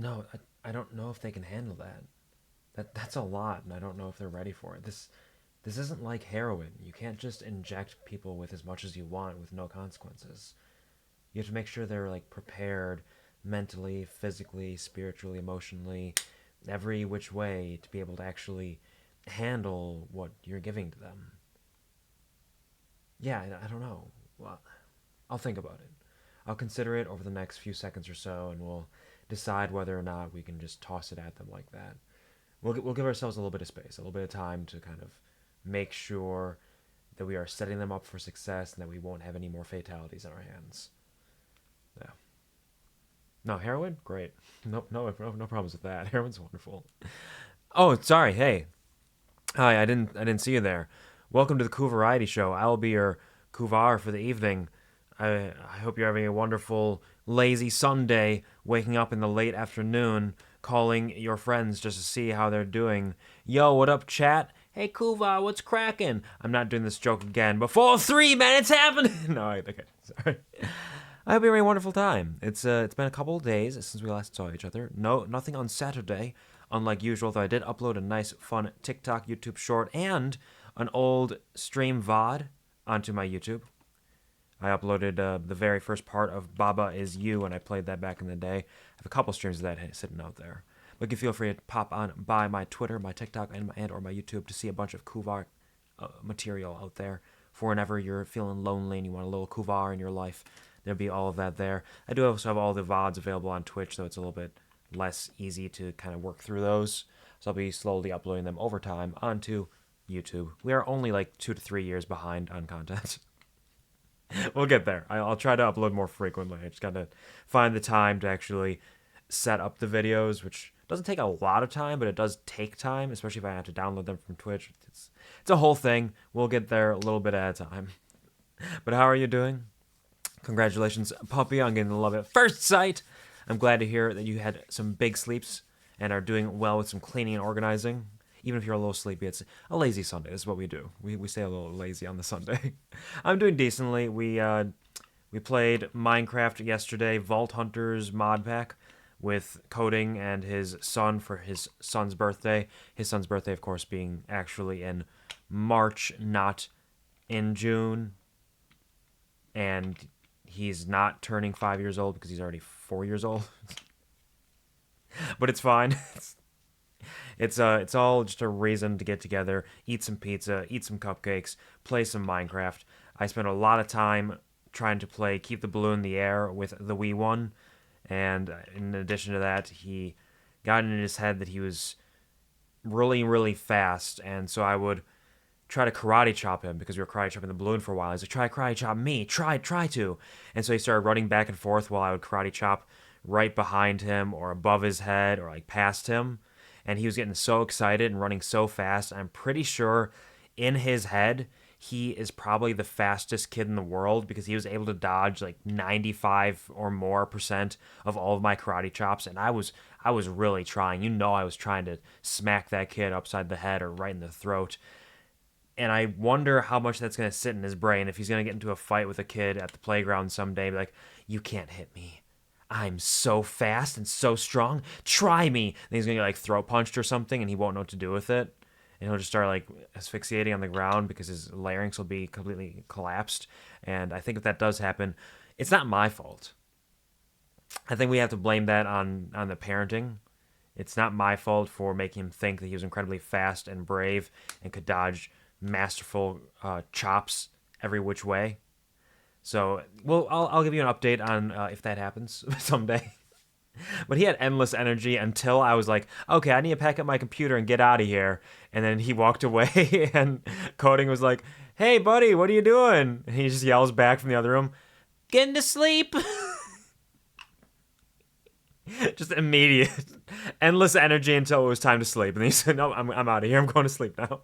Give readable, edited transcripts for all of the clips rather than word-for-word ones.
No, I don't know if they can handle that. That's a lot, and I don't know if they're ready for it. This isn't like heroin. You can't just inject people with as much as you want with no consequences. You have to make sure they're like prepared mentally, physically, spiritually, emotionally, every which way to be able to actually handle what you're giving to them. Yeah, I don't know. Well, I'll think about it. I'll consider it over the next few seconds or so, and we'll decide whether or not we can just toss it at them like that. We'll give ourselves a little bit of space, a little bit of time to kind of make sure that we are setting them up for success and that we won't have any more fatalities in our hands. Yeah. No, heroin? Great. Nope, no problems with that. Heroin's wonderful. Oh, sorry. Hey. Hi, I didn't see you there. Welcome to the QuvarTV show. I will be your Kuvar for the evening. I hope you're having a wonderful, lazy Sunday, waking up in the late afternoon, calling your friends just to see how they're doing. Yo, what up, chat? Hey, Kuvar, what's cracking? I'm not doing this joke again. Before 3 minutes happening. No, okay, sorry. I hope you're having a wonderful time. It's been a couple of days since we last saw each other. No, nothing on Saturday, unlike usual. Though I did upload a nice, fun TikTok, YouTube short, and an old stream VOD onto my YouTube. I uploaded the very first part of Baba Is You, and I played that back in the day. I have a couple streams of that sitting out there. But you can feel free to pop on by my Twitter, my TikTok, and or my YouTube to see a bunch of Kuvar material out there for whenever you're feeling lonely and you want a little Kuvar in your life. There'll be all of that there. I do also have all the VODs available on Twitch, so it's a little bit less easy to kind of work through those. So I'll be slowly uploading them over time onto YouTube. We are only like 2 to 3 years behind on content. We'll get there. I'll try to upload more frequently. I just gotta find the time to actually set up the videos, which doesn't take a lot of time, but it does take time, especially if I have to download them from Twitch. It's a whole thing. We'll get there a little bit at a time. But how are you doing? Congratulations, puppy, on getting the love at first sight. I'm glad to hear that you had some big sleeps and are doing well with some cleaning and organizing. Even if you're a little sleepy, it's a lazy Sunday. This is what we do. We stay a little lazy on the Sunday. I'm doing decently. We played Minecraft yesterday, Vault Hunters mod pack, with Coding and his son for his son's birthday. His son's birthday, of course, being actually in March, not in June. And he's not turning 5 years old because he's already 4 years old. But it's fine. It's all just a reason to get together, eat some pizza, eat some cupcakes, play some Minecraft. I spent a lot of time trying to play Keep the Balloon in the Air with the Wii one, and in addition to that, he got in his head that he was really, really fast, and so I would try to karate chop him because we were karate chopping the balloon for a while. He's like, try karate chop me, try to. And so he started running back and forth while I would karate chop right behind him or above his head or like past him. And he was getting so excited and running so fast. I'm pretty sure in his head, he is probably the fastest kid in the world because he was able to dodge like 95 or more percent of all of my karate chops. And I was really trying. I was trying to smack that kid upside the head or right in the throat. And I wonder how much that's going to sit in his brain if he's going to get into a fight with a kid at the playground someday. Be like, you can't hit me. I'm so fast and so strong. Try me. And he's going to get like throat punched or something and he won't know what to do with it. And he'll just start like asphyxiating on the ground because his larynx will be completely collapsed. And I think if that does happen, it's not my fault. I think we have to blame that on the parenting. It's not my fault for making him think that he was incredibly fast and brave and could dodge masterful chops every which way. So, well, I'll give you an update on if that happens someday. But he had endless energy until I was like, okay, I need to pack up my computer and get out of here. And then he walked away, and Coding was like, hey, buddy, what are you doing? And he just yells back from the other room, getting to sleep. Just immediate, endless energy until it was time to sleep. And he said, no, I'm out of here. I'm going to sleep now.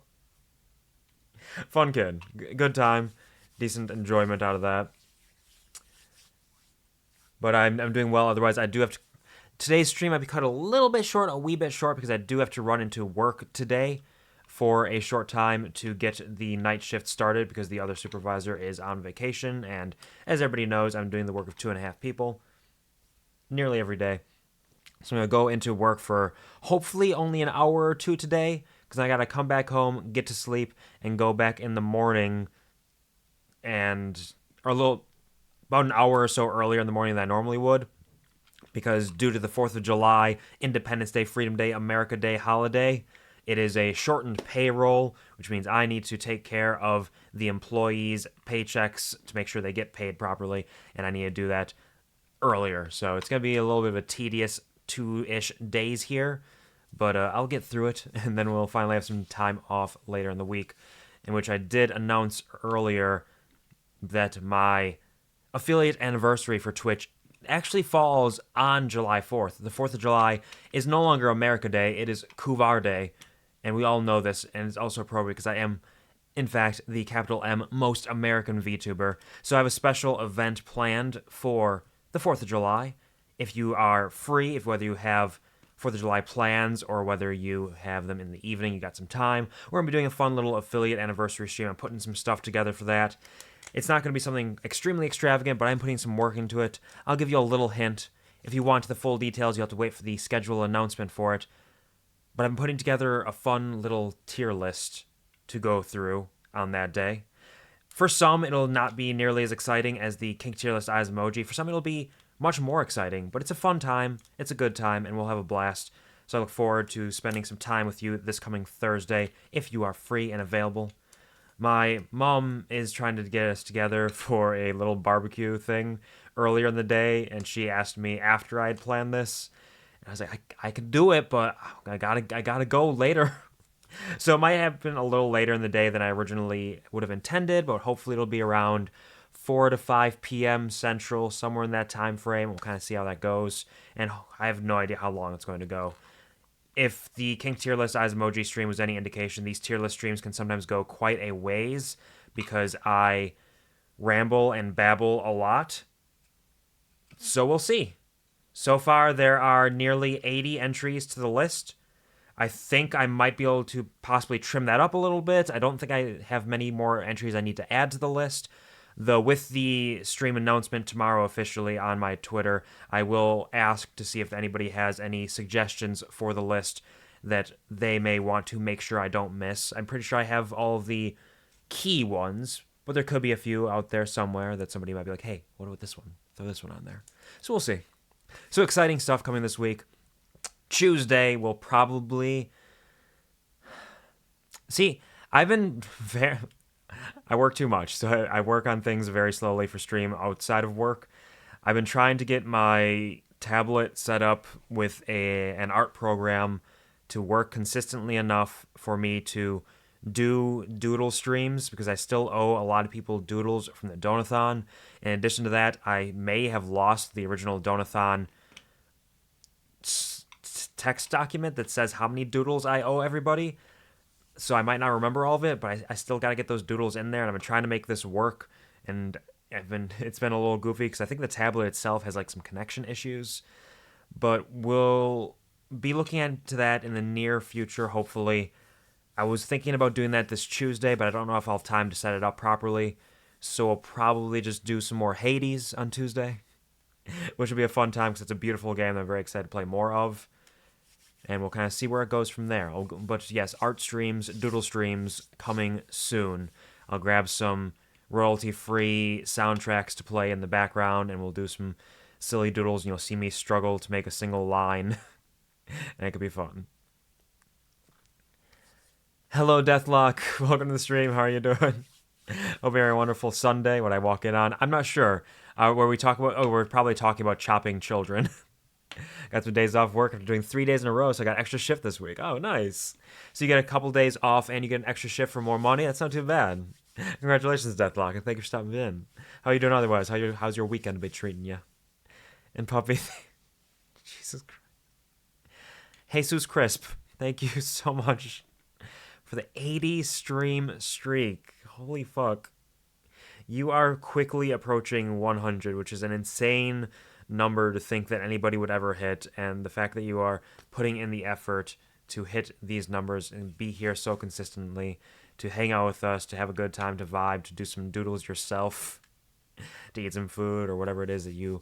Fun kid. Good time. Decent enjoyment out of that. But I'm doing well. Otherwise, I do have to. Today's stream might be cut a little bit short, a wee bit short, because I do have to run into work today for a short time to get the night shift started because the other supervisor is on vacation. And as everybody knows, I'm doing the work of 2.5 people nearly every day. So I'm going to go into work for hopefully only an hour or two today because I got to come back home, get to sleep, and go back in the morning and or a little about an hour or so earlier in the morning than I normally would because due to the 4th of July, Independence Day, Freedom Day, America Day holiday, it is a shortened payroll, which means I need to take care of the employees' paychecks to make sure they get paid properly, and I need to do that earlier. So it's going to be a little bit of a tedious 2-ish days here, but I'll get through it, and then we'll finally have some time off later in the week, in which I did announce earlier that my affiliate anniversary for Twitch actually falls on July 4th. The 4th of July is no longer America Day, it is QuVar Day, and we all know this, and it's also appropriate because I am, in fact, the capital M most American VTuber. So I have a special event planned for the 4th of July. If you are free, if whether you have 4th of July plans or whether you have them in the evening, you got some time, we're going to be doing a fun little affiliate anniversary stream. I'm putting some stuff together for that. It's not going to be something extremely extravagant, but I'm putting some work into it. I'll give you a little hint. If you want the full details, you'll have to wait for the schedule announcement for it. But I'm putting together a fun little tier list to go through on that day. For some, it'll not be nearly as exciting as the Kink Tier List Eyes emoji. For some, it'll be much more exciting, but it's a fun time, it's a good time, and we'll have a blast. So I look forward to spending some time with you this coming Thursday, if you are free and available. My mom is trying to get us together for a little barbecue thing earlier in the day, and she asked me after I had planned this. And I was like, I could do it, but I gotta go later. So it might happen a little later in the day than I originally would have intended, but hopefully it'll be around 4 to 5 p.m. Central, somewhere in that time frame. We'll kind of see how that goes, and I have no idea how long it's going to go. If the Kink Tier List Eyes emoji stream was any indication, these tier list streams can sometimes go quite a ways because I ramble and babble a lot. So we'll see. So far, there are nearly 80 entries to the list. I think I might be able to possibly trim that up a little bit. I don't think I have many more entries I need to add to the list. Though with the stream announcement tomorrow officially on my Twitter, I will ask to see if anybody has any suggestions for the list that they may want to make sure I don't miss. I'm pretty sure I have all of the key ones, but there could be a few out there somewhere that somebody might be like, hey, what about this one? Throw this one on there. So we'll see. So exciting stuff coming this week. Tuesday will probably... See, I've been very... I work too much, so I work on things very slowly for stream outside of work. I've been trying to get my tablet set up with an art program to work consistently enough for me to do doodle streams because I still owe a lot of people doodles from the Donathon. In addition to that, I may have lost the original Donathon text document that says how many doodles I owe everybody. So I might not remember all of it, but I still got to get those doodles in there, and I've been trying to make this work, and it's been a little goofy because I think the tablet itself has like some connection issues, but we'll be looking into that in the near future, hopefully. I was thinking about doing that this Tuesday, but I don't know if I'll have time to set it up properly, so I'll probably just do some more Hades on Tuesday, which will be a fun time because it's a beautiful game that I'm very excited to play more of. And we'll kind of see where it goes from there. But yes, art streams, doodle streams coming soon. I'll grab some royalty-free soundtracks to play in the background, and we'll do some silly doodles. You'll see me struggle to make a single line, and it could be fun. Hello, Deathlock. Welcome to the stream. How are you doing? Hope you're a wonderful Sunday. What I walk in on, I'm not sure. Where we talk about? Oh, we're probably talking about chopping children. Got some days off work after doing 3 days in a row, so I got extra shift this week. Oh, nice. So you get a couple days off and you get an extra shift for more money? That's not too bad. Congratulations, Deathlock, and thank you for stopping in. How are you doing otherwise? How's your weekend been treating you? And Puppy... Jesus Christ. Jesus Crisp, thank you so much for the 80 stream streak. Holy fuck. You are quickly approaching 100, which is an insane number to think that anybody would ever hit, and the fact that you are putting in the effort to hit these numbers and be here so consistently, to hang out with us, to have a good time, to vibe, to do some doodles yourself, to eat some food or whatever it is that you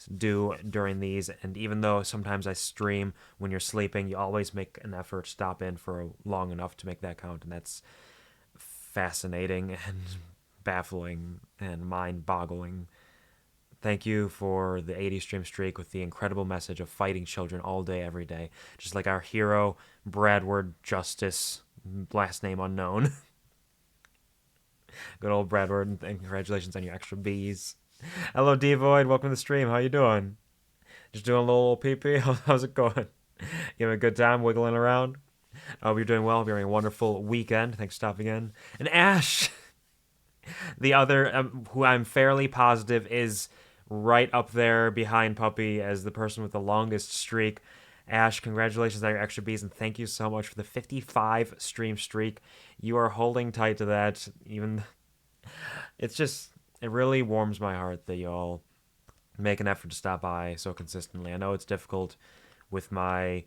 do during these. And even though sometimes I stream when you're sleeping, you always make an effort to stop in for long enough to make that count. And that's fascinating and baffling and mind-boggling. Thank you for the 80 stream streak with the incredible message of fighting children all day, every day. Just like our hero, Bradward Justice, last name unknown. Good old Bradward, and congratulations on your extra Bs. Hello, D-Void. Welcome to the stream. How you doing? Just doing a little pee-pee? How's it going? You having a good time wiggling around? I hope you're doing well. Hope you're having a wonderful weekend. Thanks for stopping in. And Ash, the other, who I'm fairly positive is right up there behind Puppy as the person with the longest streak. Ash, congratulations on your extra Bs, and thank you so much for the 55 stream streak. You are holding tight to that. It really warms my heart that you all make an effort to stop by so consistently. I know it's difficult with my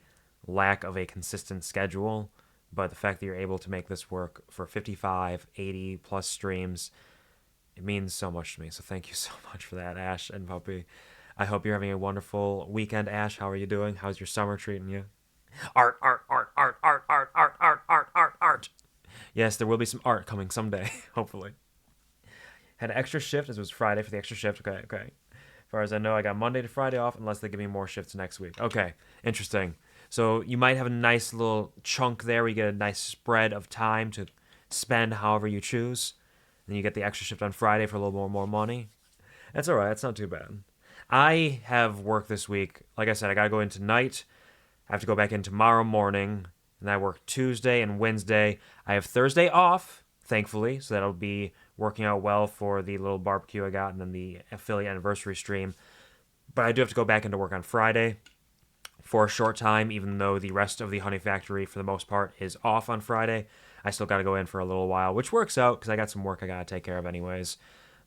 lack of a consistent schedule, but the fact that you're able to make this work for 55, 80 plus streams, it means so much to me. So thank you so much for that, Ash and Puppy. I hope you're having a wonderful weekend, Ash. How are you doing? How's your summer treating you? Art, art, art, art, art, art, art, art, art, art, art. Yes, there will be some art coming someday, hopefully. Had an extra shift as it was Friday for the extra shift. Okay. As far as I know, I got Monday to Friday off unless they give me more shifts next week. Okay, interesting. So you might have a nice little chunk there where you get a nice spread of time to spend however you choose. Then you get the extra shift on Friday for a little more money. That's all right. That's not too bad. I have work this week. Like I said, I got to go in tonight. I have to go back in tomorrow morning. And I work Tuesday and Wednesday. I have Thursday off, thankfully. So that'll be working out well for the little barbecue I got and then the affiliate anniversary stream. But I do have to go back into work on Friday for a short time, even though the rest of the Honey Factory, for the most part, is off on Friday. I still got to go in for a little while, which works out because I got some work I got to take care of anyways.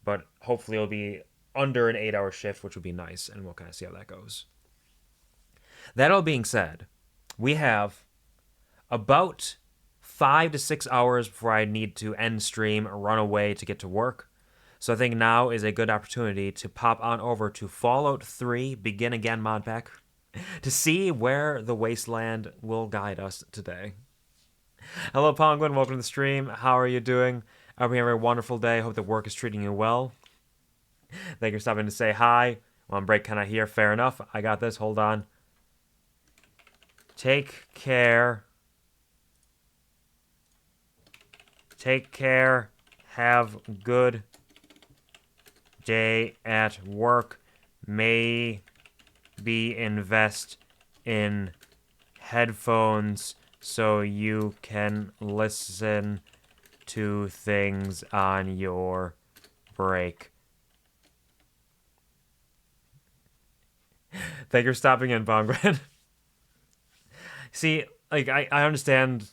But hopefully it'll be under an 8-hour shift, which would be nice, and we'll kind of see how that goes. That all being said, we have about 5 to 6 hours before I need to end stream or run away to get to work. So I think now is a good opportunity to pop on over to Fallout 3 Begin Again mod pack to see where the wasteland will guide us today. Hello, Penguin. Welcome to the stream. How are you doing? I hope you have a wonderful day. Hope the work is treating you well. Thank you for stopping to say hi. Well, I'm break kind of here. Fair enough. I got this. Hold on. Take care. Take care. Have good day at work. Maybe invest in headphones so you can listen to things on your break. Thank you for stopping in, Bongren. See, like, I understand.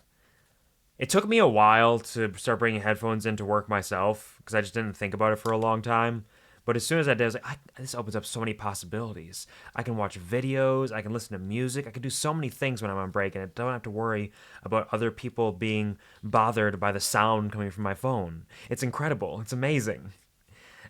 It took me a while to start bringing headphones into work myself, because I just didn't think about it for a long time. But as soon as I did, I was like, this opens up so many possibilities. I can watch videos, I can listen to music, I can do so many things when I'm on break, and I don't have to worry about other people being bothered by the sound coming from my phone. It's incredible. It's amazing.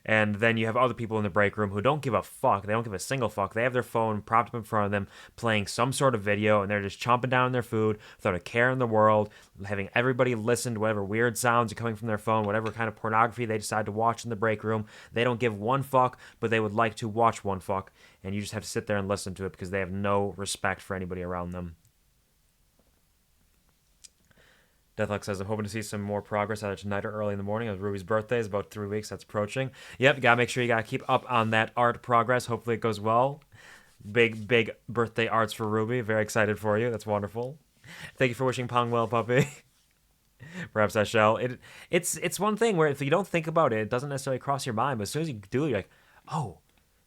And then you have other people in the break room who don't give a fuck. They don't give a single fuck. They have their phone propped up in front of them, playing some sort of video, and they're just chomping down on their food without a care in the world, having everybody listen to whatever weird sounds are coming from their phone, whatever kind of pornography they decide to watch in the break room. They don't give one fuck, but they would like to watch one fuck, and you just have to sit there and listen to it because they have no respect for anybody around them. Deathlock says, I'm hoping to see some more progress either tonight or early in the morning. As Ruby's birthday is about 3 weeks. That's approaching. Yep, you gotta make sure you gotta keep up on that art progress. Hopefully it goes well. Big birthday arts for Ruby. Very excited for you. That's wonderful. Thank you for wishing Pong well, puppy. Perhaps I shall. It's one thing where if you don't think about it, it doesn't necessarily cross your mind. But as soon as you do it, you're like, oh,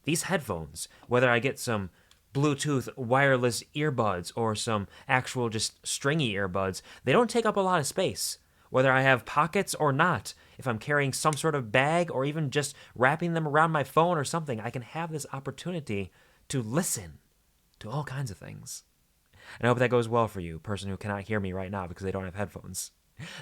these headphones, whether I get some Bluetooth wireless earbuds or some actual just stringy earbuds, they don't take up a lot of space. Whether I have pockets or not, if I'm carrying some sort of bag or even just wrapping them around my phone or something, I can have this opportunity to listen to all kinds of things. And I hope that goes well for you, person who cannot hear me right now because they don't have headphones.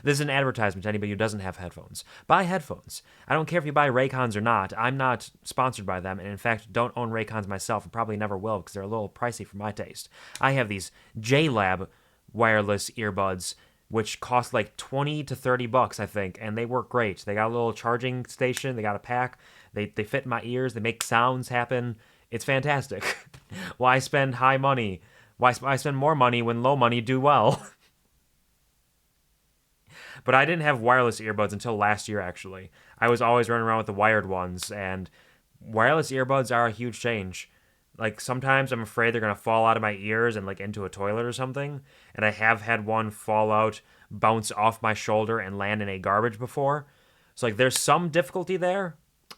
This is an advertisement to anybody who doesn't have headphones. Buy headphones. I don't care if you buy Raycons or not. I'm not sponsored by them, and in fact, don't own Raycons myself, and probably never will because they're a little pricey for my taste. I have these JLab wireless earbuds, which cost like 20 to 30 bucks, I think, and they work great. They got a little charging station. They got a pack. They fit in my ears. They make sounds happen. It's fantastic. Why spend high money? Why spend more money when low money do well? But I didn't have wireless earbuds until last year, actually. I was always running around with the wired ones, and wireless earbuds are a huge change. Like, sometimes I'm afraid they're going to fall out of my ears and, like, into a toilet or something. And I have had one fall out, bounce off my shoulder, and land in a garbage before. So, like, there's some difficulty there.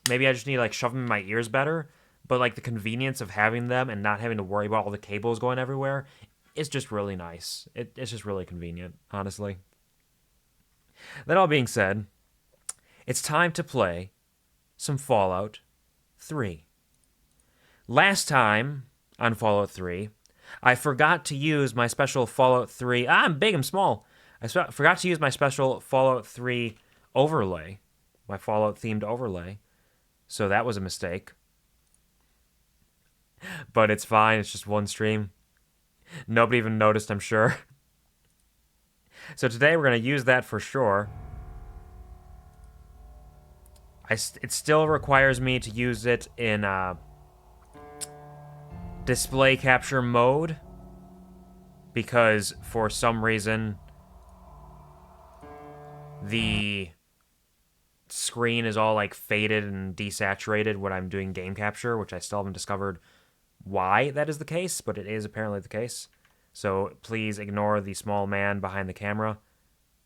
Maybe I just need to, like, shove them in my ears better. But, like, the convenience of having them and not having to worry about all the cables going everywhere is just really nice. It's just really convenient, honestly. That all being said, it's time to play some Fallout 3. Last time on Fallout 3, I forgot to use my special Fallout 3... I'm big, I'm small. I forgot to use my special Fallout 3 overlay, my Fallout-themed overlay. So that was a mistake. But it's fine, it's just one stream. Nobody even noticed, I'm sure. So today we're going to use that for sure. It still requires me to use it in display capture mode, because for some reason the screen is all like faded and desaturated when I'm doing game capture, which I still haven't discovered why that is the case, but it is apparently the case. So please ignore the small man behind the camera.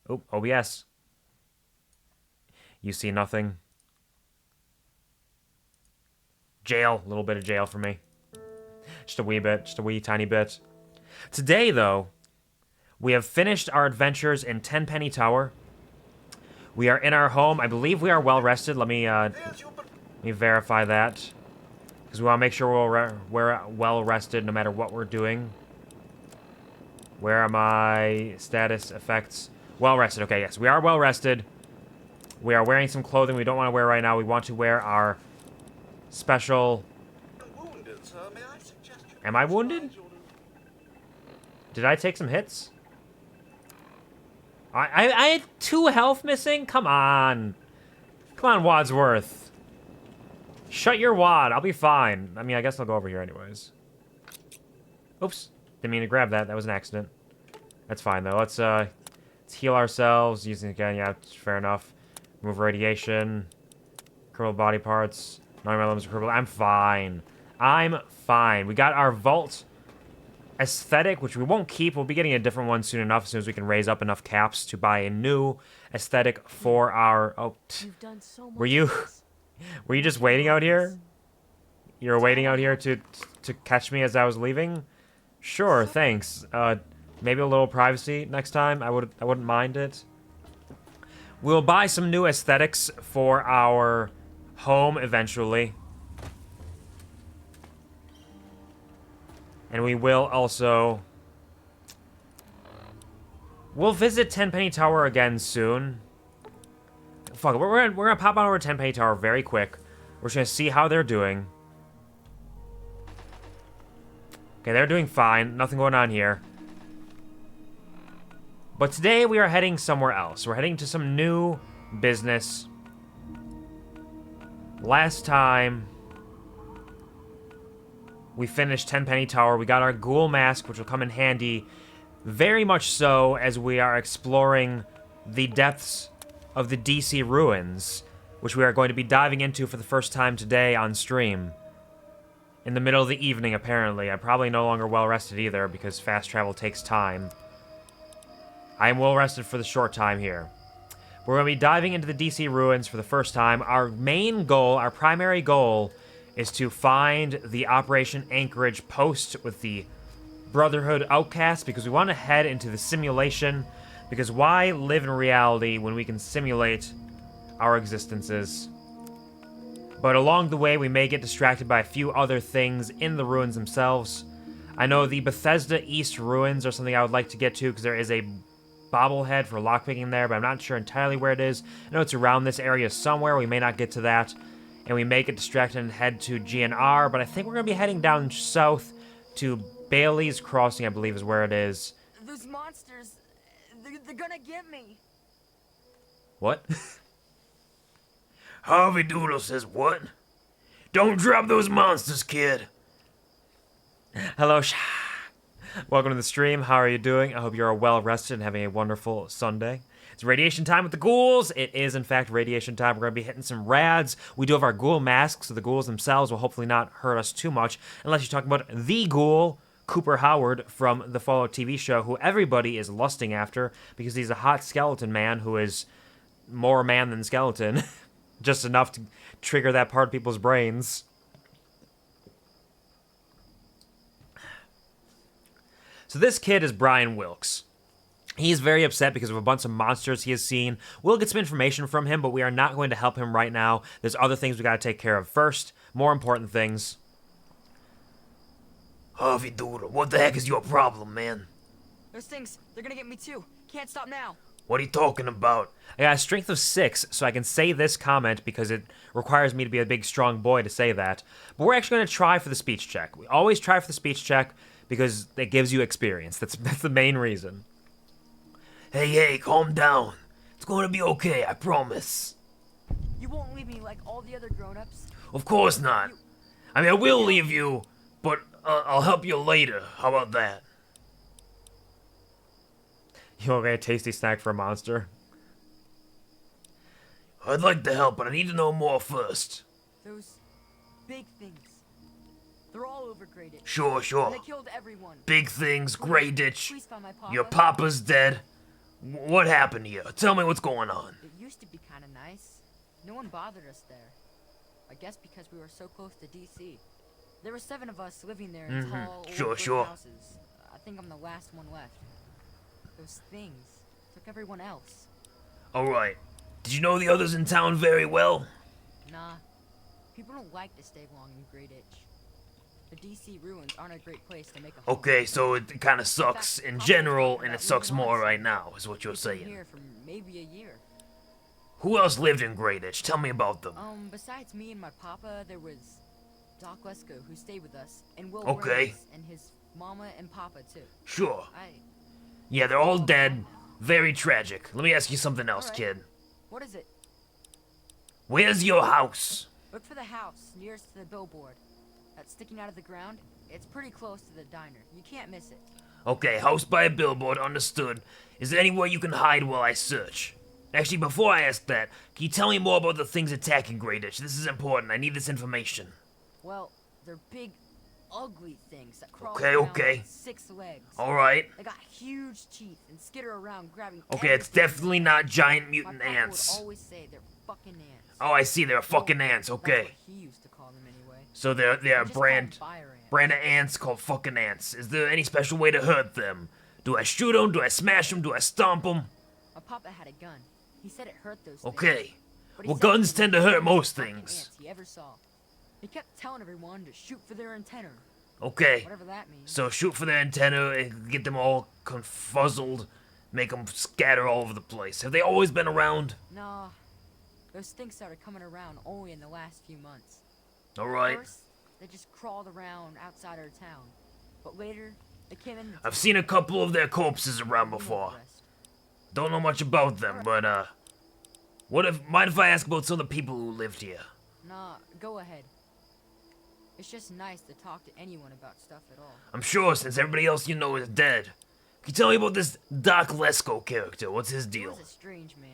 Oh, OBS. You see nothing. Jail. A little bit of jail for me. Just a wee bit. Just a wee tiny bit. Today, though, we have finished our adventures in Tenpenny Tower. We are in our home. I believe we are well rested. Let me verify that. Because we want to make sure we're well rested no matter what we're doing. Where are my status effects? Well rested. Okay, yes. We are well rested. We are wearing some clothing we don't want to wear right now. We want to wear our special... Am I wounded? Did I take some hits? I had 2 health missing? Come on. Come on, Wadsworth. Shut your wad. I'll be fine. I mean, I guess I'll go over here anyways. Oops. Didn't mean to grab that. That was an accident. That's fine, though. Let's heal ourselves. Using again, yeah, fair enough. Remove radiation. Crippled body parts. None of my limbs are crippled. I'm fine. I'm fine. We got our vault aesthetic, which we won't keep. We'll be getting a different one soon enough, as soon as we can raise up enough caps to buy a new aesthetic for our... Oh, were you just waiting out here? You were waiting out here to catch me as I was leaving? Sure, thanks. Maybe a little privacy next time. I wouldn't mind it. We'll buy some new aesthetics for our home eventually. And we will also... We'll visit Tenpenny Tower again soon. Fuck it, we're gonna pop on over to Tenpenny Tower very quick. We're just gonna see how they're doing. Okay, they're doing fine. Nothing going on here. But today we are heading somewhere else. We're heading to some new business. Last time we finished Tenpenny Tower, we got our ghoul mask, which will come in handy very much so as we are exploring the depths of the DC ruins, which we are going to be diving into for the first time today on stream. In the middle of the evening, apparently. I'm probably no longer well-rested either, because fast travel takes time. I am well-rested for the short time here. We're going to be diving into the DC ruins for the first time. Our main goal, our primary goal, is to find the Operation Anchorage post with the Brotherhood Outcasts, because we want to head into the simulation, because why live in reality when we can simulate our existences? But along the way, we may get distracted by a few other things in the ruins themselves. I know the Bethesda East ruins are something I would like to get to, because there is a Bobblehead for lockpicking there, but I'm not sure entirely where it is. I know it's around this area somewhere. We may not get to that, and we may get distracted and head to GNR, but I think we're going to be heading down south to Bailey's Crossing, I believe is where it is. Those monsters, they're gonna get me. What? Harvey Doodle says what? Don't drop those monsters, kid. Hello, welcome to the stream. How are you doing? I hope you are well rested and having a wonderful Sunday. It's radiation time with the ghouls. It is, in fact, radiation time. We're going to be hitting some rads. We do have our ghoul masks, so the ghouls themselves will hopefully not hurt us too much, unless you're talking about the ghoul, Cooper Howard, from the Fallout TV show, who everybody is lusting after, because he's a hot skeleton man who is more man than skeleton. Just enough to trigger that part of people's brains. So this kid is Brian Wilkes. He's very upset because of a bunch of monsters he has seen. We'll get some information from him, but we are not going to help him right now. There's other things we gotta take care of first. More important things. Harvey Doodle, what the heck is your problem, man? Those things, they're gonna get me too. Can't stop now. What are you talking about? I got a strength of 6, so I can say this comment because it requires me to be a big, strong boy to say that. But we're actually going to try for the speech check. We always try for the speech check because it gives you experience. That's the main reason. Hey, calm down. It's going to be okay, I promise. You won't leave me like all the other grown-ups? Of course not. I mean, I will leave you, but I'll help you later. How about that? You want a tasty snack for a monster? I'd like to help, but I need to know more first. Those big things. They're all over Grey Ditch. Sure. They killed everyone. Big things, Grey Ditch. Please find my papa. Your papa's dead. What happened here? Tell me what's going on. It used to be kind of nice. No one bothered us there. I guess because we were so close to DC. There were 7 of us living there in tall, old brick houses. I think I'm the last one left. Those things took everyone else. Alright. Did you know the others in town very well? Nah. People don't like to stay long in Grey Ditch. The DC ruins aren't a great place to make a home. Okay, so it kind of sucks in general, and it sucks more right now, is what you're saying. Here for maybe a year. Who else lived in Grey Ditch? Tell me about them. Besides me and my papa, there was Doc Lesko, who stayed with us, and Will Okay. Reyes, and his mama and papa too. Sure. Yeah, they're all dead. Very tragic. Let me ask you something else, kid. What is it? Where's your house? Look for the house nearest to the billboard. That's sticking out of the ground. It's pretty close to the diner. You can't miss it. Okay, house by a billboard, understood. Is there anywhere you can hide while I search? Actually, before I ask that, can you tell me more about the things attacking Grey Ditch? This is important. I need this information. Well, they're big, ugly things that crawl Okay. around with 6 legs. Alright. They got huge teeth and skitter around grabbing Okay, it's definitely not giant mutant My papa ants. would always say they're fucking ants. Oh, I see. They're fucking ants. That's Okay. what he used to call them anyway. So they're a We just call brand them fire ants. of ants called fucking ants. Is there any special way to hurt them? Do I shoot them? Do I smash them? Do I stomp them? My papa had a gun. He said it hurt those things. Okay. But he Well, said guns it tend to was hurt the most fucking things. ants he ever saw. He kept telling everyone to shoot for their antenna. Okay. Whatever that means. So shoot for their antenna and get them all confuzzled, make them scatter all over the place. Have they always been around? Nah. Those things started coming around only in the last few months. Alright. First, they just crawled around outside our town. But later, they came in. I've seen a couple of their corpses around before. Don't know much about them, but mind if I ask about some of the people who lived here? Nah, go ahead. It's just nice to talk to anyone about stuff at all. I'm sure, since everybody else you know is dead. Can you tell me about this Doc Lesko character? What's his He deal? was a strange man.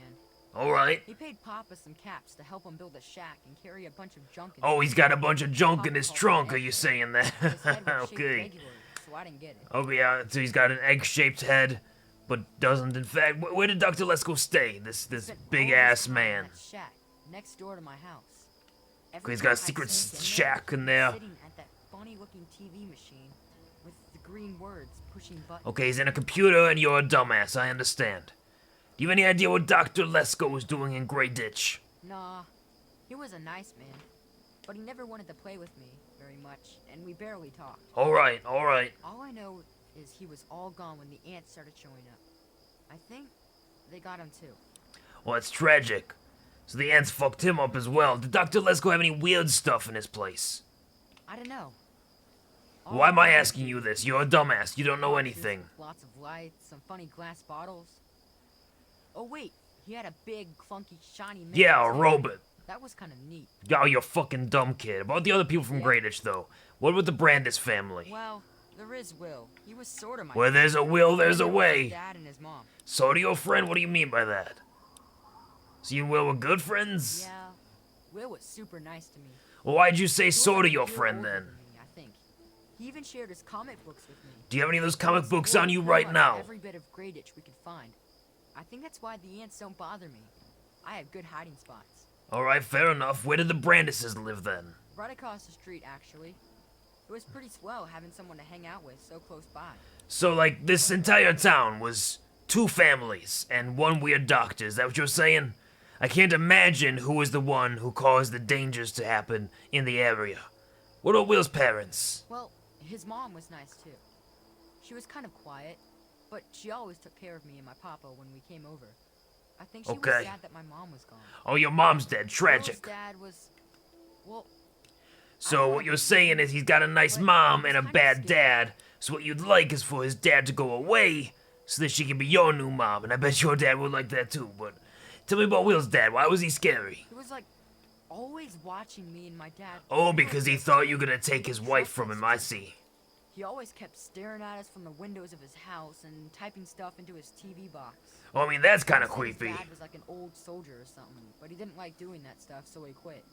Alright. He paid Papa some caps to help him build a shack and carry a bunch of junk in Oh, it. he's got a bunch of junk in his Papa trunk, called are it you egg. saying that? His head was shaped Okay. regularly, so I didn't get it. Oh yeah, so he's got an egg-shaped head, but doesn't in fact. Where did Dr. Lesko stay? This Spent all big-ass his time in man. that shack next door to my house. Okay, he's Every got a time I secret sneak shack in there. Sitting at that funny-looking TV machine with the green words pushing buttons. Okay, he's in a computer and you're a dumbass, I understand. Do you have any idea what Dr. Lesko was doing in Grey Ditch? Nah, he was a nice man, but he never wanted to play with me very much, and we barely talked. Alright. All I know is he was all gone when the ants started showing up. I think they got him too. Well, that's tragic. So the ants fucked him up as well. Did Dr. Lesko have any weird stuff in his place? I don't know. Why am I asking you this? You're a dumbass. You don't know anything. Lots of lights, some funny glass bottles. Oh wait, he had a big, funky, shiny man. Yeah, a robot. That was kind of neat. Oh, you fucking dumb kid. About the other people from Greyditch, though. What with the Brandis family? Well, there is Will. He was sort of my Where there's a will, there's a way. Dad and his mom. So to your friend, what do you mean by that? So you and Will were good friends? Yeah, Will was super nice to me. Well, why'd you say so Will to was your a year friend older then? than me, I think. He even shared his comic books with me. Do you have any of those comic books on you right now? Every bit of Greyditch we could find. I think that's why the ants don't bother me. I have good hiding spots. Alright, fair enough. Where did the Brandises live then? Right across the street, actually. It was pretty swell having someone to hang out with so close by. So, like, this entire town was 2 families and 1 weird doctor. Is that what you're saying? I can't imagine who was the one who caused the dangers to happen in the area. What are Will's parents? Well, his mom was nice too. She was kind of quiet, but she always took care of me and my papa when we came over. I think she was sad that my mom was gone. Oh, your mom's dead. Tragic. Will's dad was, well... So what you're saying is he's got a nice mom and a bad dad. So what you'd like is for his dad to go away so that she can be your new mom. And I bet your dad would like that too. But tell me about Will's dad. Why was he scary? He was like always watching me and my dad. Oh, because he thought you were gonna take his wife from him. I see. He always kept staring at us from the windows of his house and typing stuff into his TV box. Oh, I mean, that's kind of His creepy. dad was like an old soldier or something, but he didn't like doing that stuff, so he quit.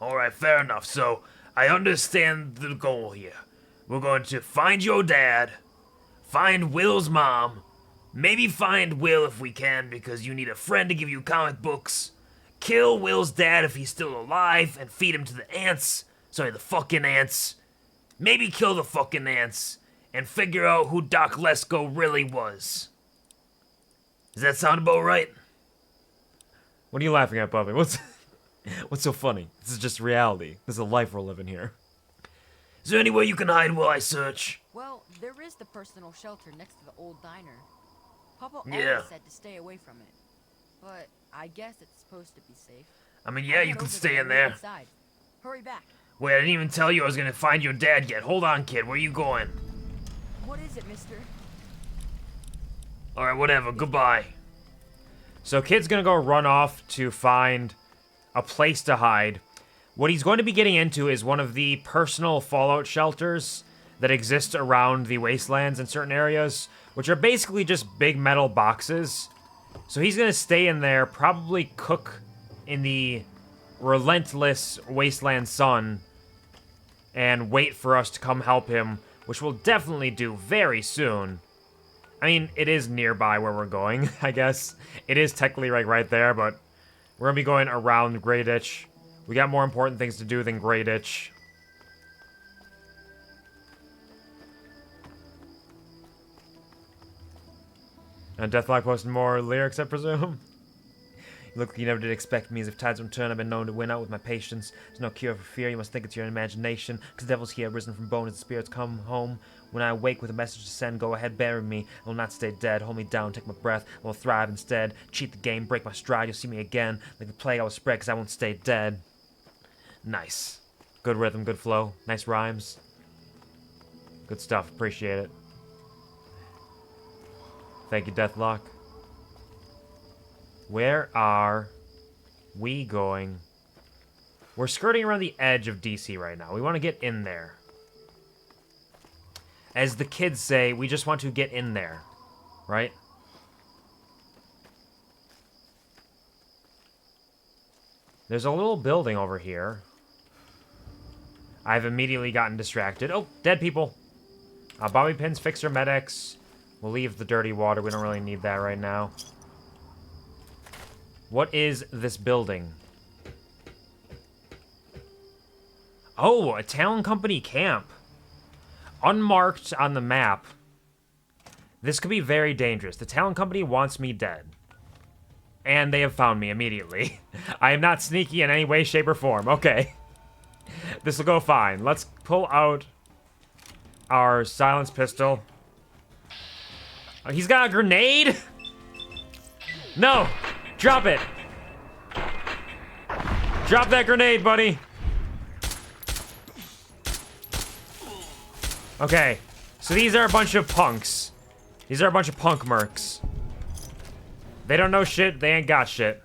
Alright, fair enough. So, I understand the goal here. We're going to find your dad, find Will's mom, maybe find Will if we can because you need a friend to give you comic books, kill Will's dad if he's still alive, and feed him to the ants. Sorry, the fucking ants. Maybe kill the fucking ants, and figure out who Doc Lesko really was. Does that sound about right? What are you laughing at, Bobby? What's so funny? This is just reality. This is a life we're living here. Is there anywhere you can hide while I search? Well, there is the personal shelter next to the old diner. Papa Yeah. always said to stay away from it. But I guess it's supposed to be safe. I mean, yeah, you can stay in there. Inside. Hurry back. Wait, I didn't even tell you I was gonna find your dad yet. Hold on, kid. Where you going? What is it, mister? Alright, whatever. Goodbye. So Kid's gonna go run off to find a place to hide. What he's going to be getting into is one of the personal fallout shelters that exist around the wastelands in certain areas, which are basically just big metal boxes. So he's gonna stay in there, probably cook in the relentless wasteland sun, and wait for us to come help him, which we'll definitely do very soon. I mean, it is nearby where we're going, I guess. It is technically like right there, but we're gonna be going around Greyditch. We got more important things to do than Greyditch. And Deathlock posted more lyrics, I presume? You look like you never did expect me. As if tides don't turn, I've been known to win out with my patience. There's no cure for fear. You must think it's your imagination. Because the devil's here, risen from bones, and spirits come home. When I awake with a message to send, go ahead, bury me. I will not stay dead. Hold me down, take my breath. I will thrive instead. Cheat the game, break my stride. You'll see me again. Like the plague, I will spread, because I won't stay dead. Nice. Good rhythm, good flow. Nice rhymes. Good stuff. Appreciate it. Thank you, Deathlock. Where are we going? We're skirting around the edge of DC right now. We want to get in there. As the kids say, we just want to get in there. Right? There's a little building over here. I've immediately gotten distracted. Oh, dead people. Bobby pins, fixer, medics. We'll leave the dirty water. We don't really need that right now. What is this building? Oh, a Talon Company camp. Unmarked on the map. This could be very dangerous. The Talon Company wants me dead. And they have found me immediately. I am not sneaky in any way, shape, or form. Okay. This will go fine. Let's pull out our silence pistol. Oh, he's got a grenade? No! Drop it! Drop that grenade, buddy! Okay, so these are a bunch of punks. These are a bunch of punk mercs. They don't know shit, they ain't got shit.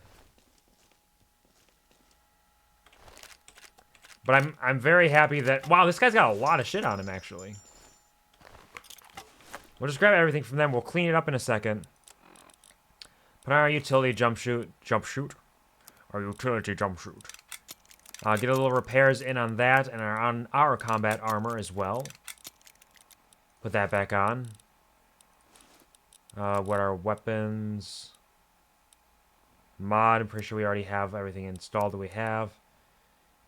But I'm very happy that... Wow, this guy's got a lot of shit on him, actually. We'll just grab everything from them. We'll clean it up in a second. Put on our utility jump shoot. Our utility jump shoot. Get a little repairs in on that and on our combat armor as well. Put that back on. What are weapons? Mod, I'm pretty sure we already have everything installed that we have.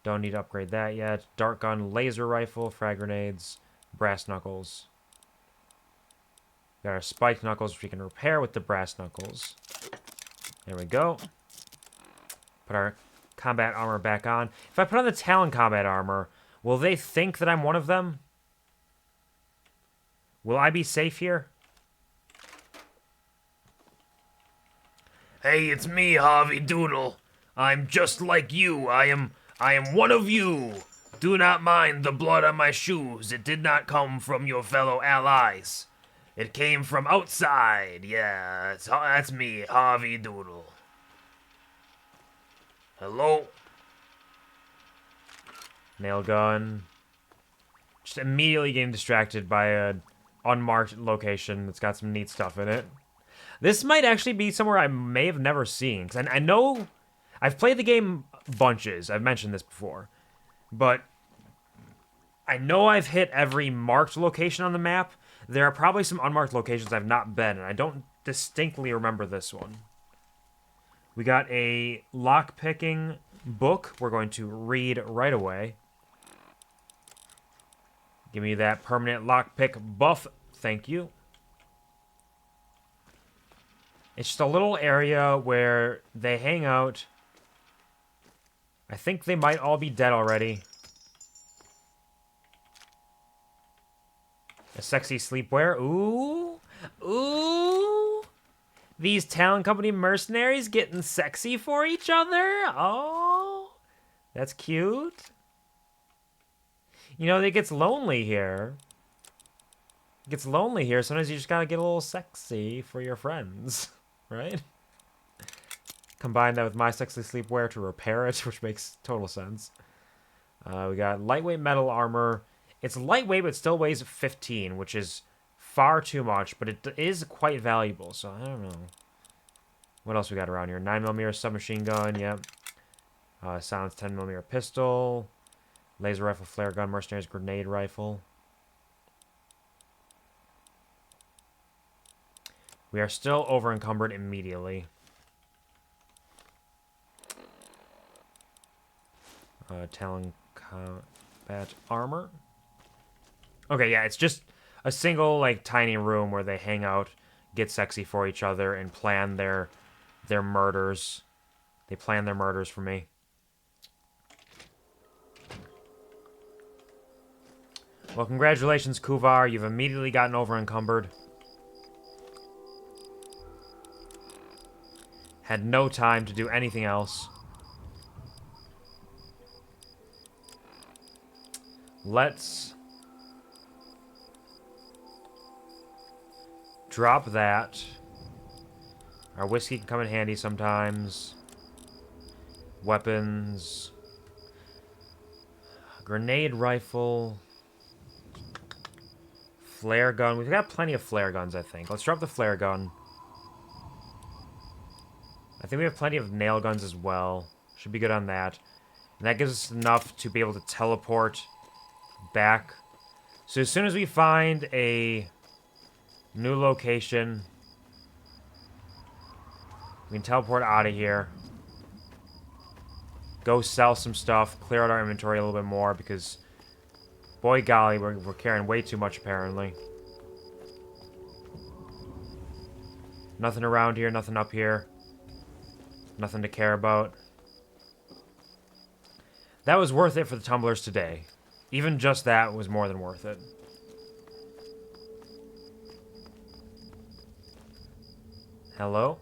Don't need to upgrade that yet. Dart gun, laser rifle, frag grenades, brass knuckles. Got our spiked knuckles, which we can repair with the brass knuckles. There we go. Put our combat armor back on. If I put on the Talon combat armor, will they think that I'm one of them? Will I be safe here? Hey, it's me, Harvey Doodle. I'm just like you. I am one of you. Do not mind the blood on my shoes. It did not come from your fellow allies. It came from outside. Yeah, that's me, Harvey Doodle. Hello? Nail gun. Just immediately getting distracted by a unmarked location that's got some neat stuff in it. This might actually be somewhere I may have never seen. Because I know... I've played the game bunches. I've mentioned this before. But I know I've hit every marked location on the map. There are probably some unmarked locations I've not been, and I don't distinctly remember this one. We got a lock-picking book we're going to read right away. Give me that permanent lockpick buff. Thank you. It's just a little area where they hang out. I think they might all be dead already. A sexy sleepwear. Ooh. Ooh. These Talon Company mercenaries getting sexy for each other. Oh. That's cute. You know, it gets lonely here. It gets lonely here. Sometimes you just gotta get a little sexy for your friends. Right? Combine that with my sexy sleepwear to repair it, which makes total sense. We got lightweight metal armor. It's lightweight, but still weighs 15, which is far too much, but it is quite valuable, so I don't know. What else we got around here? 9mm submachine gun, yep. Silenced 10mm pistol. Laser rifle, flare gun, mercenaries grenade rifle. We are still over encumbered immediately. Talon combat armor. Okay, yeah, it's just a single, like, tiny room where they hang out, get sexy for each other, and plan their murders. They plan their murders for me. Well, congratulations, Kuvar. You've immediately gotten over encumbered. Had no time to do anything else. Let's drop that. Our whiskey can come in handy sometimes. Weapons. Grenade rifle. Flare gun. We've got plenty of flare guns, I think. Let's drop the flare gun. I think we have plenty of nail guns as well. Should be good on that. And that gives us enough to be able to teleport back. So as soon as we find a new location, we can teleport out of here. Go sell some stuff. Clear out our inventory a little bit more because, boy golly, we're carrying way too much apparently. Nothing around here, nothing up here. Nothing to care about. That was worth it for the tumblers today. Even just that was more than worth it. Hello?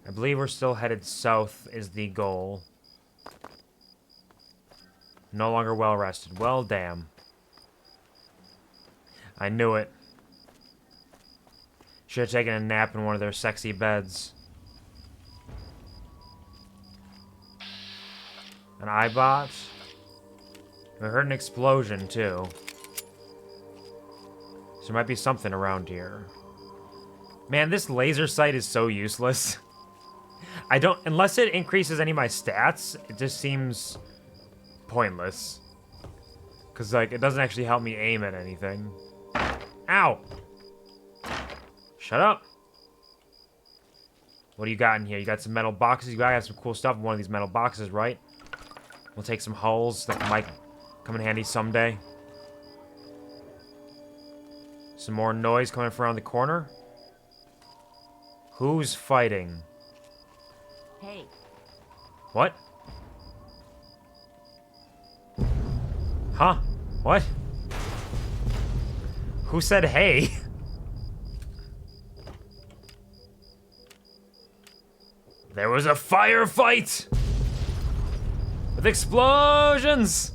I believe we're still headed south is the goal. No longer well rested. Well, damn. I knew it. Should have taken a nap in one of their sexy beds. An eyebot. We heard an explosion, too. So there might be something around here. Man, this laser sight is so useless. I don't... Unless it increases any of my stats, it just seems pointless. Because, like, it doesn't actually help me aim at anything. Ow! Shut up! What do you got in here? You got some metal boxes. You gotta have some cool stuff in one of these metal boxes, right? We'll take some hulls that might come in handy someday. Some more noise coming from around the corner. Who's fighting? Hey. What? Huh? What? Who said hey? There was a firefight! With explosions!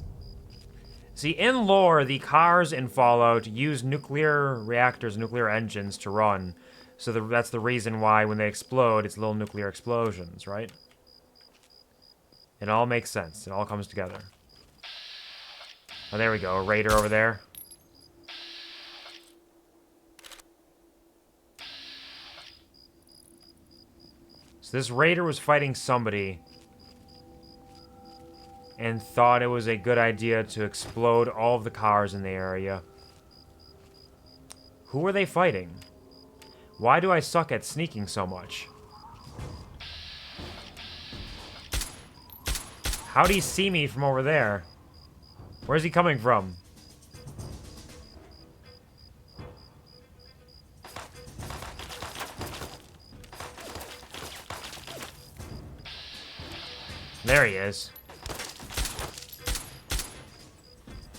See, in lore, the cars in Fallout use nuclear reactors, nuclear engines to run. So that's the reason why when they explode, it's little nuclear explosions, right? It all makes sense. It all comes together. Oh, there we go. A raider over there. So this raider was fighting somebody and thought it was a good idea to explode all of the cars in the area. Who are they fighting? Why do I suck at sneaking so much? How'd he see me from over there? Where's he coming from? There he is.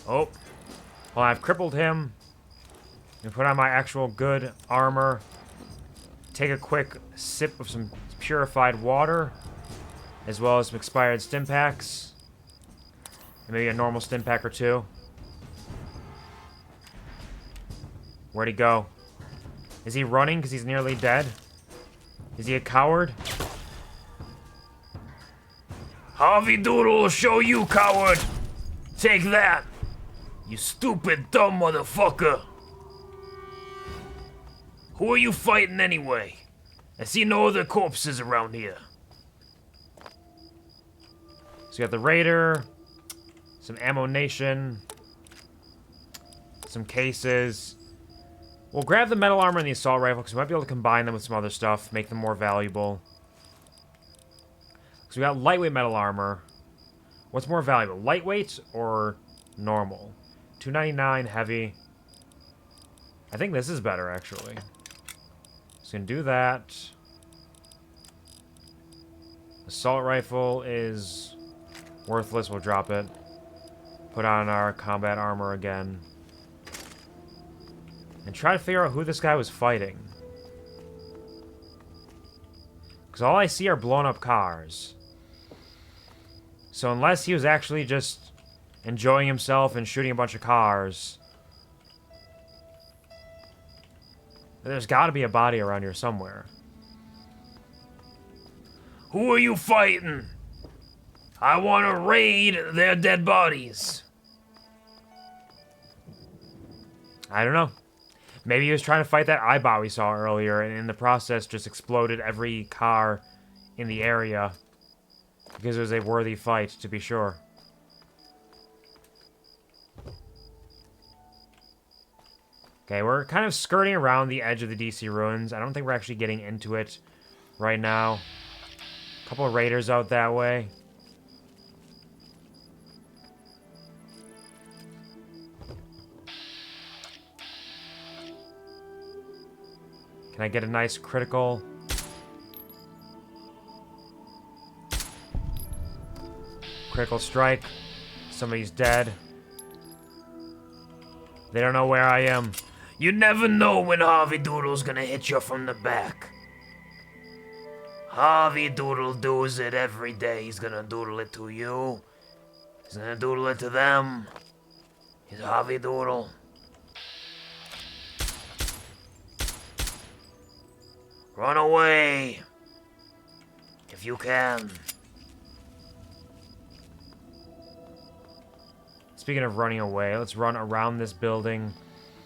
Oh. Well, I've crippled him. And put on my actual good armor. Take a quick sip of some purified water. As well as some expired stim packs. And maybe a normal stim pack or two. Where'd he go? Is he running because he's nearly dead? Is he a coward? Harvey Doodle will show you, coward! Take that! You stupid, dumb motherfucker! Who are you fighting anyway? I see no other corpses around here. So you got the raider, some ammunition, some cases. We'll grab the metal armor and the assault rifle because we might be able to combine them with some other stuff, make them more valuable. So we got lightweight metal armor. What's more valuable, lightweight or normal? $2.99 heavy. I think this is better actually. So we can do that. Assault rifle is worthless. We'll drop it. Put on our combat armor again. And try to figure out who this guy was fighting. Because all I see are blown up cars. So unless he was actually just enjoying himself and shooting a bunch of cars, there's got to be a body around here somewhere. Who are you fighting? I want to raid their dead bodies. I don't know. Maybe he was trying to fight that eyebot we saw earlier, and in the process just exploded every car in the area. Because it was a worthy fight, to be sure. Okay, we're kind of skirting around the edge of the DC ruins. I don't think we're actually getting into it right now. A couple of raiders out that way. Can I get a nice critical? Critical strike. Somebody's dead. They don't know where I am. You never know when Harvey Doodle's gonna hit you from the back. Harvey Doodle doos it every day. He's gonna doodle it to you. He's gonna doodle it to them. He's Harvey Doodle. Run away. If you can. Speaking of running away, let's run around this building.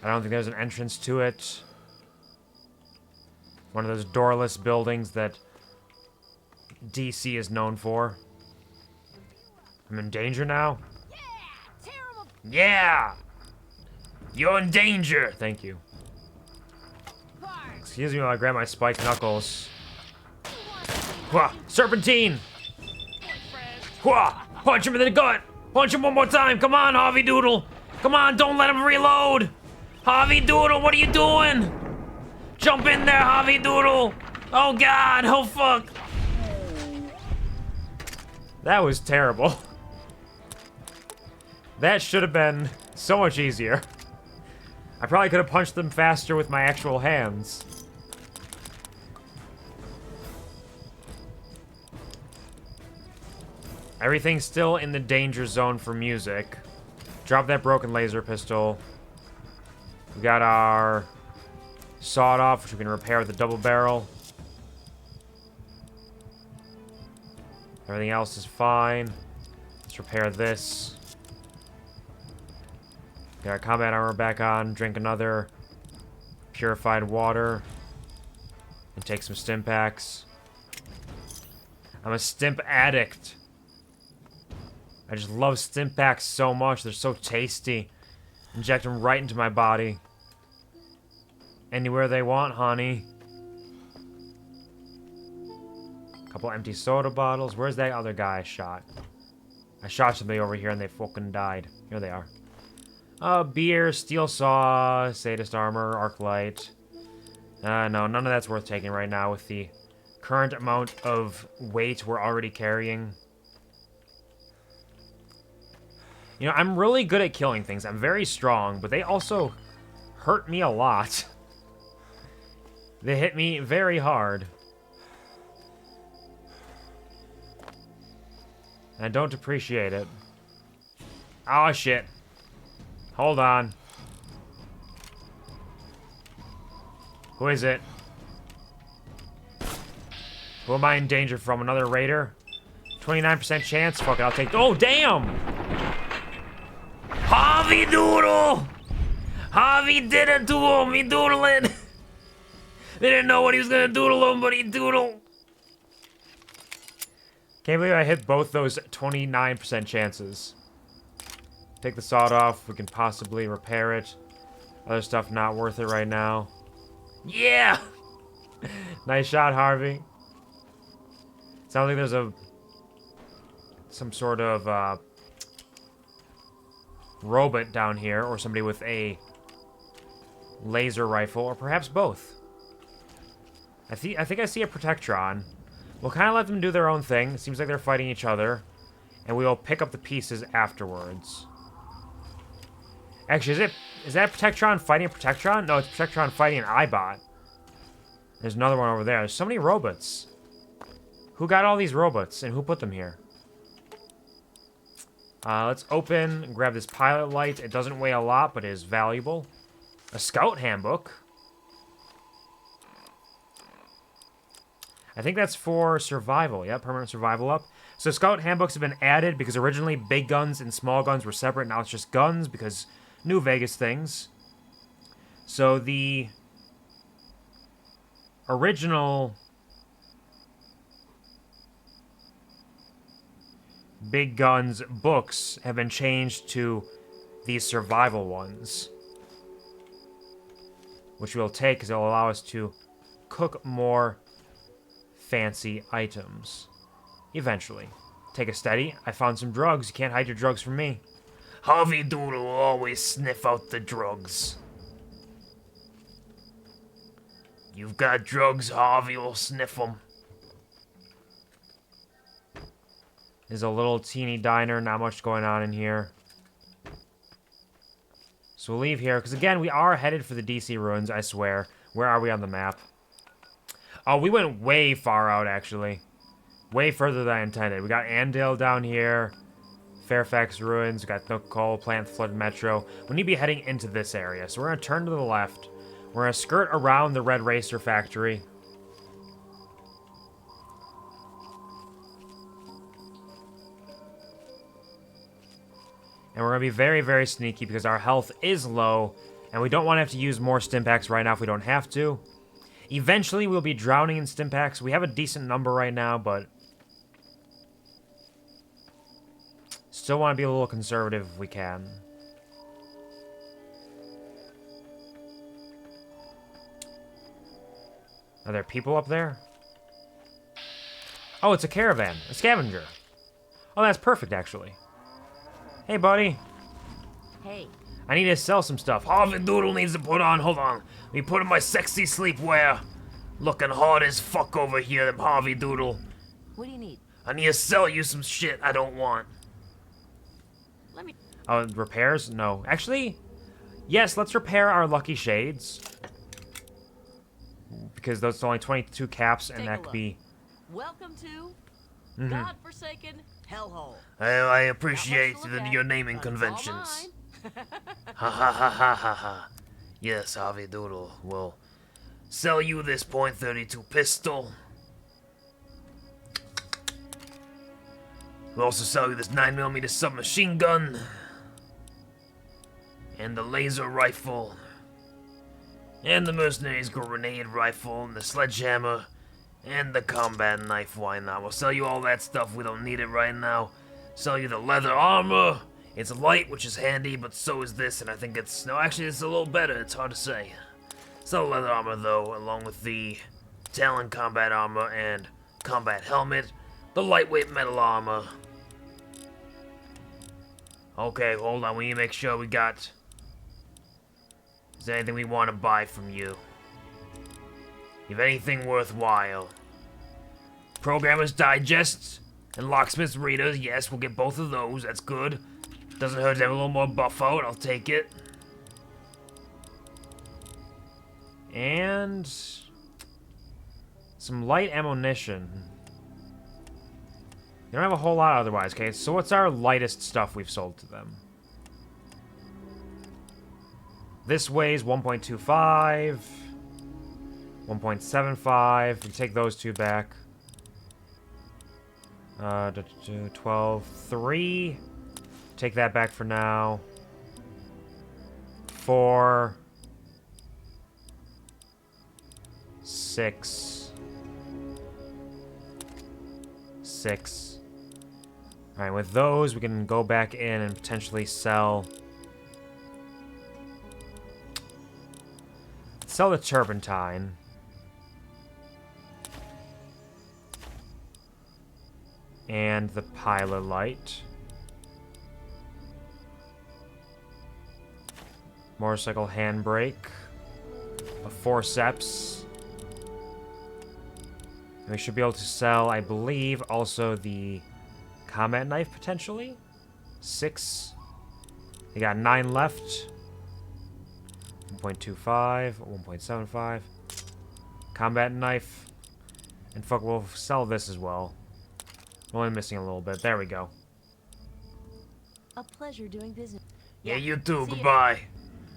I don't think there's an entrance to it. One of those doorless buildings that DC is known for. I'm in danger now? Yeah! You're in danger! Thank you. Excuse me while I grab my spiked knuckles. Hwah! Serpentine! Hwah! Punch him in the gut! Punch him one more time! Come on, Harvey Doodle! Come on, don't let him reload! Harvey Doodle, what are you doing? Jump in there, Harvey Doodle! Oh god, oh fuck! That was terrible. That should have been so much easier. I probably could have punched them faster with my actual hands. Everything's still in the danger zone for music. Drop that broken laser pistol. We got our sawed off, which we can repair with a double barrel. Everything else is fine. Let's repair this. Get our combat armor back on. Drink another purified water. And take some stim packs. I'm a stimp addict. I just love stim packs so much. They're so tasty. Inject them right into my body. Anywhere they want, honey. Couple empty soda bottles. Where's that other guy I shot? I shot somebody over here and they fucking died. Here they are. Beer, steel saw, sadist armor, arc light. No, none of that's worth taking right now with the current amount of weight we're already carrying. You know, I'm really good at killing things. I'm very strong, but they also hurt me a lot. They hit me very hard. And I don't appreciate it. Oh, shit. Hold on. Who is it? Who am I in danger from? Another raider? 29% chance? Fuck it, I'll take... Oh, damn! Harvey Doodle! Harvey did it to him! He doodled! They didn't know what he was gonna doodle him, but he doodled! Can't believe I hit both those 29% chances. Take the sawed off. We can possibly repair it. Other stuff not worth it right now. Yeah! Nice shot, Harvey. Sounds like there's some sort of robot down here, or somebody with a laser rifle, or perhaps both. I think I see a Protectron. We'll kind of let them do their own thing. It seems like they're fighting each other, and we will pick up the pieces afterwards. Actually, is that Protectron fighting a Protectron? No, it's Protectron fighting an Eyebot. There's another one over there. There's so many robots. Who got all these robots, and who put them here? Let's open and grab this pilot light. It doesn't weigh a lot, but it is valuable. A scout handbook. I think that's for survival. Yeah, permanent survival up. So scout handbooks have been added because originally big guns and small guns were separate. Now it's just guns because New Vegas things. So the original big guns books have been changed to these survival ones, which we'll take because it'll allow us to cook more fancy items. Eventually. Take a steady. I found some drugs. You can't hide your drugs from me. Harvey Doodle will always sniff out the drugs. You've got drugs, Harvey will sniff them. There's a little teeny diner. Not much going on in here. So we'll leave here. Because again, we are headed for the DC ruins, I swear. Where are we on the map? Oh, we went way far out, actually. Way further than I intended. We got Andale down here. Fairfax Ruins. We got the Coal Plant Flood Metro. We need to be heading into this area. So we're going to turn to the left. We're going to skirt around the Red Racer factory. And we're going to be very, very sneaky because our health is low. And we don't want to have to use more Stimpaks right now if we don't have to. Eventually, we'll be drowning in Stimpaks. We have a decent number right now, but still want to be a little conservative if we can. Are there people up there? Oh, it's a caravan. A scavenger. Oh, that's perfect, actually. Hey, buddy. Hey. I need to sell some stuff. Harvey Doodle needs to put on. Hold on. Let me put on my sexy sleepwear. Looking hard as fuck over here, Harvey Doodle. What do you need? I need to sell you some shit I don't want. Let me. Oh, repairs? No. Actually, yes, let's repair our lucky shades. Because those are only 22 caps, and that could be... Welcome to godforsaken hellhole. I appreciate your naming conventions. Ha ha ha ha ha ha. Yes, Harvey Doodle will sell you this .32 pistol. We'll also sell you this 9mm submachine gun. And the laser rifle. And the mercenary's grenade rifle. And the sledgehammer. And the combat knife. Why not? We'll sell you all that stuff. We don't need it right now. Sell you the leather armor. It's light, which is handy, but so is this, and I think it's... No, actually, it's a little better. It's hard to say. Sell the leather armor, though, along with the Talon combat armor and combat helmet. The lightweight metal armor. Okay, hold on. We need to make sure we got... Is there anything we want to buy from you? If anything worthwhile. Programmer's Digests and Locksmith's Readers. Yes, we'll get both of those. That's good. Doesn't hurt to have a little more buff out. I'll take it. And... some light ammunition. You don't have a whole lot otherwise, okay? So what's our lightest stuff we've sold to them? This weighs 1.25. 1.75. We take those two back. 12. 3. Take that back for now. 4. 6. 6. Alright, with those, we can go back in and potentially sell... Sell the turpentine. And the pilot light. Motorcycle handbrake. A forceps. And we should be able to sell, I believe, also the combat knife, potentially? 6. We got 9 left. 1.25, 1.75. Combat knife. And fuck, we'll sell this as well. We're only missing a little bit. There we go. A pleasure doing business. Yeah, you too. Goodbye.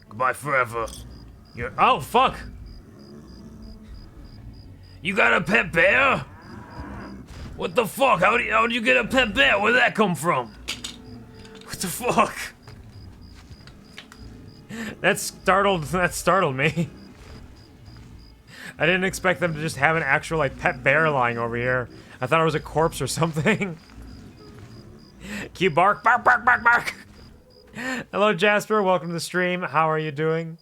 Goodbye forever. You're... Oh, fuck! You got a pet bear? What the fuck? How'd you get a pet bear? Where'd that come from? What the fuck? That startled me. I didn't expect them to just have an actual, like, pet bear lying over here. I thought it was a corpse or something. Cue bark, bark, bark, bark, bark. Hello, Jasper. Welcome to the stream. How are you doing?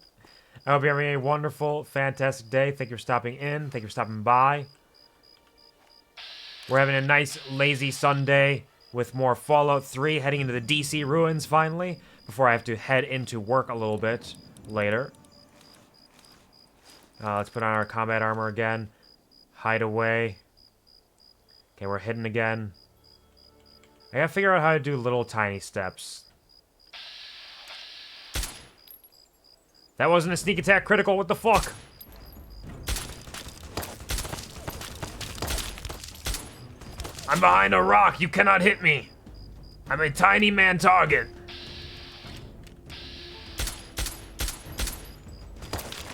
I hope you're having a wonderful, fantastic day. Thank you for stopping in. Thank you for stopping by. We're having a nice, lazy Sunday with more Fallout 3 heading into the DC ruins, finally, before I have to head into work a little bit later. Let's put on our combat armor again. Hide away. Okay, we're hidden again. I gotta figure out how to do little tiny steps. That wasn't a sneak attack critical, what the fuck? I'm behind a rock. You cannot hit me. I'm a tiny man target.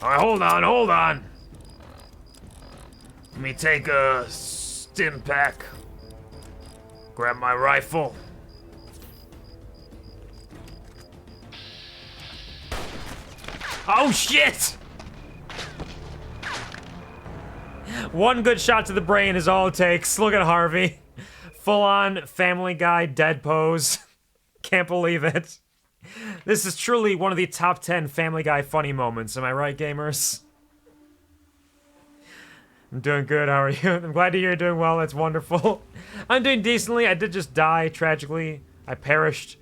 Alright, hold on, hold on. Let me take a stim pack. Grab my rifle. Oh shit! One good shot to the brain is all it takes. Look at Harvey. Full on Family Guy dead pose. Can't believe it. This is truly one of the top 10 Family Guy funny moments. Am I right, gamers? I'm doing good. How are you? I'm glad to hear you're doing well. That's wonderful. I'm doing decently. I did just die, tragically. I perished.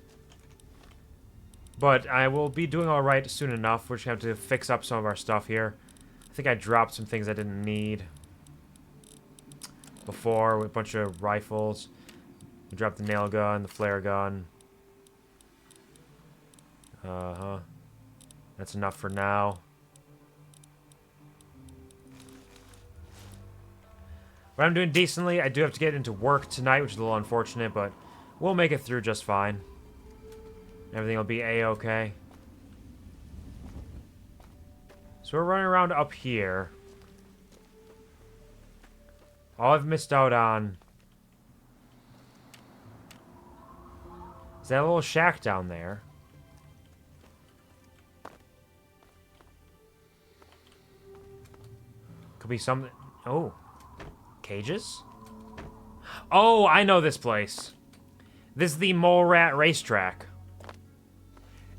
But I will be doing alright soon enough. We're just going to have to fix up some of our stuff here. I think I dropped some things I didn't need before with a bunch of rifles. We dropped the nail gun, the flare gun. That's enough for now. But I'm doing decently. I do have to get into work tonight, which is a little unfortunate, but we'll make it through just fine. Everything will be a-okay. So we're running around up here. All I've missed out on is that little shack down there. Could be something. Oh. Cages? Oh, I know this place. This is the Mole Rat Racetrack.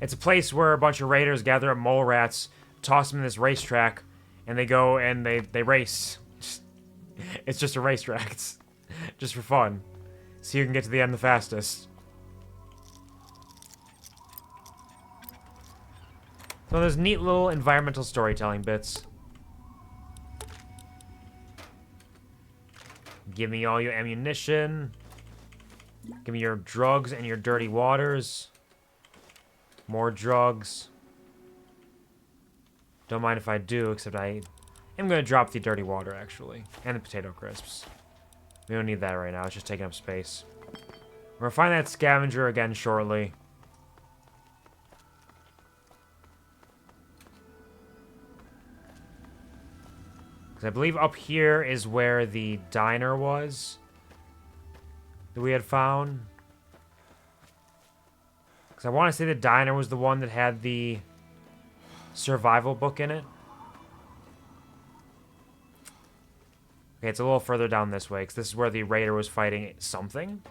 It's a place where a bunch of raiders gather up mole rats, toss them in this racetrack, and they go and they race. It's just a racetrack. It's just for fun. So you can get to the end the fastest. So there's neat little environmental storytelling bits. Give me all your ammunition. Give me your drugs and your dirty waters. More drugs. Don't mind if I do, except I am going to drop the dirty water, actually. And the potato crisps. We don't need that right now. It's just taking up space. We're going to find that scavenger again shortly. Because I believe up here is where the diner was that we had found. Because I want to say the diner was the one that had the survival book in it. Okay, it's a little further down this way, because this is where the raider was fighting something.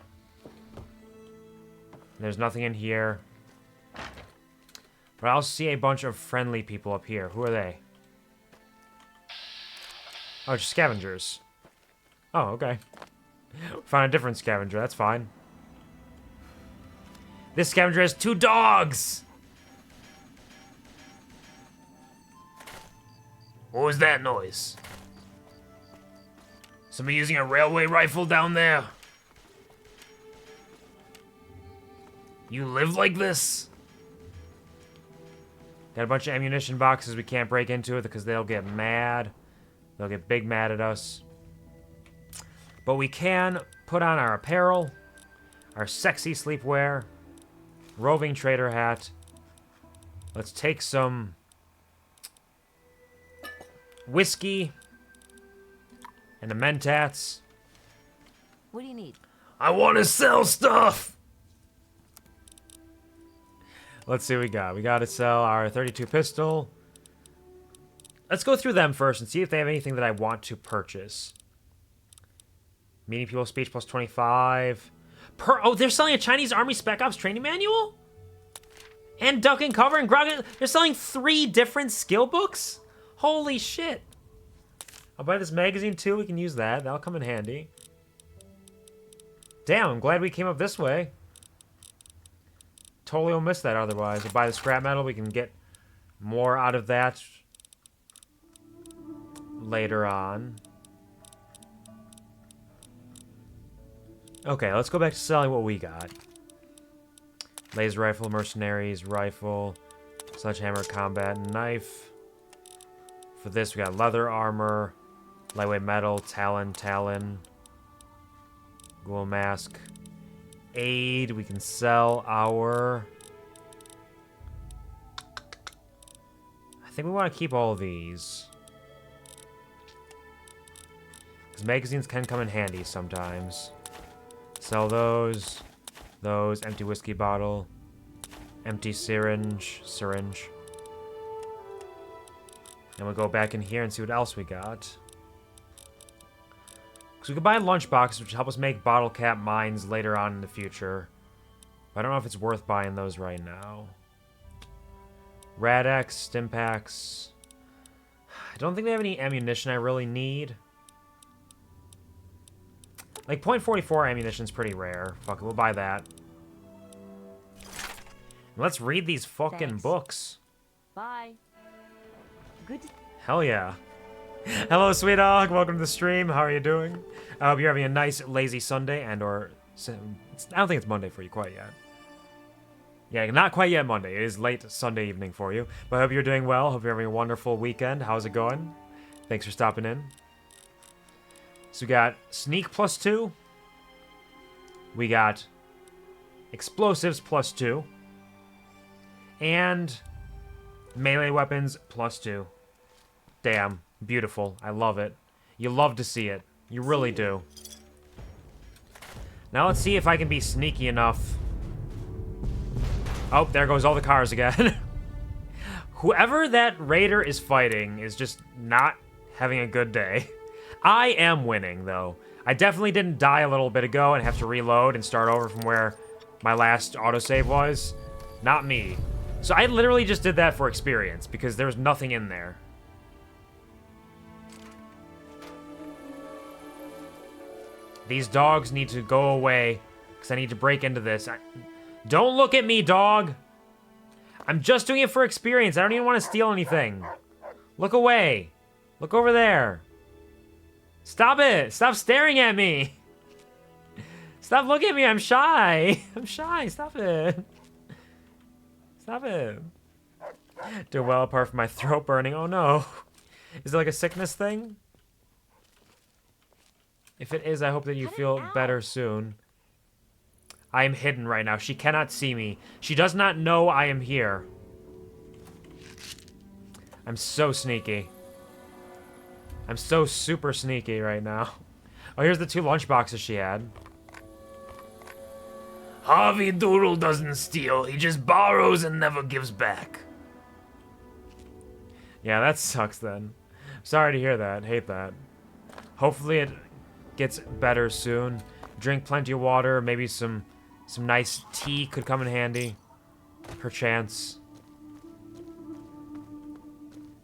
There's nothing in here. But I also see a bunch of friendly people up here. Who are they? Oh, just scavengers. Oh, okay. Found a different scavenger. That's fine. This scavenger has 2 dogs! What was that noise? Somebody using a railway rifle down there? You live like this? Got a bunch of ammunition boxes we can't break into it because they'll get mad. They'll get big mad at us. But we can put on our apparel, our sexy sleepwear, roving trader hat. Let's take some whiskey and the mentats. What do you need? I want to sell stuff! Let's see what we got. We got to sell our 32 pistol. Let's go through them first and see if they have anything that I want to purchase. Meeting people speech plus 25. Oh, they're selling a Chinese Army Spec Ops training manual? And Duck and Cover and Grog. They're selling 3 different skill books? Holy shit. I'll buy this magazine too. We can use that. That'll come in handy. Damn, I'm glad we came up this way. Totally will miss that otherwise. We'll buy the scrap metal. We can get more out of that later on. Okay, let's go back to selling what we got. Laser rifle, mercenaries, rifle, sledgehammer, combat, knife. For this, we got leather armor, lightweight metal, talon, Glow mask. Aid. We can sell our... I think we want to keep all of these. Because magazines can come in handy sometimes. Sell those. Those. Empty whiskey bottle. Empty syringe. And we'll go back in here and see what else we got. Because we could buy lunchboxes, which help us make bottle cap mines later on in the future. But I don't know if it's worth buying those right now. Rad-X, Stimpaks. I don't think they have any ammunition I really need. Like, .44 ammunition's pretty rare. Fuck it, we'll buy that. And let's read these fucking books. Bye. Good. Hell yeah. Hello, sweet dog. Welcome to the stream. How are you doing? I hope you're having a nice, lazy Sunday and or... I don't think it's Monday for you quite yet. Yeah, not quite yet Monday. It is late Sunday evening for you. But I hope you're doing well. Hope you're having a wonderful weekend. How's it going? Thanks for stopping in. So we got Sneak +2. We got Explosives +2. And Melee Weapons +2. Damn. Beautiful. I love it. You love to see it. You really do. Now let's see if I can be sneaky enough. Oh, there goes all the cars again. Whoever that raider is fighting is just not having a good day. I am winning, though. I definitely didn't die a little bit ago and have to reload and start over from where my last autosave was. Not me. So I literally just did that for experience because there was nothing in there. These dogs need to go away because I need to break into this. Don't look at me, dog. I'm just doing it for experience. I don't even want to steal anything. Look away. Look over there. Stop it. Stop staring at me. Stop looking at me. I'm shy. I'm shy. Stop it. Stop it. Doing well apart from my throat burning. Oh, no. Is it like a sickness thing? If it is, I hope that you feel better soon. I am hidden right now. She cannot see me. She does not know I am here. I'm so sneaky. I'm so super sneaky right now. Oh, here's the 2 lunchboxes she had. Harvey Doodle doesn't steal. He just borrows and never gives back. Yeah, that sucks then. Sorry to hear that. Hate that. Hopefully it gets better soon. Drink plenty of water. Maybe some nice tea could come in handy. Perchance.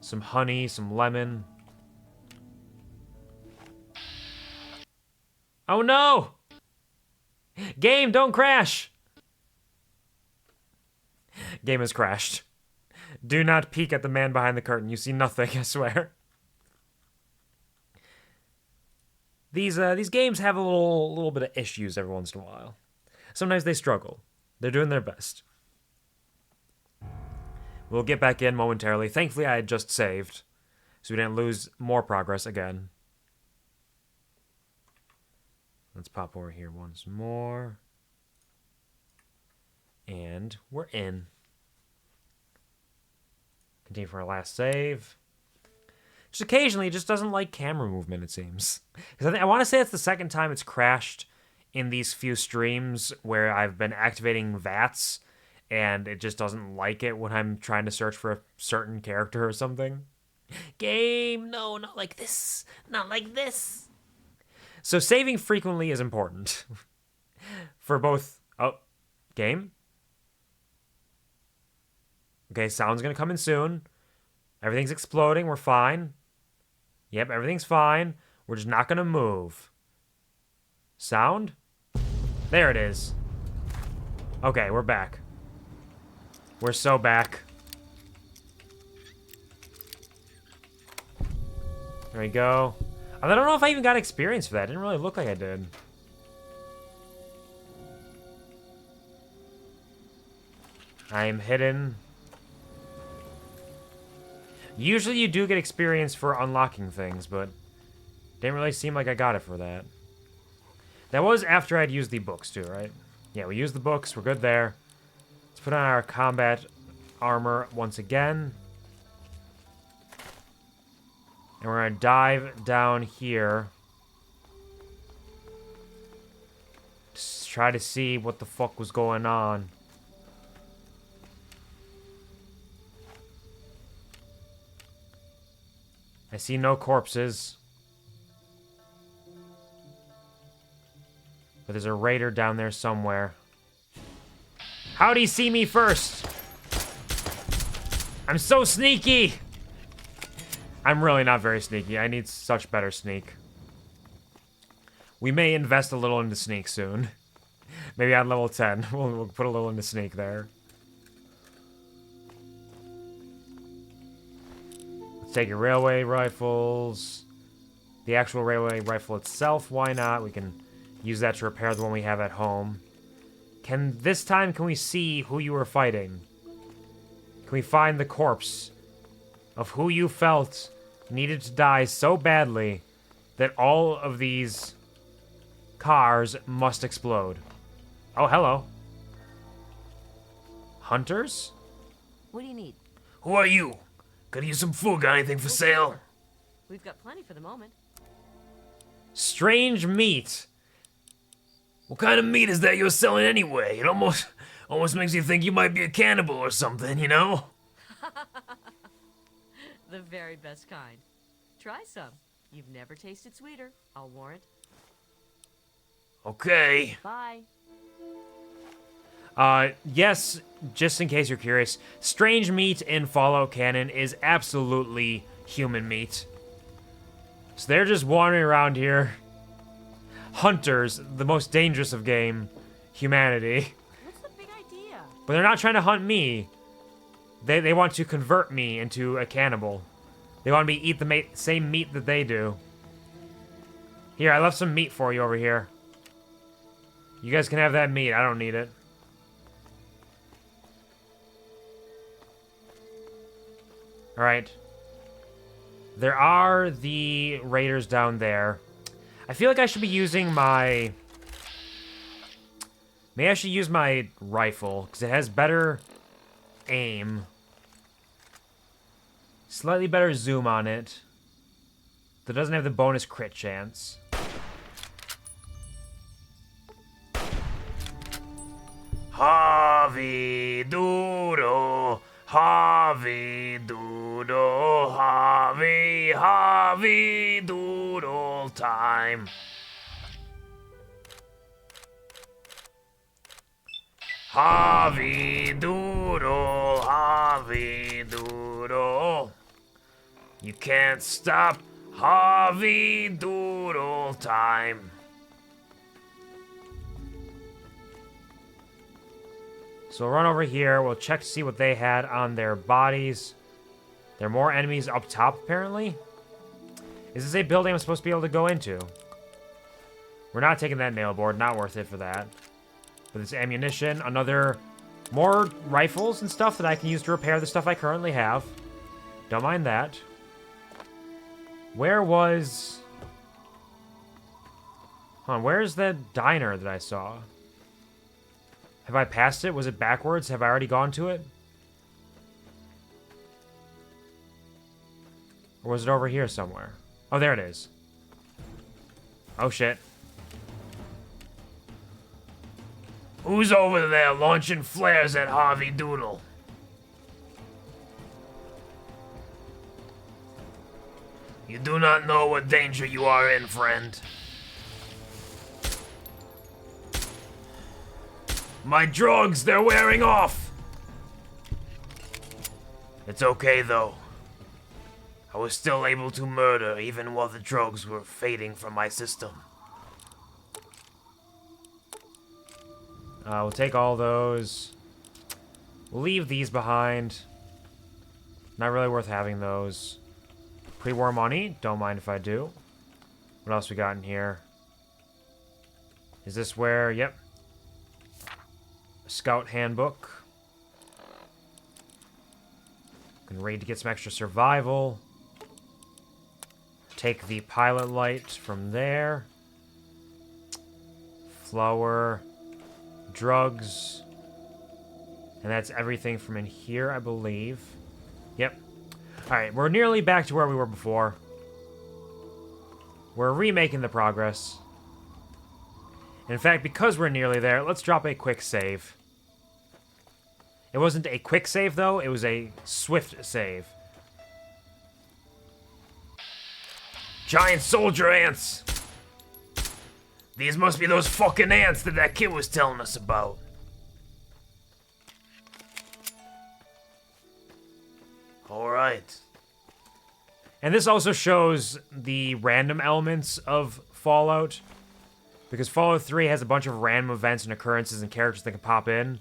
Some honey, some lemon. Oh no! Game, don't crash! Game has crashed. Do not peek at the man behind the curtain. You see nothing, I swear. These games have a little bit of issues every once in a while. Sometimes they struggle. They're doing their best. We'll get back in momentarily. Thankfully, I had just saved, so we didn't lose more progress again. Let's pop over here once more. And we're in. Continue for our last save. Just occasionally, it just doesn't like camera movement, it seems. Because I want to say it's the second time it's crashed in these few streams where I've been activating VATS, and it just doesn't like it when I'm trying to search for a certain character or something. Game, no, not like this. Not like this. So saving frequently is important. For both... Oh, game? Okay, sound's gonna come in soon. Everything's exploding, we're fine. Yep, everything's fine. We're just not gonna move. Sound? There it is. Okay, we're back. We're so back. There we go. I don't know if I even got experience for that. It didn't really look like I did. I am hidden. Usually you do get experience for unlocking things, but didn't really seem like I got it for that. That was after I'd used the books too, right? Yeah, we used the books. We're good there. Let's put on our combat armor once again. And we're going to dive down here. Just try to see what the fuck was going on. I see no corpses. But there's a raider down there somewhere. How'd he see me first? I'm so sneaky! I'm really not very sneaky. I need such better sneak. We may invest a little into sneak soon. Maybe on level 10. We'll put a little into sneak there. Let's take your railway rifles. The actual railway rifle itself, why not? We can use that to repair the one we have at home. This time, can we see who you were fighting? Can we find the corpse of who you felt needed to die so badly that all of these cars must explode? Oh, hello. Hunters? What do you need? Who are you? Could use some food? Got anything for sale? We've got plenty for the moment. Strange meat. What kind of meat is that you're selling anyway? It almost makes you think you might be a cannibal or something, you know? The very best kind. Try some. You've never tasted sweeter, I'll warrant. Okay. Bye. Yes, just in case you're curious, strange meat in Fallout canon is absolutely human meat. So they're just wandering around here. Hunters, the most dangerous of humanity. What's the big idea? But they're not trying to hunt me. They want to convert me into a cannibal. They want me to eat the same meat that they do. Here, I left some meat for you over here. You guys can have that meat. I don't need it. Alright. There are the raiders down there. I feel like I should be using my... Maybe I should use my rifle, because it has better aim. Slightly better zoom on it. That doesn't have the bonus crit chance. Harvey Doodle, Harvey Doodle, Harvey Doodle time. Harvey Doodle, Harvey Doodle. You can't stop Harvey Doodle time. So we'll run over here. We'll check to see what they had on their bodies. There are more enemies up top, apparently. Is this a building I'm supposed to be able to go into? We're not taking that nail board. Not worth it for that. But it's ammunition. More rifles and stuff that I can use to repair the stuff I currently have. Don't mind that. Where was... Hold on, where's the diner that I saw? Have I passed it? Was it backwards? Have I already gone to it? Or was it over here somewhere? Oh, there it is. Oh, shit. Who's over there launching flares at Harvey Doodle? You do not know what danger you are in, friend. My drugs, they're wearing off! It's okay, though. I was still able to murder even while the drugs were fading from my system. We'll take all those. We'll leave these behind. Not really worth having those. Pre-war money. Don't mind if I do. What else we got in here? Is this where... Yep. Scout handbook. Can raid to get some extra survival. Take the pilot light from there. flour, drugs, and that's everything from in here, I believe. Yep. Alright, we're nearly back to where we were before. We're remaking the progress. In fact, because we're nearly there, let's drop a quick save. It wasn't a quick save, though. It was a swift save. Giant soldier ants! These must be those fucking ants that kid was telling us about. Alright. And this also shows the random elements of Fallout. Because Fallout 3 has a bunch of random events and occurrences and characters that can pop in.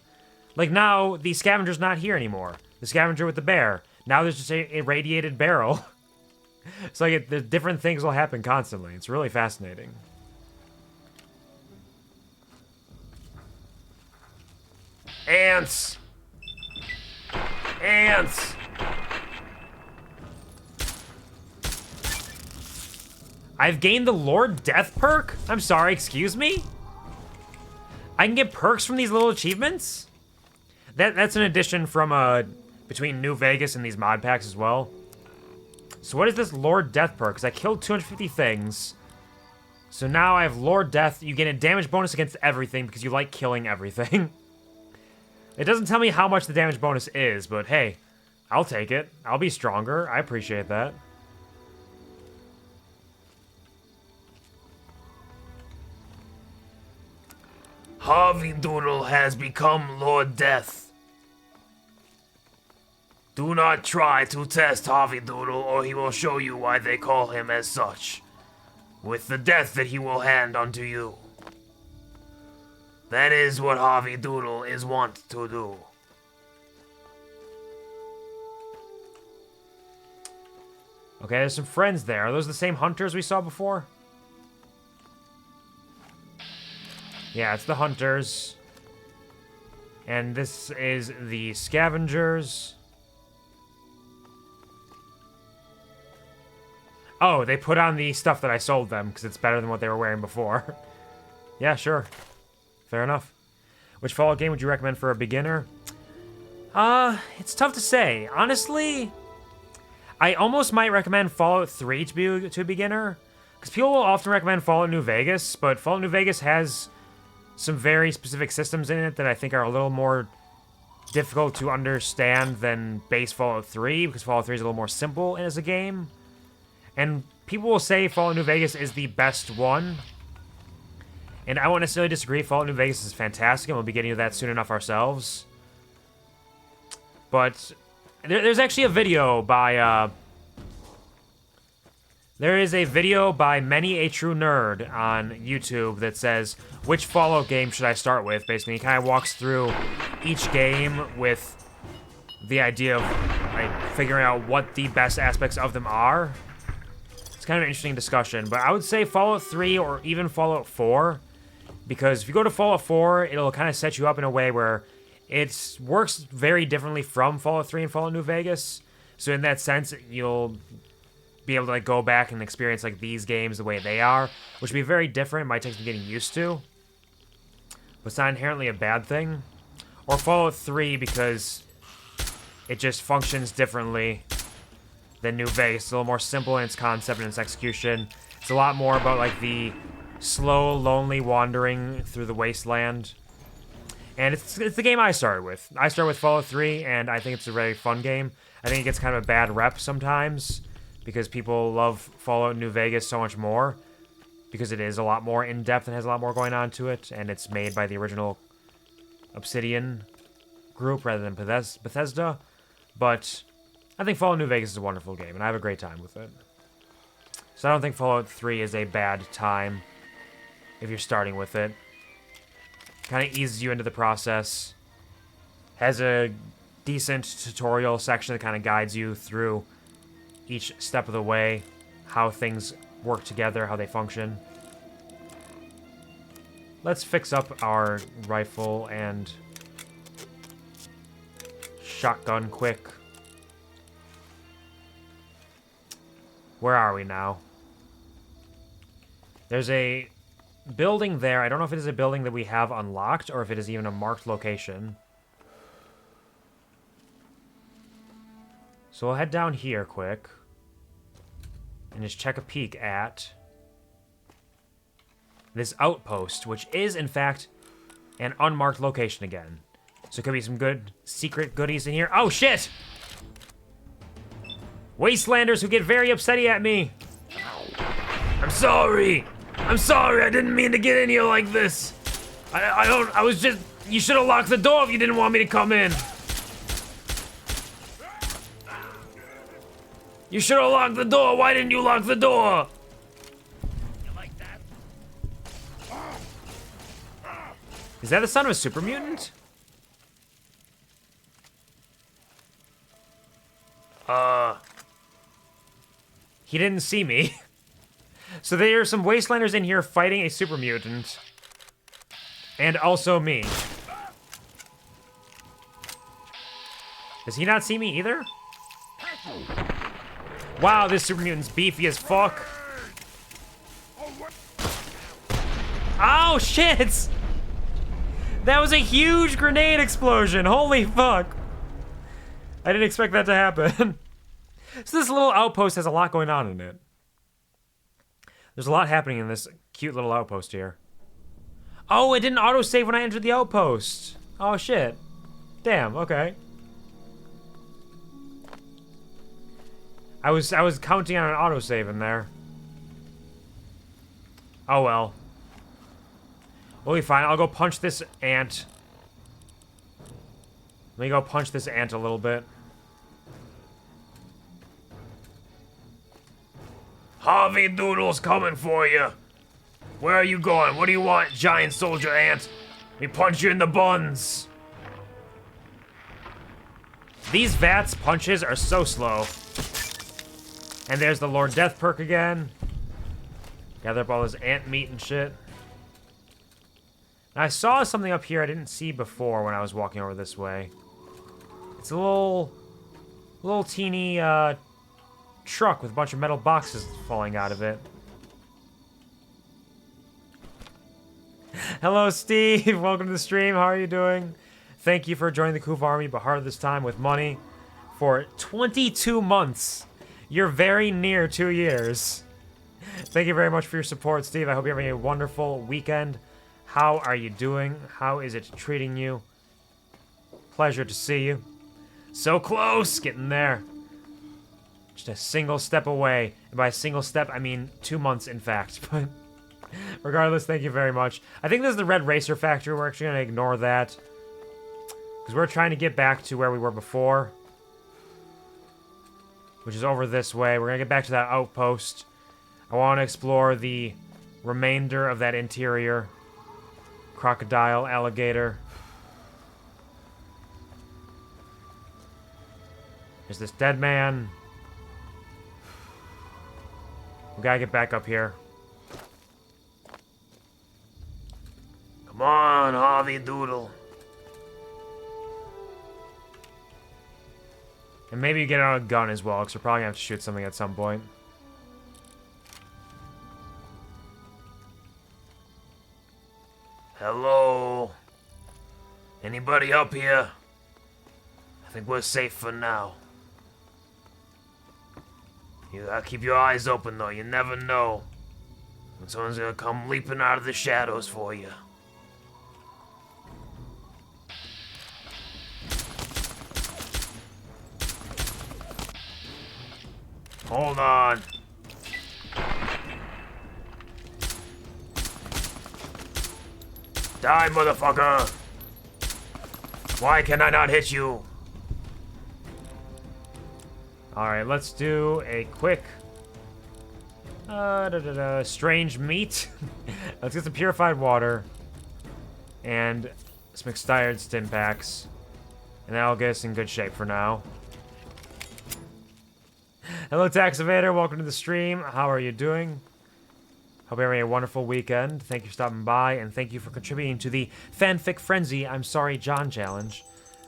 Like now, the scavenger's not here anymore. The scavenger with the bear. Now there's just a irradiated barrel. So like the different things will happen constantly. It's really fascinating. Ants! Ants! I've gained the Lord Death perk? I'm sorry, excuse me? I can get perks from these little achievements? That's an addition from between New Vegas and these mod packs as well. So what is this Lord Death perk? Because I killed 250 things. So now I have Lord Death. You get a damage bonus against everything because you like killing everything. It doesn't tell me how much the damage bonus is, but hey, I'll take it. I'll be stronger. I appreciate that. Harvey Doodle has become Lord Death. Do not try to test Harvey Doodle, or he will show you why they call him as such, with the death that he will hand unto you. That is what Harvey Doodle is wont to do. Okay, there's some friends there. Are those the same hunters we saw before? Yeah, it's the hunters. And this is the scavengers. Oh, they put on the stuff that I sold them because it's better than what they were wearing before. Yeah, sure. Fair enough. Which Fallout game would you recommend for a beginner? It's tough to say. Honestly, I almost might recommend Fallout 3 to a beginner. Because people will often recommend Fallout New Vegas, but Fallout New Vegas has some very specific systems in it that I think are a little more difficult to understand than base Fallout 3, because Fallout 3 is a little more simple as a game. And people will say Fallout New Vegas is the best one. And I won't necessarily disagree. Fallout New Vegas is fantastic, and we'll be getting to that soon enough ourselves. But there's actually a video by... There is a video by Many a True Nerd on YouTube that says, which Fallout game should I start with? Basically, he kind of walks through each game with the idea of like, figuring out what the best aspects of them are. It's kind of an interesting discussion, but I would say Fallout 3 or even Fallout 4, because if you go to Fallout 4, it'll kind of set you up in a way where it works very differently from Fallout 3 and Fallout New Vegas. So in that sense, you'll be able to like go back and experience like these games the way they are, which would be very different. It might take some getting used to, but it's not inherently a bad thing. Or Fallout 3 because it just functions differently than New Vegas. It's a little more simple in its concept and its execution. It's a lot more about like the slow, lonely wandering through the wasteland. And it's the game I started with. I started with Fallout 3, and I think it's a very fun game. I think it gets kind of a bad rep sometimes, because people love Fallout New Vegas so much more, because it is a lot more in-depth and has a lot more going on to it, and it's made by the original Obsidian group rather than Bethesda. But I think Fallout New Vegas is a wonderful game, and I have a great time with it. So I don't think Fallout 3 is a bad time if you're starting with it. Kind of eases you into the process. Has a decent tutorial section that kind of guides you through each step of the way, how things work together, how they function. Let's fix up our rifle and shotgun quick. Where are we now? There's a building there. I don't know if it is a building that we have unlocked or if it is even a marked location. So we'll head down here quick and just check a peek at this outpost, which is, in fact, an unmarked location again. So it could be some good secret goodies in here. Oh, shit! Wastelanders who get very upsetty at me. I'm sorry. I'm sorry. I didn't mean to get in here like this. I was just... You should have locked the door if you didn't want me to come in. You should have locked the door. Why didn't you lock the door? You like that? Is that the son of a super mutant? He didn't see me. So there are some wastelanders in here fighting a super mutant. And also me. Does he not see me either? Wow, this super mutant's beefy as fuck. Oh, shit! That was a huge grenade explosion. Holy fuck. I didn't expect that to happen. So this little outpost has a lot going on in it. There's a lot happening in this cute little outpost here. Oh, it didn't autosave when I entered the outpost. Oh, shit. Damn, okay. I was counting on an autosave in there. Oh, well. We'll be fine. I'll go punch this ant. Let me go punch this ant a little bit. Harvey Doodle's coming for you. Where are you going? What do you want, giant soldier ant? Let me punch you in the buns. These VATS punches are so slow. And there's the Lord Death perk again. Gather up all this ant meat and shit. And I saw something up here I didn't see before when I was walking over this way. It's a little teeny truck with a bunch of metal boxes falling out of it. Hello, Steve. Welcome to the stream. How are you doing? Thank you for joining the Kuv Army, but harder this time with money for 22 months. You're very near 2 years. Thank you very much for your support, Steve. I hope you're having a wonderful weekend. How are you doing? How is it treating you? Pleasure to see you. So close, getting there. Just a single step away. And by a single step, I mean 2 months, in fact. But regardless, thank you very much. I think this is the Red Racer factory. We're actually going to ignore that. Because we're trying to get back to where we were before. Which is over this way. We're going to get back to that outpost. I want to explore the remainder of that interior. Crocodile, alligator. There's this dead man. We gotta get back up here. Come on, Harvey Doodle. And maybe you get out a gun as well, because we're probably gonna have to shoot something at some point. Hello? Anybody up here? I think we're safe for now. You gotta keep your eyes open, though. You never know when someone's gonna come leaping out of the shadows for you. Hold on. Die, motherfucker! Why can I not hit you? Alright, let's do a quick... strange meat. Let's get some purified water. And some expired stim packs. And that'll get us in good shape for now. Hello, Taxivator. Welcome to the stream. How are you doing? Hope you're having a wonderful weekend. Thank you for stopping by, and thank you for contributing to the Fanfic Frenzy I'm Sorry John Challenge,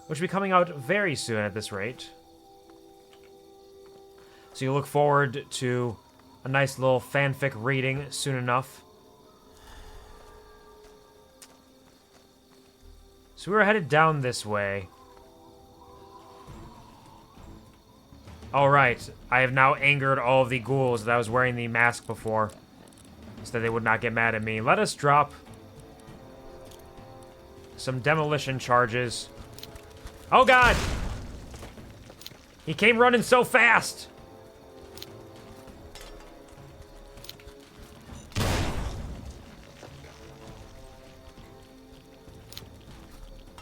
which will be coming out very soon at this rate. So you look forward to a nice little fanfic reading soon enough. So we were headed down this way. Alright, I have now angered all of the ghouls that I was wearing the mask before, so that they would not get mad at me. Let us drop some demolition charges. Oh god! He came running so fast!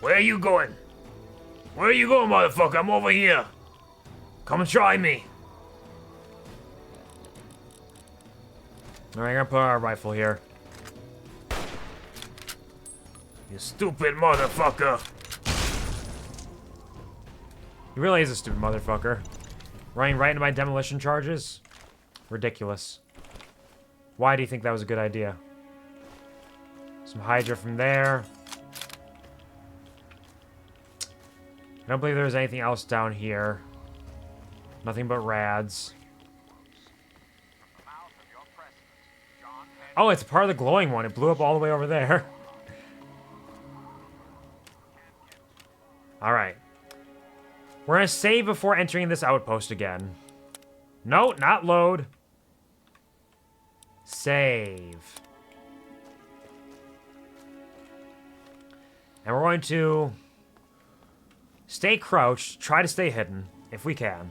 Where are you going? Where are you going, motherfucker? I'm over here. Come and try me. Alright, I'm gonna put our rifle here. You stupid motherfucker. He really is a stupid motherfucker. Running right into my demolition charges? Ridiculous. Why do you think that was a good idea? Some Hydra from there. I don't believe there was anything else down here. Nothing but rads. Oh, it's part of the glowing one. It blew up all the way over there. Alright. We're gonna save before entering this outpost again. No, not load. Save. And we're going to stay crouched, try to stay hidden, if we can.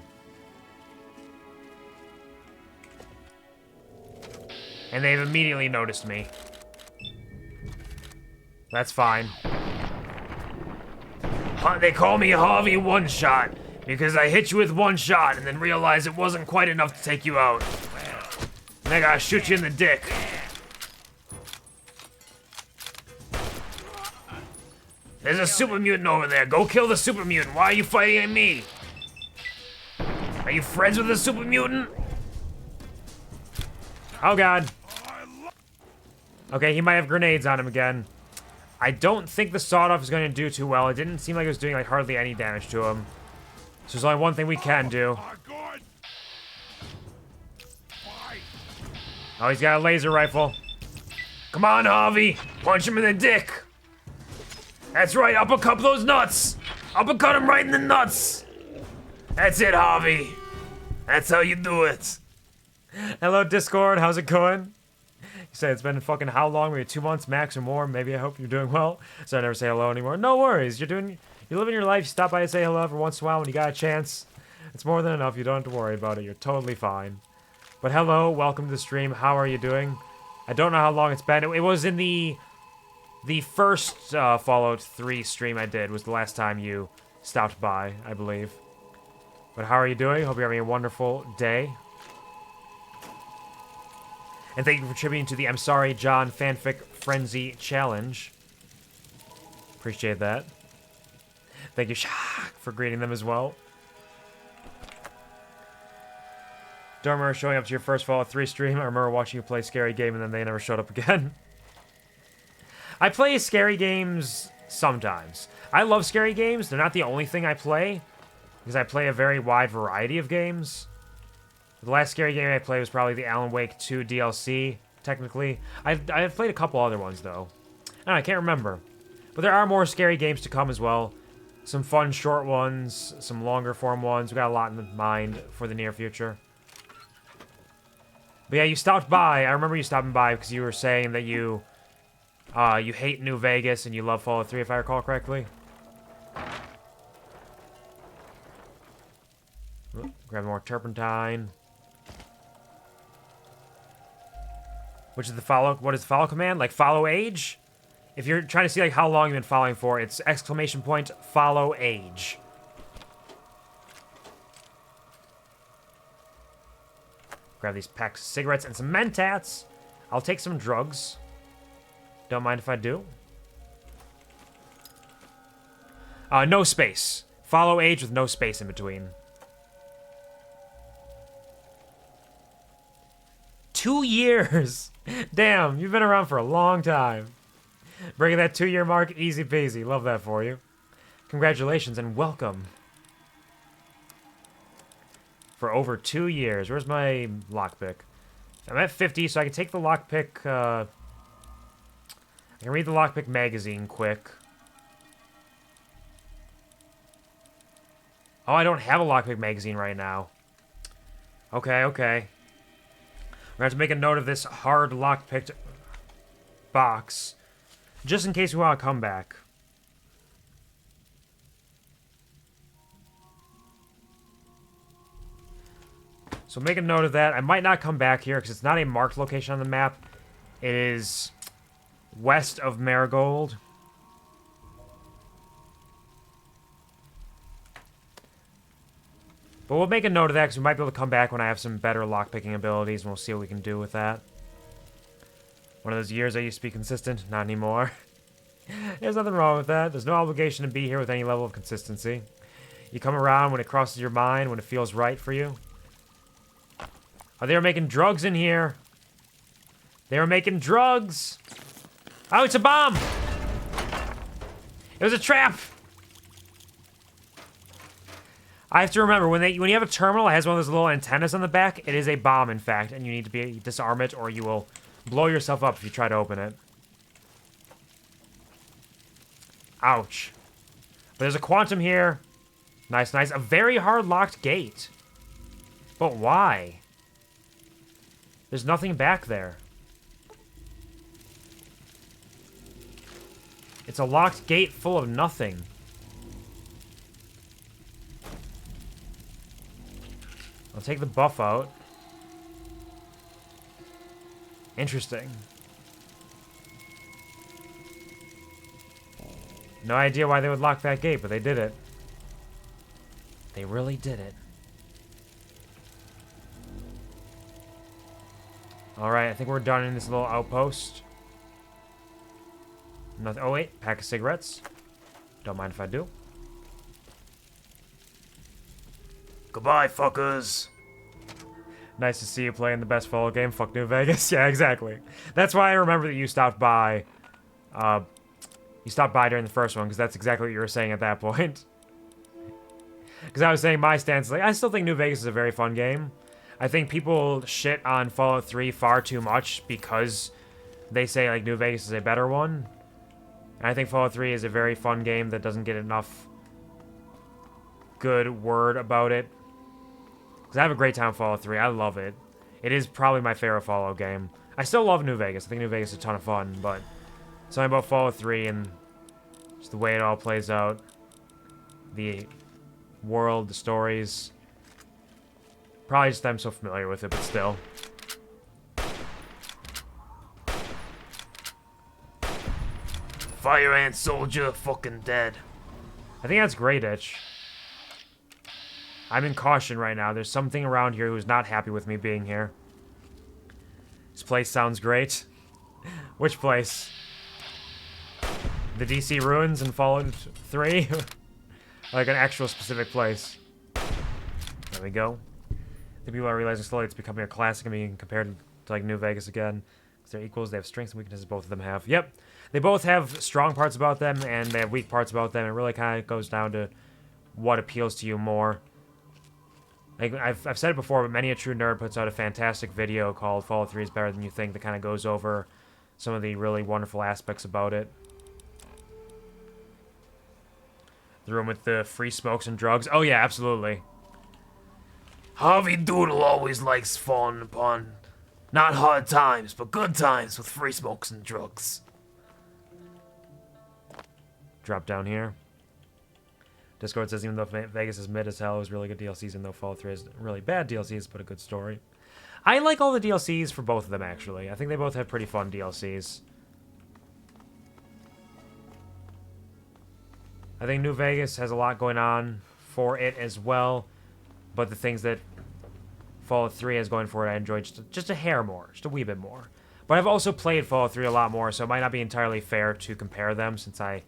And they've immediately noticed me. That's fine. They call me Harvey One Shot because I hit you with one shot and then realized it wasn't quite enough to take you out. And I gotta shoot you in the dick. There's a super mutant over there. Go kill the super mutant. Why are you fighting at me? Are you friends with the super mutant? Oh god. Okay, he might have grenades on him again. I don't think the sawed-off is going to do too well. It didn't seem like it was doing like hardly any damage to him. So there's only one thing we can do. Oh, he's got a laser rifle. Come on, Harvey. Punch him in the dick. That's right, uppercut those nuts. Uppercut him right in the nuts. That's it, Harvey. That's how you do it. Hello, Discord. How's it going? You say it's been fucking how long? Maybe 2 months max or more. Maybe I hope you're doing well. So I never say hello anymore. No worries. You're living your life. Stop by and say hello every once in a while when you got a chance. It's more than enough. You don't have to worry about it. You're totally fine. But hello, welcome to the stream. How are you doing? I don't know how long it's been. It was in the first Fallout 3 stream I did. Was the last time you stopped by, I believe. But how are you doing? Hope you're having a wonderful day. And thank you for contributing to the I'm Sorry John Fanfic Frenzy Challenge. Appreciate that. Thank you, Shaq, for greeting them as well. Don't remember showing up to your first Fallout 3 stream. I remember watching you play Scary Game and then they never showed up again. I play scary games sometimes. I love scary games. They're not the only thing I play, because I play a very wide variety of games. The last scary game I played was probably the Alan Wake 2 DLC, technically. I've played a couple other ones, though. I can't remember. But there are more scary games to come as well. Some fun short ones, some longer form ones. We got a lot in mind for the near future. But yeah, you stopped by. I remember you stopping by because you were saying that you hate New Vegas and you love Fallout 3, if I recall correctly. Grab more turpentine. Which is the follow? What is the follow command? Like follow age? If you're trying to see like how long you've been following for, it's exclamation point follow age. Grab these packs of cigarettes and some mentats. I'll take some drugs. Don't mind if I do. No space. Follow age with no space in between. 2 years! Damn, you've been around for a long time. Breaking that 2-year mark, easy peasy. Love that for you. Congratulations and welcome. For over 2 years. Where's my lockpick? I'm at 50, so I can take the lockpick, I can read the lockpick magazine quick. Oh, I don't have a lockpick magazine right now. Okay, okay. We're going to have to make a note of this hard lockpicked box. Just in case we want to come back. So make a note of that. I might not come back here because it's not a marked location on the map. It is west of Marigold. But we'll make a note of that because we might be able to come back when I have some better lockpicking abilities, and we'll see what we can do with that. One of those years I used to be consistent. Not anymore. There's nothing wrong with that. There's no obligation to be here with any level of consistency. You come around when it crosses your mind, when it feels right for you. Oh, they were making drugs in here. They were making drugs. Oh, it's a bomb. It was a trap. I have to remember, when you have a terminal that has one of those little antennas on the back, it is a bomb, in fact, and you need to disarm it or you will blow yourself up if you try to open it. Ouch. But there's a quantum here. Nice, nice. A very hard locked gate. But why? There's nothing back there. It's a locked gate full of nothing. I'll take the buff out. Interesting. No idea why they would lock that gate, but they did it. They really did it. Alright, I think we're done in this little outpost. Nothing. Oh, wait. Pack of cigarettes. Don't mind if I do. Goodbye, fuckers. Nice to see you playing the best Fallout game. Fuck New Vegas. Yeah, exactly. That's why I remember that you stopped by. You stopped by during the first one, because that's exactly what you were saying at that point. Because I was saying my stance is like, I still think New Vegas is a very fun game. I think people shit on Fallout 3 far too much because they say, like, New Vegas is a better one. And I think Fallout 3 is a very fun game that doesn't get enough good word about it. Because I have a great time with Fallout 3. I love it. It is probably my favorite Fallout game. I still love New Vegas. I think New Vegas is a ton of fun, but something about Fallout 3 and just the way it all plays out. The world, the stories. Probably just I'm so familiar with it, but still. Fire ant soldier fucking dead. I think that's Great Itch. I'm in caution right now. There's something around here who's not happy with me being here. This place sounds great. Which place? The DC ruins in Fallout 3? Like an actual specific place. There we go. I think people are realizing slowly it's becoming a classic and being compared to like New Vegas again. Because they're equals, they have strengths and weaknesses, both of them have. Yep. They both have strong parts about them and they have weak parts about them. It really kind of goes down to what appeals to you more. Like I've said it before, but many a true nerd puts out a fantastic video called Fallout 3 is Better Than You Think that kind of goes over some of the really wonderful aspects about it. The room with the free smokes and drugs. Oh yeah, absolutely. Harvey Doodle always likes falling upon not hard times, but good times with free smokes and drugs. Drop down here. Discord says even though Vegas is mid as hell, it was really good DLCs, even though Fallout 3 is really bad DLCs, but a good story. I like all the DLCs for both of them, actually. I think they both have pretty fun DLCs. I think New Vegas has a lot going on for it as well, but the things that Fallout 3 has going for it, I enjoyed just a hair more, just a wee bit more. But I've also played Fallout 3 a lot more, so it might not be entirely fair to compare them since I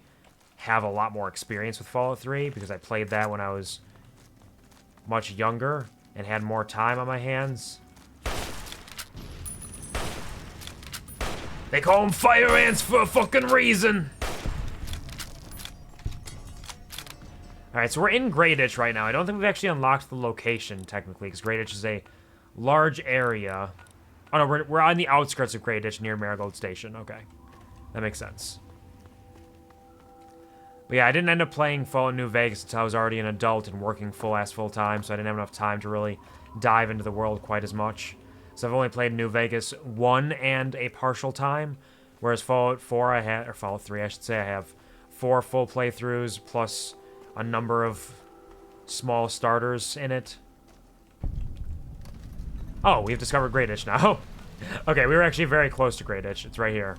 have a lot more experience with Fallout 3 because I played that when I was much younger and had more time on my hands. They call them fire ants for a fucking reason. Alright, so we're in Great Itch right now. I don't think we've actually unlocked the location, technically, because Great Itch is a large area. Oh, no, we're on the outskirts of Great Itch near Marigold Station. Okay. That makes sense. But yeah, I didn't end up playing Fallout New Vegas until I was already an adult and working full time, so I didn't have enough time to really dive into the world quite as much. So I've only played New Vegas 1 and a partial time, whereas Fallout 4 or Fallout 3 I should say, I have 4 full playthroughs plus a number of small starters in it. Oh, we've discovered Great Itch now. Okay, we were actually very close to Great Itch. It's right here.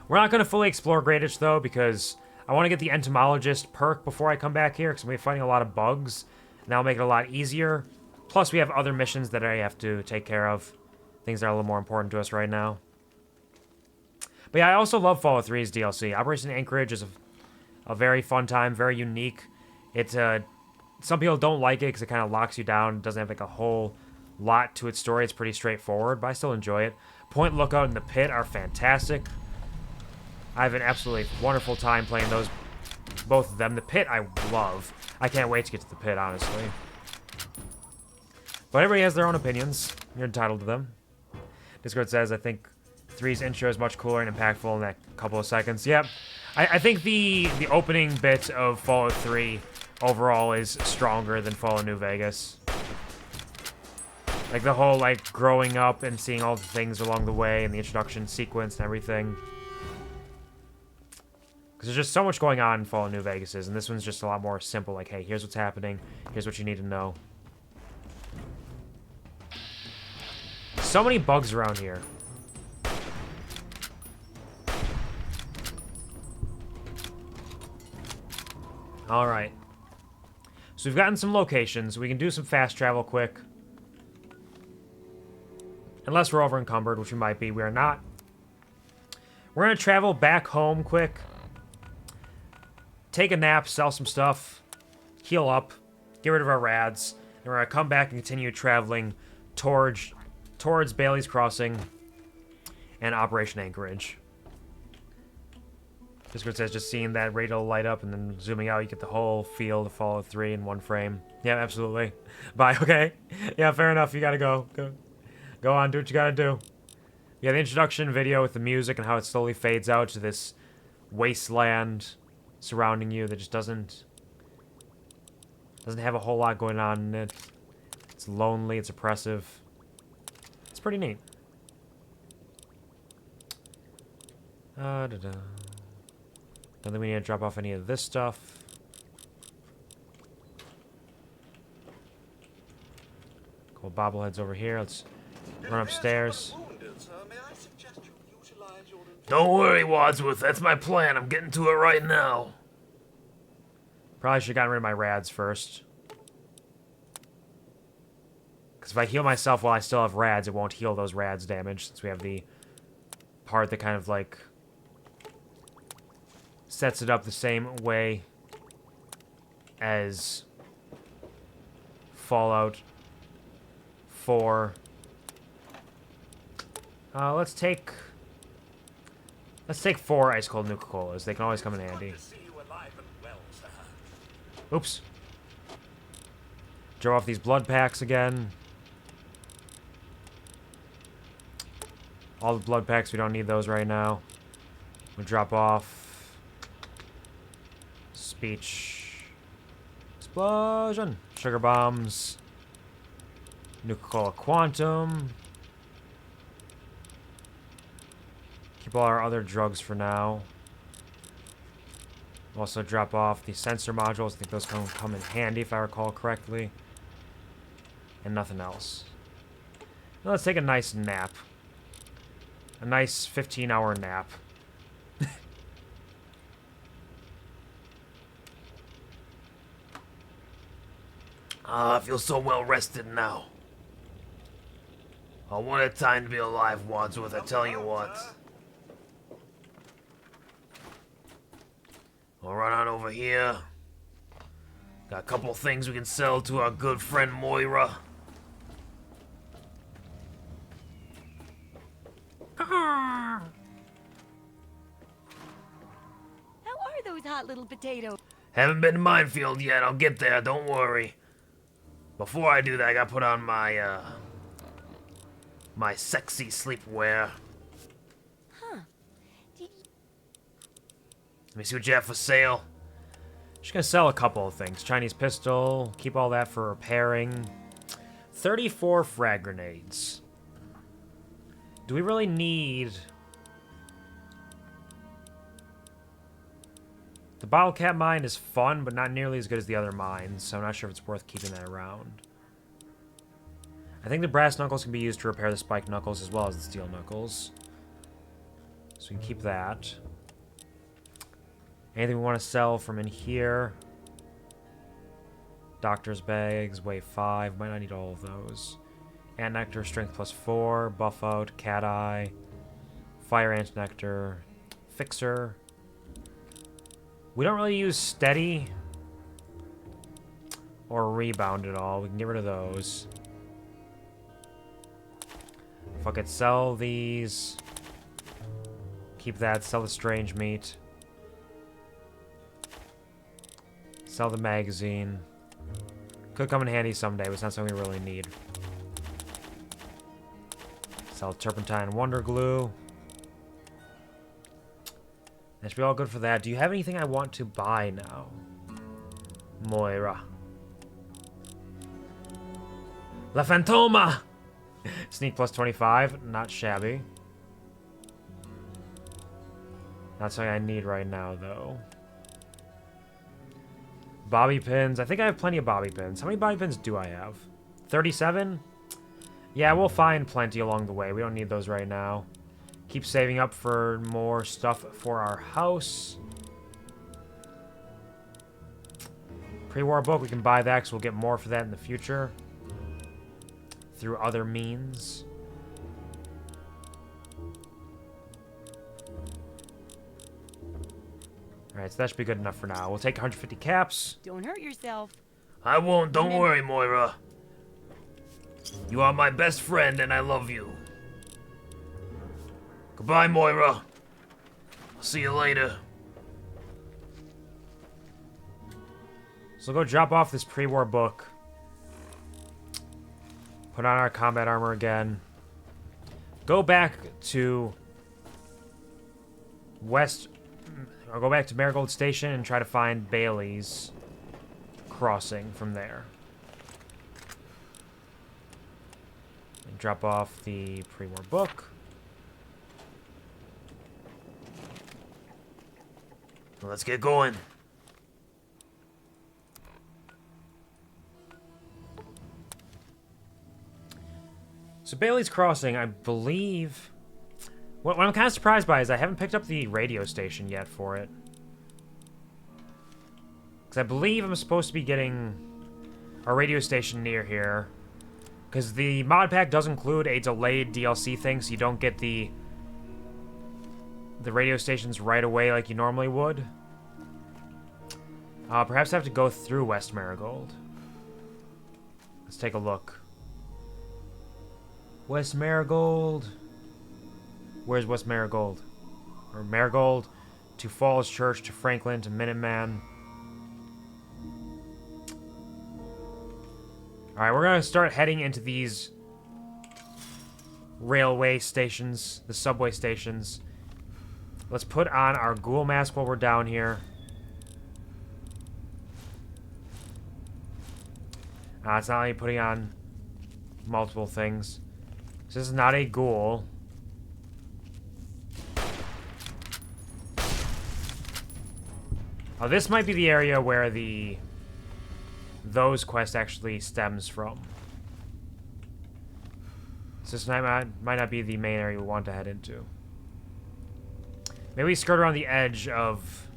We're not going to fully explore Great Itch, though, because I want to get the Entomologist perk before I come back here, because I'm going to be fighting a lot of bugs, and that'll make it a lot easier. Plus, we have other missions that I have to take care of. Things that are a little more important to us right now. But yeah, I also love Fallout 3's DLC. Operation Anchorage is a very fun time, very unique. It's some people don't like it because it kind of locks you down. It doesn't have like a whole lot to its story. It's pretty straightforward, but I still enjoy it. Point Lookout and the Pit are fantastic. I have an absolutely wonderful time playing those, both of them. The Pit I love. I can't wait to get to the Pit, honestly. But everybody has their own opinions. You're entitled to them. Discord says, I think 3's intro is much cooler and impactful in that couple of seconds. Yep. I think the opening bit of Fallout 3 overall is stronger than Fallout New Vegas. Like the whole like growing up and seeing all the things along the way and the introduction sequence and everything. Because there's just so much going on in Fallout New Vegas, and this one's just a lot more simple. Like, hey, here's what's happening. Here's what you need to know. So many bugs around here. Alright. So we've gotten some locations. We can do some fast travel quick. Unless we're over encumbered, which we might be. We are not. We're going to travel back home quick. Take a nap, sell some stuff. Heal up. Get rid of our rads. And we're going to come back and continue traveling towards Bailey's Crossing and Operation Anchorage. Discord says, just seeing that radar light up and then zooming out, you get the whole field of Fallout 3 in one frame. Yeah, absolutely. Bye, okay? Yeah, fair enough. You gotta go. Go on, do what you gotta do. Yeah, the introduction video with the music and how it slowly fades out to this wasteland surrounding you that just doesn't have a whole lot going on in it. It's lonely, it's oppressive. It's pretty neat. Don't think we need to drop off any of this stuff. Cool, Bobbleheads over here. Let's run upstairs. Don't worry, Wadsworth. That's my plan. I'm getting to it right now. Probably should have gotten rid of my rads first. Because if I heal myself while I still have rads, it won't heal those rads damage, since we have the part that kind of, like, sets it up the same way as Fallout 4. Let's take 4 ice cold Nuka-Colas. They can always come in handy. Oops. Draw off these blood packs again. All the blood packs, we don't need those right now. We'll drop off speech explosion, sugar bombs, Nuka-Cola Quantum. Keep all our other drugs for now. Also drop off the sensor modules. I think those come in handy if I recall correctly. And nothing else. Now let's take a nice nap. A nice 15-hour nap. I feel so well rested now. Oh, what a time to be alive, Wadsworth, I tell you what. We'll run on over here. Got a couple things we can sell to our good friend Moira. How are those hot little potatoes? Haven't been to Minefield yet, I'll get there, don't worry. Before I do that, I gotta put on my, my sexy sleepwear. Huh. Let me see what you have for sale. Just gonna sell a couple of things. Chinese pistol, keep all that for repairing. 34 frag grenades. Do we really need... The bottle cap mine is fun, but not nearly as good as the other mines, so I'm not sure if it's worth keeping that around. I think the brass knuckles can be used to repair the spiked knuckles as well as the steel knuckles. So we can keep that. Anything we want to sell from in here? Doctor's bags, wave 5. Might not need all of those. Ant nectar, strength +4. Buff out, cat eye. Fire ant nectar. Fixer. We don't really use steady or rebound at all. We can get rid of those. Fuck it, sell these. Keep that, sell the strange meat. Sell the magazine. Could come in handy someday, but it's not something we really need. Sell turpentine wonder glue. That should be all good for that. Do you have anything I want to buy now? Moira. La Fantoma! Sneak +25. Not shabby. Not something I need right now, though. Bobby pins. I think I have plenty of bobby pins. How many bobby pins do I have? 37? Yeah, we'll find plenty along the way. We don't need those right now. Keep saving up for more stuff for our house. Pre-war book, we can buy that because we'll get more for that in the future. Through other means. Alright, so that should be good enough for now. We'll take 150 caps. Don't hurt yourself. I won't. Don't worry, Moira. You are my best friend, and I love you. Goodbye, Moira. I'll see you later. So we'll go drop off this pre-war book. Put on our combat armor again. Go back to I'll go back to Marigold Station and try to find Bailey's crossing from there. And drop off the pre-war book. Well, let's get going. So Bailey's Crossing, I believe... What I'm kind of surprised by is I haven't picked up the radio station yet for it. Because I believe I'm supposed to be getting a radio station near here. Because the mod pack does include a delayed DLC thing, so you don't get the radio stations right away like you normally would. Perhaps I have to go through West Marigold. Let's take a look. West Marigold. Where's West Marigold? Or Marigold to Falls Church to Franklin to Minuteman. Alright, we're gonna start heading into these railway stations, the subway stations. Let's put on our ghoul mask while we're down here. It's not like putting on multiple things. So this is not a ghoul. Oh, this might be the area where those quest actually stems from. So this might not be the main area we want to head into. Maybe we skirt around the edge of...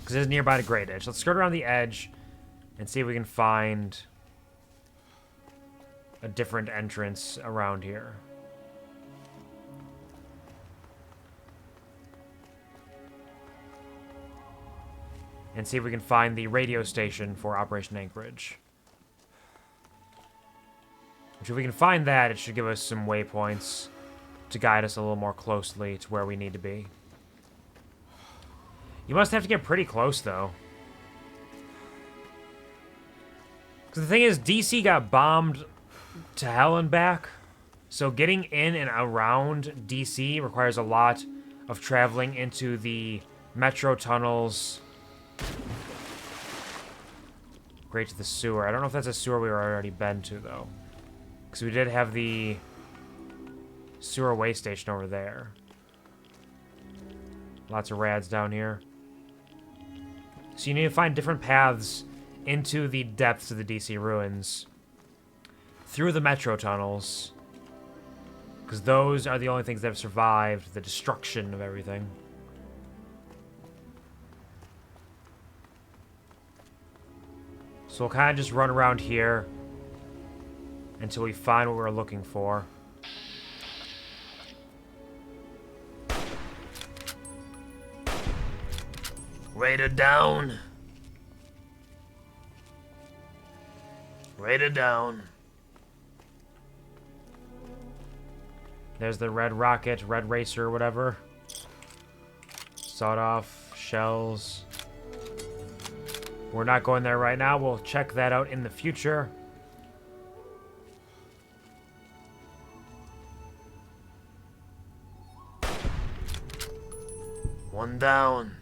Because it's nearby the Great Edge. Let's skirt around the edge and see if we can find a different entrance around here. And see if we can find the radio station for Operation Anchorage. Which, if we can find that, it should give us some waypoints to guide us a little more closely to where we need to be. You must have to get pretty close, though. Because the thing is, DC got bombed to hell and back. So getting in and around DC requires a lot of traveling into the metro tunnels. Great to the sewer. I don't know if that's a sewer we were already been to, though. Because we did have the sewer waste station over there. Lots of rads down here. So you need to find different paths into the depths of the DC ruins. Through the metro tunnels. Because those are the only things that have survived the destruction of everything. So we'll kind of just run around here until we find what we're looking for. Radar down. Radar down. There's the red rocket, red racer, whatever. Sawed off, shells. We're not going there right now. We'll check that out in the future. One down.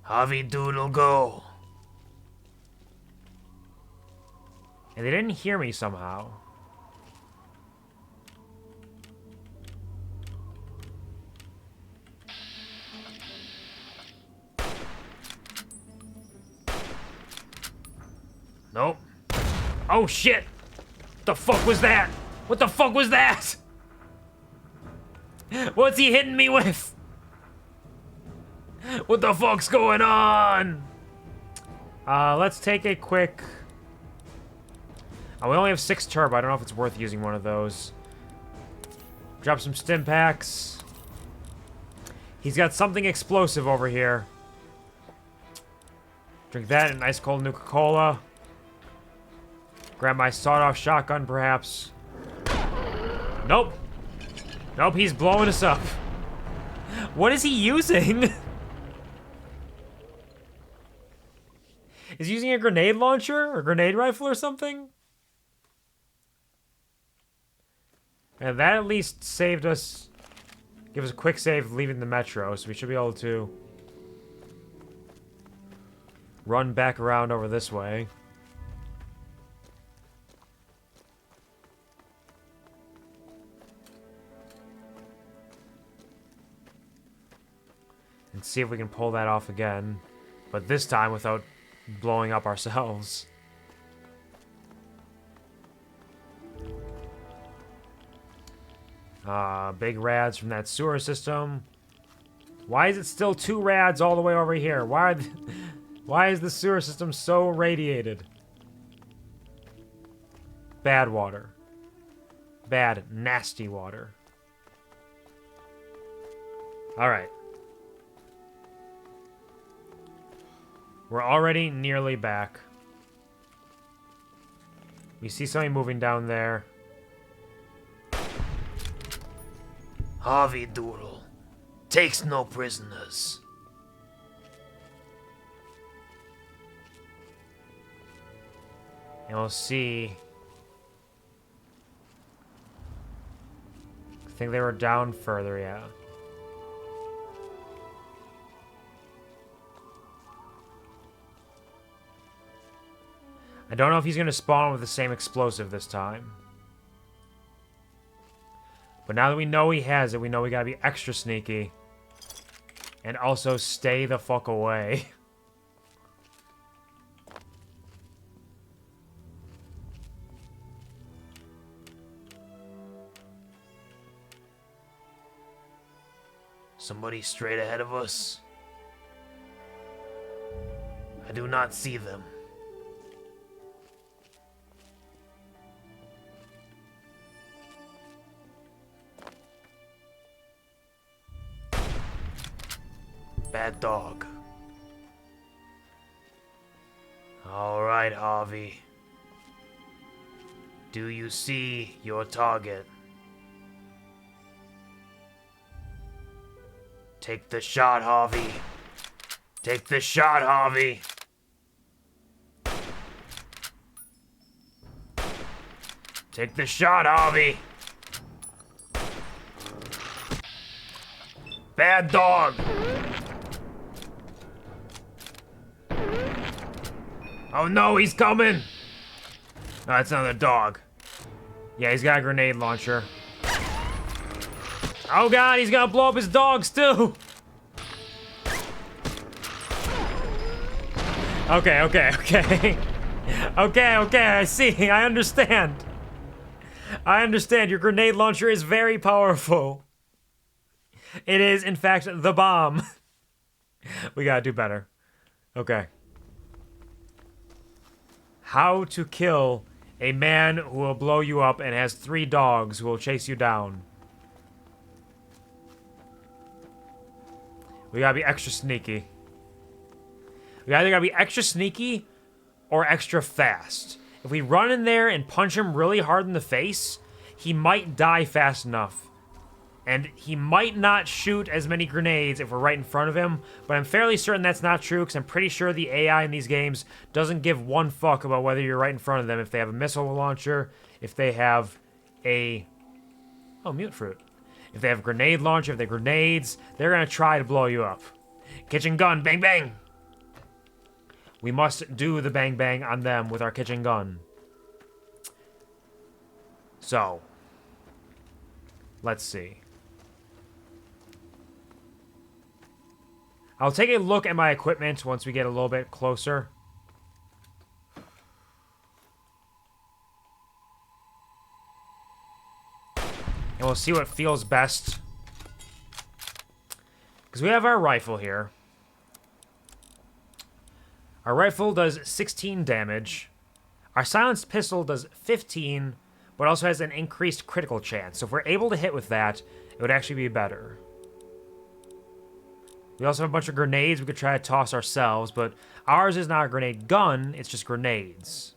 Harvey Doodle go. And they didn't hear me somehow. Nope. Oh shit! What the fuck was that? What the fuck was that? What's he hitting me with? What the fuck's going on? Let's take a quick... we only have 6 turbo. I don't know if it's worth using one of those. Drop some stim packs. He's got something explosive over here. Drink that and ice cold Nuka-Cola. Grab my sawed-off shotgun, perhaps. Nope. Nope, he's blowing us up. What is he using? Is he using a grenade launcher? Or grenade rifle or something? And that at least saved us... Give us a quick save leaving the metro, so we should be able to... run back around over this way. And see if we can pull that off again. But this time without blowing up ourselves. Big rads from that sewer system. Why is it still 2 rads all the way over here? Why is the sewer system so radiated? Bad water. Bad, nasty water. Alright. We're already nearly back. We see something moving down there. Harvey Doodle takes no prisoners. And we'll see. I think they were down further, yeah. I don't know if he's going to spawn with the same explosive this time. But now that we know he has it, we know we gotta be extra sneaky. And also stay the fuck away. Somebody straight ahead of us. I do not see them. Bad dog. All right, Harvey. Do you see your target? Take the shot, Harvey. Take the shot, Harvey. Take the shot, Harvey. Bad dog. Oh no, he's coming. No, it's another dog. Yeah, he's got a grenade launcher. Oh god, he's gonna blow up his dogs too! Okay. Okay, I see, I understand. Your grenade launcher is very powerful. It is, in fact, the bomb. We gotta do better. Okay. How to kill a man who will blow you up and has 3 dogs who will chase you down. We gotta be extra sneaky. We either gotta be extra sneaky or extra fast. If we run in there and punch him really hard in the face, he might die fast enough. And he might not shoot as many grenades if we're right in front of him, but I'm fairly certain that's not true because I'm pretty sure the AI in these games doesn't give one fuck about whether you're right in front of them. If they have a missile launcher, if they have a... Oh, mute fruit. If they have a grenade launcher, if they have grenades, they're going to try to blow you up. Kitchen gun, bang bang! We must do the bang bang on them with our kitchen gun. So, let's see. I'll take a look at my equipment once we get a little bit closer. And we'll see what feels best. Because we have our rifle here. Our rifle does 16 damage. Our silenced pistol does 15, but also has an increased critical chance. So if we're able to hit with that, it would actually be better. We also have a bunch of grenades we could try to toss ourselves, but ours is not a grenade gun, it's just grenades.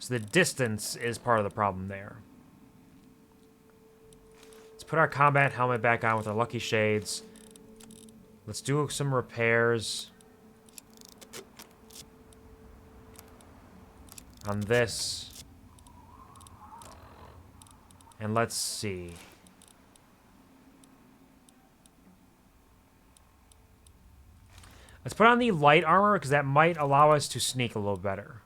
So the distance is part of the problem there. Let's put our combat helmet back on with our lucky shades. Let's do some repairs on this. And let's see. Let's put on the light armor, because that might allow us to sneak a little better.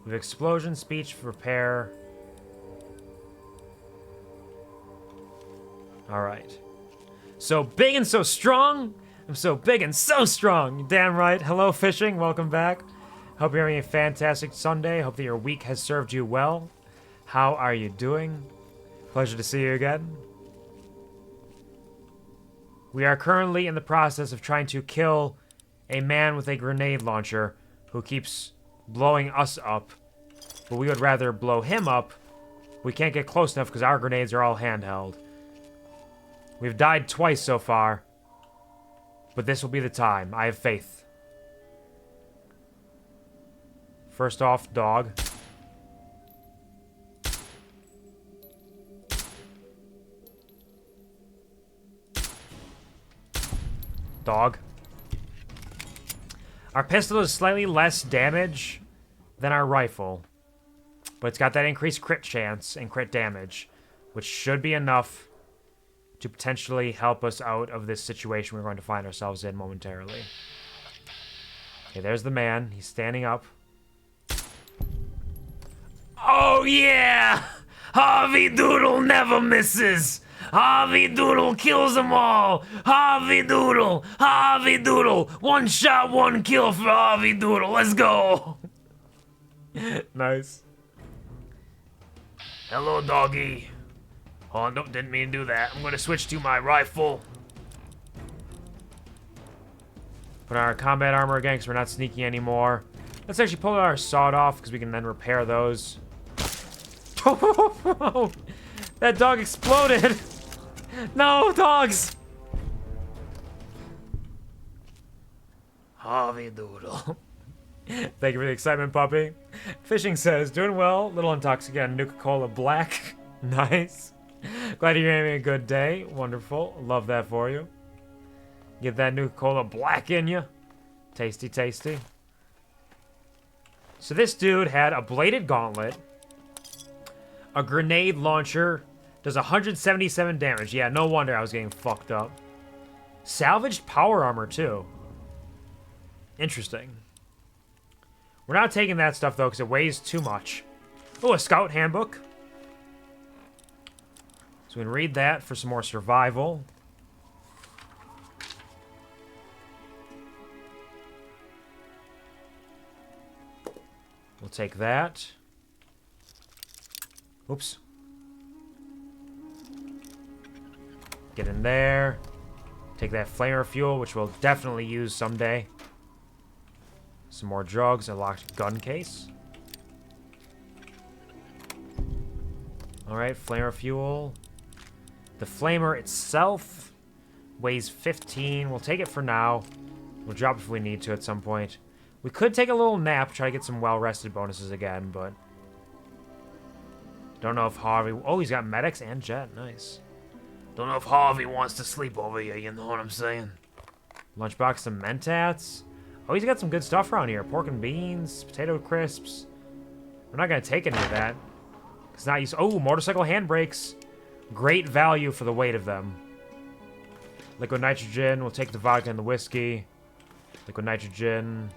We have explosion, speech, repair. Alright. So big and so strong? I'm so big and so strong! You're damn right. Hello, fishing. Welcome back. Hope you're having a fantastic Sunday. Hope that your week has served you well. How are you doing? Pleasure to see you again. We are currently in the process of trying to kill a man with a grenade launcher who keeps blowing us up, but we would rather blow him up. We can't get close enough because our grenades are all handheld. We've died twice so far, but this will be the time. I have faith. First off, dog. Dog. Our pistol is slightly less damage than our rifle, but it's got that increased crit chance and crit damage, which should be enough to potentially help us out of this situation we're going to find ourselves in momentarily. Okay, there's the man. He's standing up. Oh yeah! Harvey Doodle never misses! Harvey Doodle kills them all! Harvey Doodle! Harvey Doodle! One shot, one kill for Harvey Doodle. Let's go! Nice. Hello, doggy. Oh, no, didn't mean to do that. I'm gonna switch to my rifle. Put on our combat armor again because we're not sneaky anymore. Let's actually pull our sawed off because we can then repair those. That dog exploded! No, dogs! Harvey Doodle. Thank you for the excitement, puppy. Fishing says, doing well, little intoxicated, Nuka-Cola Black. Nice. Glad you're having a good day. Wonderful. Love that for you. Get that Nuka-Cola Black in you. Tasty, tasty. So this dude had a bladed gauntlet, a grenade launcher Does 177 damage. Yeah, no wonder I was getting fucked up. Salvaged power armor, too. Interesting. We're not taking that stuff, though, because it weighs too much. Oh, a scout handbook. So we can read that for some more survival. We'll take that. Oops. Get in there. Take that flamer fuel, which we'll definitely use someday. Some more drugs. A locked gun case. Alright, flamer fuel. The flamer itself weighs 15. We'll take it for now. We'll drop it if we need to at some point. We could take a little nap, try to get some well-rested bonuses again, but... Don't know if Harvey... Oh, he's got medics and jet. Nice. Don't know if Harvey wants to sleep over here, you know what I'm saying? Lunchbox some Mentats. Oh, he's got some good stuff around here. Pork and beans, potato crisps. We're not going to take any of that. It's not used... Oh, motorcycle handbrakes. Great value for the weight of them. Liquid nitrogen. We'll take the vodka and the whiskey. Liquid nitrogen.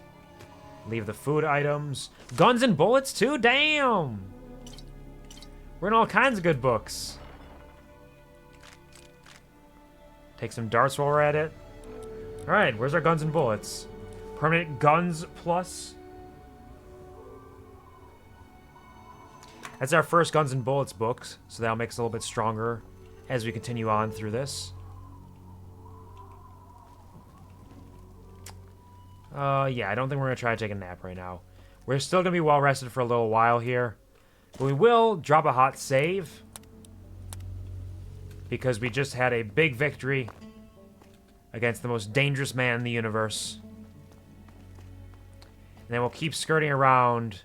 Leave the food items. Guns and bullets, too? Damn! We're in all kinds of good books. Take some darts while we're at it. Alright, where's our guns and bullets? Permanent guns plus. That's our first guns and bullets books, so that'll make us a little bit stronger as we continue on through this. Yeah, I don't think we're going to try to take a nap right now. We're still going to be well rested for a little while here. But we will drop a hot save. Because we just had a big victory against the most dangerous man in the universe. And then we'll keep skirting around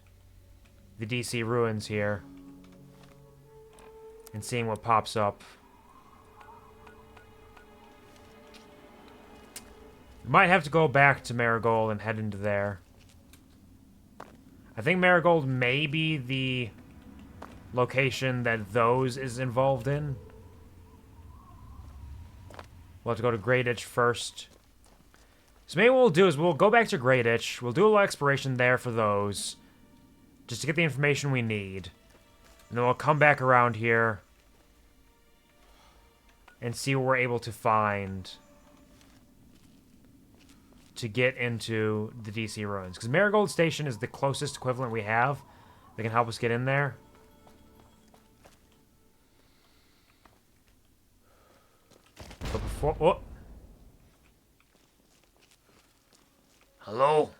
the DC ruins here. And seeing what pops up. Might have to go back to Marigold and head into there. I think Marigold may be the location that those is involved in. We'll have to go to Grey Ditch first. So maybe what we'll do is we'll go back to Grey Ditch. We'll do a little exploration there for those. Just to get the information we need. And then we'll come back around here. And see what we're able to find. To get into the DC ruins. Because Marigold Station is the closest equivalent we have that can help us get in there. But before... Oh. Hello?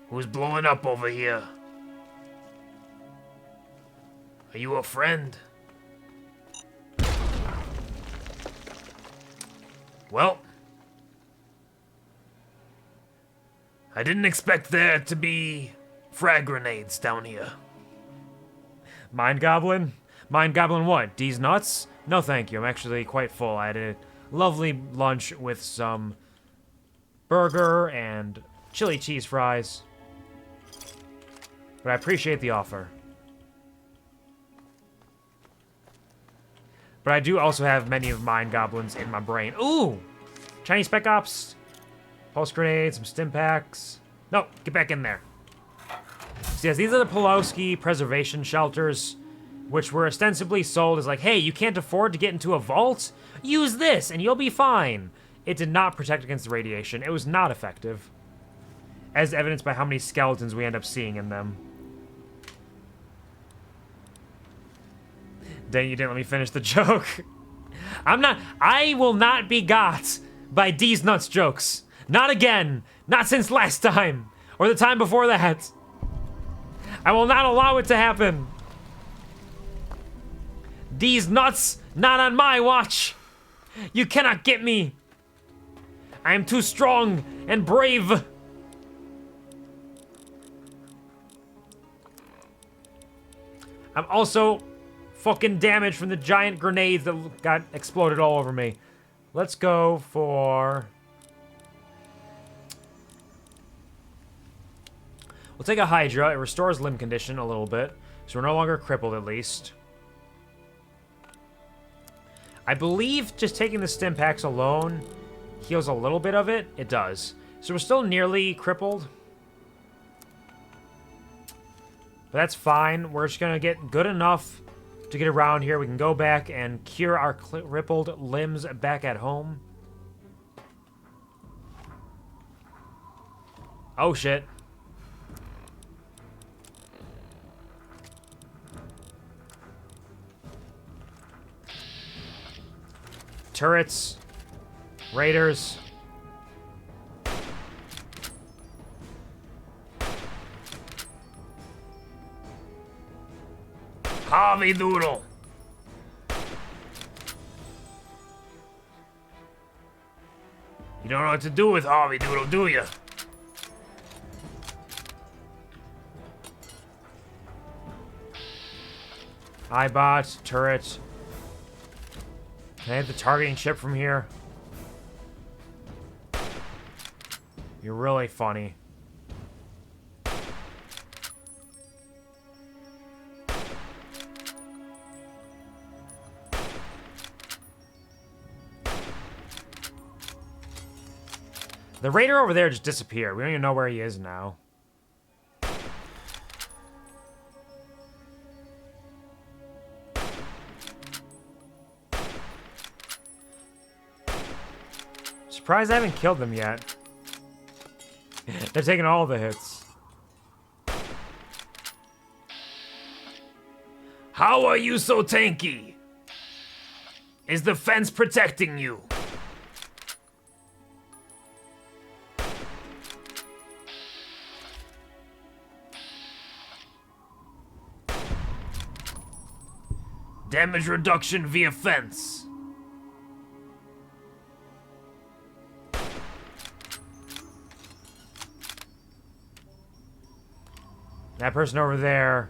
Who's blowing up over here? Are you a friend? Well... I didn't expect there to be frag grenades down here. Mind Goblin? Mind Goblin what? D's nuts? No thank you, I'm actually quite full. I had a lovely lunch with some burger and chili cheese fries. But I appreciate the offer. But I do also have many of Mind Goblins in my brain. Ooh! Chinese Spec Ops. Pulse grenades, some stim packs. No, get back in there. So yes, these are the Pulowski preservation shelters, which were ostensibly sold as like, hey, you can't afford to get into a vault? Use this and you'll be fine. It did not protect against the radiation. It was not effective. As evidenced by how many skeletons we end up seeing in them. Dang, you didn't let me finish the joke. I will not be got by D's nuts jokes. Not again. Not since last time. Or the time before that. I will not allow it to happen. These nuts, not on my watch. You cannot get me. I am too strong and brave. I'm also fucking damaged from the giant grenades that got exploded all over me. Let's go for... We'll take a Hydra. It restores limb condition a little bit. So we're no longer crippled, at least. I believe just taking the stim packs alone heals a little bit of it. It does. So we're still nearly crippled. But that's fine. We're just going to get good enough to get around here. We can go back and cure our crippled limbs back at home. Oh, shit. Turrets. Raiders. Harvey Doodle. You don't know what to do with Harvey Doodle, do you? iBot, turret. Can I hit the targeting chip from here? You're really funny. The raider over there just disappeared. We don't even know where he is now. Surprised I haven't killed them yet. They're taking all the hits. How are you so tanky? Is the fence protecting you? Damage reduction via fence. That person over there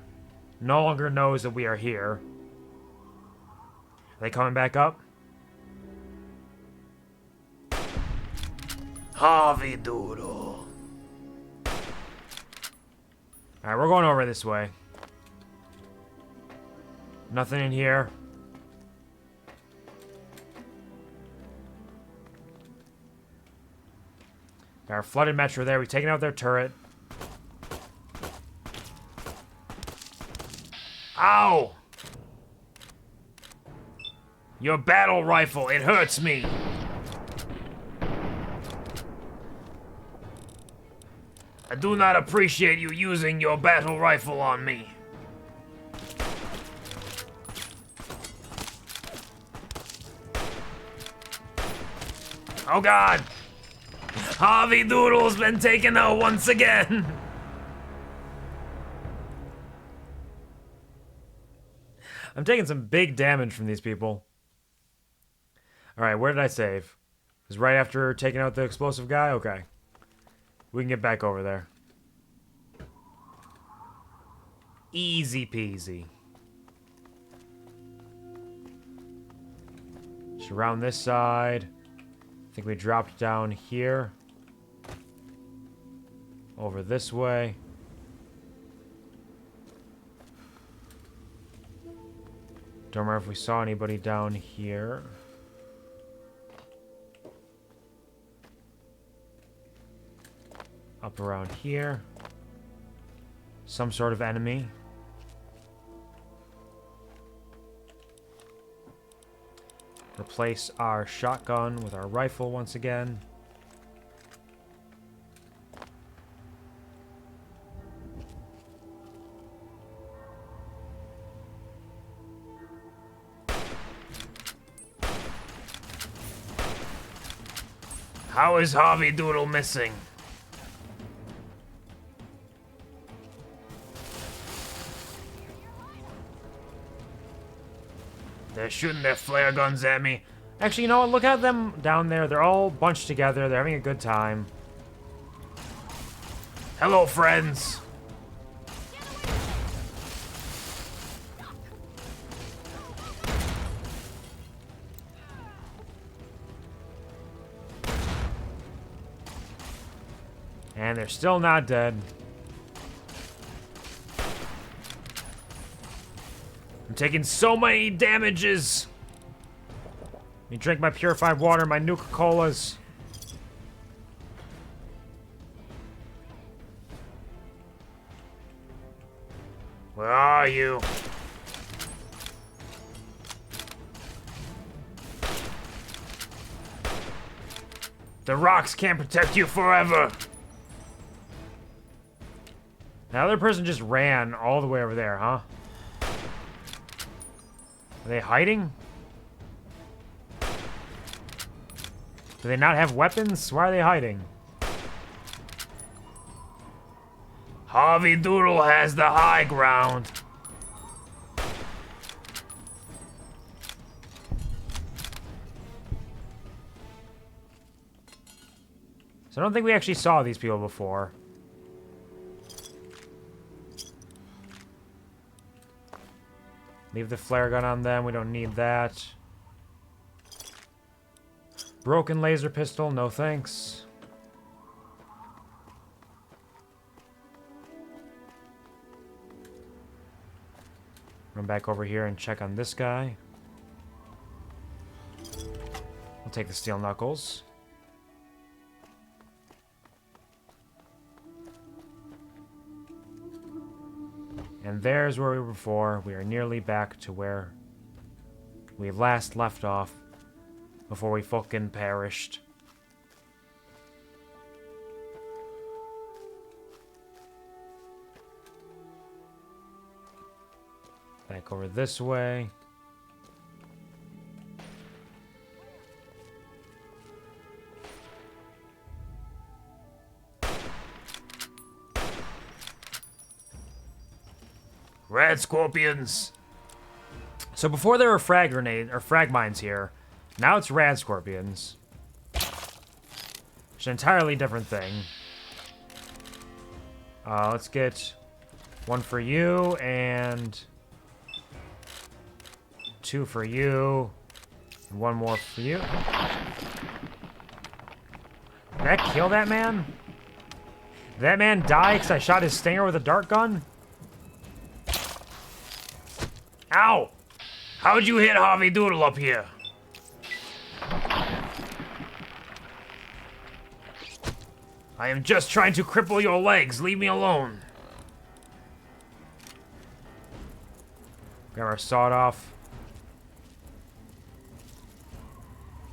no longer knows that we are here. Are they coming back up? Harvey Doodle. Alright, we're going over this way. Nothing in here. Got our flooded metro there. We've taken out their turret. Ow! Your battle rifle, it hurts me. I do not appreciate you using your battle rifle on me. Oh god! Harvey Doodle's been taken out once again! I'm taking some big damage from these people. Alright, where did I save? It was right after taking out the explosive guy? Okay. We can get back over there. Easy peasy. Just around this side. I think we dropped down here. Over this way. Don't remember if we saw anybody down here. Up around here. Some sort of enemy. Replace our shotgun with our rifle once again. How is Harvey Doodle missing? They're shooting their flare guns at me. Actually, you know what? Look at them down there. They're all bunched together. They're having a good time. Hello, friends. And they're still not dead. I'm taking so many damages. You drink my purified water, my Nuka-Colas. Where are you? The rocks can't protect you forever. The other person just ran all the way over there, huh? Are they hiding? Do they not have weapons? Why are they hiding? Harvey Doodle has the high ground. So I don't think we actually saw these people before. Leave the flare gun on them. We don't need that. Broken laser pistol. No thanks. Run back over here and check on this guy. We'll take the steel knuckles. And there's where we were before. We are nearly back to where we last left off before we fucking perished. Back over this way. Red scorpions. So before there were frag grenade or frag mines here, now it's rad scorpions. It's an entirely different thing. Let's get one for you and 2 for you, and 1 more for you. Did that kill that man? Did that man die because I shot his stinger with a dart gun? Ow! How'd you hit Harvey Doodle up here? I am just trying to cripple your legs. Leave me alone. Grab our sawed off.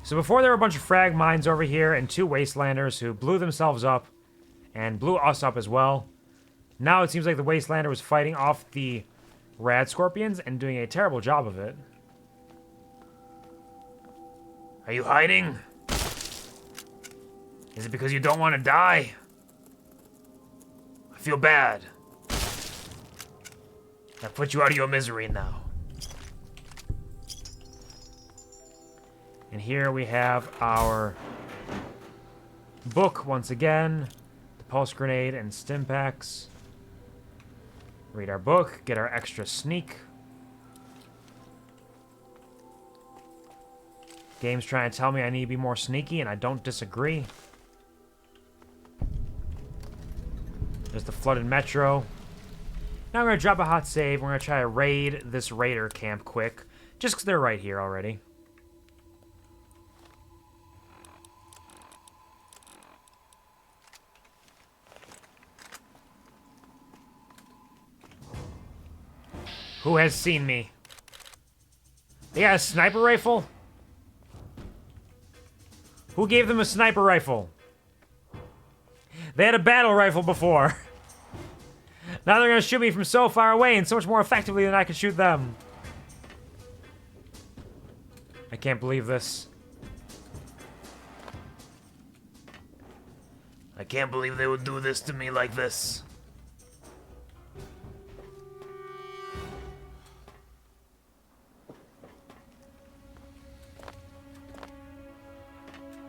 So before there were a bunch of frag mines over here and 2 wastelanders who blew themselves up and blew us up as well. Now it seems like the wastelander was fighting off the rad scorpions and doing a terrible job of it. Are you hiding? Is it because you don't want to die? I feel bad. I put you out of your misery now. And here we have our book once again. The pulse grenade and stim packs. Read our book, get our extra sneak. Game's trying to tell me I need to be more sneaky, and I don't disagree. There's the flooded metro. Now we're going to drop a hot save. We're going to try to raid this raider camp quick, just because they're right here already. Who has seen me? They got a sniper rifle? Who gave them a sniper rifle? They had a battle rifle before. Now they're gonna shoot me from so far away and so much more effectively than I can shoot them. I can't believe this. I can't believe they would do this to me like this.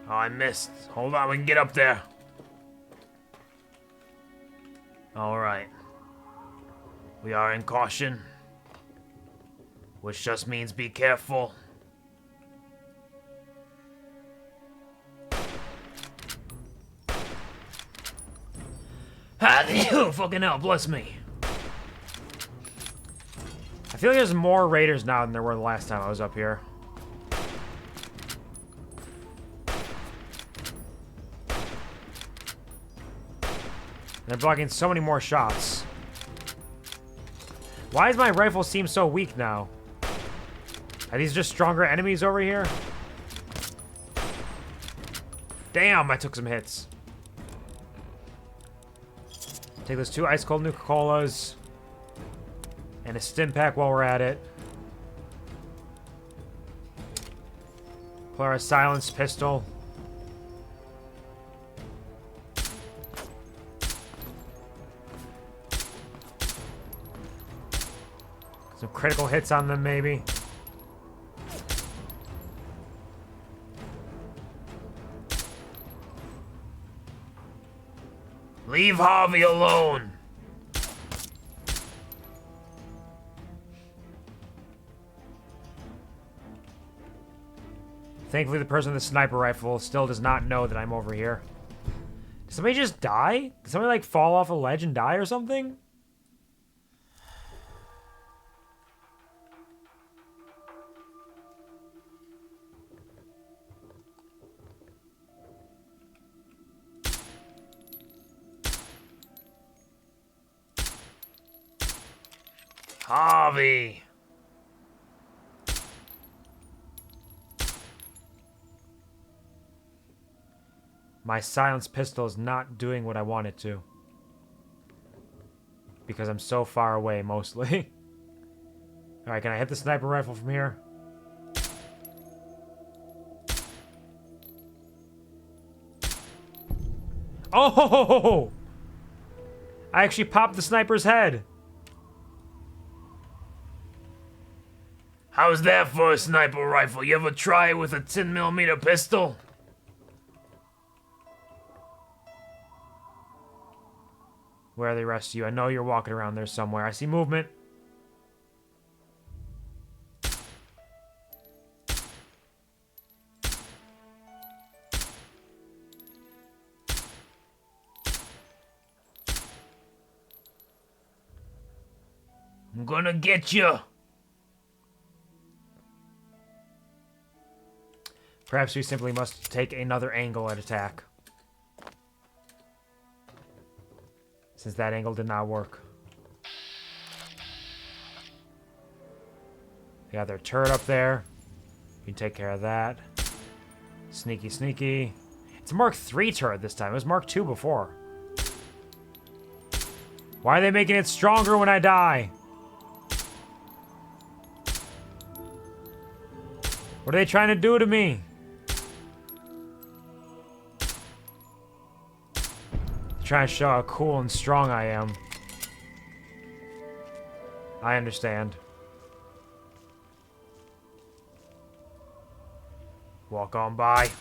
Oh, I missed. Hold on, we can get up there. Alright. We are in caution. Which just means be careful. Ah, fucking hell, bless me. I feel like there's more raiders now than there were the last time I was up here. They're blocking so many more shots. Why does my rifle seem so weak now? Are these just stronger enemies over here? Damn, I took some hits. Take those 2 ice cold Nuka-Colas. And a stim pack while we're at it. Pull our silenced pistol. Some critical hits on them, maybe. Leave Harvey alone. Thankfully, the person with the sniper rifle still does not know that I'm over here. Did somebody just die? Did somebody, like, fall off a ledge and die or something? Harvey. My silenced pistol is not doing what I want it to. Because I'm so far away, mostly. Alright, can I hit the sniper rifle from here? Oh! I actually popped the sniper's head. How's that for a sniper rifle? You ever try it with a 10mm pistol? Where are the rest of you? I know you're walking around there somewhere. I see movement. I'm gonna get you. Perhaps we simply must take another angle at attack. Since that angle did not work. They got their turret up there. We can take care of that. Sneaky, sneaky. It's a Mark III turret this time. It was Mark II before. Why are they making it stronger when I die? What are they trying to do to me? Trying to show how cool and strong I am. I understand. Walk on by.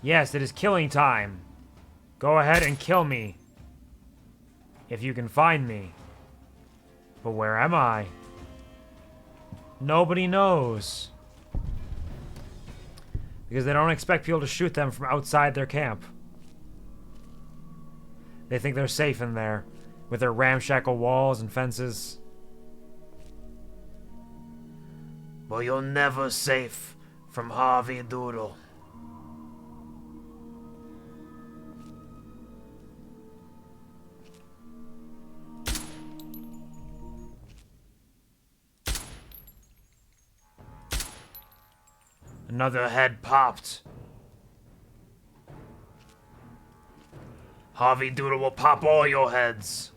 Yes, it is killing time. Go ahead and kill me. If you can find me. But where am I? Nobody knows. Because they don't expect people to shoot them from outside their camp. They think they're safe in there, with their ramshackle walls and fences. Well, you're never safe from Harvey Doodle. Another head popped. Harvey Doodle will pop all your heads.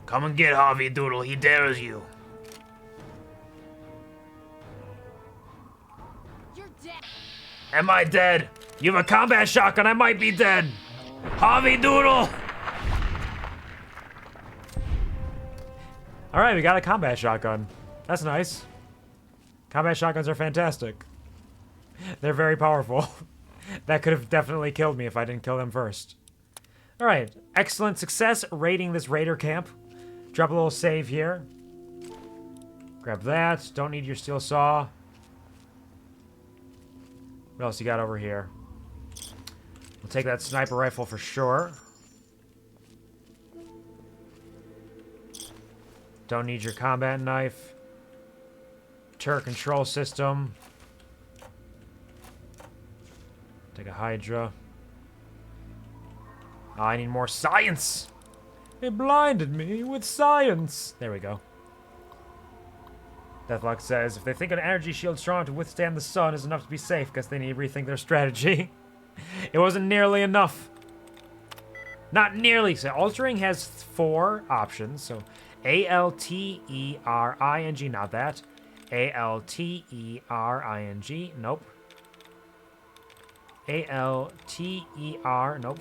Come and get Harvey Doodle, he dares you. You're dead. Am I dead? You have a combat shotgun, I might be dead. Harvey Doodle! Alright, we got a combat shotgun. That's nice. Combat shotguns are fantastic. They're very powerful. That could have definitely killed me if I didn't kill them first. Alright, excellent success raiding this raider camp. Drop a little save here. Grab that. Don't need your steel saw. What else you got over here? We'll take that sniper rifle for sure. Don't need your combat knife. turret control system. Take a Hydra. Oh, I need more science. It blinded me with science. There we go. Deathlock says, if they think an energy shield strong to withstand the sun is enough to be safe, guess they need to rethink their strategy. It wasn't nearly enough. Not nearly. So altering has 4 options. So A-L-T-E-R-I-N-G, not that. A-L-T-E-R-I-N-G, nope. A-L-T-E-R, nope.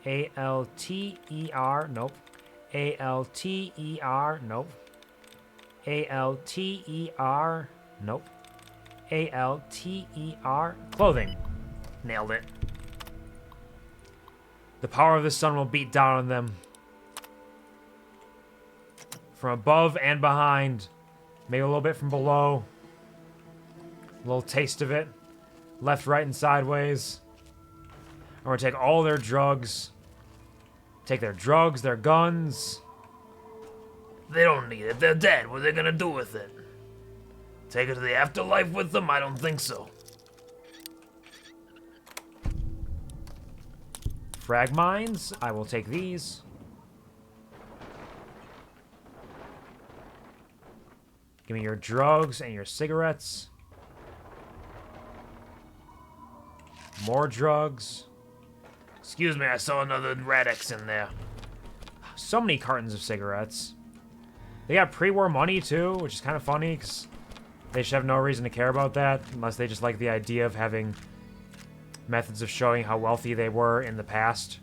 A-L-T-E-R, nope. A-L-T-E-R, nope. A-L-T-E-R, nope. A-L-T-E-R, clothing. Nailed it. The power of the sun will beat down on them. From above and behind. Maybe a little bit from below. A little taste of it. Left, right, and sideways. I'm gonna take all their drugs. Take their drugs, their guns. They don't need it. They're dead. What are they gonna do with it? Take it to the afterlife with them? I don't think so. Frag mines. I will take these. Give me your drugs and your cigarettes. More drugs. Excuse me, I saw another Radix in there. So many cartons of cigarettes. They got pre-war money, too, which is kind of funny, because they should have no reason to care about that, unless they just like the idea of having methods of showing how wealthy they were in the past.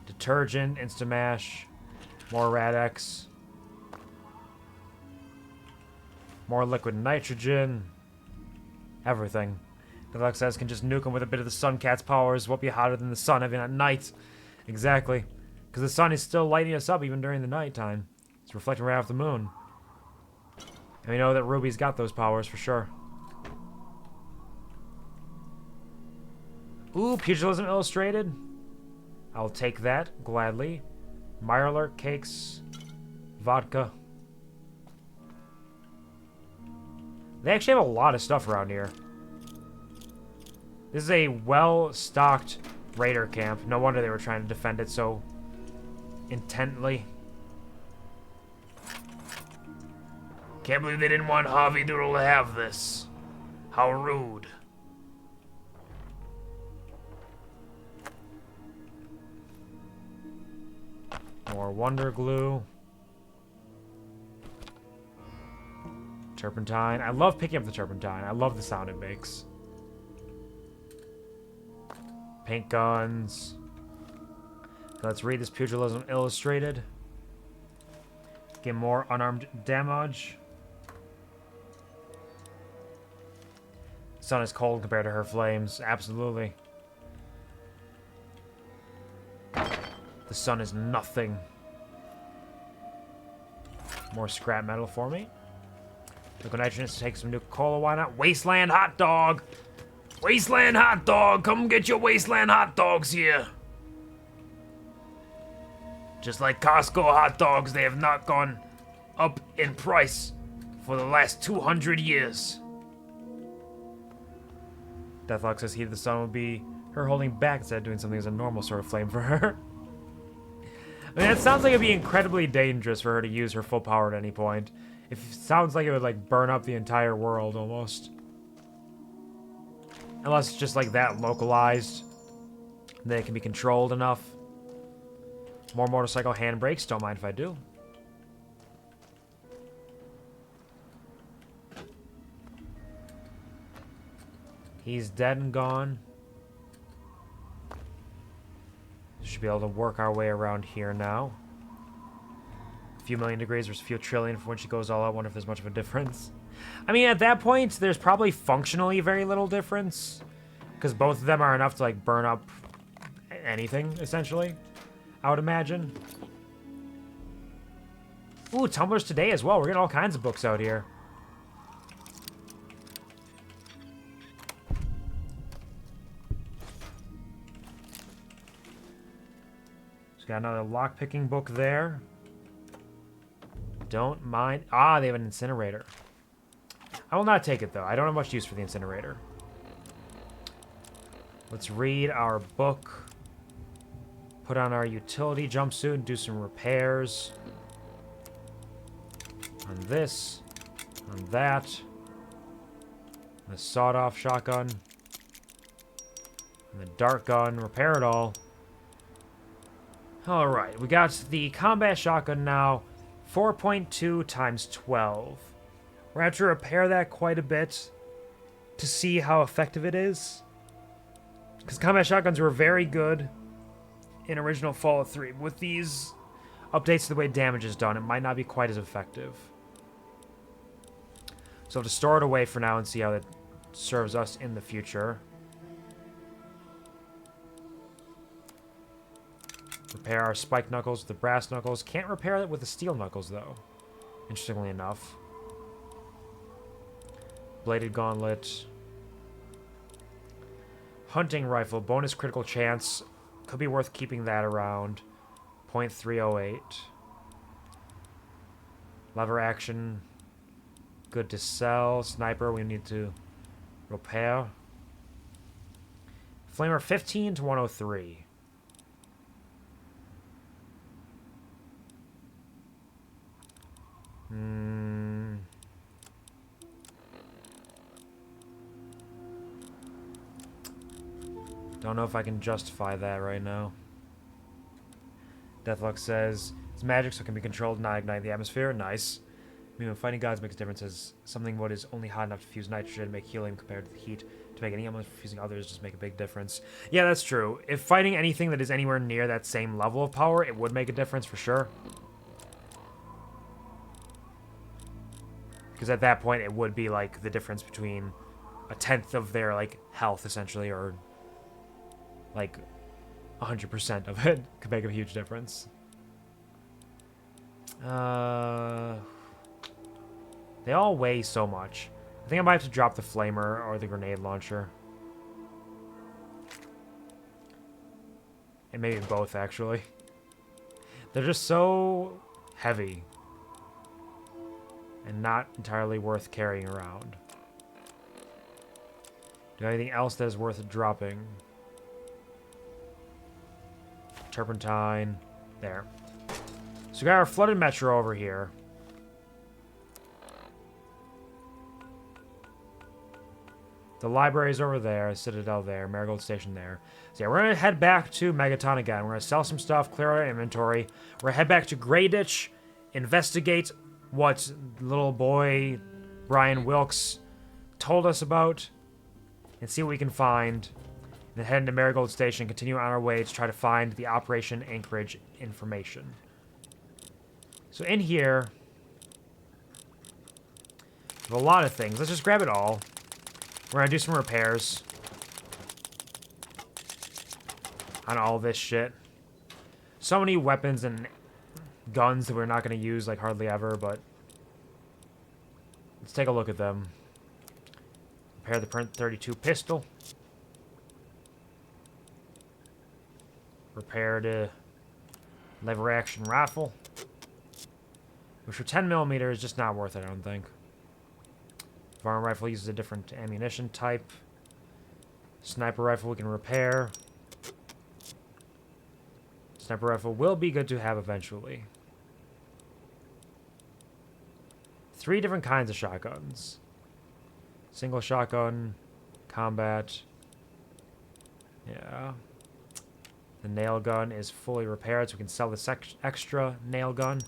Detergent, Instamash, more Radix, more liquid nitrogen, everything. Deluxe says can just nuke them with a bit of the Sun Cat's powers. Won't be hotter than the sun even at night. Exactly. Because the sun is still lighting us up even during the nighttime. It's reflecting right off the moon. And we know that Ruby's got those powers for sure. Ooh, Pugilism Illustrated. I'll take that gladly. Mirelurk cakes. Vodka. They actually have a lot of stuff around here. This is a well-stocked raider camp. No wonder they were trying to defend it so intently. Can't believe they didn't want Harvey Doodle to have this. How rude. More Wonder Glue. Turpentine. I love picking up the turpentine. I love the sound it makes. Paint guns. Let's read this Pugilism Illustrated. Get more unarmed damage. Sun is cold compared to her flames. Absolutely. The sun is nothing. More scrap metal for me. Liquid nitrogen to take some new cola. Why not? Wasteland hot dog! Wasteland hot dog! Come get your wasteland hot dogs here! Just like Costco hot dogs, they have not gone up in price for the last 200 years. Deathlock says heat of the sun would be her holding back instead of doing something as a normal sort of flame for her. I mean, it sounds like it'd be incredibly dangerous for her to use her full power at any point. It sounds like it would, like, burn up the entire world, almost. Unless it's just, like, that localized. That it can be controlled enough. More motorcycle handbrakes, don't mind if I do. He's dead and gone. Should be able to work our way around here now. A few million degrees versus a few trillion for when she goes all out. I wonder if there's much of a difference. I mean, at that point, there's probably functionally very little difference. Because both of them are enough to, like, burn up anything, essentially. I would imagine. Ooh, tumblers today as well. We're getting all kinds of books out here. Just Got another lockpicking book there. Don't mind. Ah, they have an incinerator. I will not take it, though. I don't have much use for the incinerator. Let's read our book. Put on our utility jumpsuit and do some repairs. On this. On that. The sawed-off shotgun. And the dart gun. Repair it all. Alright, we got the combat shotgun now. 4.2 times 12. We're going to have to repair that quite a bit to see how effective it is. Because combat shotguns were very good in original Fallout 3. With these updates to the way damage is done, it might not be quite as effective. So I'll have to store it away for now and see how it serves us in the future. Repair our spike knuckles with the brass knuckles. Can't repair it with the steel knuckles, though. Interestingly enough. Bladed gauntlet. Hunting rifle. Bonus critical chance. Could be worth keeping that around. 0.308. Lever action. Good to sell. Sniper we need to repair. Flamer 15 to 103. Don't know if I can justify that right now. Deathlock says, it's magic so it can be controlled, not ignite the atmosphere. Nice. I mean, when fighting gods makes a difference as something what is only hot enough to fuse nitrogen and make helium compared to the heat to make any element fusing others just make a big difference. Yeah, that's true. If fighting anything that is anywhere near that same level of power, it would make a difference for sure. Because at that point, it would be like the difference between a tenth of their like health, essentially, or like 100% of it could make a huge difference. They all weigh so much. I think I might have to drop the flamer or the grenade launcher. And maybe both, actually. They're just so heavy. And not entirely worth carrying around. Do anything else that is worth dropping? Turpentine. There. So we got our flooded metro over here. The library's over there. Citadel there. Marigold Station there. So yeah, we're going to head back to Megaton again. We're going to sell some stuff, clear our inventory. We're going to head back to Grey Ditch, investigate what little boy Brian Wilkes told us about, and see what we can find. And then head into Marigold Station, continue on our way to try to find the Operation Anchorage information. So in here, we have a lot of things. Let's just grab it all. We're going to do some repairs on all this shit. So many weapons and guns that we're not going to use, like, hardly ever, but let's take a look at them. Repair the Print 32 pistol. Repair the lever action rifle. Which for 10mm is just not worth it, I don't think. Varn rifle uses a different ammunition type. Sniper rifle we can repair. Sniper rifle will be good to have eventually. 3 different kinds of shotguns. Single shotgun, combat. Yeah. The nail gun is fully repaired, so we can sell this extra nail gun.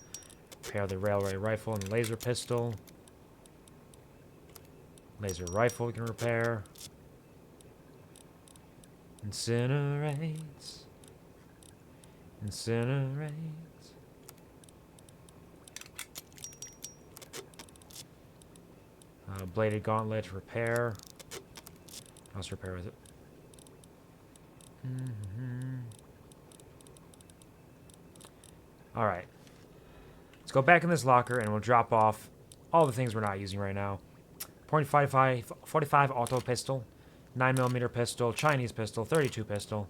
Repair the railway rifle and laser pistol. Laser rifle we can repair. Incinerates. Incinerates. Bladed gauntlet, repair. Let's repair with it. Alright. Let's go back in this locker and we'll drop off all the things we're not using right now. .45 auto pistol, 9mm pistol, Chinese pistol, 32 pistol.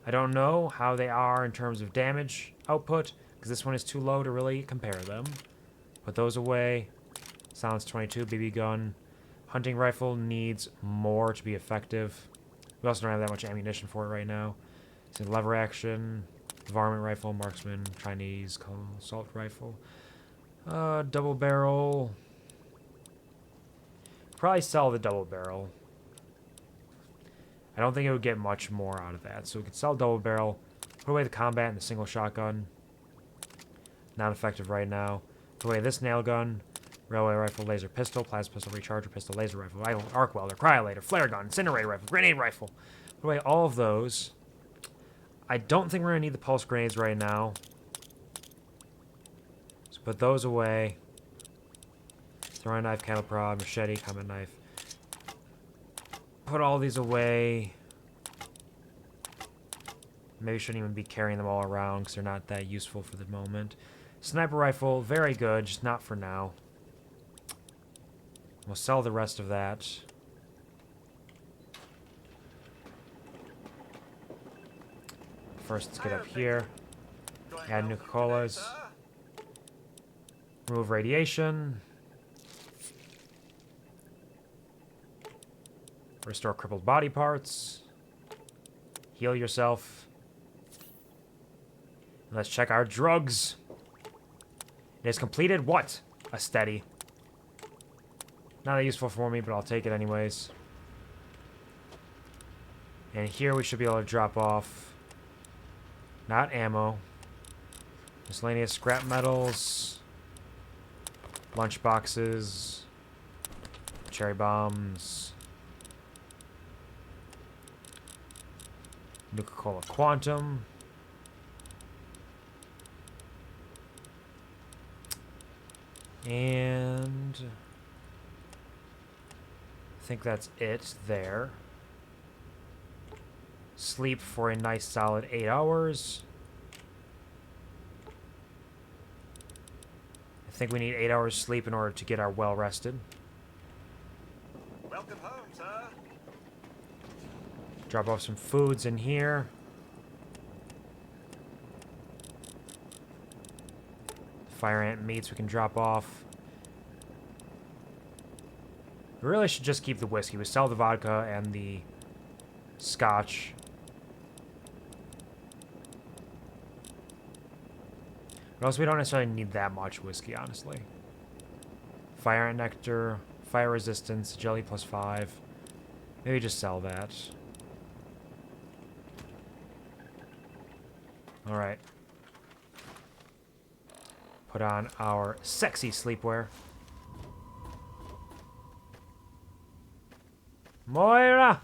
I don't know how they are in terms of damage output, because this one is too low to really compare them. Put those away. Silence 22, BB gun. Hunting rifle needs more to be effective. We also don't have that much ammunition for it right now. So lever action, varmint rifle, marksman, Chinese assault rifle. Double barrel. Probably sell the double barrel. I don't think it would get much more out of that. So we could sell double barrel, put away the combat and the single shotgun. Not effective right now. Put away this nail gun, railway rifle, laser pistol, plasma pistol, recharger pistol, laser rifle, arc welder, cryolator, flare gun, incinerator rifle, grenade rifle. Put away all of those. I don't think we're going to need the pulse grenades right now. So put those away. Throwing knife, cattle prod, machete, combat knife. Put all these away. Maybe shouldn't even be carrying them all around because they're not that useful for the moment. Sniper rifle, very good, just not for now. We'll sell the rest of that. First, let's get up here. Add Nuka-Colas. Remove radiation. Restore crippled body parts. Heal yourself. And let's check our drugs. It is completed. What? A steady. Not that useful for me, but I'll take it anyways. And here we should be able to drop off. Not ammo. Miscellaneous scrap metals. Lunch boxes. Cherry bombs. Nuka-Cola Quantum. And I think that's it there. Sleep for a nice solid 8 hours. I think we need 8 hours sleep in order to get our well rested. Welcome home, sir. Drop off some foods in here. Fire ant meats we can drop off. We really should just keep the whiskey. We sell the vodka and the scotch. But also we don't necessarily need that much whiskey, honestly. Fire ant nectar, fire resistance, jelly +5. Maybe just sell that. Alright. Put on our sexy sleepwear. Moira!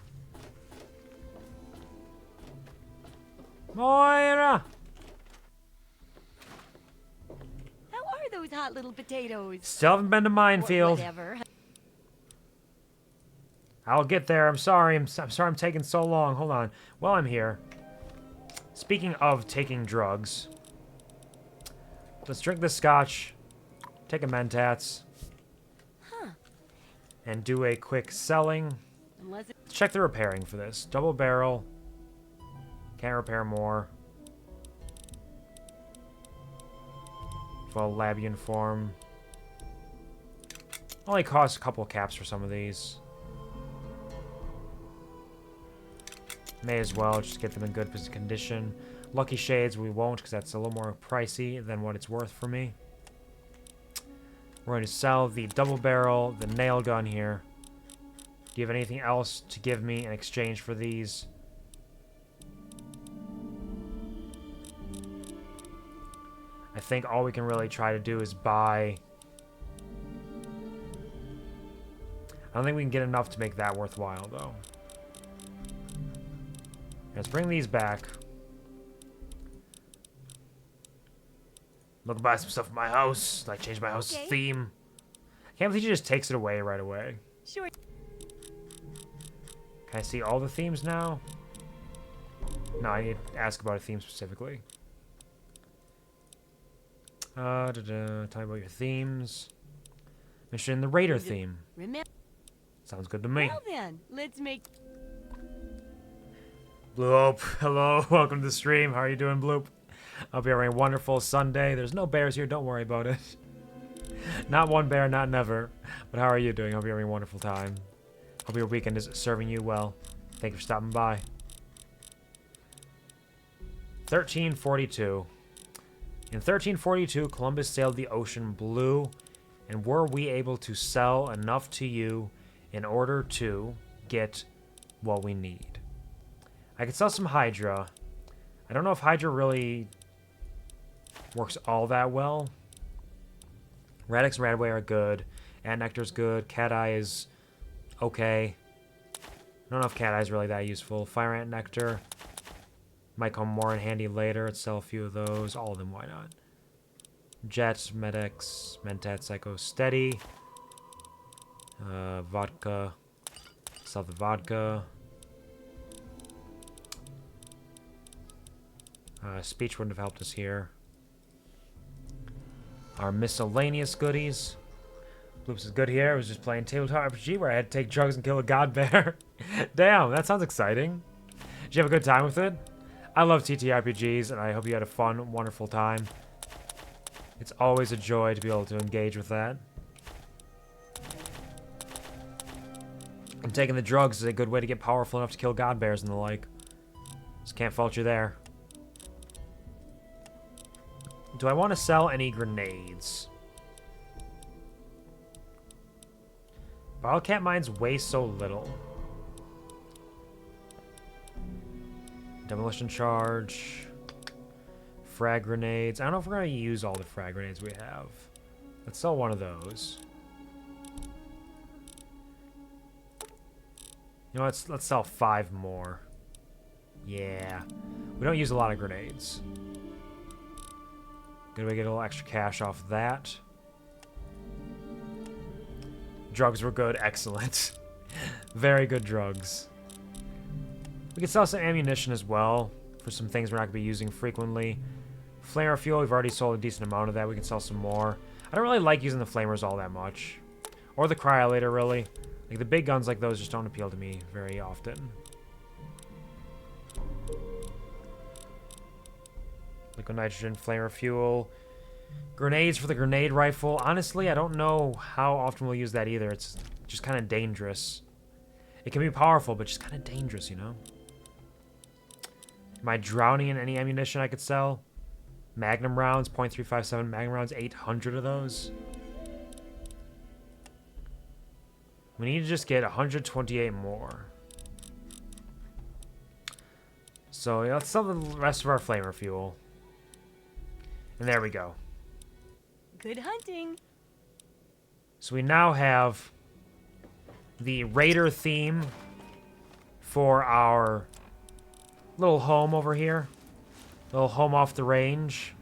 Moira! How are those hot little potatoes? Still haven't been to Minefield. Whatever. I'll get there. I'm sorry. I'm sorry I'm taking so long. Hold on. While I'm here. Speaking of taking drugs. Let's drink the scotch. Take a Mentats. Huh. And do a quick selling. Unless it Check the repairing for this. Double barrel. Can't repair more. Full lab uniform. Only costs a couple caps for some of these. May as well just get them in good condition. Lucky Shades we won't because that's a little more pricey than what it's worth for me. We're going to sell the double barrel, the nail gun here. Do you have anything else to give me in exchange for these? I think all we can really try to do is buy... I don't think we can get enough to make that worthwhile, though. Let's bring these back. Look, buy some stuff for my house. Like, change my house's theme. I can't believe he just takes it away right away. sure. Can I see all the themes now? No, I need to ask about a theme specifically. Tell me about your themes. Mission the Raider theme. Remember. Sounds good to me. Well then, let's make. Bloop, hello, welcome to the stream. How are you doing, Bloop? Hope you're having a wonderful Sunday. There's no bears here, don't worry about it. Not one bear, not never. But how are you doing? Hope you're having a wonderful time. Hope your weekend is serving you well. Thank you for stopping by. 1342. In 1342, Columbus sailed the ocean blue, and were we able to sell enough to you in order to get what we need? I could sell some Hydra. I don't know if Hydra really works all that well. Radix and Radway are good. Ant Nectar's good. Cat Eye is okay. I don't know if Cat Eye is really that useful. Fire Ant Nectar might come more in handy later. Let's sell a few of those. All of them, why not? Jet, Medics, Mentat, Psycho, Steady. Vodka. Sell the vodka. Speech wouldn't have helped us here. Our miscellaneous goodies. Bloops is good here. I was just playing tabletop RPG where I had to take drugs and kill a god bear. Damn, that sounds exciting. Did you have a good time with it? I love TTRPGs, and I hope you had a fun, wonderful time. It's always a joy to be able to engage with that. And taking the drugs is a good way to get powerful enough to kill god bears and the like. Just can't fault you there. Do I want to sell any grenades? Wildcat mines weigh so little. Demolition charge. Frag grenades. I don't know if we're going to use all the frag grenades we have. Let's sell one of those. You know, let's sell 5 more. Yeah. We don't use a lot of grenades. Good way to get a little extra cash off that. Drugs were good. Excellent. Very good drugs. We could sell some ammunition as well for some things we're not going to be using frequently. Flamer fuel, we've already sold a decent amount of that. We can sell some more. I don't really like using the flamers all that much. Or the cryolator, really. Like, the big guns like those just don't appeal to me very often. Liquid nitrogen, flamer fuel. Grenades for the grenade rifle. Honestly, I don't know how often we'll use that either. It's just kind of dangerous. It can be powerful, but just kind of dangerous, you know? Am I drowning in any ammunition I could sell? Magnum rounds, .357 Magnum rounds, 800 of those. We need to just get 128 more. So yeah, let's sell the rest of our flamer fuel. And there we go. Good hunting. So we now have the Raider theme for our little home over here. Little home off the range.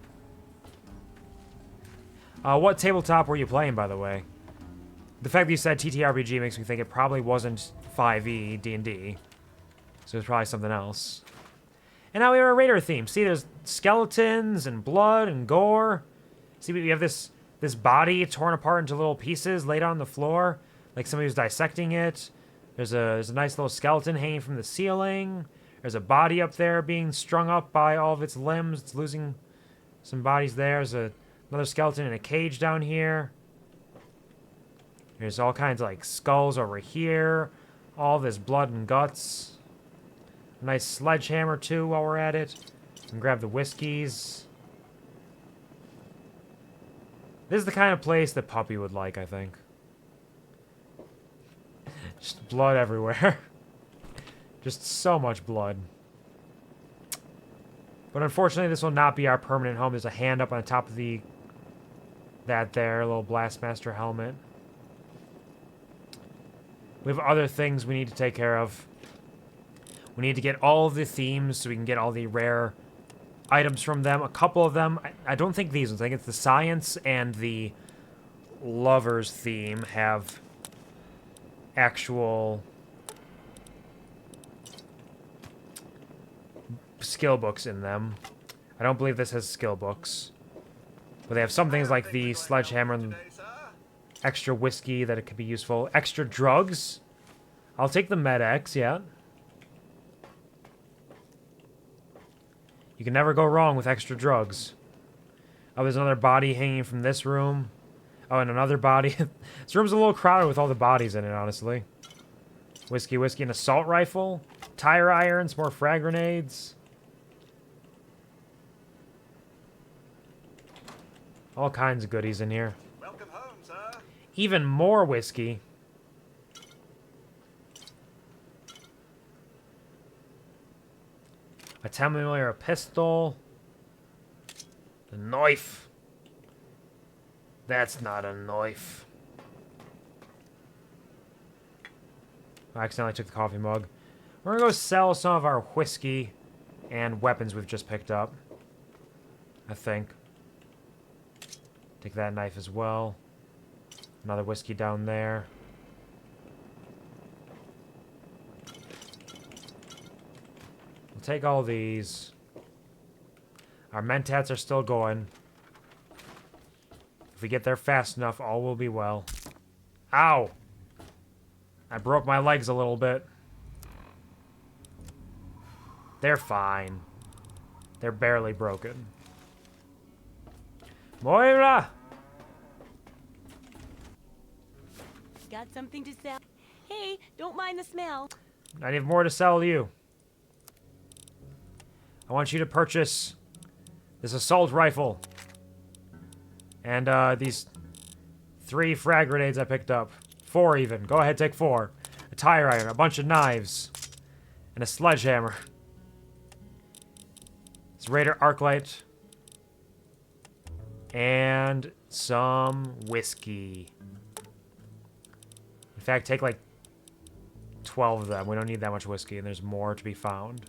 What tabletop were you playing, by the way? The fact that you said TTRPG makes me think it probably wasn't 5e D&D. So it's probably something else. And now we have a Raider theme. See, there's skeletons and blood and gore. See, we have this body torn apart into little pieces laid on the floor. Like somebody was dissecting it. There's a nice little skeleton hanging from the ceiling. There's a body up there being strung up by all of its limbs. It's losing some bodies there. There's another skeleton in a cage down here. There's all kinds of like skulls over here. All this blood and guts. A nice sledgehammer too while we're at it. And grab the whiskeys. This is the kind of place that Puppy would like, I think. Just blood everywhere. Just so much blood. But unfortunately, this will not be our permanent home. There's a hand up on the top of that there, little Blastmaster helmet. We have other things we need to take care of. We need to get all of the themes so we can get all the rare items from them. A couple of them, I don't think these ones. I think it's the Science and the Lovers theme have actual skill books in them. I don't believe this has skill books. But they have some things like the sledgehammer and extra whiskey that it could be useful. Extra drugs. I'll take the Med-X, yeah. You can never go wrong with extra drugs. Oh, there's another body hanging from this room. Oh, and another body. This room's a little crowded with all the bodies in it, honestly. Whiskey, an assault rifle. Tire irons, more frag grenades. All kinds of goodies in here. Welcome home, sir. Even more whiskey. A 10mm pistol. A knife. That's not a knife. I accidentally took the coffee mug. We're gonna go sell some of our whiskey and weapons we've just picked up. I think. Take that knife as well. Another whiskey down there. We'll take all these. Our mentats are still going. If we get there fast enough, all will be well. Ow! I broke my legs a little bit. They're fine. They're barely broken. Moira! Got something to sell? Hey, don't mind the smell. I have more to sell to you. I want you to purchase this assault rifle. And these 3 frag grenades I picked up. 4 even. Go ahead, take 4. A tire iron, a bunch of knives, and a sledgehammer. This Raider Arclight. And some whiskey. In fact, take like 12 of them. We don't need that much whiskey, and there's more to be found.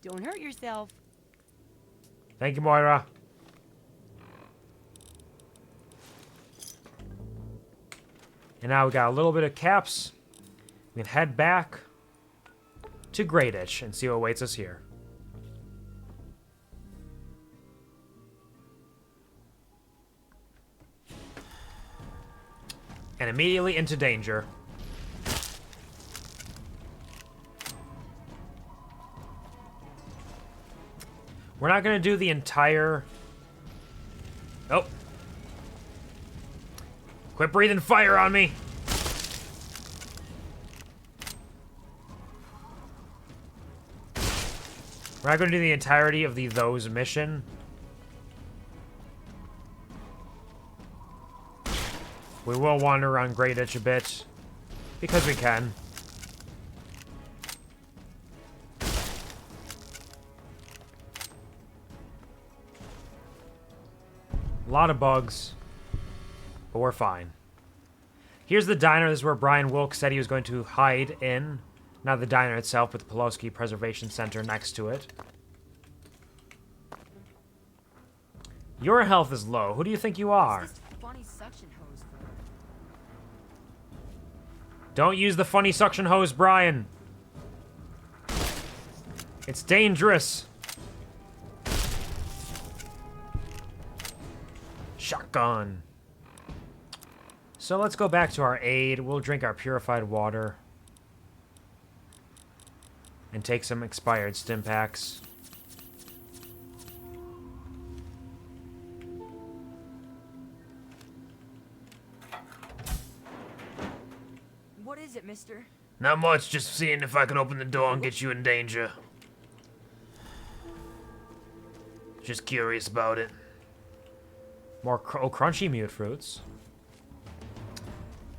Don't hurt yourself. Thank you, Moira. And now we got a little bit of caps. We can head back to Greatitch and see what awaits us here. And immediately into danger. We're not going to do the entire... Oh. Quit breathing fire on me. We're not going to do the entirety of the Those mission. We will wander around Greatitch a bit, because we can. A lot of bugs, but we're fine. Here's the diner. This is where Brian Wilkes said he was going to hide in. Not the diner itself, but the Pulaski Preservation Center next to it. Your health is low. Who do you think you are? What's this funny suction hose for? Don't use the funny suction hose, Brian. It's dangerous. Shotgun. So let's go back to our aid. We'll drink our purified water. And take some expired stim packs. What is it, mister? Not much, just seeing if I can open the door and get you in danger. Just curious about it. More crunchy mute fruits.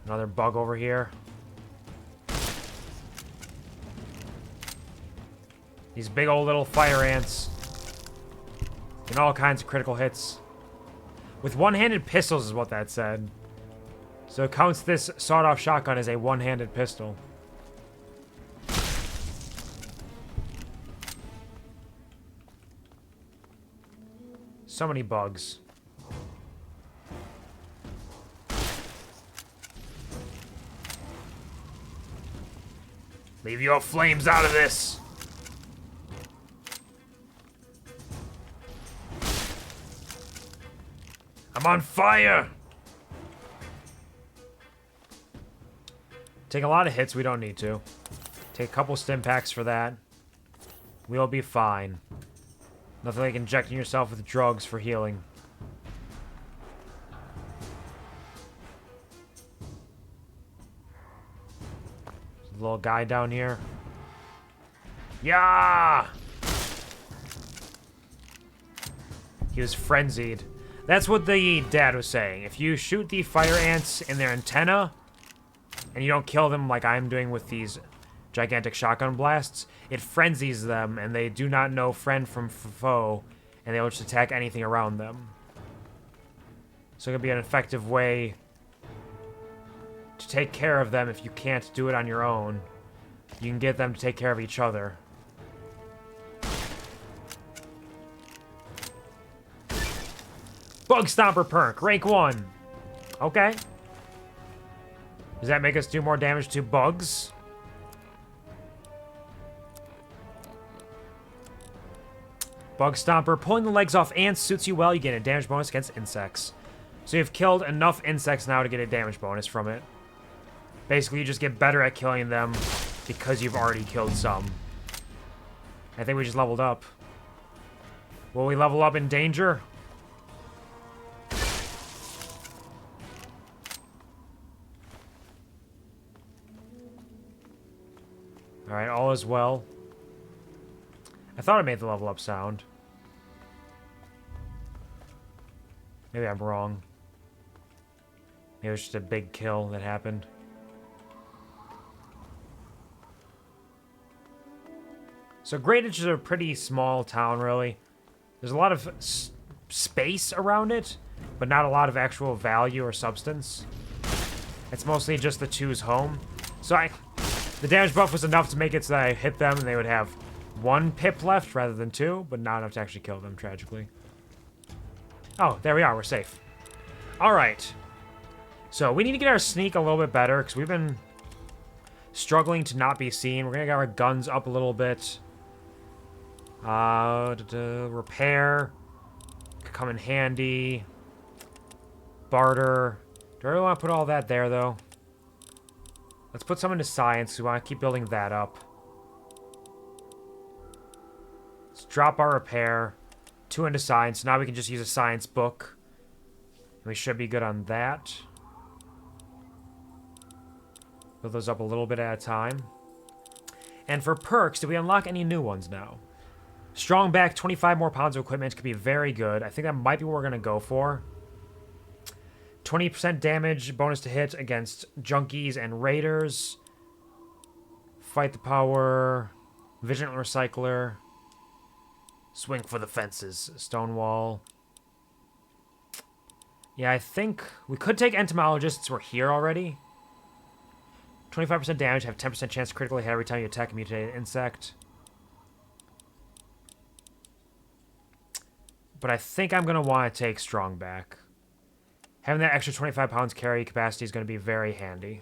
Another bug over here. These big old little fire ants. And all kinds of critical hits. With one-handed pistols is what that said. So it counts this sawed-off shotgun as a one-handed pistol. So many bugs. Leave your flames out of this. I'm on fire. Take a lot of hits, we don't need to. Take a couple stim packs for that. We'll be fine. Nothing like injecting yourself with drugs for healing. There's a little guy down here. Yeah! He was frenzied. That's what the dad was saying. If you shoot the fire ants in their antenna, and you don't kill them like I'm doing with these gigantic shotgun blasts, it frenzies them, and they do not know friend from foe, and they'll just attack anything around them. So it could be an effective way to take care of them if you can't do it on your own. You can get them to take care of each other. Bug Stomper perk, rank 1. Okay. Does that make us do more damage to bugs? Bug Stomper, pulling the legs off ants suits you well. You get a damage bonus against insects. So you've killed enough insects now to get a damage bonus from it. Basically, you just get better at killing them because you've already killed some. I think we just leveled up. Will we level up in danger? Alright, all is well. I thought I made the level up sound. Maybe I'm wrong. Maybe it was just a big kill that happened. So Greatwich is a pretty small town, really. There's a lot of space around it, but not a lot of actual value or substance. It's mostly just the two's home. So the damage buff was enough to make it so that I hit them and they would have 1 pip left rather than 2, but not enough to actually kill them, tragically. Oh, there we are. We're safe. All right. So we need to get our sneak a little bit better because we've been struggling to not be seen. We're going to get our guns up a little bit. Repair. Could come in handy. Barter. Do I really want to put all that there, though? Let's put some into science. We want to keep building that up. Let's drop our repair. 2 into science. Now we can just use a science book. We should be good on that. Build those up a little bit at a time. And for perks, do we unlock any new ones now? Strong back, 25 more pounds of equipment could be very good. I think that might be what we're going to go for. 20% damage, bonus to hit against junkies and raiders. Fight the power. Vigilant recycler. Swing for the fences. Stonewall. Yeah, I think we could take entomologists. We're here already. 25% damage, have 10% chance to critically hit every time you attack a mutated insect. But I think I'm going to want to take strong back. Having that extra 25 pounds carry capacity is going to be very handy.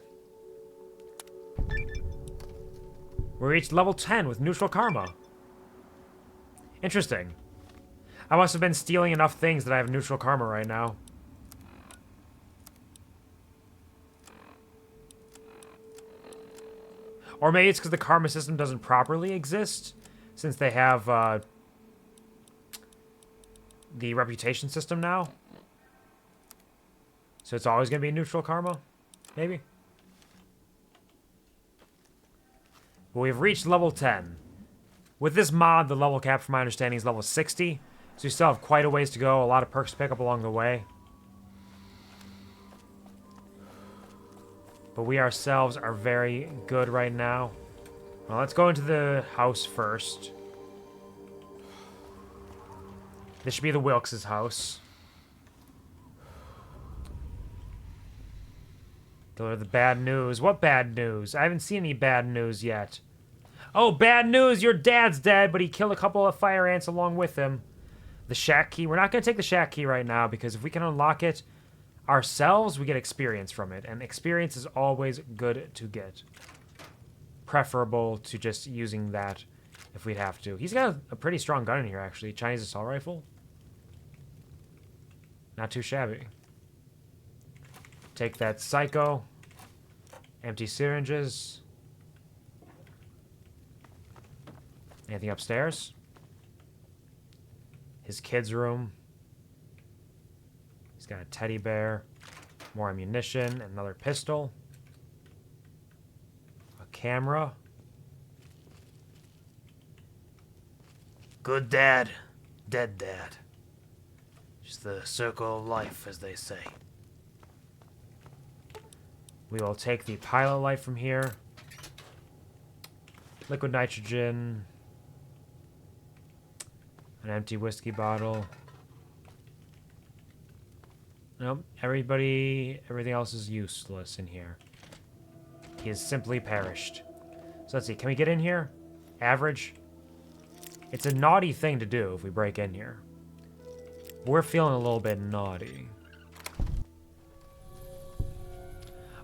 We reached level 10 with neutral karma. Interesting. I must have been stealing enough things that I have neutral karma right now. Or maybe it's because the karma system doesn't properly exist, since they have the reputation system now. So it's always going to be neutral karma? Maybe? But we've reached level 10. With this mod, the level cap, from my understanding, is level 60. So we still have quite a ways to go. A lot of perks to pick up along the way. But we ourselves are very good right now. Well, let's go into the house first. This should be the Wilkes' house. Deliver the bad news. What bad news? I haven't seen any bad news yet. Oh, bad news! Your dad's dead, but he killed a couple of fire ants along with him. The shack key. We're not going to take the shack key right now, because if we can unlock it ourselves, we get experience from it. And experience is always good to get. Preferable to just using that if we'd have to. He's got a pretty strong gun in here, actually. Chinese assault rifle. Not too shabby. Take that psycho. Empty syringes. Anything upstairs? His kid's room. He's got a teddy bear. More ammunition. Another pistol. A camera. Good dad, dead dad. Just the circle of life, as they say. We will take the pilot light from here. Liquid nitrogen. An empty whiskey bottle. Nope. Everything else is useless in here. He has simply perished. So let's see. Can we get in here? Average. It's a naughty thing to do if we break in here. We're feeling a little bit naughty.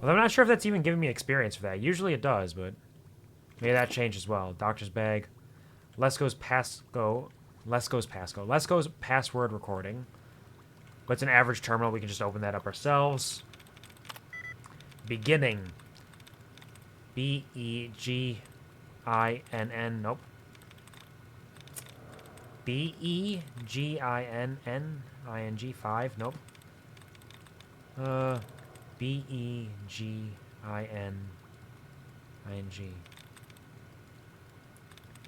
Although I'm not sure if that's even giving me experience for that. Usually it does, but maybe that changed as well. Doctor's bag. Lesko's password recording. But it's an average terminal. We can just open that up ourselves. Beginning. B-E-G-I-N-N. Nope. B-E-G-I-N-N-I-N-G 5. Nope. B-E-G-I-N-I-N-G.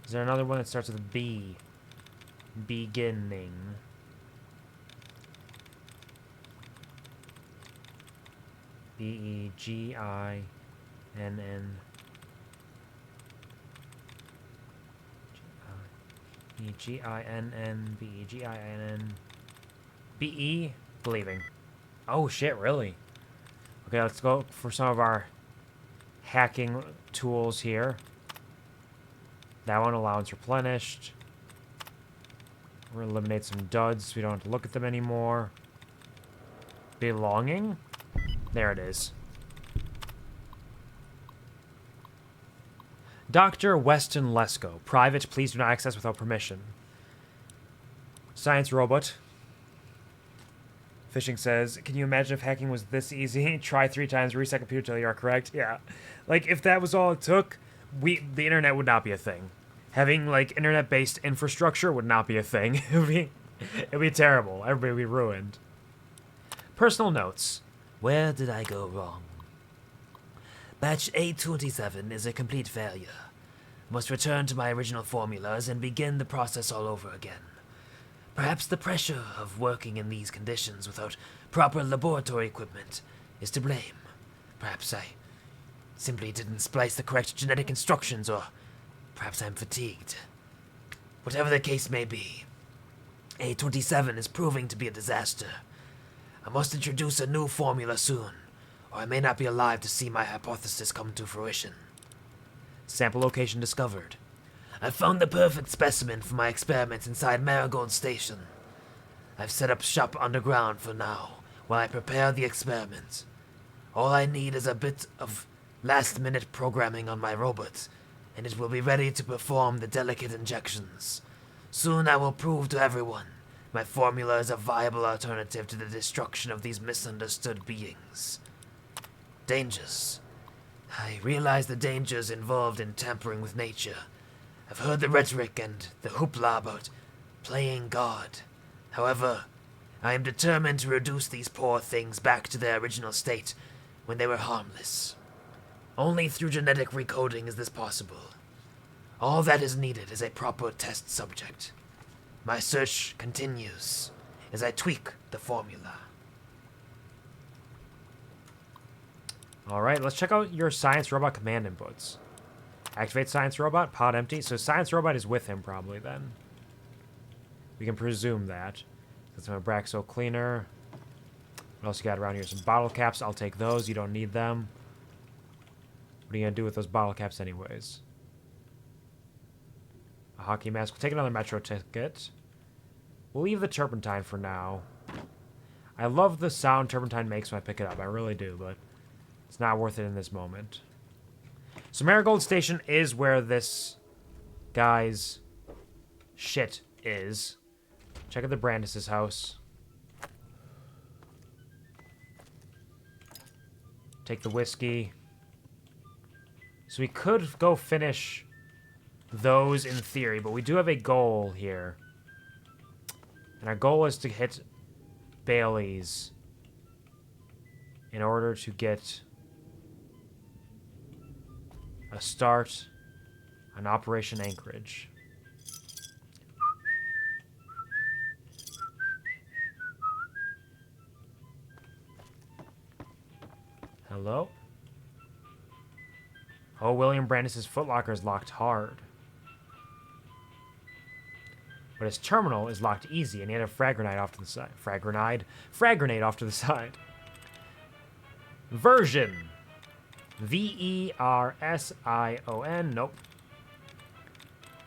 Is there another one that starts with B? Beginning. B-E-G-I-N-N. B-E-G-I-N-N. B-E-G-I-N-N. B-E? Believing. Oh, shit, really? Okay, let's go for some of our hacking tools here. That one, allowance replenished. We're going to eliminate some duds so we don't have to look at them anymore. Belonging? There it is. Dr. Weston Lesko. Private, please do not access without permission. Science robot. Fishing says, can you imagine if hacking was this easy? Try 3 times, reset computer till you are correct. Yeah. Like, if that was all it took, the internet would not be a thing. Having, like, internet-based infrastructure would not be a thing. It'd be terrible. Everybody would be ruined. Personal notes. Where did I go wrong? Batch 827 is a complete failure. Must return to my original formulas and begin the process all over again. Perhaps the pressure of working in these conditions without proper laboratory equipment is to blame. Perhaps I simply didn't splice the correct genetic instructions, or perhaps I'm fatigued. Whatever the case may be, A27 is proving to be a disaster. I must introduce a new formula soon, or I may not be alive to see my hypothesis come to fruition. Sample location discovered. I found the perfect specimen for my experiments inside Marigold Station. I've set up shop underground for now, while I prepare the experiment. All I need is a bit of last-minute programming on my robot, and it will be ready to perform the delicate injections. Soon I will prove to everyone my formula is a viable alternative to the destruction of these misunderstood beings. Dangers. I realize the dangers involved in tampering with nature. I've heard the rhetoric and the hoopla about playing God. However, I am determined to reduce these poor things back to their original state when they were harmless. Only through genetic recoding is this possible. All that is needed is a proper test subject. My search continues as I tweak the formula. Alright, let's check out your Science Robot command inputs. Activate Science Robot, pod empty. So Science Robot is with him probably then. We can presume that. That's my Braxo cleaner. What else you got around here? Some bottle caps. I'll take those. You don't need them. What are you going to do with those bottle caps anyways? A hockey mask. We'll take another Metro ticket. We'll leave the turpentine for now. I love the sound turpentine makes when I pick it up. I really do, but it's not worth it in this moment. So Marigold Station is where this guy's shit is. Check out the Brandis' house. Take the whiskey. So we could go finish those in theory, but we do have a goal here. And our goal is to hit Bailey's in order to get a start on Operation Anchorage. Hello? Oh, William Brandis' footlocker is locked hard. But his terminal is locked easy, and he had a frag grenade off to the side. Frag grenade off to the side. Version. V-E-R-S-I-O-N. Nope.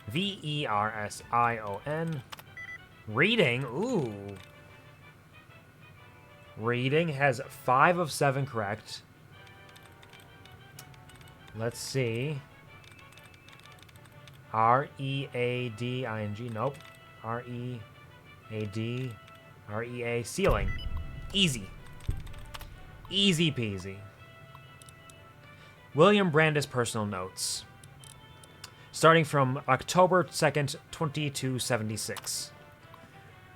V-E-R-S-I-O-N. Reading. Ooh. Reading has 5 of 7 correct. Let's see. R-E-A-D-I-N-G. Nope. R-E-A-D. R-E-A. Ceiling. Easy. Easy peasy. William Brandis personal notes. Starting from October 2nd, 2276.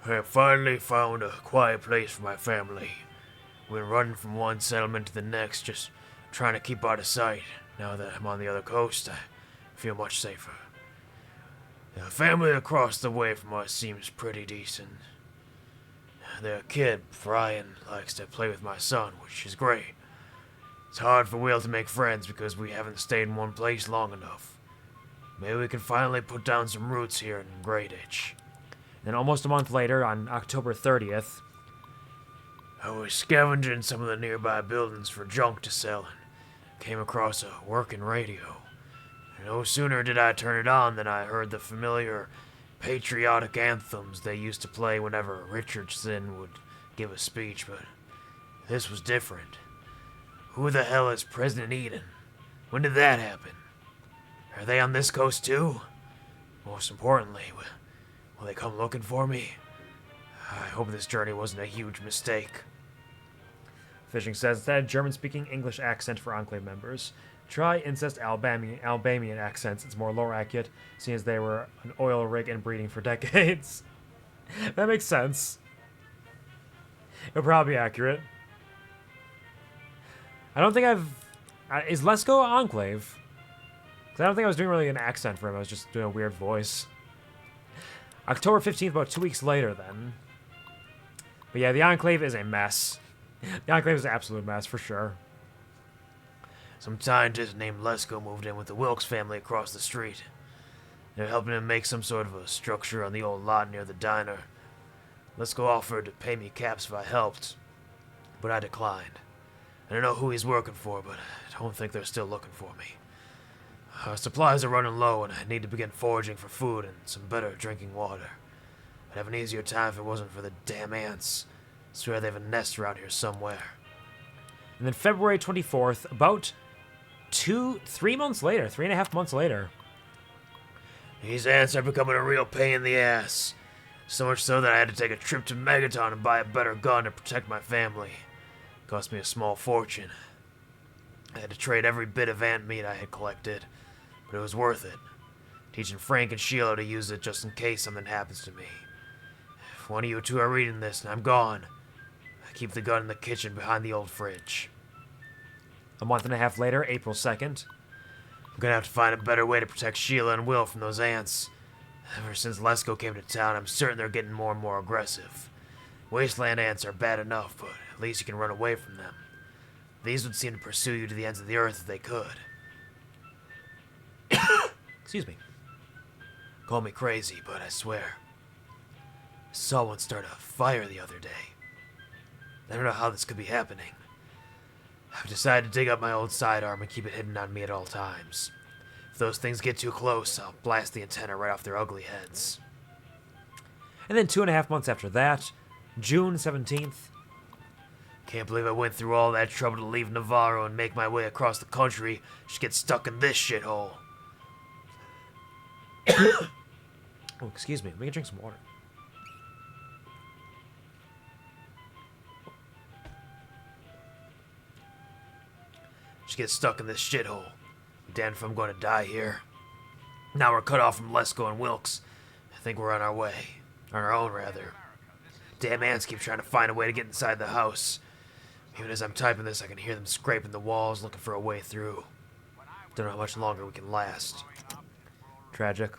I finally found a quiet place for my family. We've been running from one settlement to the next, just trying to keep out of sight. Now that I'm on the other coast, I feel much safer. The family across the way from us seems pretty decent. Their kid, Brian, likes to play with my son, which is great. It's hard for Will to make friends because we haven't stayed in one place long enough. Maybe we can finally put down some roots here in Great Itch. Then almost a month later, on October 30th, I was scavenging some of the nearby buildings for junk to sell and came across a working radio. No sooner did I turn it on than I heard the familiar patriotic anthems they used to play whenever Richardson would give a speech, but this was different. Who the hell is President Eden? When did that happen? Are they on this coast too? Most importantly, will they come looking for me? I hope this journey wasn't a huge mistake. Fishing says that German-speaking English accent for Enclave members. Try incest Albanian accents. It's more lore accurate, seeing as they were an oil rig and breeding for decades. That makes sense. It'll probably be accurate. I don't think is Lesko Enclave? Because I don't think I was doing really an accent for him. I was just doing a weird voice. October 15th, about 2 weeks later, then. But yeah, the Enclave is a mess. The Enclave is an absolute mess, for sure. Some scientist named Lesko moved in with the Wilkes family across the street. They're helping him make some sort of a structure on the old lot near the diner. Lesko offered to pay me caps if I helped, but I declined. I don't know who he's working for, but I don't think they're still looking for me. Our supplies are running low, and I need to begin foraging for food and some better drinking water. I'd have an easier time if it wasn't for the damn ants. I swear they have a nest around here somewhere. And then February 24th, about 3 months later, 3.5 months later. These ants are becoming a real pain in the ass. So much so that I had to take a trip to Megaton and buy a better gun to protect my family. It cost me a small fortune. I had to trade every bit of ant meat I had collected, but it was worth it. Teaching Frank and Sheila to use it just in case something happens to me. If one of you two are reading this and I'm gone, I keep the gun in the kitchen behind the old fridge. A month and a half later, April 2nd. I'm gonna have to find a better way to protect Sheila and Will from those ants. Ever since Lesko came to town, I'm certain they're getting more and more aggressive. Wasteland ants are bad enough, but at least you can run away from them. These would seem to pursue you to the ends of the earth if they could. Excuse me. Call me crazy, but I swear. I saw one start a fire the other day. I don't know how this could be happening. I've decided to dig up my old sidearm and keep it hidden on me at all times. If those things get too close, I'll blast the antenna right off their ugly heads. And then 2.5 months after that, June 17th. Can't believe I went through all that trouble to leave Navarro and make my way across the country just to get stuck in this shithole. Oh, excuse me. Let me drink some water. Just get stuck in this shithole. Damned if I'm going to die here. Now we're cut off from Lesko and Wilkes. I think we're on our way. On our own, rather. Damn ants keep trying to find a way to get inside the house. Even as I'm typing this, I can hear them scraping the walls, looking for a way through. Don't know how much longer we can last. Tragic.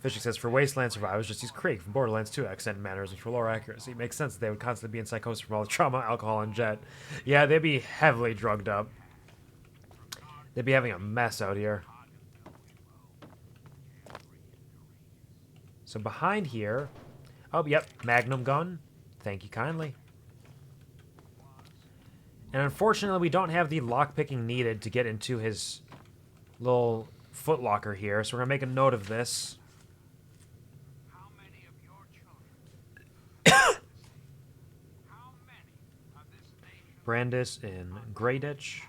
Fishing says, for wasteland survivors, just use Creek from Borderlands 2 accent and manners, and for lower accuracy. It makes sense that they would constantly be in psychosis from all the trauma, alcohol, and jet. Yeah, they'd be heavily drugged up. They'd be having a mess out here. So behind here... Oh, yep, magnum gun. Thank you kindly. And unfortunately, we don't have the lockpicking needed to get into his little footlocker here, so we're going to make a note of this. Brandis in Greyditch.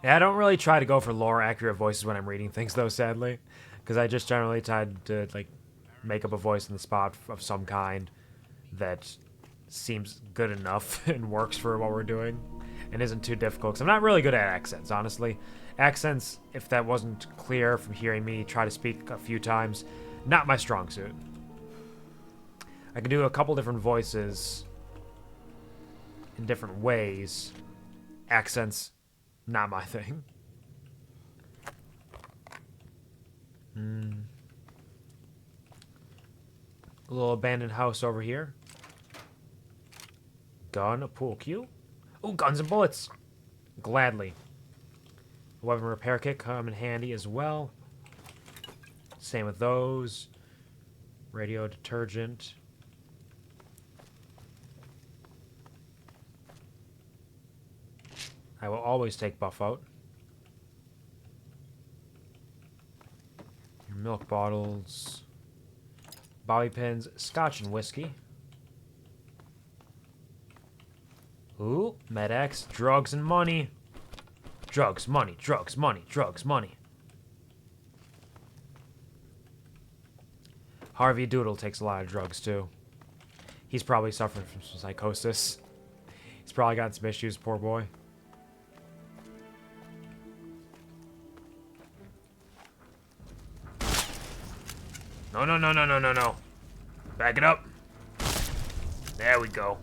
Yeah, I don't really try to go for lore accurate voices when I'm reading things, though, sadly. Because I just generally try to, like, make up a voice in the spot of some kind that seems good enough and works for what we're doing and isn't too difficult. Because I'm not really good at accents, honestly. Accents, if that wasn't clear from hearing me try to speak a few times, not my strong suit. I can do a couple different voices in different ways. Accents, not my thing. A little abandoned house over here. Gun, a pool cue. Oh, guns and bullets. Gladly. A weapon repair kit come in handy as well. Same with those. Radio detergent. I will always take buff out. Your milk bottles. Bobby pins, scotch and whiskey. Ooh, Med-X, drugs and money. Drugs, money, drugs, money, drugs, money. Harvey Doodle takes a lot of drugs too. He's probably suffering from some psychosis. He's probably got some issues, poor boy. No, no, no, no, no, no, no. Back it up. There we go.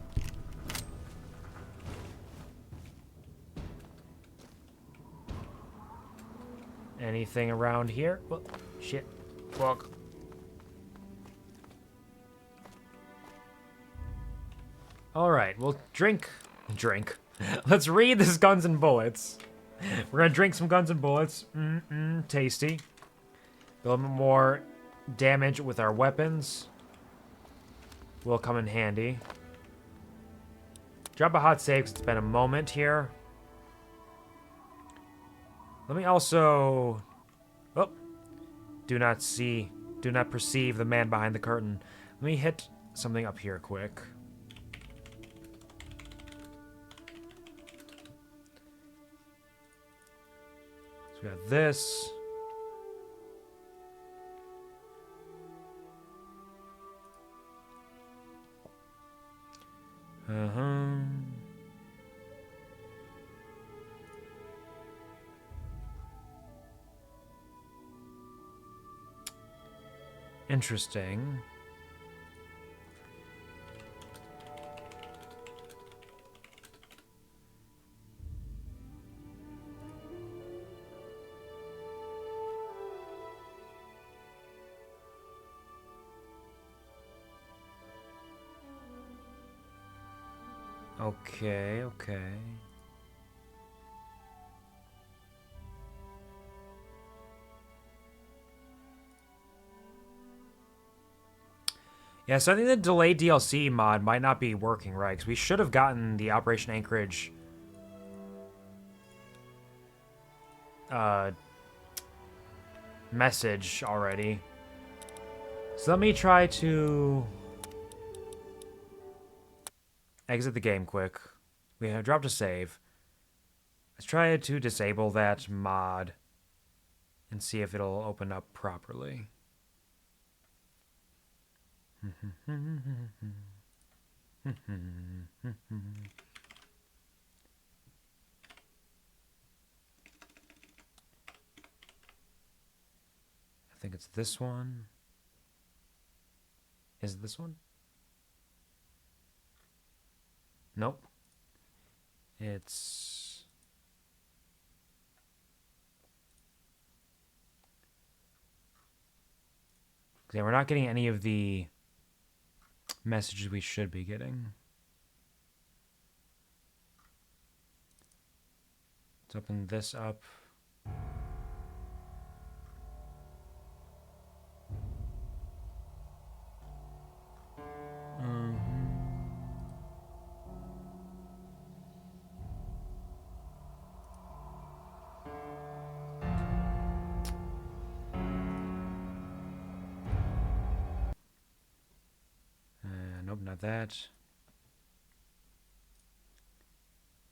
Anything around here? Oh, shit. Fuck. Alright, we'll drink. Let's read this Guns and Bullets. We're gonna drink some Guns and Bullets. Tasty. A little bit more damage with our weapons will come in handy. Drop a hot save because it's been a moment here. Let me also... Oh. Do not perceive the man behind the curtain. Let me hit something up here quick. So we got this. Interesting. Okay, okay. Yeah, so I think the delayed DLC mod might not be working right, because we should have gotten the Operation Anchorage message already. So let me try to exit the game quick. We have dropped a save. Let's try to disable that mod and see if it'll open up properly. think it's this one. Is it this one? Nope. It's... Yeah, we're not getting any of the messages we should be getting. Let's open this up. Nope, not that.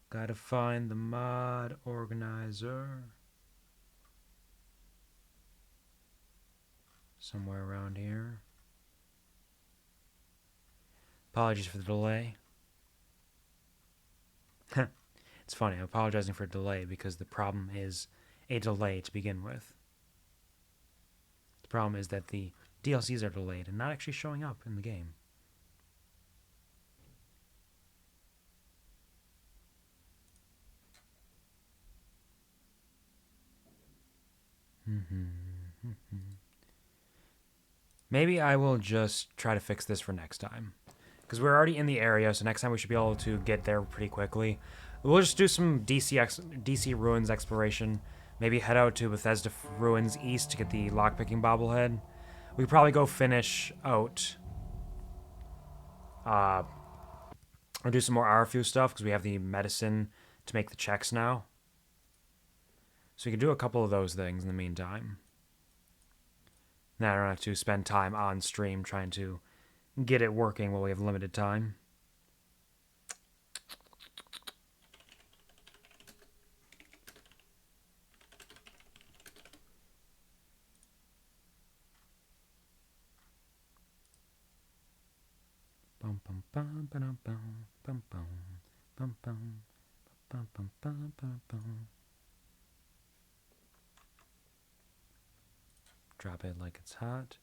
Gotta find the mod organizer. Somewhere around here. Apologies for the delay. It's funny, I'm apologizing for a delay because the problem is a delay to begin with. The problem is that the DLCs are delayed and not actually showing up in the game. Maybe I will just try to fix this for next time. Because we're already in the area, so next time we should be able to get there pretty quickly. We'll just do some DC Ruins exploration. Maybe head out to Bethesda Ruins East to get the lockpicking bobblehead. We could probably go finish out... or do some more RFU stuff, because we have the medicine to make the checks now. So we could do a couple of those things in the meantime. Now I don't have to spend time on stream trying to get it working while we have limited time. Bum bum bum bum bum bum bum bum bum bum bum bum bum bum. Drop it like it's hot.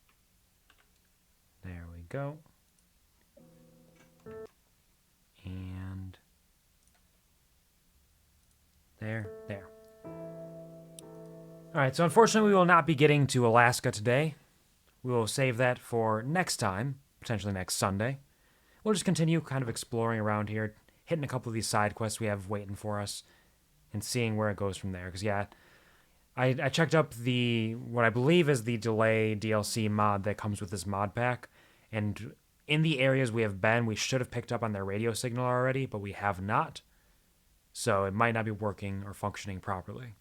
There we go. And there. Alright, so unfortunately we will not be getting to Alaska today. We will save that for next time, potentially next Sunday. We'll just continue kind of exploring around here, hitting a couple of these side quests we have waiting for us, and seeing where it goes from there. Because, yeah, I checked up what I believe is the delay DLC mod that comes with this mod pack, and in the areas we have been, we should have picked up on their radio signal already, but we have not. So it might not be working or functioning properly.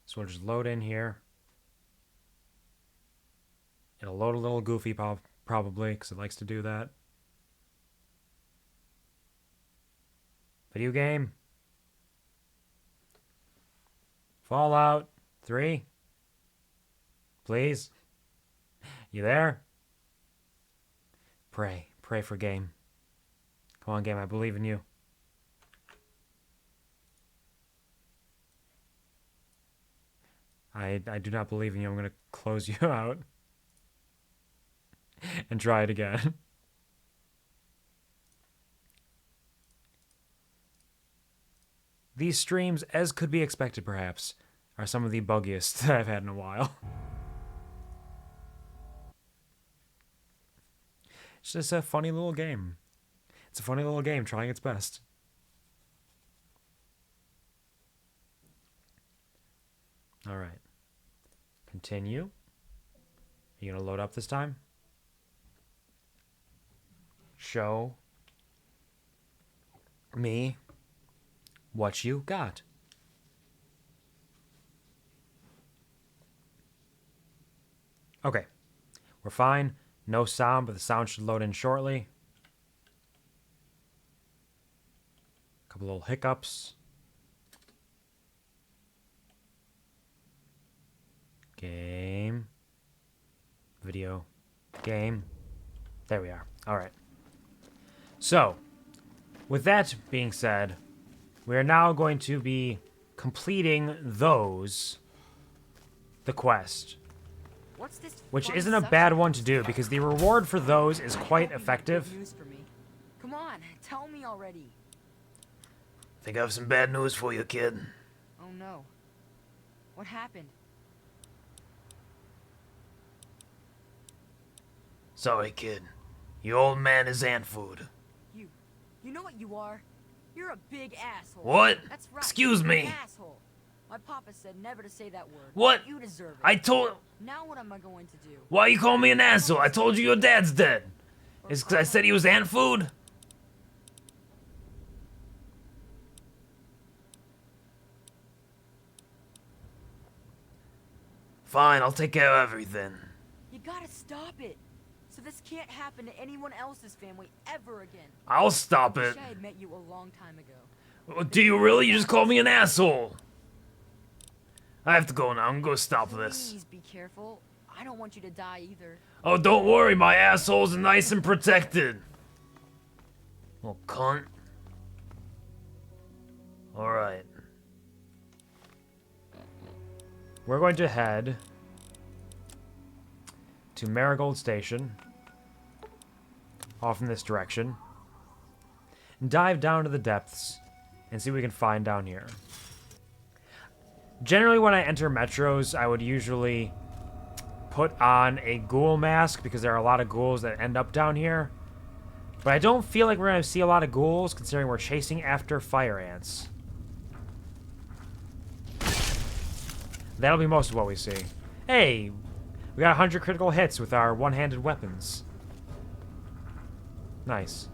So we'll just load in here. It'll load a little goofy probably, because it likes to do that. Video game. Fallout 3. Please. You there? Pray for game. Come on, game, I believe in you. I do not believe in you. I'm going to close you out. And try it again. These streams, as could be expected perhaps, are some of the buggiest that I've had in a while. It's just a funny little game. It's a funny little game trying its best. Alright. Continue. Are you going to load up this time? Show me what you got. Okay. We're fine. No sound, but the sound should load in shortly. A couple little hiccups. Game. Video. Game. There we are. All right. So, with that being said, we are now going to be completing those the quest. What's this Which fun isn't a suction bad one to do, because the reward for those is quite Hope you have effective. good news for me. Come on, tell me already. Think I have some bad news for you, kid. Oh no. What happened? Sorry, kid. Your old man is ant food. You know what you are? You're a big asshole. What? That's right. Excuse you're me. an asshole. My papa said never to say that word. What? You deserve it. I told... Now what am I going to do? Why you call me an asshole? I told you your dad's dead. It's 'cause I said he was ant food? Fine, I'll take care of everything. You gotta stop it. So this can't happen to anyone else's family ever again. I'll stop I it. wish I had met you a long time ago. Do you really? You just called me an asshole. I have to go now. I'm gonna go stop this. Please be careful. I don't want you to die either. Oh, don't worry. My asshole's nice and protected. Little cunt. Alright. We're going to head to Marigold Station, off in this direction, and dive down to the depths and see what we can find down here. Generally, when I enter metros, I would usually put on a ghoul mask because there are a lot of ghouls that end up down here. But I don't feel like we're going to see a lot of ghouls considering we're chasing after fire ants. That'll be most of what we see. Hey, we got 100 critical hits with our one-handed weapons. Nice.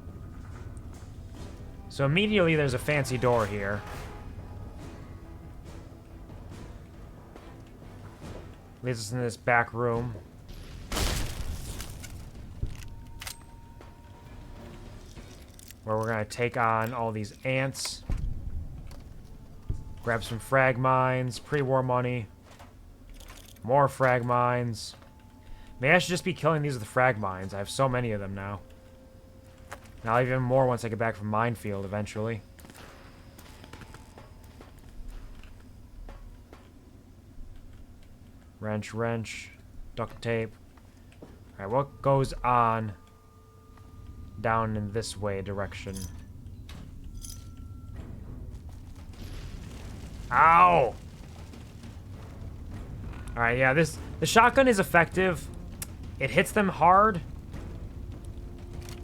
So immediately there's a fancy door here. Leads us into this back room. Where we're going to take on all these ants. Grab some frag mines, pre-war money. More frag mines. Maybe I should just be killing these with the frag mines. I have so many of them now. And I'll have even more once I get back from Minefield eventually. Wrench, wrench. Duct tape. Alright, what goes on down in this way direction? Ow! Alright, yeah, the shotgun is effective. It hits them hard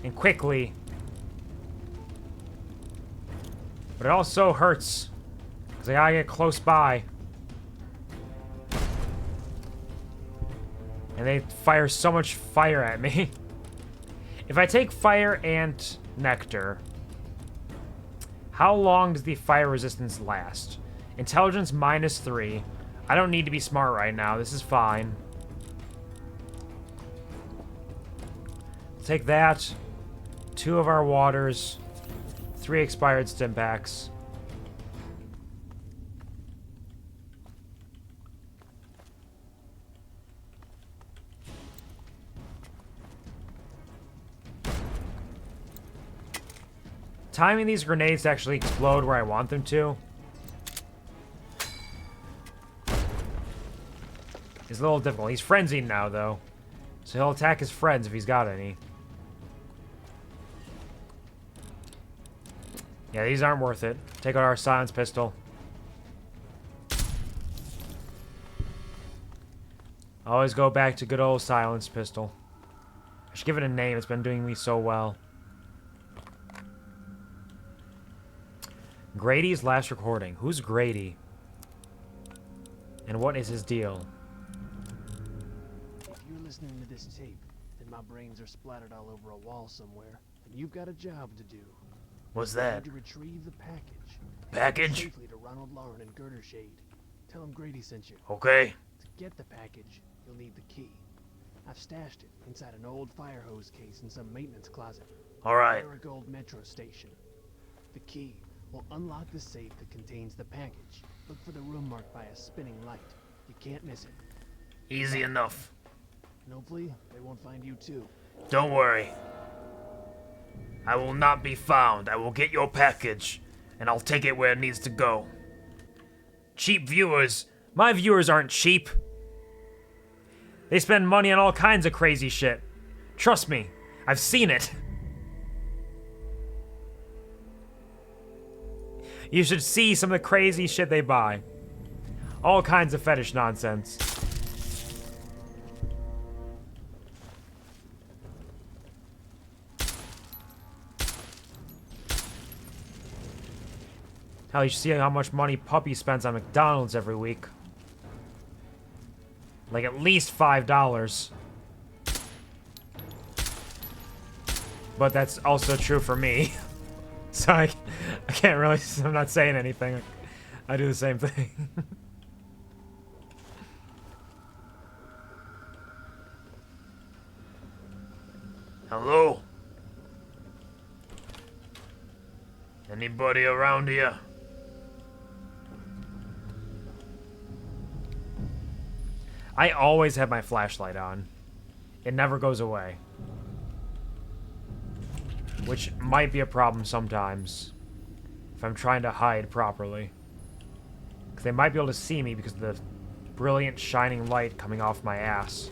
and quickly. But it also hurts because I gotta get close by. And they fire so much fire at me. If I take fire ant nectar, how long does the fire resistance last? Intelligence -3. I don't need to be smart right now. This is fine. Take that. 2 of our waters. 3 expired stim packs. Timing these grenades to actually explode where I want them to is a little difficult. He's frenzied now, though. So he'll attack his friends if he's got any. Yeah, these aren't worth it. Take out our silence pistol. Always go back to good old silence pistol. I should give it a name. It's been doing me so well. Grady's last recording. Who's Grady? And what is his deal? If you're listening to this tape, then my brains are splattered all over a wall somewhere, and you've got a job to do. What's You that? need to retrieve the package. Package? Safely to Ronald Lauren and Girder Shade. Tell him Grady sent you. Okay. To get the package, you'll need the key. I've stashed it inside an old fire hose case in some maintenance closet. Alright. Marigold Metro Station. The key will unlock the safe that contains the package. Look for the room marked by a spinning light. You can't miss it. Easy enough. And hopefully, they won't find you too. Don't worry. I will not be found. I will get your package, and I'll take it where it needs to go. Cheap viewers. My viewers aren't cheap. They spend money on all kinds of crazy shit. Trust me, I've seen it. You should see some of the crazy shit they buy. All kinds of fetish nonsense. Hell, you should see how much money Puppy spends on McDonald's every week. Like at least $5. But that's also true for me. So I can't really, I'm not saying anything. I do the same thing. Hello? Anybody around here? I always have my flashlight on. It never goes away. Which might be a problem sometimes. If I'm trying to hide properly. Because they might be able to see me because of the brilliant shining light coming off my ass.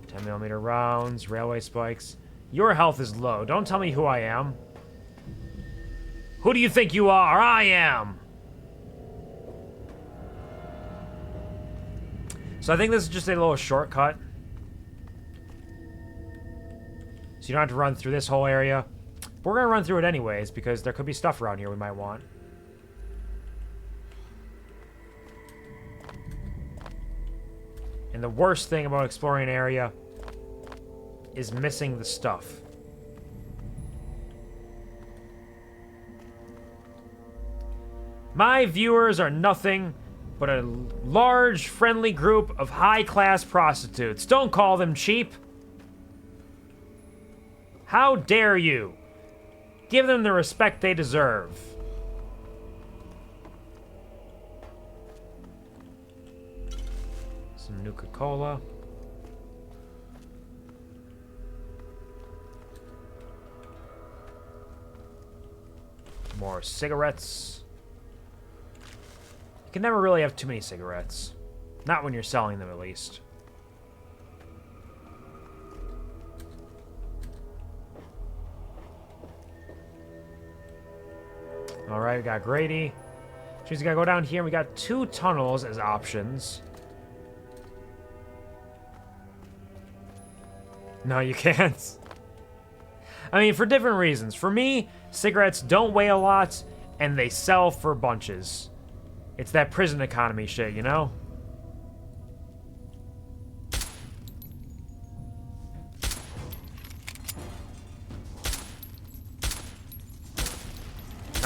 10mm rounds, railway spikes. Your health is low. Don't tell me who I am. Who do you think you are? I am! So I think this is just a little shortcut. So you don't have to run through this whole area. But we're going to run through it anyways, because there could be stuff around here we might want. And the worst thing about exploring an area is missing the stuff. My viewers are nothing but a large, friendly group of high-class prostitutes. Don't call them cheap. How dare you? Give them the respect they deserve. Some Nuka-Cola. More cigarettes. You can never really have too many cigarettes. Not when you're selling them, at least. Alright, we got Grady. She's gotta go down here, and we got 2 tunnels as options. No, you can't. I mean, for different reasons. For me, cigarettes don't weigh a lot, and they sell for bunches. It's that prison economy shit, you know?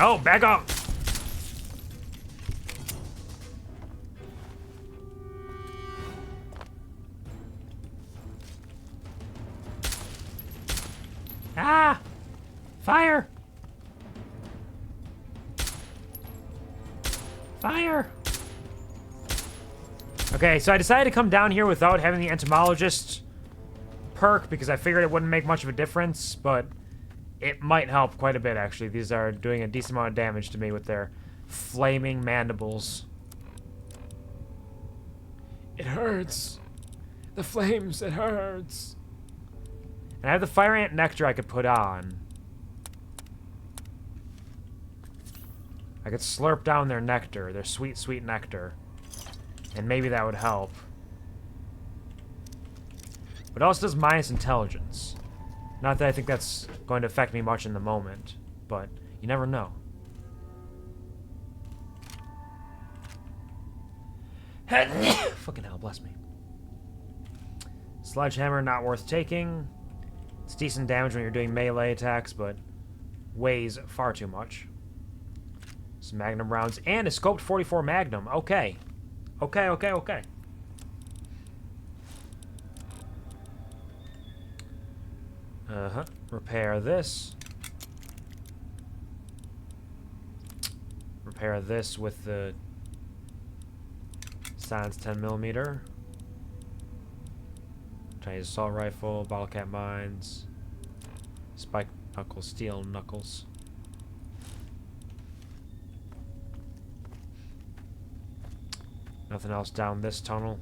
Oh, back up! Ah! Fire! Fire! Okay, so I decided to come down here without having the entomologist perk because I figured it wouldn't make much of a difference, but it might help quite a bit, actually. These are doing a decent amount of damage to me with their flaming mandibles. It hurts. The flames, it hurts. And I have the fire ant nectar I could put on. I could slurp down their nectar, their sweet, sweet nectar. And maybe that would help. But it also does minus intelligence. Not that I think that's going to affect me much in the moment, but you never know. Fucking hell, bless me. Sledgehammer, not worth taking. It's decent damage when you're doing melee attacks, but weighs far too much. Some magnum rounds and a scoped 44 magnum. Okay. Okay. Repair this. Repair this with the Sans 10mm. Chinese assault rifle, bottle cap mines, spike knuckles, steel knuckles. Nothing else down this tunnel.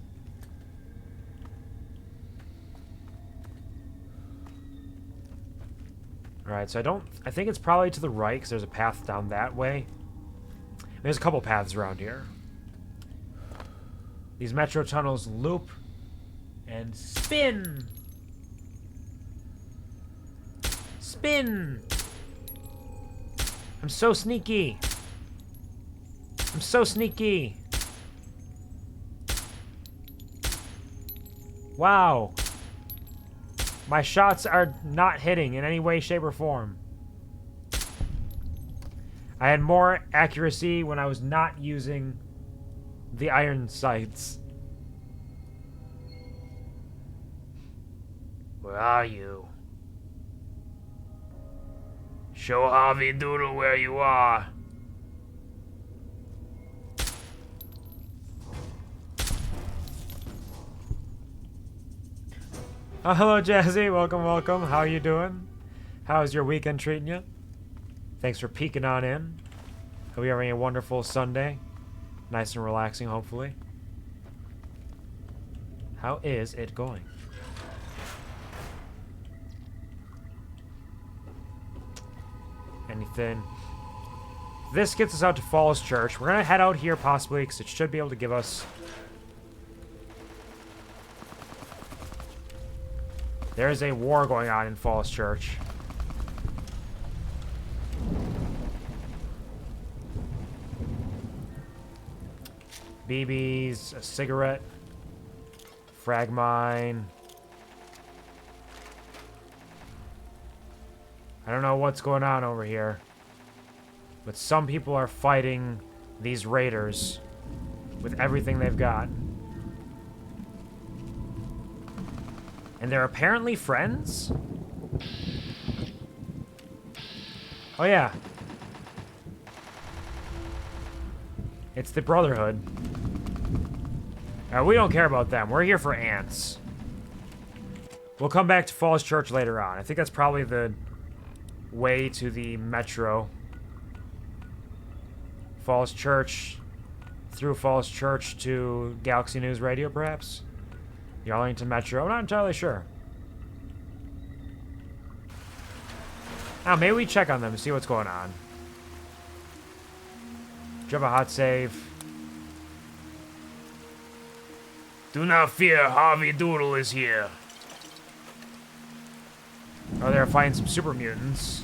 Alright, so I think it's probably to the right, because there's a path down that way. There's a couple paths around here. These metro tunnels loop and spin! Spin! I'm so sneaky! I'm so sneaky! Wow! My shots are not hitting in any way, shape, or form. I had more accuracy when I was not using the iron sights. Where are you? Show Harvey Doodle where you are. Oh, hello, Jazzy. Welcome, welcome. How are you doing? How's your weekend treating you? Thanks for peeking on in. Hope you're having a wonderful Sunday. Nice and relaxing, hopefully. How is it going? Anything? This gets us out to Falls Church. We're going to head out here, possibly, because it should be able to give us... There is a war going on in Falls Church. BBs, a cigarette, frag mine. I don't know what's going on over here, but some people are fighting these raiders with everything they've got. And they're apparently friends? Oh yeah. It's the Brotherhood. We don't care about them. We're here for ants. We'll come back to Falls Church later on. I think that's probably the way to the metro. Falls Church, through Falls Church to Galaxy News Radio, perhaps? The Arlington Metro? I'm not entirely sure. Oh, maybe we check on them to see what's going on. Do you have a hot save? Do not fear, Harvey Doodle is here. Oh, they're fighting some super mutants.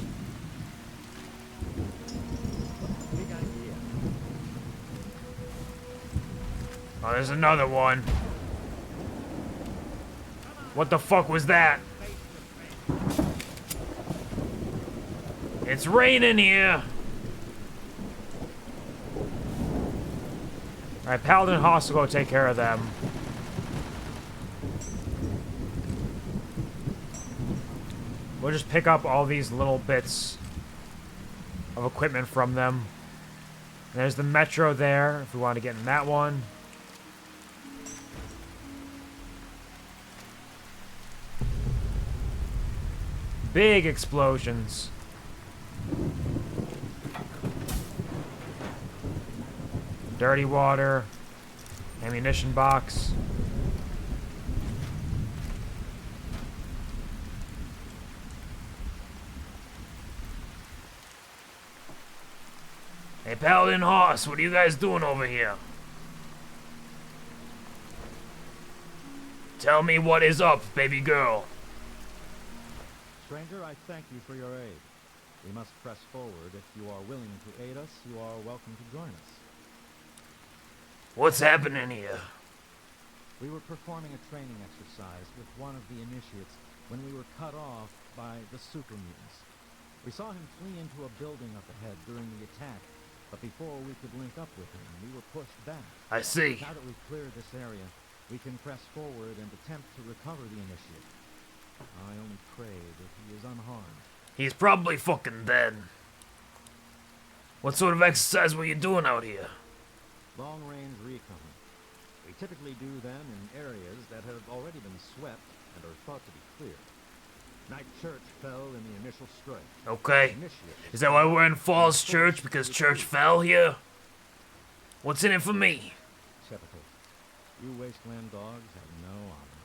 Oh, there's another one. What the fuck was that? It's raining here. Alright, Paladin Hoss will go take care of them. We'll just pick up all these little bits of equipment from them. And there's the metro there, if we want to get in that one. Big explosions. Dirty water. Ammunition box. Hey, Paladin Hoss, what are you guys doing over here? Tell me what is up, baby girl. Stranger, I thank you for your aid. We must press forward. If you are willing to aid us, you are welcome to join us. What's happening here? We were performing a training exercise with one of the initiates when we were cut off by the super mutants. We saw him flee into a building up ahead during the attack, but before we could link up with him, we were pushed back. I see. Now that we've cleared this area, we can press forward and attempt to recover the initiate. I only pray that he is unharmed. He's probably fucking dead. What sort of exercise were you doing out here? Long-range recon. We typically do them in areas that have already been swept and are thought to be clear. Knight Church fell in the initial strike. Okay. Is that why we're in Falls Church? Because Church fell here? What's in it for me? Sepulchre. You wasteland dogs have no honor.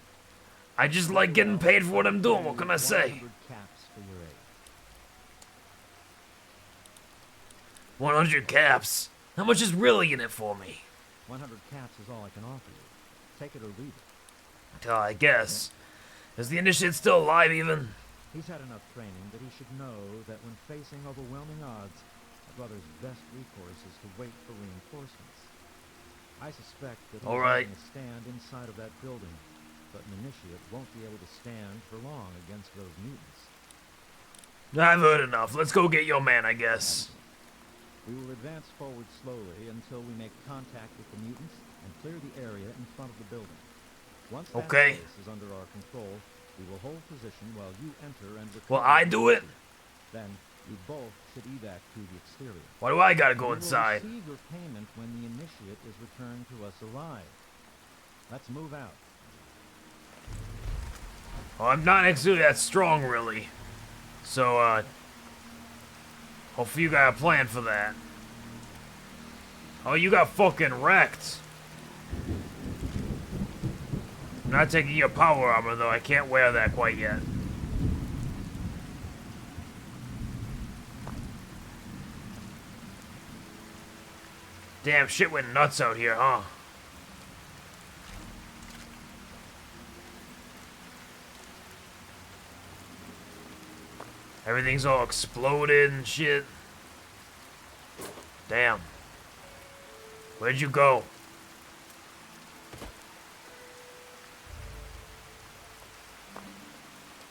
I just like getting paid for what I'm doing. What can I say? 100 caps for your aid. 100 caps. How much is really in it for me? 100 caps is all I can offer you. Take it or leave it. I guess. Is the initiate still alive even? He's had enough training that he should know that when facing overwhelming odds, a brother's best recourse is to wait for reinforcements. I suspect that he's making a stand inside of that building, but an initiate won't be able to stand for long against those mutants. I've heard enough. Let's go get your man, I guess. We will advance forward slowly until we make contact with the mutants and clear the area in front of the building. Once that place is under our control, we will hold position while you enter and recover. Will I do it? Then you both should evac to the exterior. Why do I gotta go inside? You will receive your payment when the initiate is returned to us alive. Let's move out. Well, I'm not actually that strong, really. So, hopefully you got a plan for that. Oh, you got fucking wrecked. I'm not taking your power armor, though. I can't wear that quite yet. Damn, shit went nuts out here, huh? Everything's all exploded and shit. Damn. Where'd you go?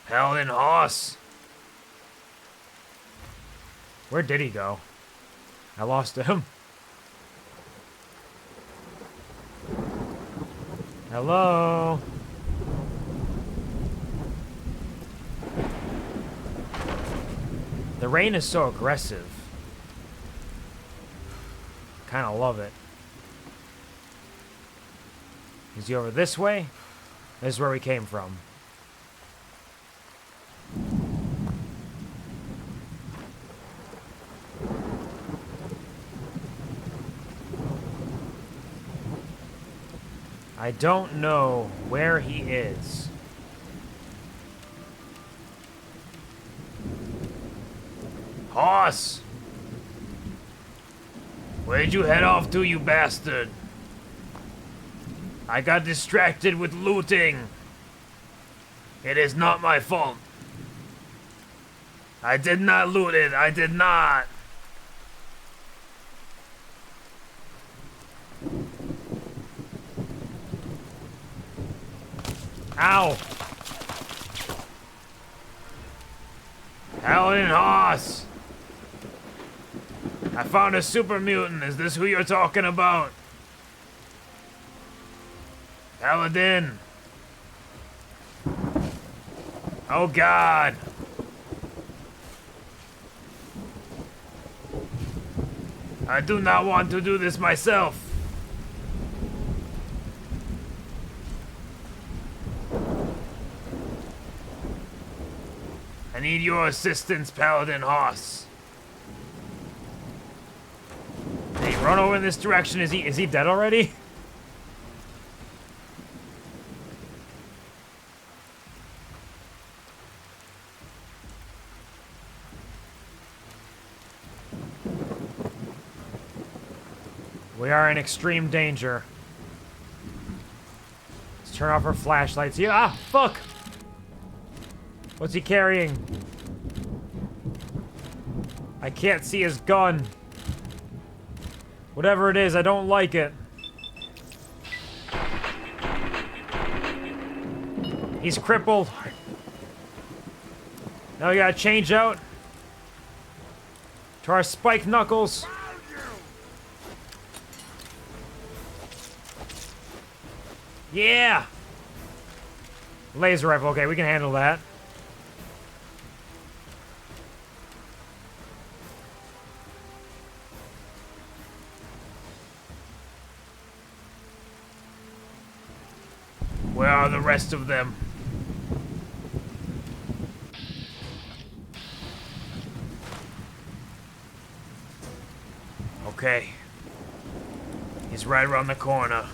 Paladin Hoss. Where did he go? I lost him. Hello? The rain is so aggressive. Kind of love it. Is he over this way? This is where we came from. I don't know where he is. Hoss! Where'd you head off to, you bastard? I got distracted with looting. It is not my fault. I did not loot it. I did not. Ow! Paladin Hoss! I found a super mutant. Is this who you're talking about? Paladin! Oh God! I do not want to do this myself. I need your assistance, Paladin Hoss. Did he run over in this direction? Is he dead already? We are in extreme danger. Let's turn off our flashlights here. Ah, fuck! What's he carrying? I can't see his gun. Whatever it is, I don't like it. He's crippled. Now we gotta change out to our spiked knuckles. Yeah! Laser rifle, okay, we can handle that. Where are the rest of them? Okay. He's right around the corner.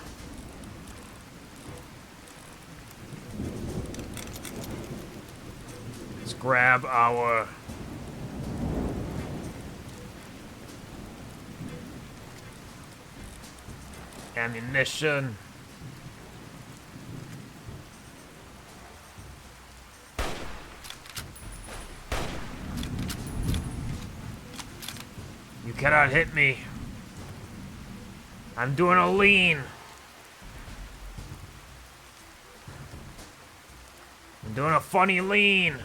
grab our ammunition. You cannot hit me. I'm doing a lean. I'm doing a funny lean.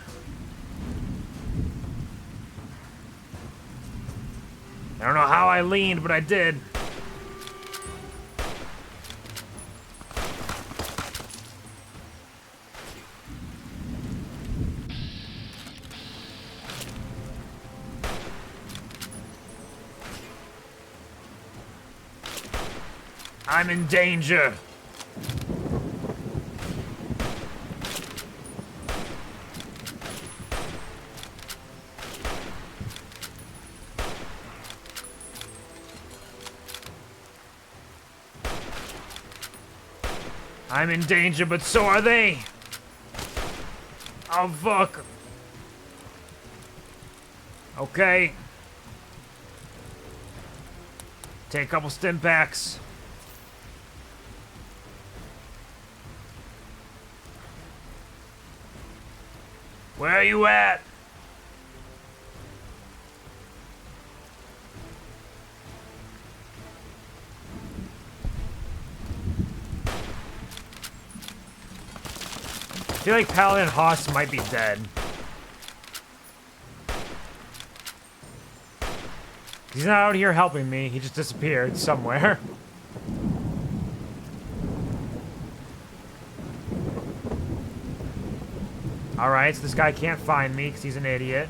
I don't know how I leaned, but I did. I'm in danger. I'm in danger, but so are they. Oh, fuck. Okay. Take a couple stim packs. Where are you at? I feel like Paladin Haas might be dead. He's not out here helping me. He just disappeared somewhere. Alright, so this guy can't find me because he's an idiot.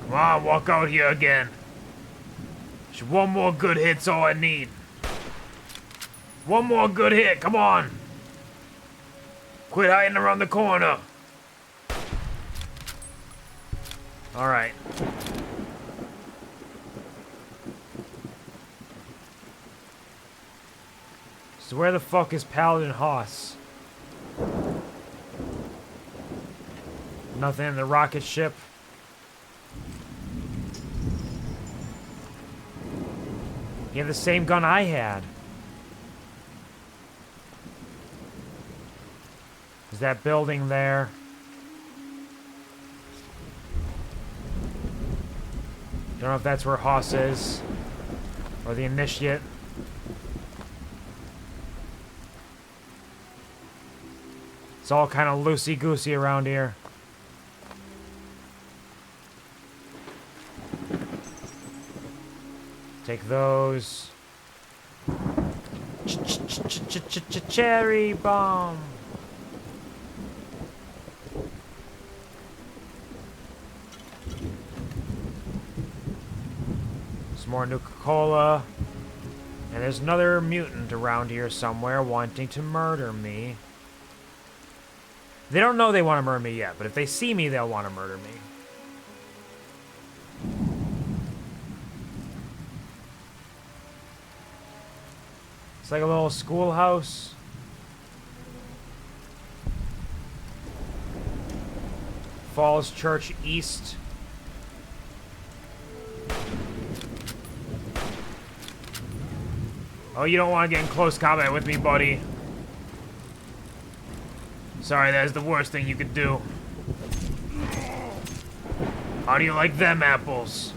Come on, walk out here again. Just one more good hit's all I need. One more good hit, come on. Quit hiding around the corner. Alright. So where the fuck is Paladin Haas? Nothing in the rocket ship. He had the same gun I had. Is that building there? Don't know if that's where Haas is. Or the Initiate. It's all kind of loosey-goosey around here. Take those. Cherry bomb. Some more Nuka-Cola. And there's another mutant around here somewhere wanting to murder me. They don't know they want to murder me yet, but if they see me, they'll want to murder me. It's like a little schoolhouse. Falls Church East. Oh, you don't want to get in close combat with me, buddy. Sorry, that is the worst thing you could do. How do you like them apples?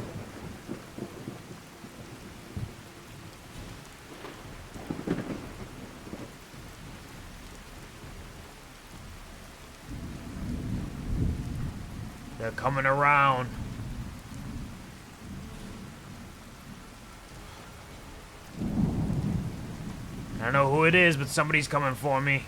They're coming around. I don't know who it is, but somebody's coming for me.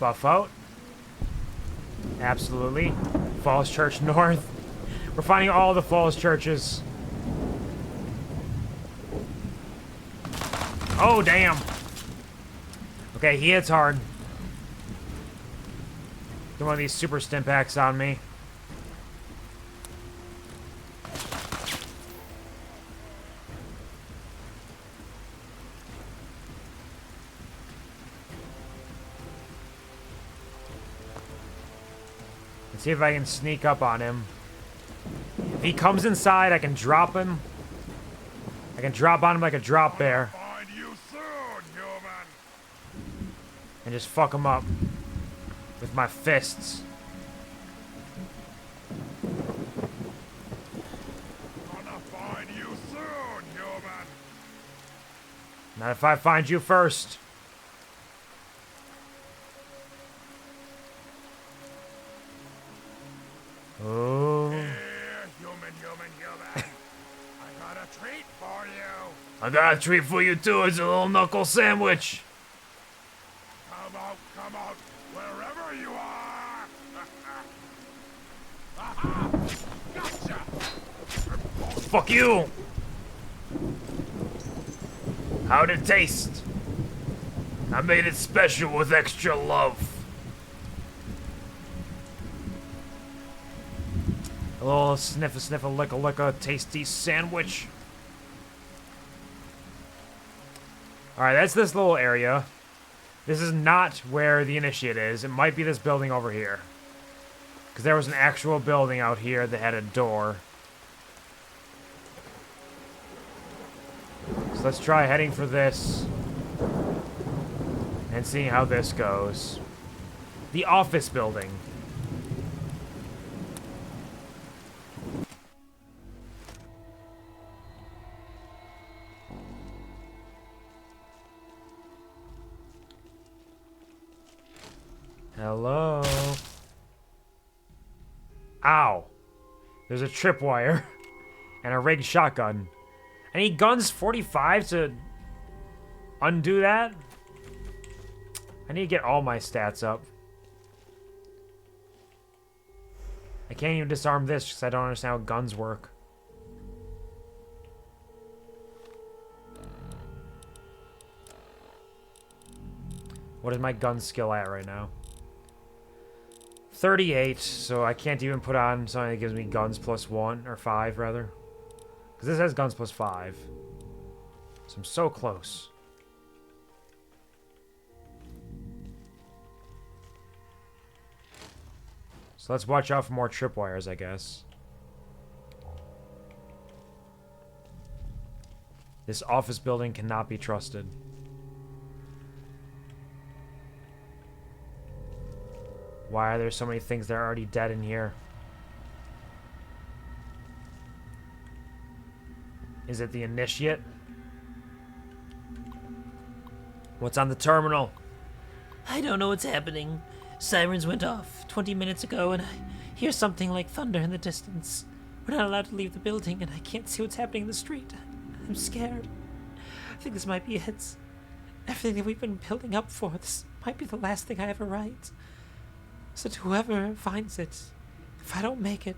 Buff out. Absolutely. Falls Church North. We're finding all the Falls churches. Oh, damn. Okay, he hits hard. Get one of these super stimpaks on me. Let's see if I can sneak up on him. If he comes inside, I can drop him. I can drop on him like a drop bear. Find you soon, human. And just fuck him up. With my fists. Gonna find you soon, human. Not if I find you first. Oh. Here, human. I got a treat for you. I got a treat for you too. It's a little knuckle sandwich. Come out, wherever you are. Aha! Gotcha. Fuck you. How'd it taste? I made it special with extra love. A little sniff a lick a tasty sandwich. Alright, that's this little area. This is not where the initiate is. It might be this building over here. Because there was an actual building out here that had a door. So let's try heading for this. And seeing how this goes. The office building. Hello? Ow. There's a tripwire. And a rigged shotgun. I need guns 45 to undo that? I need to get all my stats up. I can't even disarm this because I don't understand how guns work. What is my gun skill at right now? 38, so I can't even put on something that gives me guns plus 1, or 5 rather. Because this has guns plus 5. So I'm so close. So let's watch out for more tripwires, I guess. This office building cannot be trusted. Why are there so many things that are already dead in here? Is it the initiate? What's on the terminal? I don't know what's happening. Sirens went off 20 minutes ago, and I hear something like thunder in the distance. We're not allowed to leave the building, and I can't see what's happening in the street. I'm scared. I think this might be it. Everything that we've been building up for, this might be the last thing I ever write. So to whoever finds it, if I don't make it,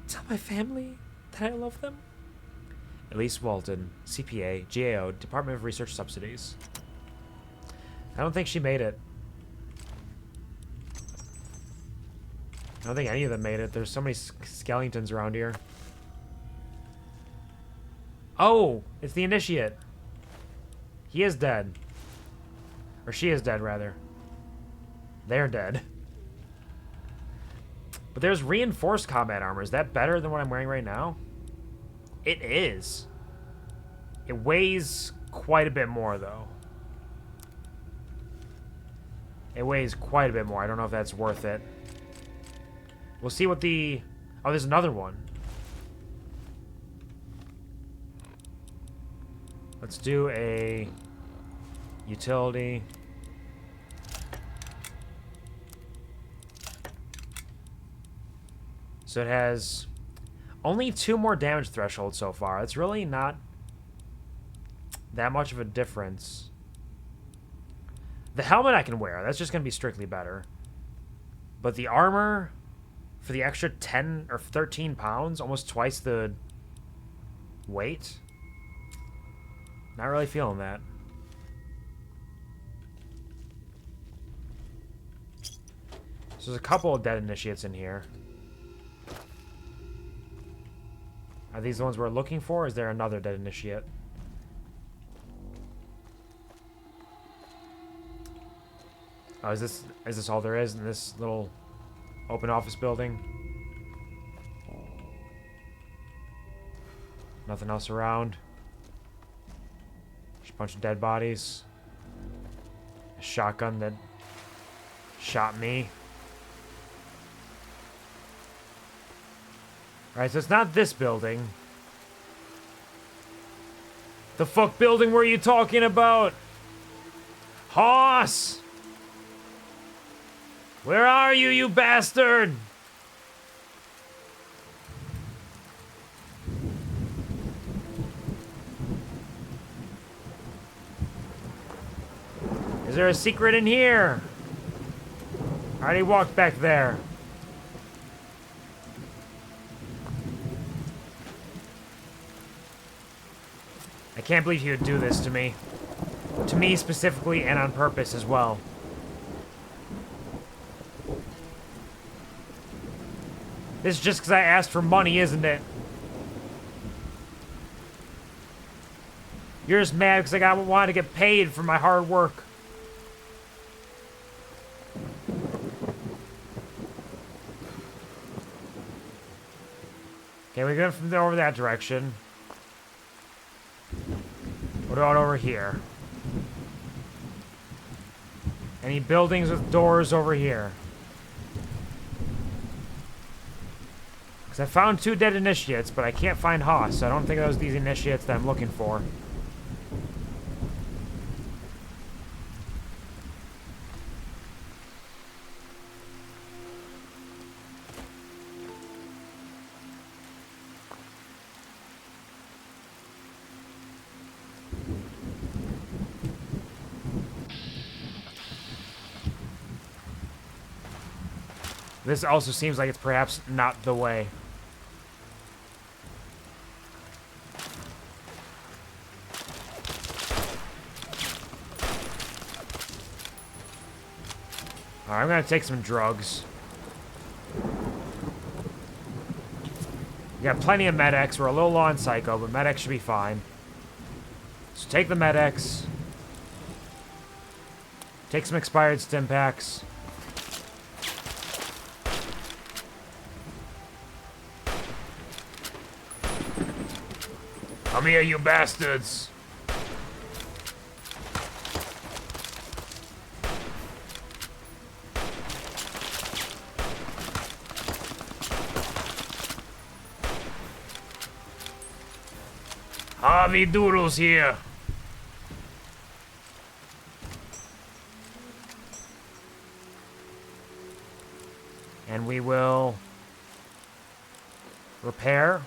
tell my family that I love them. Elise Walton, CPA, GAO, Department of Research Subsidies. I don't think she made it. I don't think any of them made it. There's so many skeletons around here. Oh! It's the initiate. He is dead. Or she is dead, rather. They're dead. But there's reinforced combat armor. Is that better than what I'm wearing right now? It is. It weighs quite a bit more, though. It weighs quite a bit more. I don't know if that's worth it. We'll see what the... Oh, there's another one. Let's do a utility. So it has only 2 more damage thresholds so far. It's really not that much of a difference. The helmet I can wear. That's just going to be strictly better. But the armor, for the extra 10 or 13 pounds, almost twice the weight. Not really feeling that. So there's a couple of dead initiates in here. Are these the ones we're looking for? Or is there another dead initiate? Oh, is this all there is in this little open office building? Nothing else around. Just a bunch of dead bodies. A shotgun that shot me. Alright, so it's not this building. The fuck building were you talking about? Hoss! Where are you, you bastard? Is there a secret in here? I already walked back there. I can't believe he would do this to me. To me specifically and on purpose as well. This is just because I asked for money, isn't it? You're just mad because I wanted to get paid for my hard work. Okay, we're going from there over that direction. What about over here? Any buildings with doors over here? Because I found 2 dead initiates, but I can't find Haas, so I don't think those are these initiates that I'm looking for. This also seems like it's perhaps not the way. Alright, I'm gonna take some drugs. We got plenty of Med-X. We're a little low on Psycho, but Med-X should be fine. So take the Med-X. Take some expired stim packs. Come here, you bastards! Harvey Doodles here. And we will repair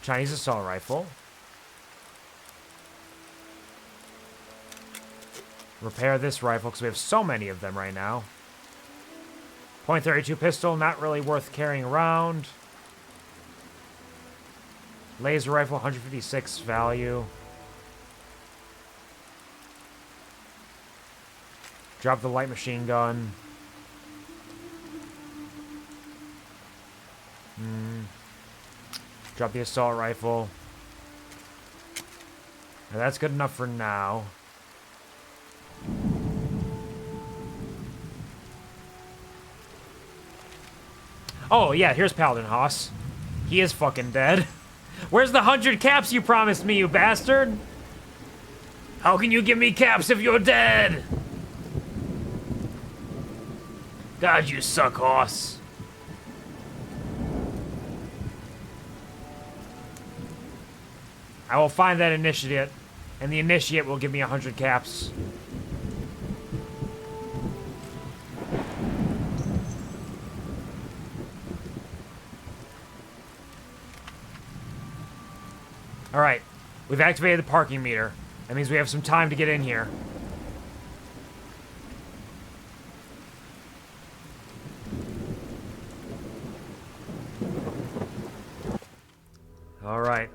Chinese assault rifle. Repair this rifle because we have so many of them right now. .32 pistol, not really worth carrying around. Laser rifle, 156 value. Drop the light machine gun. Drop the assault rifle. Now that's good enough for now. Oh, yeah, here's Paladin Haas. He is fucking dead. Where's the 100 caps you promised me, you bastard? How can you give me caps if you're dead? God, you suck, Hoss. I will find that initiate, and the initiate will give me 100 caps. Alright, we've activated the parking meter. That means we have some time to get in here. Alright.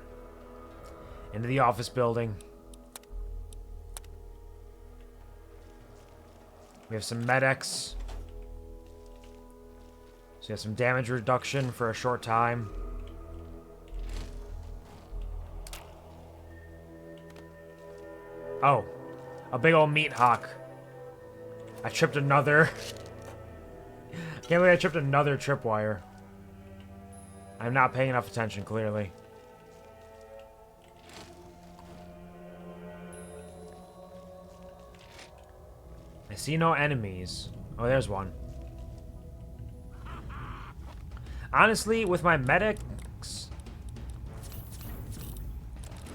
Into the office building. We have some Med-X. So yeah, some damage reduction for a short time. Oh, a big old meat hawk. I tripped another. Can't believe I tripped another tripwire. I'm not paying enough attention, clearly. I see no enemies. Oh, there's one. Honestly, with my medics,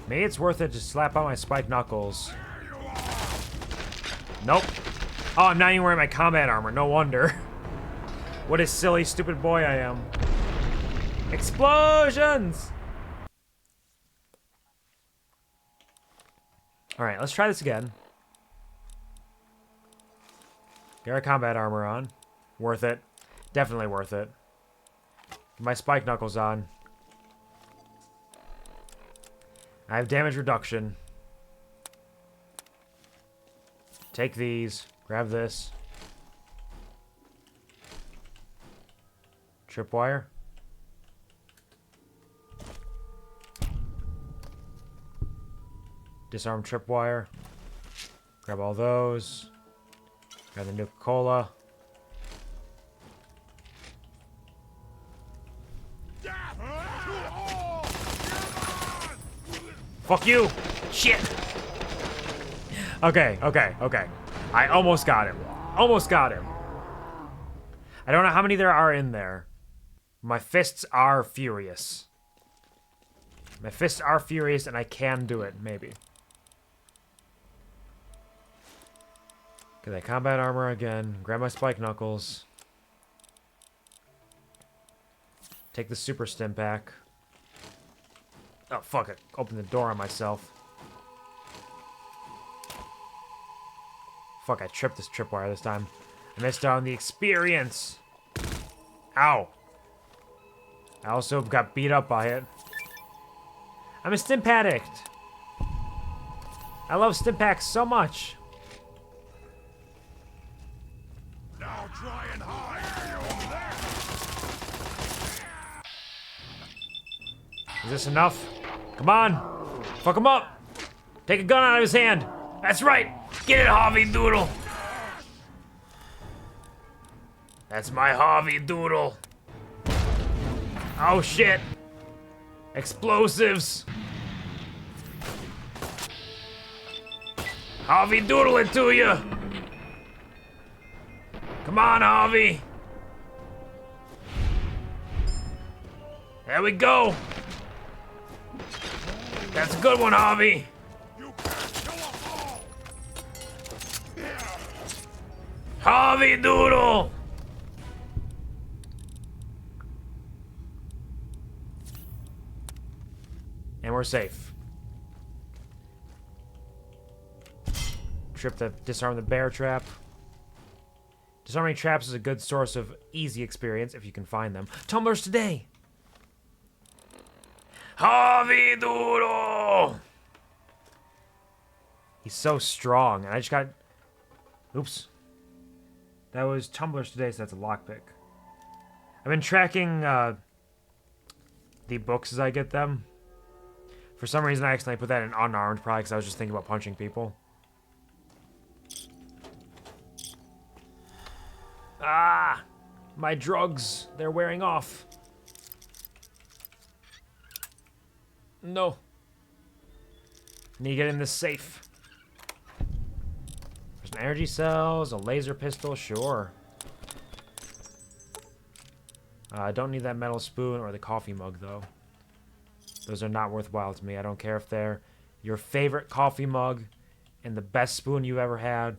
maybe it's worth it to slap on my spiked knuckles. Nope. Oh, I'm not even wearing my combat armor. No wonder. What a silly, stupid boy I am. Explosions! Alright, let's try this again. Get our combat armor on. Worth it. Definitely worth it. Get my spike knuckles on. I have damage reduction. Take these. Grab this. Tripwire. Disarm tripwire. Grab all those. Grab the Nuka-Cola. Fuck you! Shit! Okay. I almost got him. Almost got him. I don't know how many there are in there. My fists are furious. My fists are furious and I can do it, maybe. Get that combat armor again. Grab my spike knuckles. Take the super stim pack. Oh, fuck it. Open the door on myself. Fuck, I tripped this tripwire this time. I missed out on the experience. Ow. I also got beat up by it. I'm a stim addict. I love stim packs so much. Now try and hide. Is this enough? Come on. Fuck him up. Take a gun out of his hand. That's right. Get it, Harvey Doodle. That's my Harvey Doodle. Oh shit. Explosives. Harvey Doodle it to you. Come on, Harvey. There we go. That's a good one, Harvey. You can't kill us all. Harvey Doodle. And we're safe. Disarm the bear trap. Disarming traps is a good source of easy experience if you can find them. Tumblers today! Harvey Doodle! He's so strong, and I just got... Oops. That was tumblers today, so that's a lockpick. I've been tracking the books as I get them. For some reason, I accidentally put that in unarmed, probably because I was just thinking about punching people. Ah! My drugs, they're wearing off. No. Need to get in this safe. There's some energy cells, a laser pistol, sure. I don't need that metal spoon or the coffee mug, though. Those are not worthwhile to me. I don't care if they're your favorite coffee mug and the best spoon you ever had.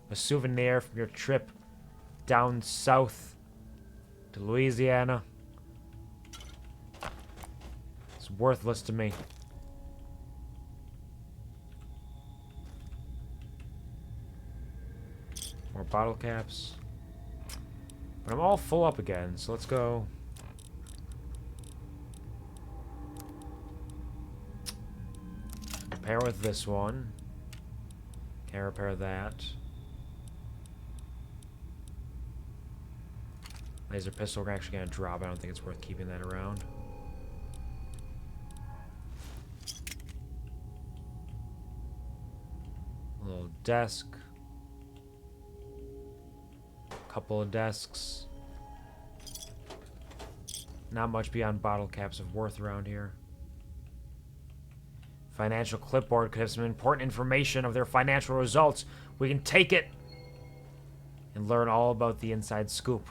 A souvenir from your trip down south to Louisiana. It's worthless to me. More bottle caps. But I'm all full up again, so let's go. Repair with this one. Can't repair that. Laser pistol, we're actually gonna drop. I don't think it's worth keeping that around. A little desk. Couple of desks. Not much beyond bottle caps of worth around here. Financial clipboard could have some important information of their financial results. We can take it and learn all about the inside scoop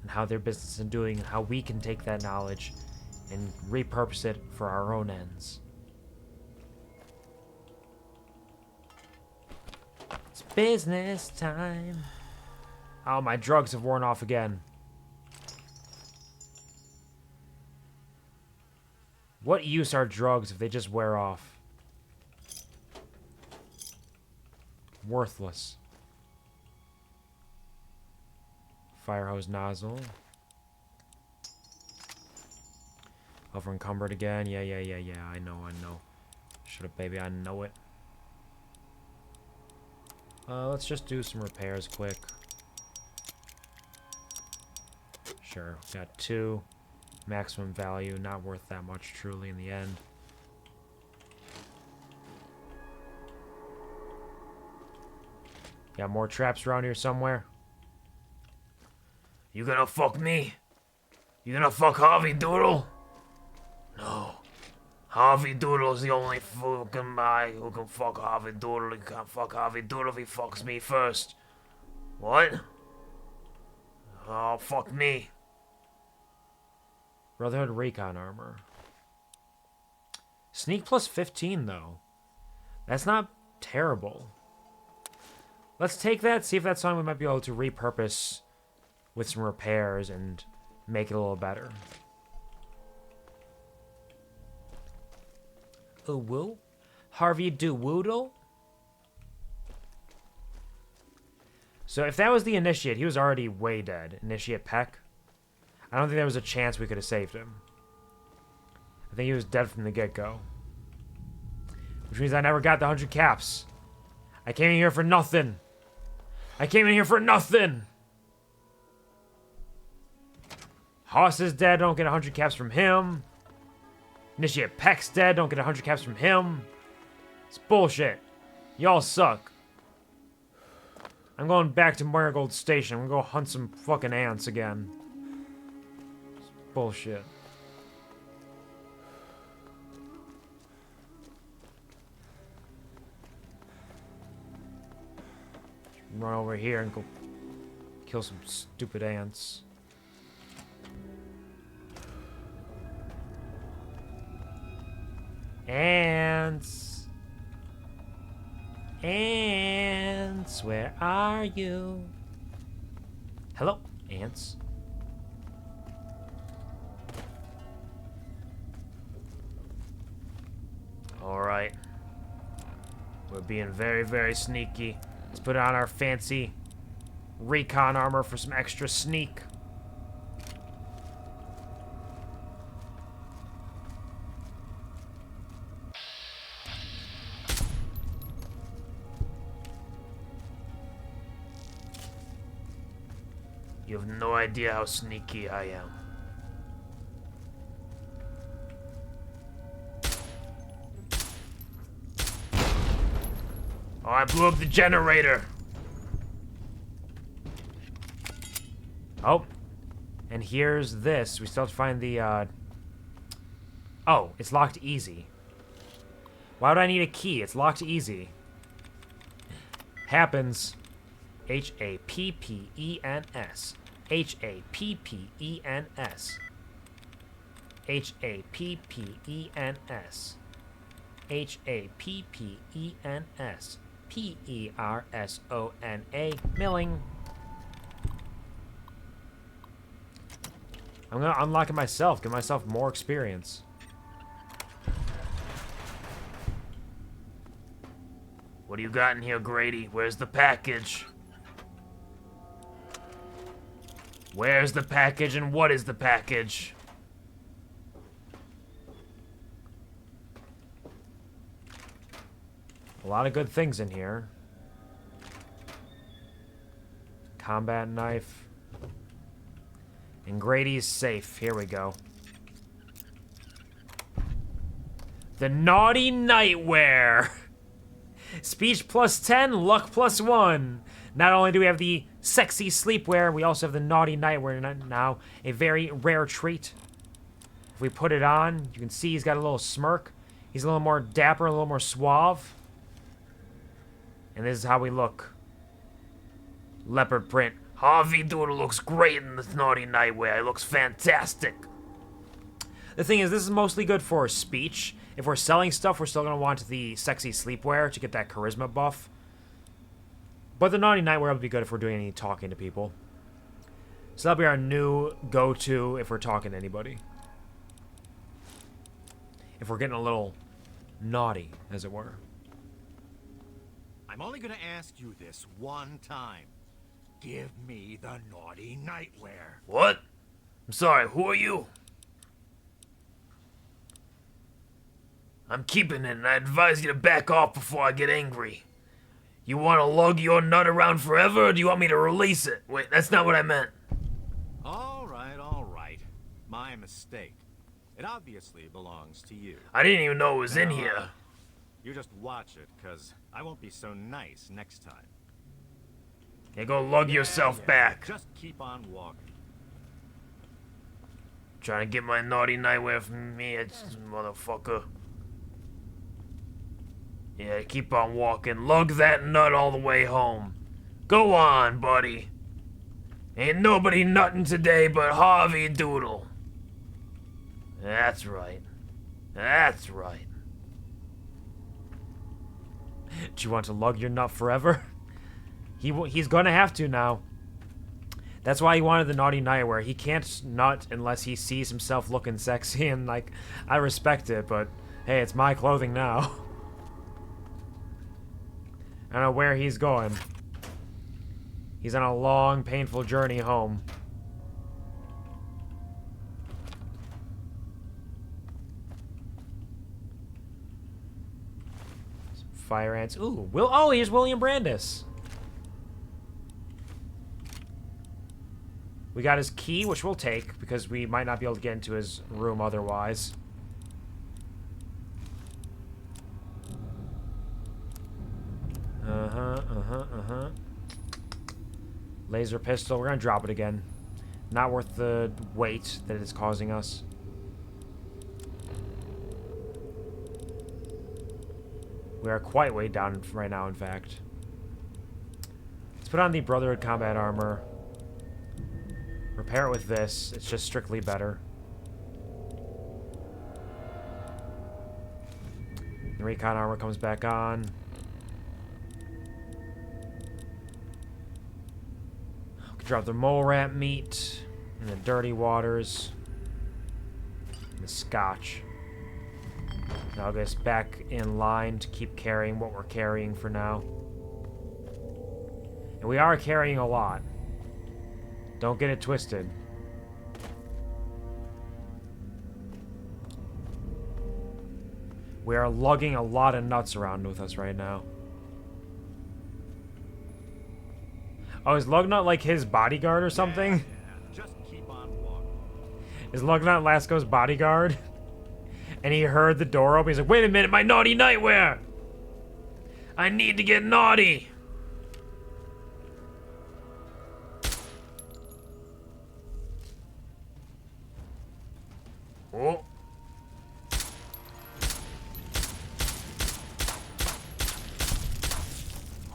and how their business is doing, and how we can take that knowledge and repurpose it for our own ends. It's business time. Oh, my drugs have worn off again. What use are drugs if they just wear off? Worthless. Fire hose nozzle. Over encumbered again. Yeah. I know. Should have, baby. I know it. Let's just do some repairs quick. Sure. Got 2. Maximum value. Not worth that much, truly, in the end. Got more traps around here somewhere? You gonna fuck me? You gonna fuck Harvey Doodle? No. Harvey Doodle's the only fucking guy who can fuck Harvey Doodle. He can't fuck Harvey Doodle if he fucks me first. What? Oh, fuck me. Brotherhood Recon armor. Sneak plus 15, though. That's not terrible. Let's take that, see if that's something we might be able to repurpose with some repairs and make it a little better. Ooh woo? Harvey do woodle? So if that was the Initiate, he was already way dead. Initiate Peck. I don't think there was a chance we could have saved him. I think he was dead from the get-go. Which means I never got the 100 caps. I came in here for nothing. I came in here for nothing! Hoss is dead, don't get 100 caps from him. Initiate Peck's dead, don't get 100 caps from him. It's bullshit. Y'all suck. I'm going back to Marigold Station. I'm gonna go hunt some fucking ants again. It's bullshit. Run over here and go kill some stupid ants. Ants. Ants, where are you? Hello, ants. Alright. We're being very, very sneaky. Let's put on our fancy recon armor for some extra sneak. You have no idea how sneaky I am. Oh, I blew up the generator. Oh, and here's this. We still have to find the, Oh, it's locked easy. Why would I need a key? It's locked easy. Happens. H-A-P-P-E-N-S. H-A-P-P-E-N-S. H-A-P-P-E-N-S. H-A-P-P-E-N-S. P-E-R-S-O-N-A. Milling. I'm gonna unlock it myself, give myself more experience. What do you got in here, Grady? Where's the package? Where's the package and what is the package? A lot of good things in here. Combat knife. And Grady's safe. Here we go. The Naughty Nightwear. Speech plus 10, luck plus 1. Not only do we have the sexy sleepwear, we also have the Naughty Nightwear now. A very rare treat. If we put it on, you can see he's got a little smirk. He's a little more dapper, a little more suave. And this is how we look. Leopard print. Harvey Doodle looks great in this Naughty Nightwear. It looks fantastic. The thing is, this is mostly good for speech. If we're selling stuff, we're still going to want the sexy sleepwear to get that charisma buff. But the Naughty Nightwear will be good if we're doing any talking to people. So that'll be our new go-to if we're talking to anybody. If we're getting a little naughty, as it were. I'm only gonna ask you this one time. Give me the Naughty Nightwear. What? I'm sorry, who are you? I'm keeping it, and I advise you to back off before I get angry. You want to lug your nut around forever, or do you want me to release it? Wait, that's not what I meant. All right. My mistake. It obviously belongs to you. I didn't even know it was in Now, here. You just watch it, cause I won't be so nice next time. Hey, go lug yourself back. Just keep on walking. Trying to get my Naughty Nightwear from me, motherfucker. Yeah, keep on walking. Lug that nut all the way home. Go on, buddy. Ain't nobody nutting today but Harvey Doodle. That's right. That's right. Do you want to lug your nut forever? He's gonna have to now. That's why he wanted the Naughty Nightwear. He can't nut unless he sees himself looking sexy, and, like, I respect it, but, hey, it's my clothing now. I don't know where he's going. He's on a long, painful journey home. Some fire ants. Ooh, oh, here's William Brandis. We got his key, which we'll take, because we might not be able to get into his room otherwise. Laser pistol. We're gonna drop it again. Not worth the weight that it's causing us. We are quite weighed down right now, in fact. Let's put on the Brotherhood combat armor. Repair it with this. It's just strictly better. The recon armor comes back on. We can drop the mole rat meat and the dirty waters and the scotch. Now I'll get us back in line to keep carrying what we're carrying for now. And we are carrying a lot. Don't get it twisted. We are lugging a lot of nuts around with us right now. Oh, is Lugnut like his bodyguard or something? Yeah. Just keep on walking. Is Lugnut Lasco's bodyguard? And he heard the door open. He's like, wait a minute, my Naughty Nightwear! I need to get naughty. Oh.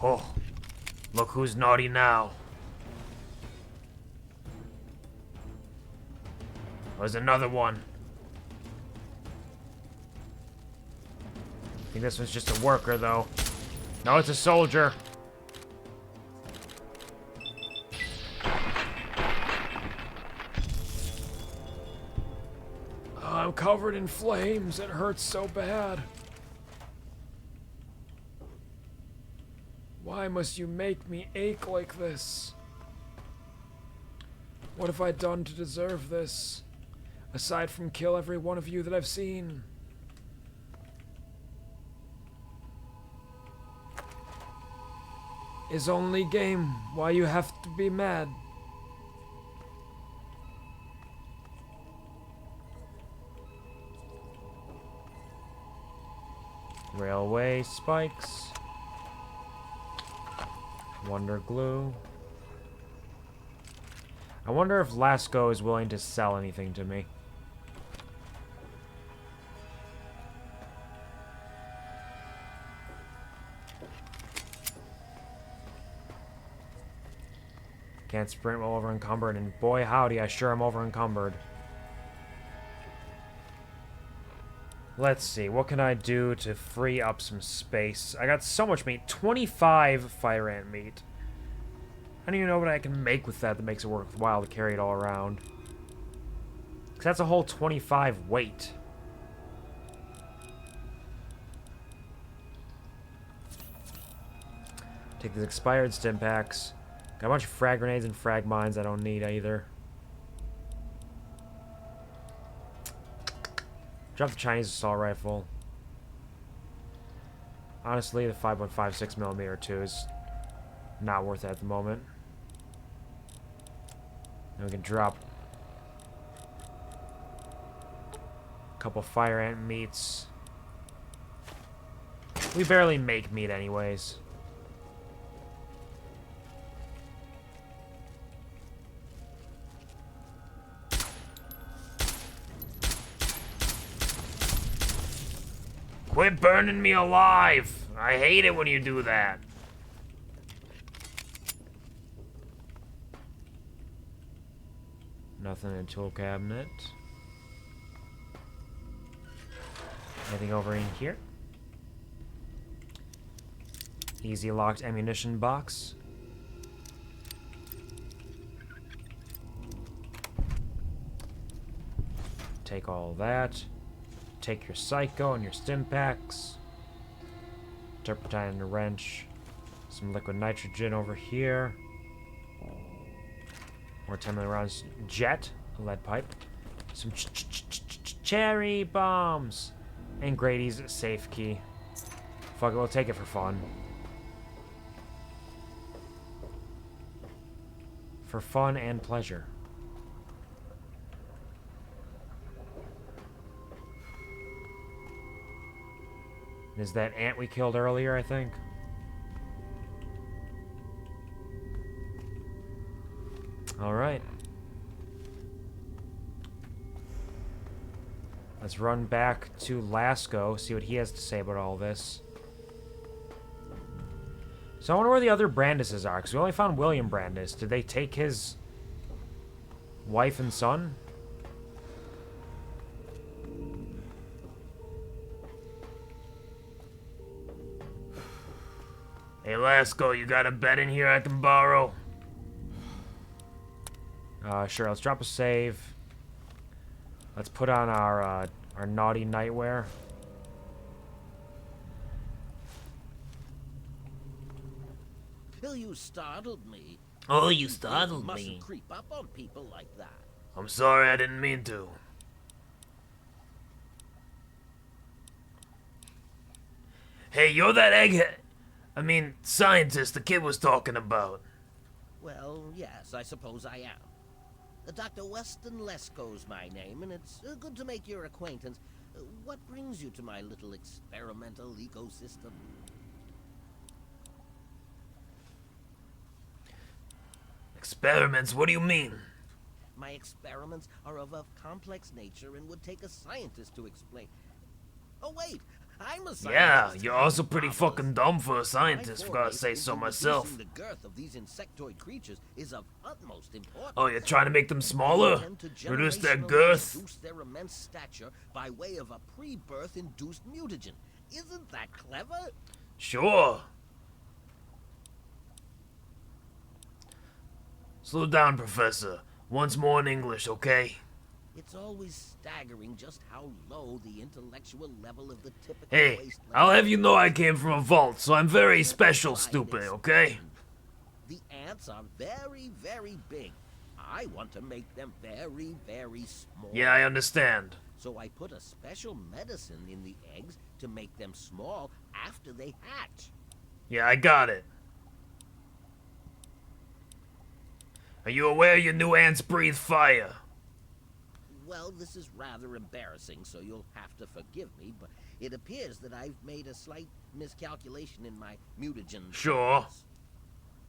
Oh. Look who's naughty now. There's another one. I think this one's just a worker, though. No, it's a soldier. I'm covered in flames. It hurts so bad. Why must you make me ache like this? What have I done to deserve this? Aside from kill every one of you that I've seen. Is only game why you have to be mad. Railway spikes. Wonder glue. I wonder if Lasco is willing to sell anything to me. Can't sprint while over encumbered, and boy howdy, I sure am over encumbered. Let's see, what can I do to free up some space? I got so much meat. 25 fire ant meat. I don't even know what I can make with that makes it worthwhile to carry it all around. Because that's a whole 25 weight. Take these expired stim packs. Got a bunch of frag grenades and frag mines I don't need either. Drop the Chinese assault rifle. Honestly, the 5.56mm too is not worth it at the moment. Then we can drop a couple fire ant meats. We barely make meat anyways. Quit burning me alive! I hate it when you do that. Nothing in the tool cabinet. Anything over in here? Easy locked ammunition box. Take all that. Take your psycho and your stim packs. Turpentine and a wrench. Some liquid nitrogen over here. More 10mm rounds. Jet. A lead pipe. Some cherry bombs. And Grady's safe key. Fuck it, we'll take it for fun. For fun and pleasure. Is that ant we killed earlier, I think? Alright. Let's run back to Lasco, see what he has to say about all this. So I wonder where the other Brandises are, because we only found William Brandis. Did they take his wife and son? Hey, Lasco, you got a bed in here I can borrow? Sure, let's drop a save. Let's put on our naughty nightwear. Till you startled me. Oh, you startled You me. mustn't creep up on people like that. I'm sorry, I didn't mean to. Hey, you're that egghead. I mean, scientist the kid was talking about. Well, yes, I suppose I am. Dr. Weston Lesko's my name, and it's good to make your acquaintance. What brings you to my little experimental ecosystem? Experiments? What do you mean? My experiments are of a complex nature and would take a scientist to explain. Oh, wait! I'm a scientist. Yeah, you're also pretty Marvelous. fucking dumb for a scientist, My if I gotta foray say so into myself. reducing the girth of these insectoid creatures is of utmost importance. Oh, you're trying to make them smaller? Tend to Reduce their generationally girth? Reduce their immense stature by way of a pre-birth induced mutagen. Isn't that clever? Sure. Slow down, Professor. Once more in English, okay? It's always staggering just how low the intellectual level of the typical Hey, wasteland. I'll have you know I came from a vault, so I'm very special, stupid, okay? The ants are very, very big. I want to make them very, very small. Yeah, I understand. So I put a special medicine in the eggs to make them small after they hatch. Yeah, I got it. Are you aware your new ants breathe fire? Well, this is rather embarrassing, so you'll have to forgive me, but it appears that I've made a slight miscalculation in my mutagen. Sure. plans.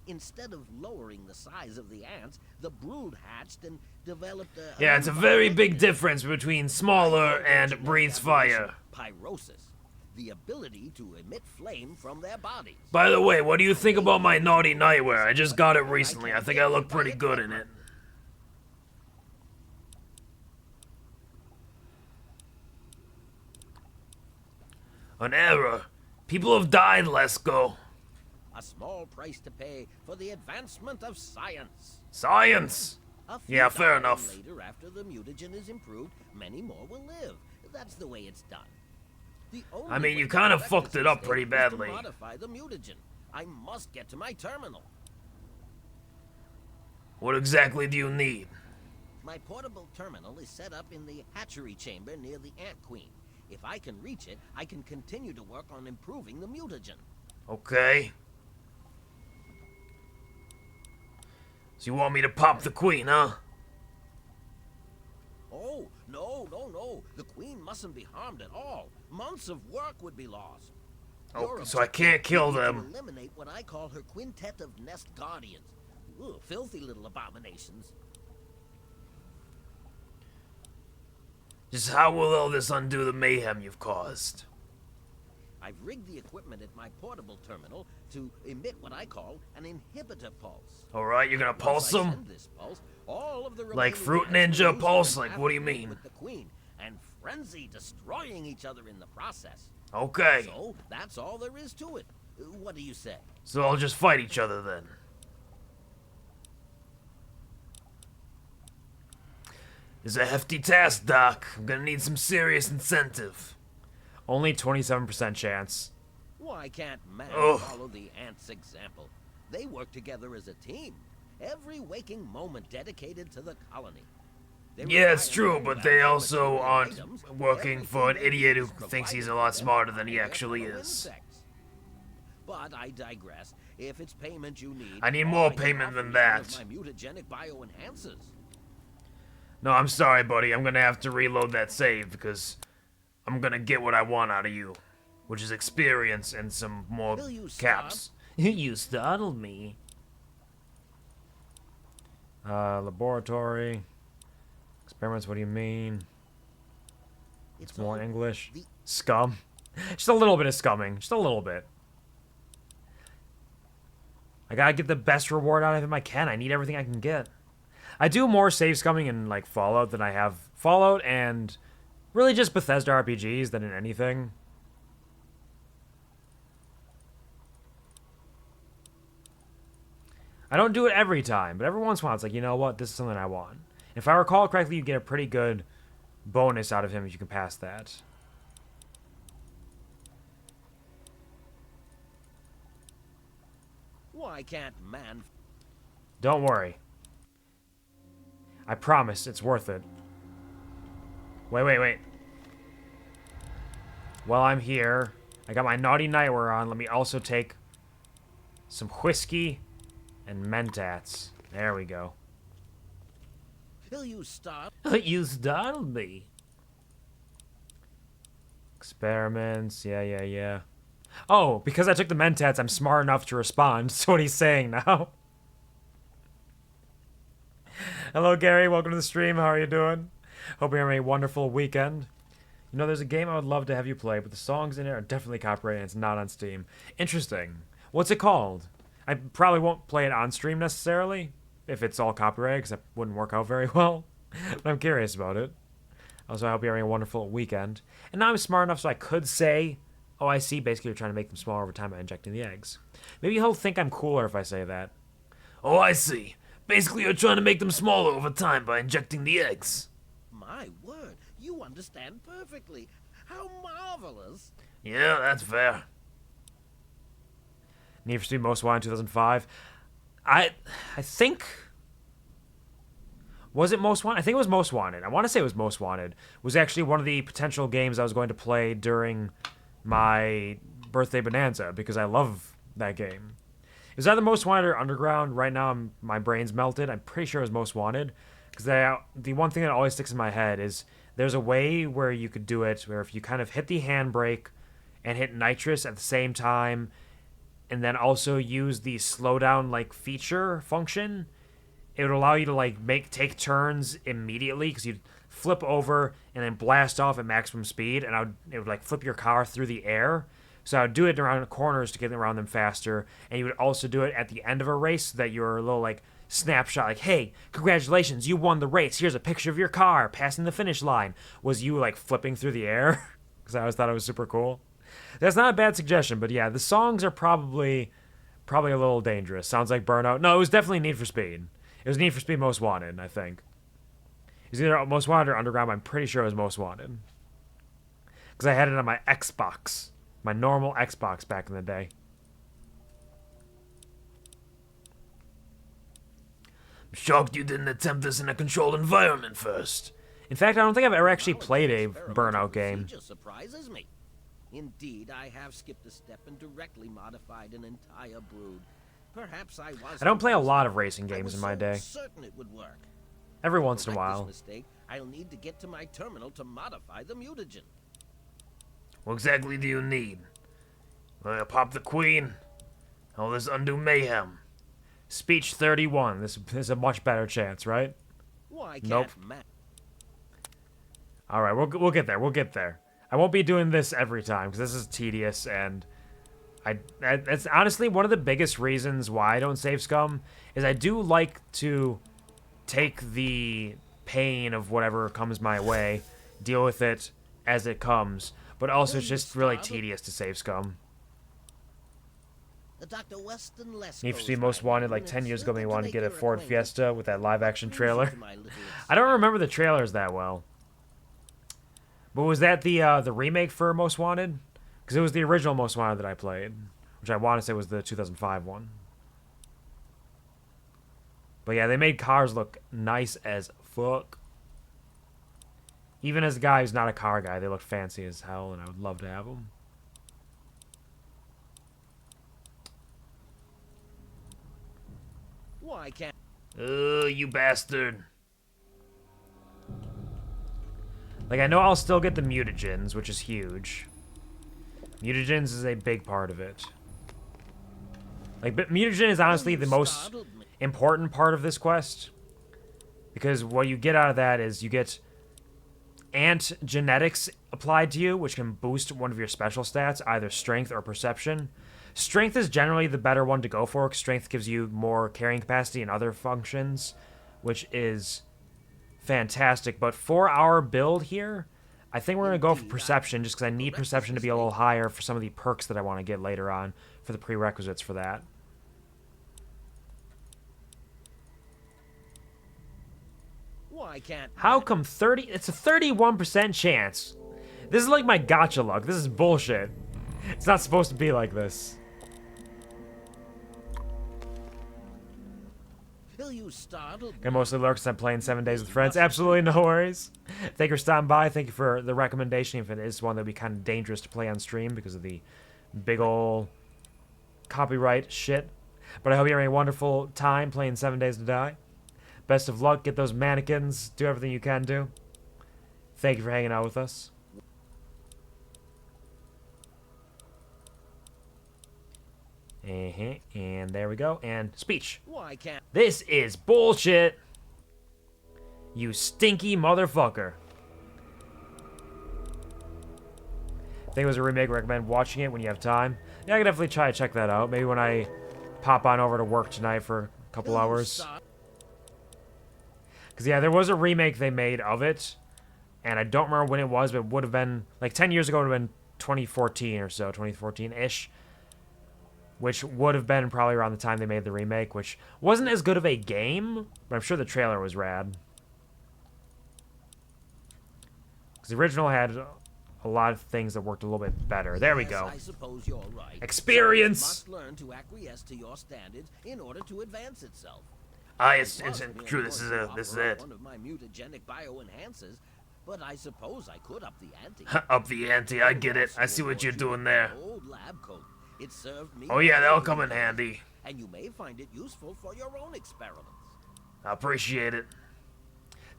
Instead of lowering the size of the ants, the brood hatched and developed a... Yeah, it's a very big difference between smaller and breathes fire. Pyrosis, the ability to emit flame from their bodies. By the way, what do you think about my naughty nightwear? I just got it recently. I think I look pretty good in it. An error. People have died, Lesko. A small price to pay for the advancement of science. Science! A few Yeah, fair hours enough. Later, after the mutagen is improved, many more will live. That's the way it's done. The only I mean, way you to kind of correct fucked this it up mistake pretty is to badly. modify the mutagen. I must get to my terminal. What exactly do you need? My portable terminal is set up in the hatchery chamber near the Ant Queen. If I can reach it, I can continue to work on improving the mutagen. Okay. So you want me to pop the queen, huh? Oh, no. The queen mustn't be harmed at all. Months of work would be lost. Oh, Your so I objective can't kill would be to them. eliminate what I call her quintet of nest guardians. Ooh, filthy little abominations. Just how will all this undo the mayhem you've caused? I've rigged the equipment at my portable terminal to emit what I call an inhibitor pulse. Alright, you're gonna pulse Once I them? send this pulse, all of the Like remaining Fruit ants Ninja will pulse? lose Like, their what do you affinity mean? with the queen, and frenzy destroying each other in the process. Okay. So that's all there is to it. What do you say? So I'll just fight each other then. It's a hefty task, Doc. I'm gonna need some serious incentive. Only 27% chance. Why can't man Ugh. follow the ants' example? They work together as a team. Every waking moment dedicated to the colony. They Yeah, it's rely true, on but no they valuable also material aren't items. working for an Everything they idiot need who is thinks he's a provided lot for them smarter than by he their actually fellow is. insects. But I digress. If it's payment you need, I need more can payment offer than you that. one of my mutagenic bioenhancers. No, I'm sorry, buddy. I'm gonna have to reload that save because I'm gonna get what I want out of you, which is experience and some more Will you caps. You startled me. Laboratory. Experiments, what do you mean? It's More all English. the Scum. Just a little bit of scumming. Just a little bit. I gotta get the best reward out of him I can. I need everything I can get. I do more save scumming in like Fallout than I have Fallout and really just Bethesda RPGs than in anything. I don't do it every time, but every once in a while it's like, you know what, this is something I want. If I recall correctly, you get a pretty good bonus out of him if you can pass that. Why can't man Don't worry. I promise it's worth it. Wait. While I'm here, I got my naughty nightwear on. Let me also take some whiskey and mentats. There we go. Will you stop? You startled me. Experiments. Yeah. Oh, because I took the mentats, I'm smart enough to respond to what he's saying now. Hello, Gary. Welcome to the stream. How are you doing? Hope you're having a wonderful weekend. You know, there's a game I would love to have you play, but the songs in it are definitely copyrighted and it's not on Steam. Interesting. What's it called? I probably won't play it on stream necessarily, if it's all copyrighted, because that wouldn't work out very well. But I'm curious about it. Also, I hope you're having a wonderful weekend. And now I'm smart enough so I could say, oh, I see, basically you're trying to make them smaller over time by injecting the eggs. Maybe he'll think I'm cooler if I say that. Oh, I see. Basically, you're trying to make them smaller over time by injecting the eggs. My word, you understand perfectly. How marvelous. Yeah, that's fair. Need for Speed Most Wanted 2005. I think... Was it Most Wanted? I think it was Most Wanted. I want to say it was Most Wanted. It was actually one of the potential games I was going to play during my birthday bonanza because I love that game. It was either Most Wanted or Underground. Right now, my brain's melted. I'm pretty sure it was Most Wanted Because the one thing that always sticks in my head is there's a way where you could do it where if you kind of hit the handbrake and hit nitrous at the same time, and then also use the slowdown like feature function, it would allow you to like take turns immediately because you'd flip over and then blast off at maximum speed, and it would like flip your car through the air. So I would do it around corners to get around them faster, and you would also do it at the end of a race so that you're a little like snapshot, like, hey, congratulations, you won the race. Here's a picture of your car passing the finish line. Was you like flipping through the air? Because I always thought it was super cool. That's not a bad suggestion, but yeah, the songs are probably a little dangerous. Sounds like Burnout. No, it was definitely Need for Speed. It was Need for Speed Most Wanted, I think. It was either Most Wanted or Underground, but I'm pretty sure it was Most Wanted. Because I had it on my Xbox. My normal Xbox back in the day. I'm shocked you didn't attempt this in a controlled environment first. In fact, I don't think I've ever actually played a Burnout game. Surprises me. Indeed, I have skipped a step and directly modified an entire brood. Perhaps I was. I don't play a lot of racing games in my day. Certain it would work. Every once in a while. Mistake, I'll need to get to my terminal to modify the mutagen. What exactly do you need? Pop the queen? All this undue mayhem. Speech 31. This is a much better chance, right? Why nope. can't All right, we'll get there. We'll get there. I won't be doing this every time because this is tedious, and that's honestly one of the biggest reasons why I don't save scum is I do like to take the pain of whatever comes my way, deal with it as it comes, but also it's just really tedious to save scum. Need for Speed Most Wanted like 10 years ago when he wanted to get a Ford Fiesta with that live-action trailer. I don't remember the trailers that well. But was that the remake for Most Wanted? Because it was the original Most Wanted that I played, which I want to say was the 2005 one. But yeah, they made cars look nice as fuck. Even as a guy who's not a car guy, they look fancy as hell, and I would love to have them. Why can't? You bastard. Like, I know I'll still get the mutagens, which is huge. Mutagens is a big part of it. Like, but mutagen is honestly the most important part of this quest. Because what you get out of that is you get ant genetics applied to you, which can boost one of your special stats, either strength or perception. Strength is generally the better one to go for, because strength gives you more carrying capacity and other functions, which is fantastic. But for our build here, I think we're going to go for perception, just because I need perception to be a little higher for some of the perks that I want to get later on for the prerequisites for that. Why can't? How come 30? It's a 31% chance. This is like my gotcha luck. This is bullshit. It's not supposed to be like this. I mostly lurk since I'm playing 7 Days with Friends. Absolutely no worries. Thank you for stopping by. Thank you for the recommendation. If it is one that would be kind of dangerous to play on stream because of the big ol' copyright shit. But I hope you're having a wonderful time playing 7 Days to Die. Best of luck. Get those mannequins. Do everything you can do. Thank you for hanging out with us. And there we go. And speech. Why can't? This is bullshit. You stinky motherfucker. I think it was a remake. Recommend watching it when you have time. Yeah, I could definitely try to check that out. Maybe when I pop on over to work tonight for a couple hours. Because, yeah, there was a remake they made of it. And I don't remember when it was, but it would have been, like, 10 years ago, it would have been 2014 or so. 2014-ish. Which would have been probably around the time they made the remake, which wasn't as good of a game, but I'm sure the trailer was rad. Because the original had a lot of things that worked a little bit better. There we go. I suppose you're right. Experience! Must learn to acquiesce to your standards in order to advance itself. It's true, this is it. One of my mutagenic bioenhancers, but I suppose I could up the ante. Up the ante, I get it. I see what you're doing there. Old lab coat. It served me. Oh yeah, that'll come in handy. And you may find it useful for your own experiments. I appreciate it.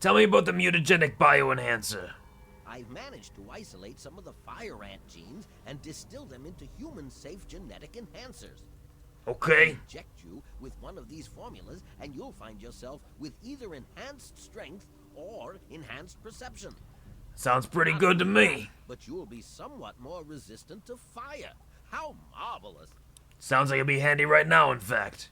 Tell me about the mutagenic bioenhancer. I've managed to isolate some of the fire ant genes and distill them into human-safe genetic enhancers. Okay. Inject you with one of these formulas, and you'll find yourself with either enhanced strength or enhanced perception. Sounds pretty good to me. But you'll be somewhat more resistant to fire. How marvelous! Sounds like it'd be handy right now, in fact.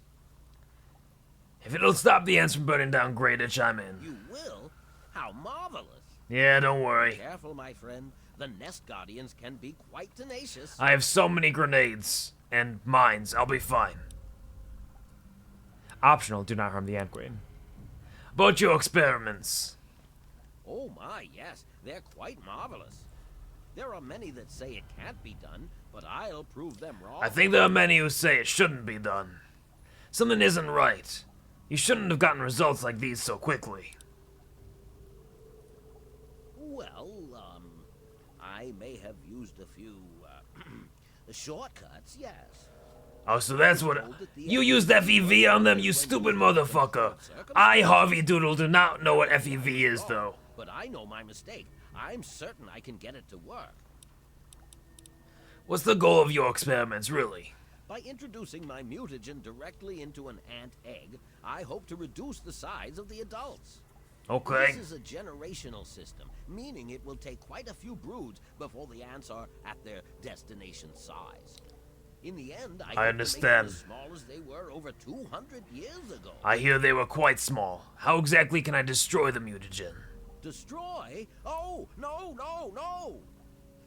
If it'll stop the ants from burning down Greatitch, I'm in. You will? How marvelous! Yeah, don't worry. Careful, my friend. The nest guardians can be quite tenacious. I have so many grenades and mines. I'll be fine. Optional, do not harm the ant queen. About your experiments. Oh my, yes. They're quite marvelous. There are many that say it can't be done, but I'll prove them wrong. I think there are many who say it shouldn't be done. Something isn't right. You shouldn't have gotten results like these so quickly. Well, I may have used a few, shortcuts, yes. Oh, so that's what... You used FEV on them, you stupid motherfucker. I, Harvey Doodle, do not know what FEV is, though. But I know my mistake. I'm certain I can get it to work. What's the goal of your experiments, really? By introducing my mutagen directly into an ant egg, I hope to reduce the size of the adults. Okay. This is a generational system, meaning it will take quite a few broods before the ants are at their destination size. In the end, I understand. Make them as small as they were over 200 years ago. I hear they were quite small. How exactly can I destroy the mutagen? Destroy? Oh, no, no, no!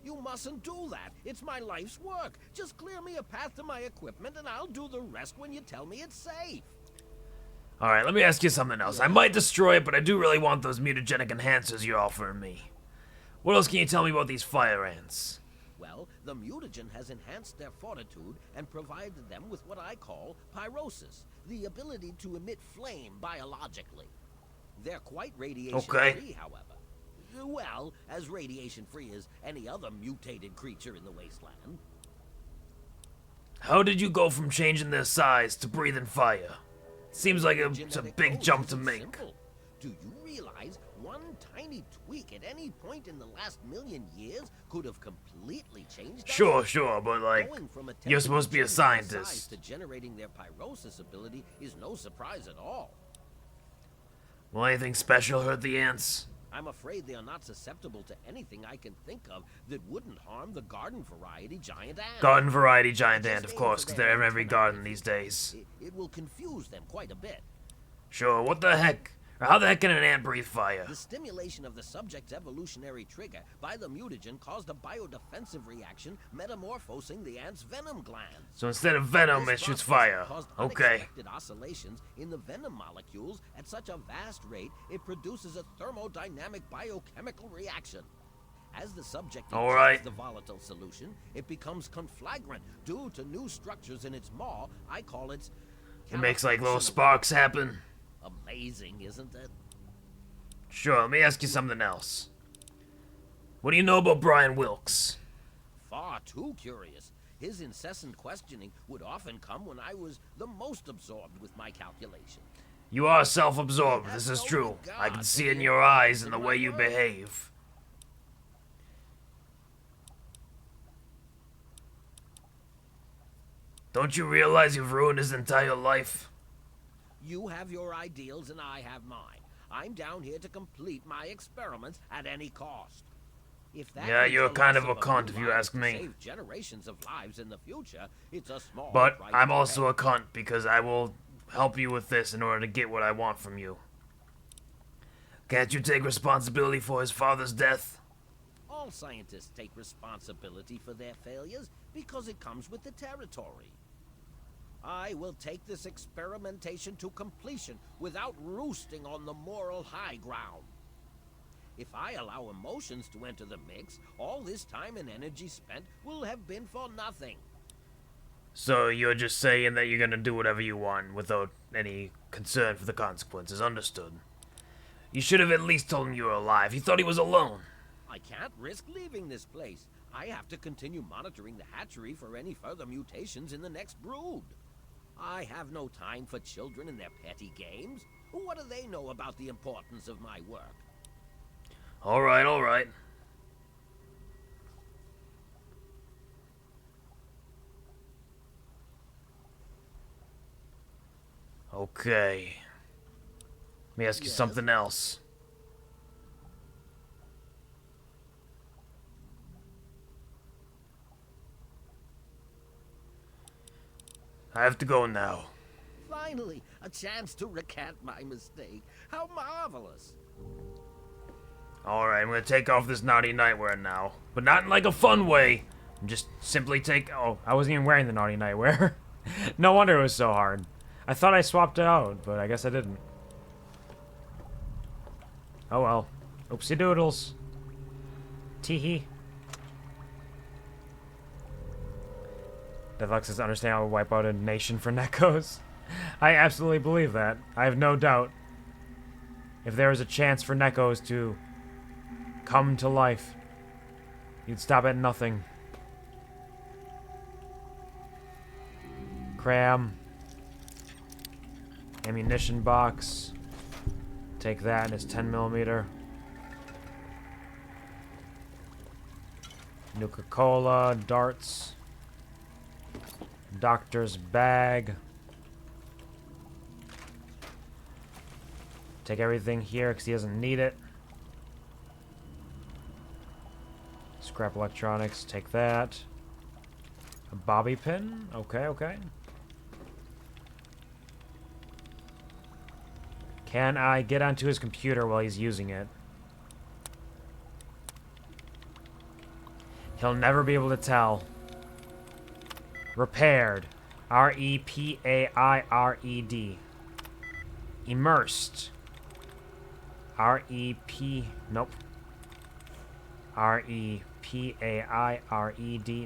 You mustn't do that. It's my life's work. Just clear me a path to my equipment and I'll do the rest when you tell me it's safe. Alright, let me ask you something else. I might destroy it, but I do really want those mutagenic enhancers you're offering me. What else can you tell me about these fire ants? Well, the mutagen has enhanced their fortitude and provided them with what I call pyrosis, the ability to emit flame biologically. They're quite radiation-free, however. Well, as radiation-free as any other mutated creature in the wasteland. How did you go from changing their size to breathing fire? Seems like it's a big jump to make. Simple. Do you realize one tiny tweak at any point in the last million years could have completely changed us? Sure, but like, you're supposed to be a scientist. To generating their pyrosis ability is no surprise at all. Will anything special hurt the ants? I'm afraid they are not susceptible to anything I can think of that wouldn't harm the garden variety giant ant. Garden variety giant ant, of course, because they're in every garden these days. It will confuse them quite a bit. Sure, what the heck? How the heck can an ant breathe fire? The stimulation of the subject's evolutionary trigger by the mutagen caused a biodefensive reaction, metamorphosing the ant's venom glands. So instead of venom, it shoots fire. Okay. Unexpected oscillations in the venom molecules at such a vast rate, it produces a thermodynamic biochemical reaction. As the subject injects the volatile solution, it becomes conflagrant due to new structures in its maw. I call it... It makes like little sparks happen. Amazing, isn't it? Sure, let me ask you something else. What do you know about Brian Wilkes? Far too curious. His incessant questioning would often come when I was the most absorbed with my calculation. You are self-absorbed, this is true. I can see it in your eyes and the way you behave. Don't you realize you've ruined his entire life? You have your ideals and I have mine. I'm down here to complete my experiments at any cost. If that yeah, you're kind of a cunt if you ask me. Save generations of lives in the future, it's a small but price I'm to also pay. a cunt because I will help you with this in order to get what I want from you. Can't you take responsibility for his father's death? All scientists take responsibility for their failures because it comes with the territory. I will take this experimentation to completion without roosting on the moral high ground. If I allow emotions to enter the mix, all this time and energy spent will have been for nothing. So you're just saying that you're gonna do whatever you want without any concern for the consequences, understood. You should have at least told him you were alive. He thought he was alone. I can't risk leaving this place. I have to continue monitoring the hatchery for any further mutations in the next brood. I have no time for children and their petty games. What do they know about the importance of my work? All right, all right. Okay. Let me ask you Yes? something else. I have to go now. Finally, a chance to recant my mistake. How marvelous. Alright, I'm gonna take off this naughty nightwear now. But not in like a fun way. Just simply take... Oh, I wasn't even wearing the naughty nightwear. No wonder it was so hard. I thought I swapped it out, but I guess I didn't. Oh well. Oopsie doodles. Teehee. Deadlock says, understand how we wipe out a nation for Nekos. I absolutely believe that. I have no doubt. If there was a chance for Nekos to come to life, you'd stop at nothing. Cram. Ammunition box. Take that and it's 10mm. Nuka-Cola, darts. Doctor's bag. Take everything here because he doesn't need it. Scrap electronics, take that. A bobby pin? Okay, okay. Can I get onto his computer while he's using it? He'll never be able to tell. Repaired. R-E-P-A-I-R-E-D. Immersed. R-E-P... Nope. R-E-P-A-I-R-E-D.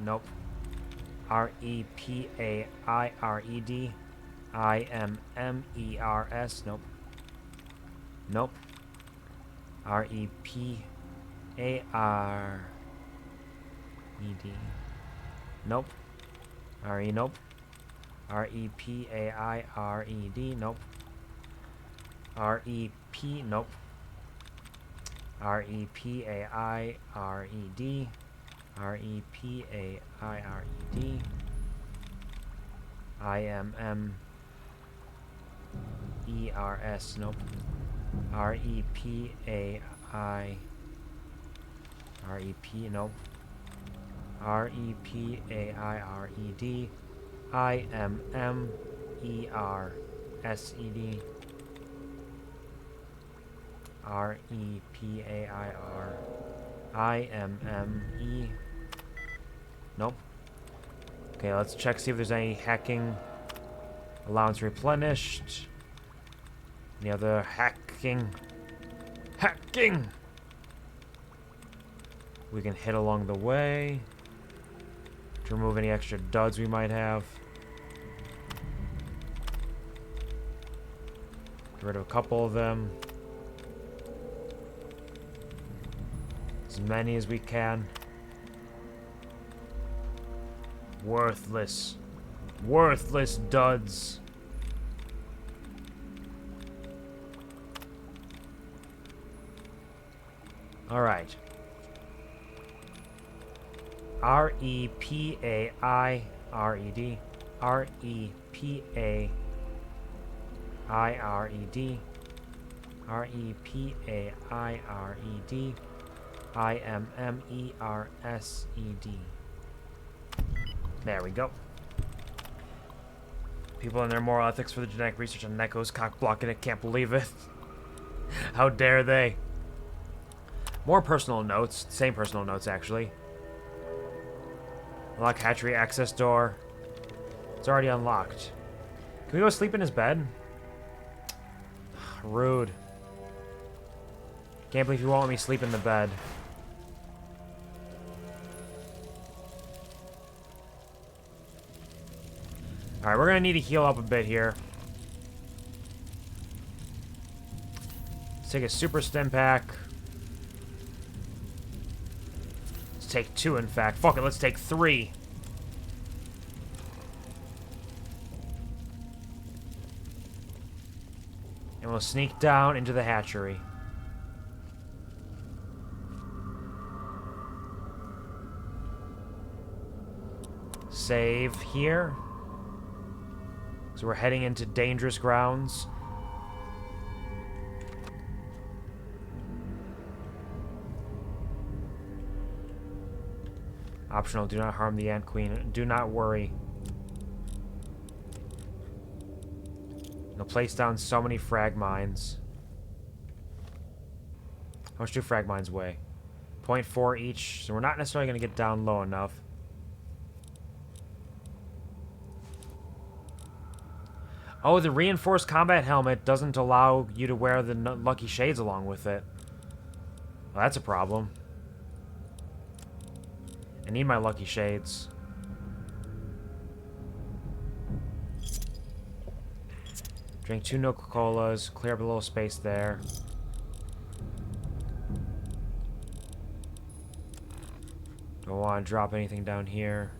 Nope. R-E-P-A-I-R-E-D. I-M-M-E-R-S. Nope. Nope. R-E-P-A-R-E-D. Nope. R-E, nope. R-E-P-A-I-R-E-D, nope. R-E-P, nope. R-E-P-A-I-R-E-D. R-E-P-A-I-R-E-D. I-M-M-E-R-S, nope. R-E-P-A-I... R-E-P, nope. R-E-P-A-I-R-E-D. I-M-M-E-R-S-E-D. R-E-P-A-I-R. I-M-M-E. Nope. Okay, let's check, see if there's any hacking. Allowance replenished. Any other hacking? Hacking! We can hit along the way to remove any extra duds we might have. Get rid of a couple of them. As many as we can. Worthless. Worthless duds. Alright. R-E-P-A-I-R-E-D. R-E-P-A-I-R-E-D. R-E-P-A-I-R-E-D. I-M-M-E-R-S-E-D. There we go. People and their moral ethics for the genetic research on Nekos cock blocking it. Can't believe it. How dare they? More personal notes. Same personal notes, actually. Unlock hatchery access door. It's already unlocked. Can we go sleep in his bed? Rude. Can't believe you won't let me sleep in the bed. Alright, we're gonna need to heal up a bit here. Let's take a super stim pack. Let's take 2, in fact. Fuck it, let's take 3. And And we'll sneak down into the hatchery. Save here. So we're heading into dangerous grounds. Optional, do not harm the Ant Queen. Do not worry. I'll place down so many frag mines. How much do frag mines weigh? 0.4 each, so we're not necessarily going to get down low enough. Oh, the reinforced combat helmet doesn't allow you to wear the lucky shades along with it. Well, that's a problem. I need my lucky shades. Drink 2 Coca-Colas, clear up a little space there. Don't want to drop anything down here.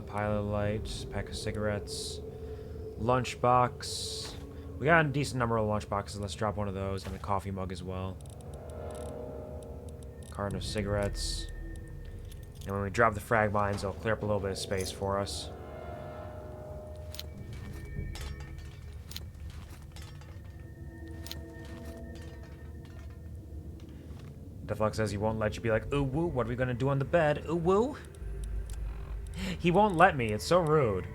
Pilot light, pack of cigarettes, lunchbox. We got a decent number of lunchboxes. Let's drop one of those and a coffee mug as well. Carton of cigarettes. And when we drop the frag mines, it'll clear up a little bit of space for us. Deathlock says he won't let you be like, ooh woo, what are we gonna do on the bed? Ooh woo? He won't let me, it's so rude.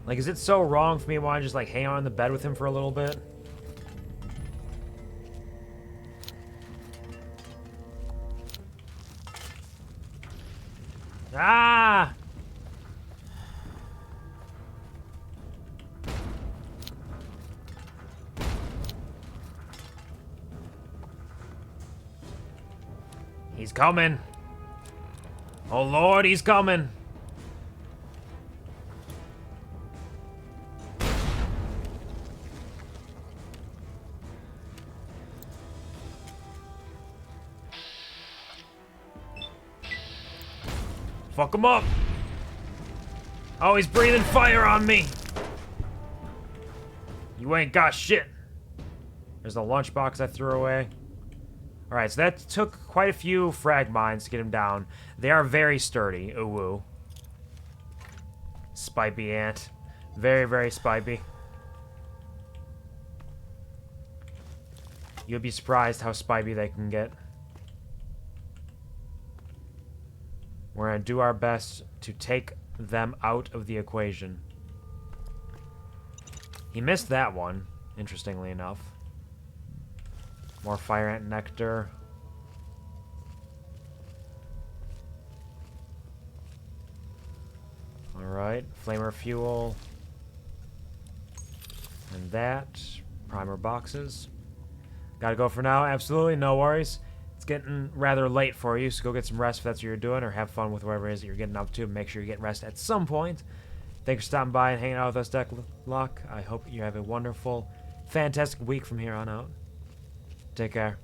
Like, is it so wrong for me to want to just, like, hang out on the bed with him for a little bit? Ah! He's coming. Oh Lord, he's coming. Fuck him up. Oh, he's breathing fire on me. You ain't got shit. There's the lunchbox I threw away. Alright, so that took quite a few frag mines to get him down. They are very sturdy. Ooh woo. Spipey ant. Very, very spipey. You'll be surprised how spipey they can get. We're going to do our best to take them out of the equation. He missed that one, interestingly enough. More fire ant nectar. Alright, flamer fuel. And that. Primer boxes. Gotta go for now, absolutely, no worries. It's getting rather late for you, so go get some rest if that's what you're doing, or have fun with whatever it is that you're getting up to. Make sure you get rest at some point. Thanks for stopping by and hanging out with us, Decklock. I hope you have a wonderful, fantastic week from here on out. Take care.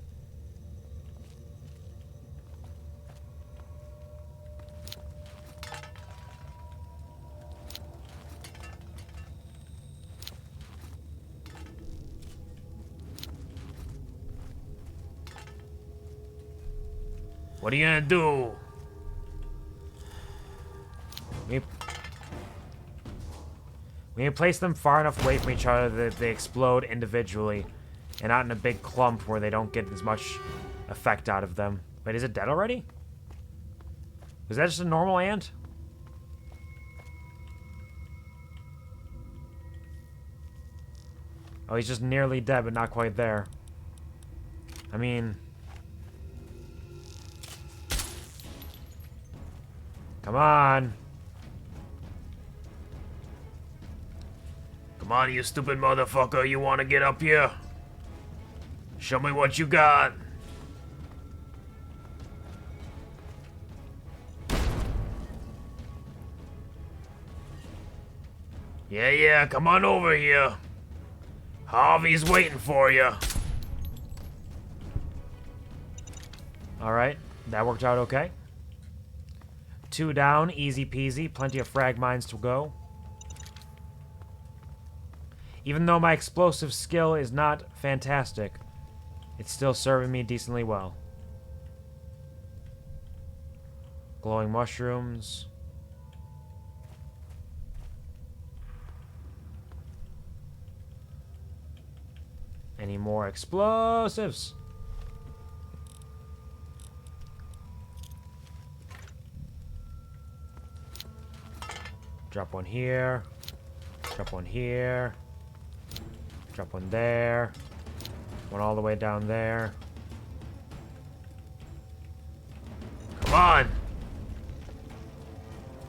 What are you gonna do? We need to place them far enough away from each other that they explode individually and not in a big clump where they don't get as much effect out of them. Wait, is it dead already? Was that just a normal ant? Oh, he's just nearly dead, but not quite there. I mean... Come on! Come on, you stupid motherfucker. You wanna get up here? Show me what you got. Yeah, come on over here. Harvey's waiting for you. Alright, that worked out okay. 2 down, easy peasy. Plenty of frag mines to go. Even though my explosive skill is not fantastic, it's still serving me decently well. Glowing mushrooms. Any more explosives? Drop one here. Drop one here. Drop one there. One all the way down there. Come on!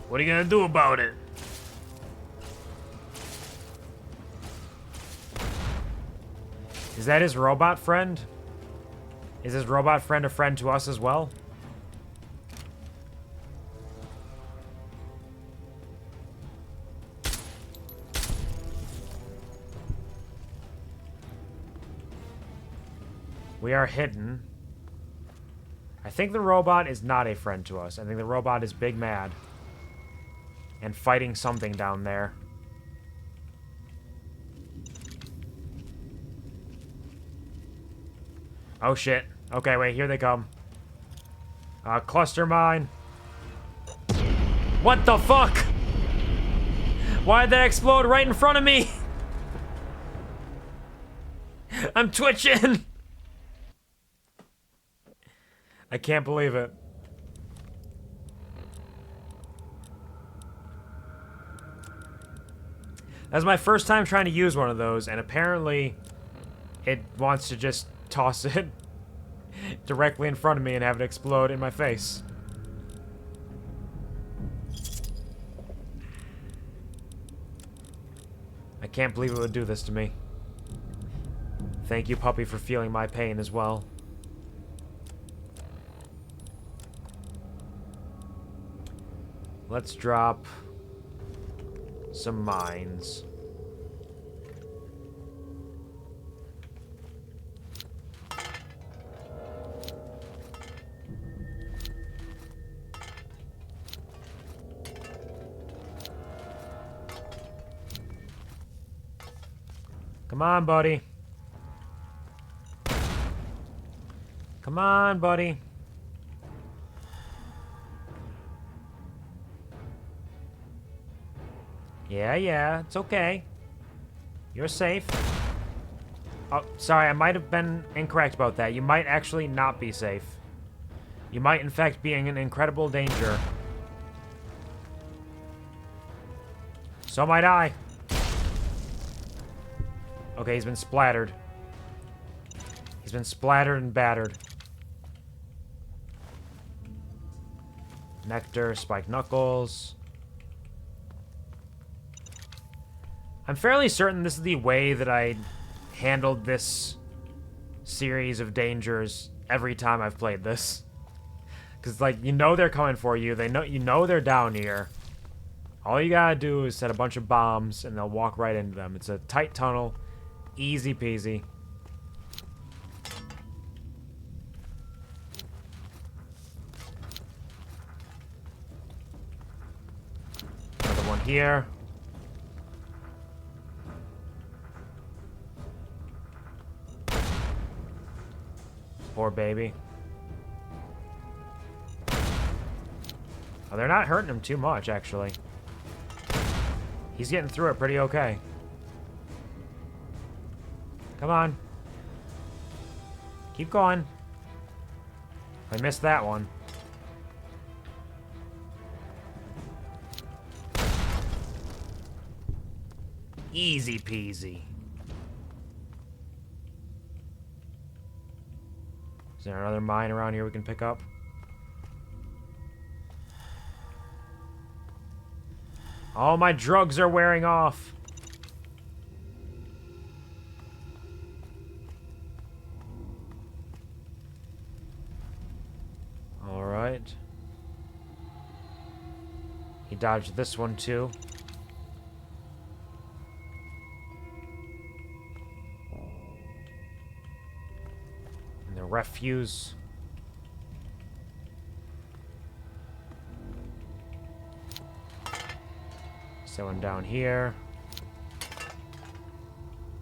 What are you gonna do about it? Is that his robot friend? Is his robot friend a friend to us as well? We are hidden. I think the robot is not a friend to us. I think the robot is big mad. And fighting something down there. Oh shit. Okay, wait, here they come. Cluster mine. What the fuck? Why did that explode right in front of me? I'm twitching. I can't believe it. That's my first time trying to use one of those, and apparently it wants to just toss it directly in front of me and have it explode in my face. I can't believe it would do this to me. Thank you, puppy, for feeling my pain as well. Let's drop some mines. Come on, buddy. Come on, buddy. Yeah, it's okay. You're safe. Oh, sorry, I might have been incorrect about that. You might actually not be safe. You might, in fact, be in incredible danger. So might I. Okay, he's been splattered. He's been splattered and battered. Nectar, spiked knuckles. I'm fairly certain this is the way that I handled this series of dangers every time I've played this. Because, like, you know they're coming for you. You know they're down here. All you gotta do is set a bunch of bombs and they'll walk right into them. It's a tight tunnel. Easy peasy. Another one here. Poor baby. Oh, they're not hurting him too much, actually. He's getting through it pretty okay. Come on. Keep going. I missed that one. Easy peasy. Is there another mine around here we can pick up? All my drugs are wearing off. All right. He dodged this one too. And the refuse. Set one down here.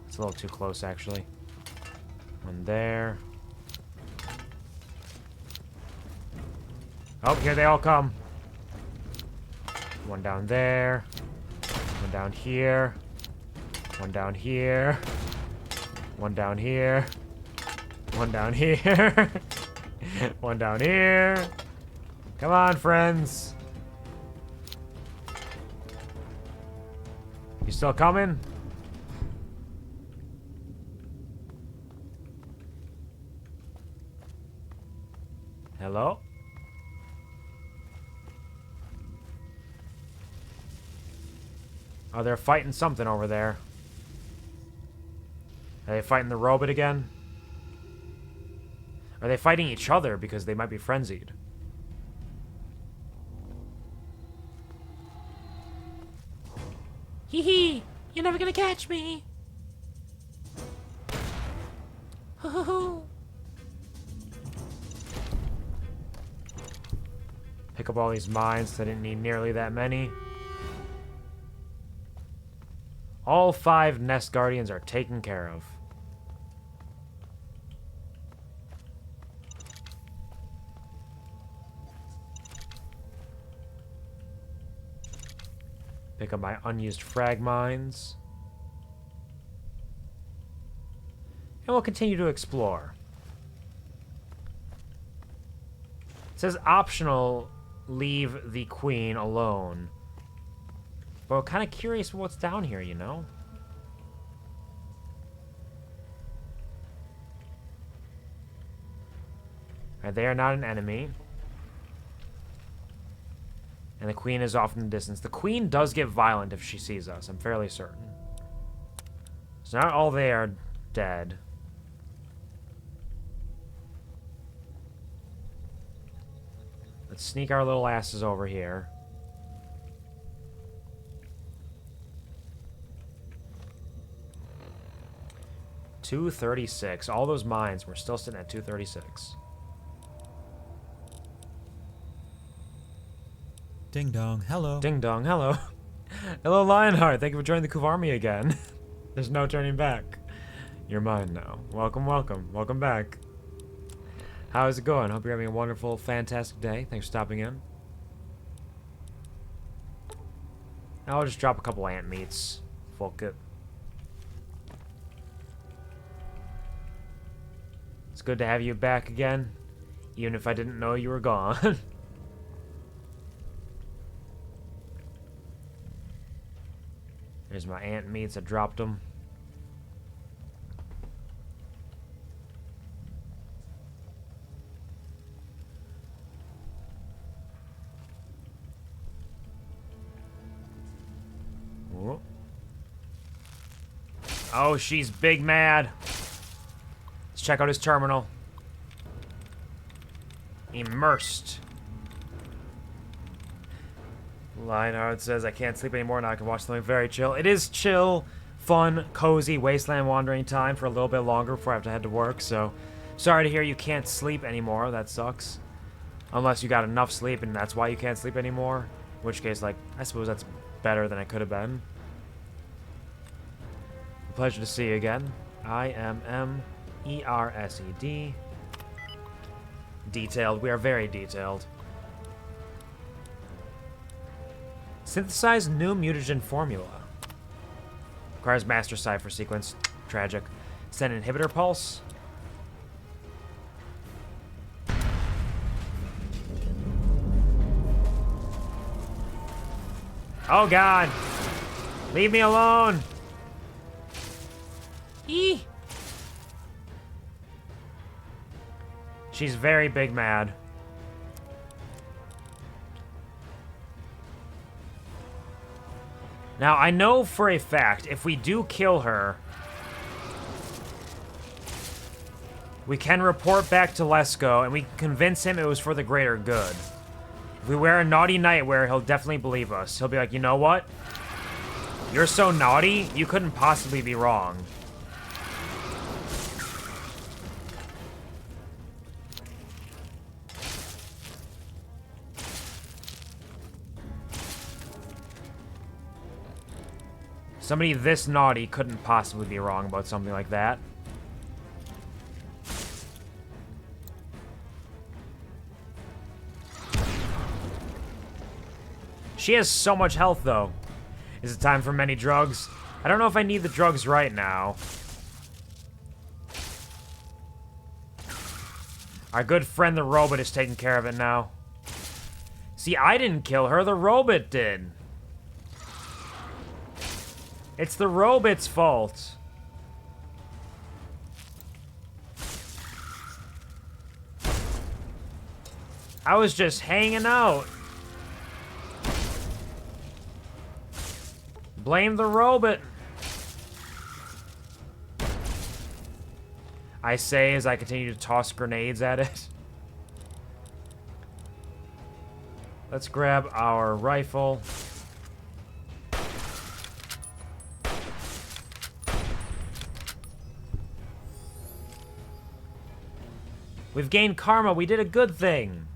It's a little too close, actually. One there. Oh, here they all come. One down there. One down here. One down here. One down here. One down here. One down here. Come on, friends. You still coming? Hello? Oh, they're fighting something over there. Are they fighting the robot again? Are they fighting each other because they might be frenzied? Hee hee! You're never gonna catch me! Ho ho ho! Pick up all these mines. I didn't need nearly that many. All 5 Nest Guardians are taken care of. Pick up my unused frag mines. And we'll continue to explore. It says optional, leave the queen alone. But I'm kind of curious what's down here, you know? Alright, they are not an enemy. And the queen is off in the distance. The queen does get violent if she sees us, I'm fairly certain. So not all they are dead. Let's sneak our little asses over here. $236. All those mines, we're still sitting at 236. Ding dong, hello. Ding dong, hello. Hello, Lionheart. Thank you for joining the QuvarTV again. There's no turning back. You're mine now. Welcome, welcome. Welcome back. How's it going? Hope you're having a wonderful, fantastic day. Thanks for stopping in. I'll just drop a couple ant meats. Full kit. It's good to have you back again, even if I didn't know you were gone. There's my ant meats. I dropped them. Whoa. Oh, she's big mad. Let's check out his terminal. Immersed. Lionheart says, I can't sleep anymore, now I can watch something very chill. It is chill, fun, cozy, wasteland wandering time for a little bit longer before I have to head to work, so sorry to hear you can't sleep anymore. That sucks. Unless you got enough sleep and that's why you can't sleep anymore. In which case, like, I suppose that's better than it could have been. A pleasure to see you again. I-M-M-E-R-S-E-D. Detailed. We are very detailed. Synthesize new mutagen formula. Requires master cipher sequence. Tragic. Send inhibitor pulse. Oh god! Leave me alone! Eee! She's very big mad. Now, I know for a fact, if we do kill her, we can report back to Lesko, and we can convince him it was for the greater good. If we wear a naughty nightwear, he'll definitely believe us. He'll be like, you know what? You're so naughty, you couldn't possibly be wrong. Somebody this naughty couldn't possibly be wrong about something like that. She has so much health, though. Is it time for many drugs? I don't know if I need the drugs right now. Our good friend the robot is taking care of it now. See, I didn't kill her, the robot did. It's the robot's fault. I was just hanging out. Blame the robot. I say as I continue to toss grenades at it. Let's grab our rifle. We've gained karma. We did a good thing.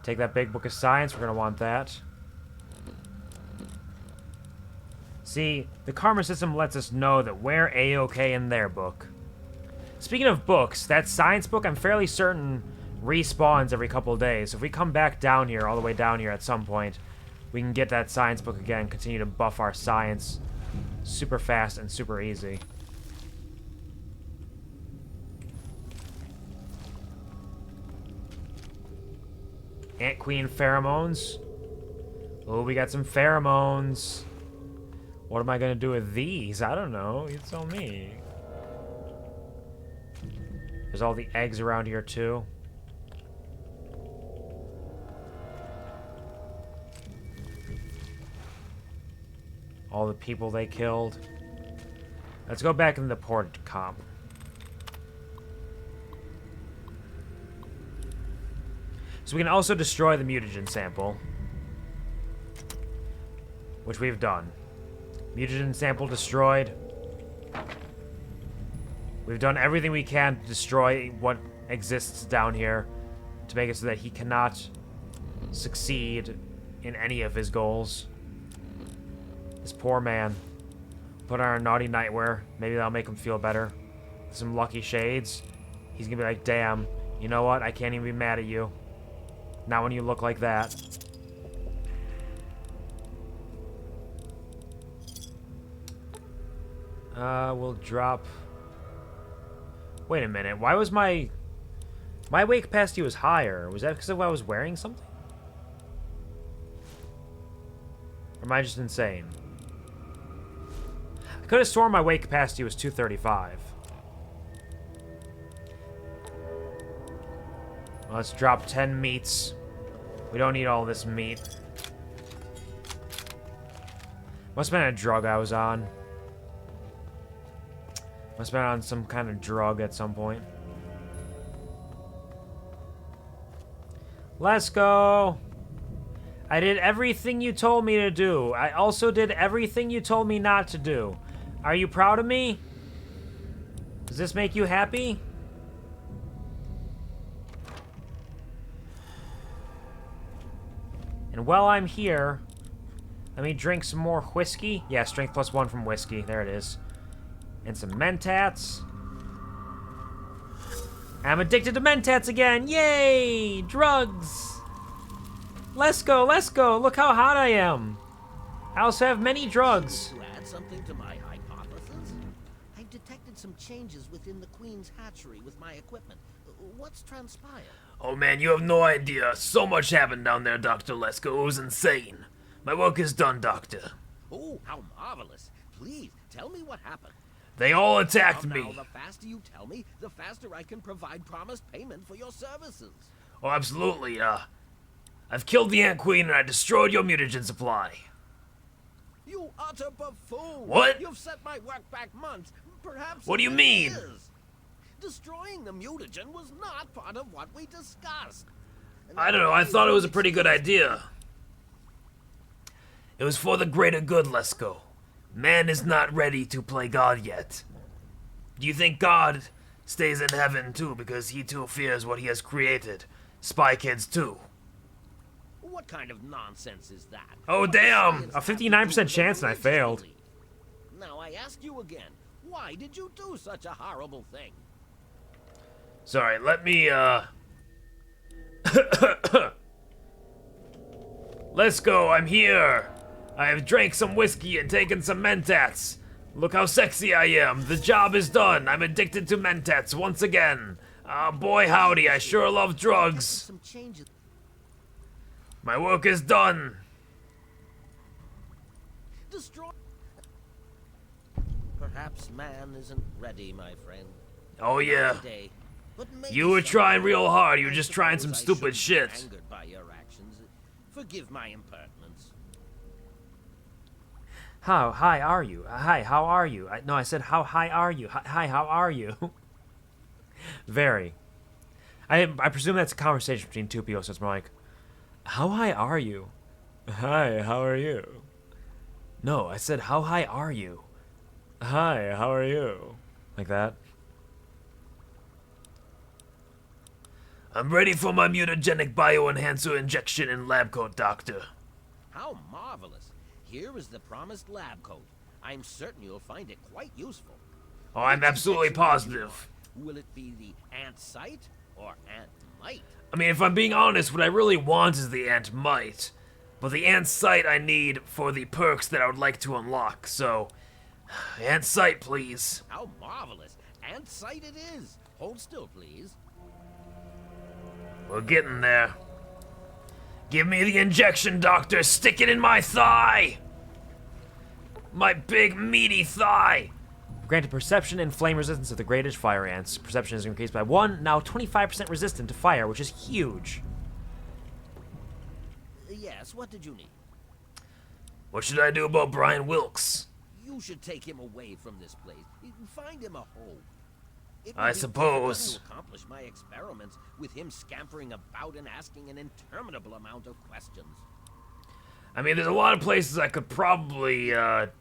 Take that big book of science. We're going to want that. See, the karma system lets us know that we're A-okay in their book. Speaking of books, that science book, I'm fairly certain, respawns every couple of days. So if we come back down here, all the way down here at some point, we can get that science book again, continue to buff our science super fast and super easy. Ant Queen pheromones. Oh, we got some pheromones. What am I gonna do with these? I don't know. You tell me. There's all the eggs around here, too. All the people they killed. Let's go back in the port comp. So we can also destroy the mutagen sample. Which we've done. Mutagen sample destroyed. We've done everything we can to destroy what exists down here to make it so that he cannot succeed in any of his goals. This poor man. Put on our naughty nightwear. Maybe that'll make him feel better. Some lucky shades. He's gonna be like, damn, you know what? I can't even be mad at you. Not when you look like that. We'll drop... Wait a minute. Why was my weight capacity was higher? Was that because of I was wearing something? Or am I just insane? I could have sworn my weight capacity was 235. Well, let's drop 10 meats. We don't need all this meat. Must have been a drug I was on. Must have been on some kind of drug at some point. Let's go. I did everything you told me to do. I also did everything you told me not to do. Are you proud of me? Does this make you happy? And while I'm here, let me drink some more whiskey. Yeah, strength +1 from whiskey. There it is. And some Mentats. I'm addicted to Mentats again. Yay! Drugs. Let's go, let's go. Look how hot I am. I also have many drugs. To add something to my hypothesis, I've detected some changes within the Queen's hatchery with my equipment. What's transpired? Oh man, you have no idea. So much happened down there, Dr. Lesko. It was insane. My work is done, Doctor. Oh, how marvelous. Please, tell me what happened. They all attacked Now, me. the faster you tell me, the faster I can provide promised payment for your services. Oh, absolutely. I've killed the Ant Queen and I destroyed your mutagen supply. You utter buffoon! What? You've set my work back months. Perhaps. What do you it mean? is. Destroying the mutagen was not part of what we discussed. And I don't know. I thought it was a pretty good idea. It was for the greater good, Lesko. Man is not ready to play God yet. Do you think God stays in heaven too because he too fears what he has created? Spy Kids too. What kind of nonsense is that? Oh, What does damn! science A have to 59% do with chance and I religion failed. belief? Now I ask you again, why did you do such a horrible thing? Sorry, let me, Let's go, I'm here! I have drank some whiskey and taken some Mentats. Look how sexy I am. The job is done. I'm addicted to Mentats once again. Ah, boy howdy, I sure love drugs. Some changes. My work is done. Destroy. Perhaps man isn't ready, my friend. Oh yeah. Today, but maybe You were trying someday. real hard. You were I just trying some suppose I stupid shouldn't be shit. Angered by your actions. Forgive my impertinence. How high are you? Hi, how are you? No, I said how high are you? Hi, how are you? Very. I presume that's a conversation between two people, so it's more like, how high are you? Hi, how are you? No, I said how high are you? Hi, how are you? Like that. I'm ready for my mutagenic bioenhancer injection in lab coat, Doctor. How marvelous. Here is the promised lab coat. I'm certain you'll find it quite useful. Oh, I'm Which absolutely injection will you positive. want? Will it be the ant site or ant mite? I mean, if I'm being honest, what I really want is the ant mite. But the ant sight I need for the perks that I would like to unlock, so... Ant sight, please. How marvelous. Ant site it is. Hold still, please. We're getting there. Give me the injection, Doctor. Stick it in my thigh. My big, meaty thigh. Granted perception and flame resistance of the greatest fire ants. Perception is increased by 1, now 25% resistant to fire, which is huge. Yes, what did you need? What should I do about Brian Wilkes? You should take him away from this place. Find him a home. It I would be suppose. difficult to accomplish my experiments with him scampering about and asking an interminable amount of questions. I mean, there's a lot of places I could probably,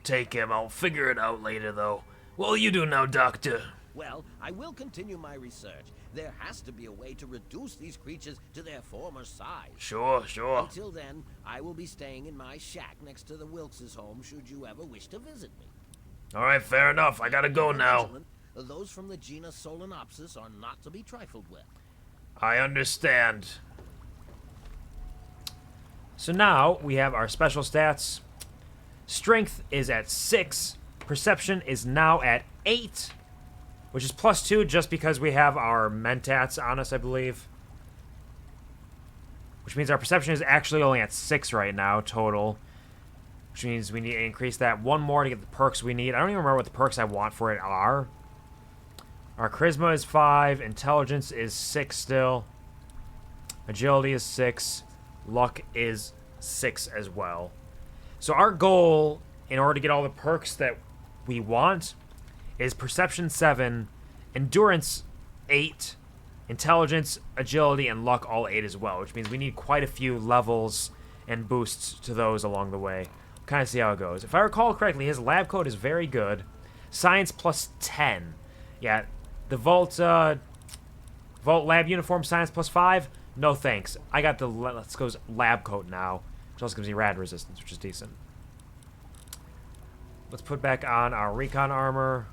take him. I'll figure it out later, though. What will you do now, Doctor? Well, I will continue my research. There has to be a way to reduce these creatures to their former size. Sure. Until then, I will be staying in my shack next to the Wilkes' home should you ever wish to visit me. Alright, fair enough. I gotta go now. Those from the genus Solenopsis are not to be trifled with. I understand. So now we have our special stats. Strength is at 6. Perception is now at 8. Which is +2 just because we have our mentats on us, I believe. Which means our perception is actually only at 6 right now, total. Which means we need to increase that 1 more to get the perks we need. I don't even remember what the perks I want for it are. Our charisma is 5. Intelligence is 6 still. Agility is 6. Luck is 6 as well. So our goal, in order to get all the perks that we want, is Perception 7, Endurance 8, Intelligence, Agility, and Luck all 8 as well, which means we need quite a few levels and boosts to those along the way. Kind of see how it goes. If I recall correctly, his lab coat is very good. Science +10. Yeah, the Vault lab uniform, Science +5. No thanks. I got the Let's Go's lab coat now, which also gives me rad resistance, which is decent. Let's put back on our recon armor.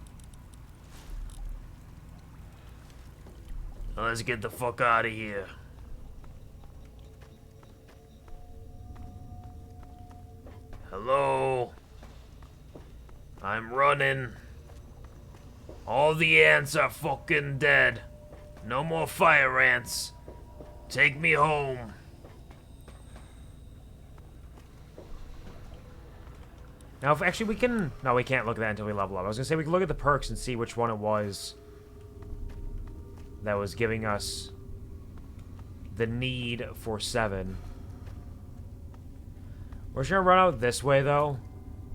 Let's get the fuck out of here. Hello? I'm running. All the ants are fucking dead. No more fire ants. Take me home. Now, if actually we can... No, we can't look at that until we level up. I was going to say we can look at the perks and see which one it was that was giving us the need for 7. We're just going to run out this way, though,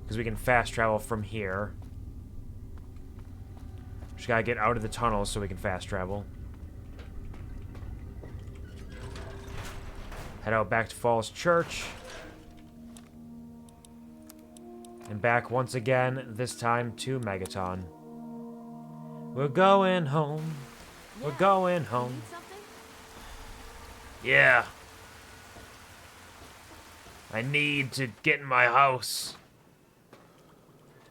because we can fast travel from here. Just got to get out of the tunnels so we can fast travel. Head out back to Falls Church. And back once again, this time to Megaton. We're going home. We're going home. Need something? Yeah. I need to get in my house.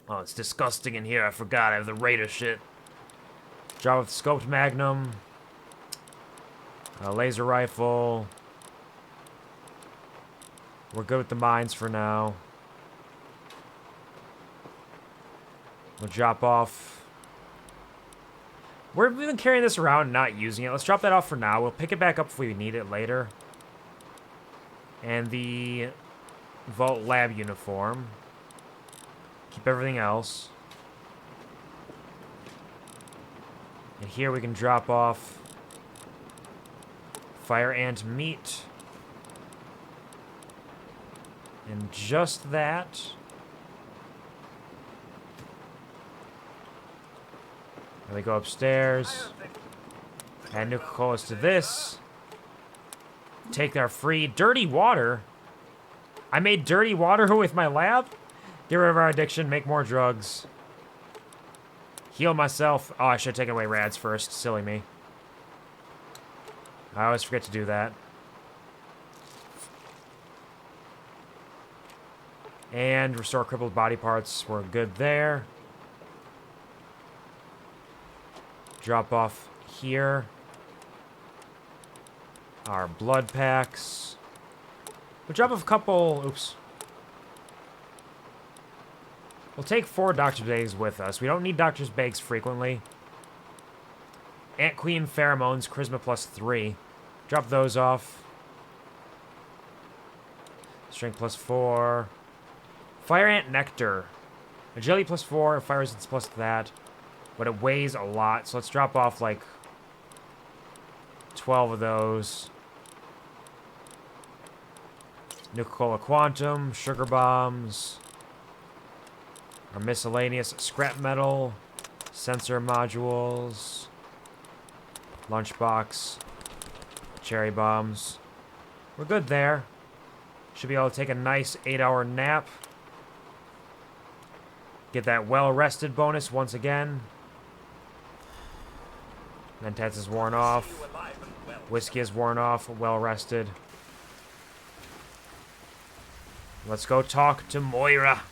Oh, it's disgusting in here. I forgot I have the Raider shit. Draw with scoped magnum. A laser rifle. We're good with the mines for now. We'll drop off. We've been carrying this around and not using it. Let's drop that off for now. We'll pick it back up if we need it later. And the Vault Lab uniform. Keep everything else. And here we can drop off fire ant meat. And just that. And we go upstairs. Add Nuka-Colas to this. Take our free dirty water. I made dirty water with my lab? Get rid of our addiction, make more drugs. Heal myself. Oh, I should have taken away Rads first. Silly me. I always forget to do that. And restore crippled body parts. We're good there. Drop off here. Our blood packs. We'll drop off a couple... Oops. We'll take 4 Doctor's Bags with us. We don't need Doctor's Bags frequently. Ant Queen Pheromones, Charisma +3. Drop those off. Strength +4. Fire Ant Nectar. Agility +4, Fire Resistance plus that. But it weighs a lot, so let's drop off like 12 of those. Nuka-Cola Quantum, Sugar Bombs. Our miscellaneous scrap metal, sensor modules, lunchbox, cherry bombs. We're good there. Should be able to take a nice 8-hour nap. Get that well-rested bonus once again. Mentats is worn off. Whiskey is worn off, well-rested. Let's go talk to Moira.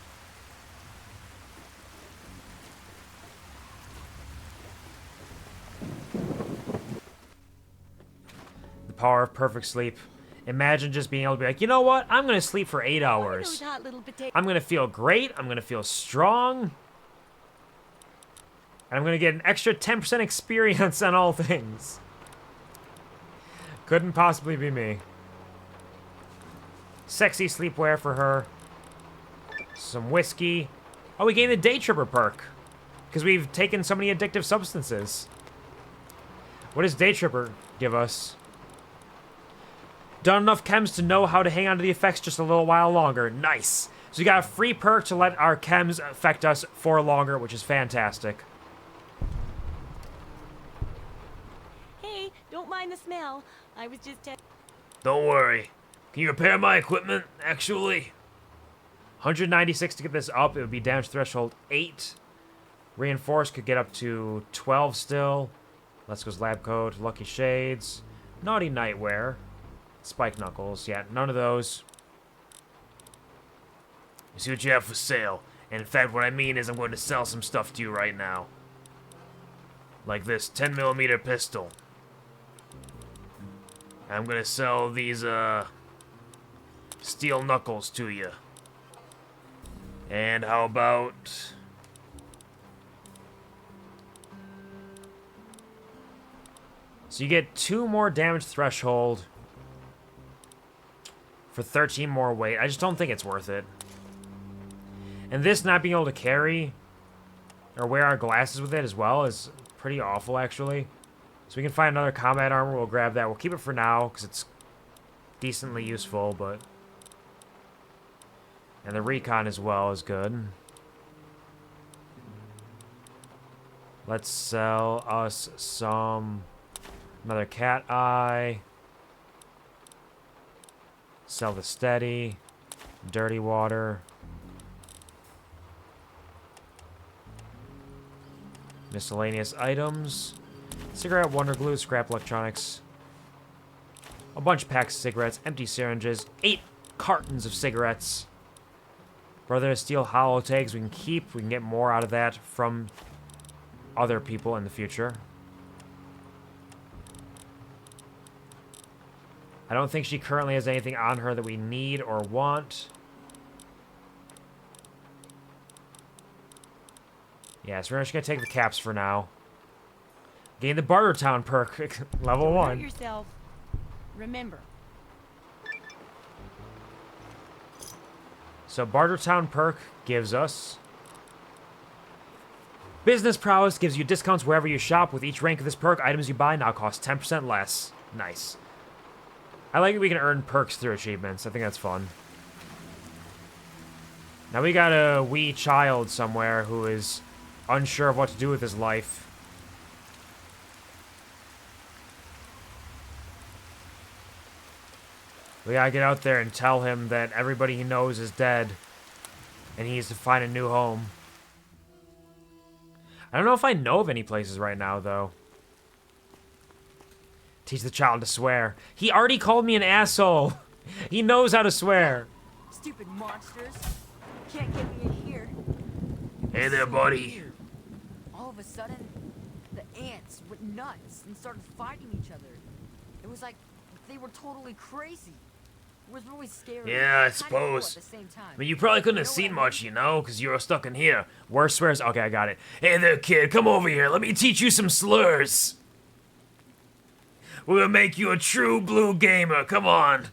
Power of perfect sleep. Imagine just being able to be like, you know what? I'm going to sleep for 8 hours. I'm going to feel great. I'm going to feel strong. And I'm going to get an extra 10% experience on all things. Couldn't possibly be me. Sexy sleepwear for her. Some whiskey. Oh, we gained the Day Tripper perk. Because we've taken so many addictive substances. What does Day Tripper give us? Done enough chems to know how to hang on to the effects just a little while longer. Nice. So we got a free perk to let our chems affect us for longer, which is fantastic. Hey, don't mind the smell. I was just... Don't worry. Can you repair my equipment, actually? 196 to get this up. It would be damage threshold 8. Reinforced could get up to 12 still. Let's go's lab coat. Lucky Shades. Naughty Nightwear. Spike Knuckles. Yeah, none of those. You see what you have for sale. And in fact, what I mean is I'm going to sell some stuff to you right now. Like this 10mm pistol. I'm going to sell these, steel knuckles to you. And how about... So you get 2 more damage threshold for 13 more weight. I just don't think it's worth it. And this not being able to carry or wear our glasses with it as well is pretty awful, actually. So we can find another combat armor. We'll grab that. We'll keep it for now because it's decently useful, but... And the recon as well is good. Let's sell us some... Another cat eye. Sell the steady. Dirty water. Miscellaneous items. Cigarette, wonder glue, scrap electronics. A bunch of packs of cigarettes, empty syringes, 8 cartons of cigarettes. Brother to steal hollow tags we can keep. We can get more out of that from other people in the future. I don't think she currently has anything on her that we need or want. Yeah, so we're just gonna take the caps for now. Gain the Bartertown perk, level Don't hurt 1. yourself. Remember, So Bartertown perk gives us business prowess, gives you discounts wherever you shop. With each rank of this perk, items you buy now cost 10% less. Nice. I like that we can earn perks through achievements. I think that's fun. Now we got a wee child somewhere who is unsure of what to do with his life. We gotta get out there and tell him that everybody he knows is dead, and he needs to find a new home. I don't know if I know of any places right now, though. Teach the child to swear. He already called me an asshole. He knows how to swear. Stupid monsters. Can't get me in here. Hey there, buddy. All of a sudden, the ants went nuts and started fighting each other. It was like they were totally crazy. It was really scary. Yeah, I and kinda cool suppose. at the same time. I mean, you probably couldn't have You know seen what I much, you know, because you were stuck in here. Worst swears. Okay, I got it. Hey there, kid, come over here. Let me teach you some slurs. We're gonna make you a true blue gamer. Come on.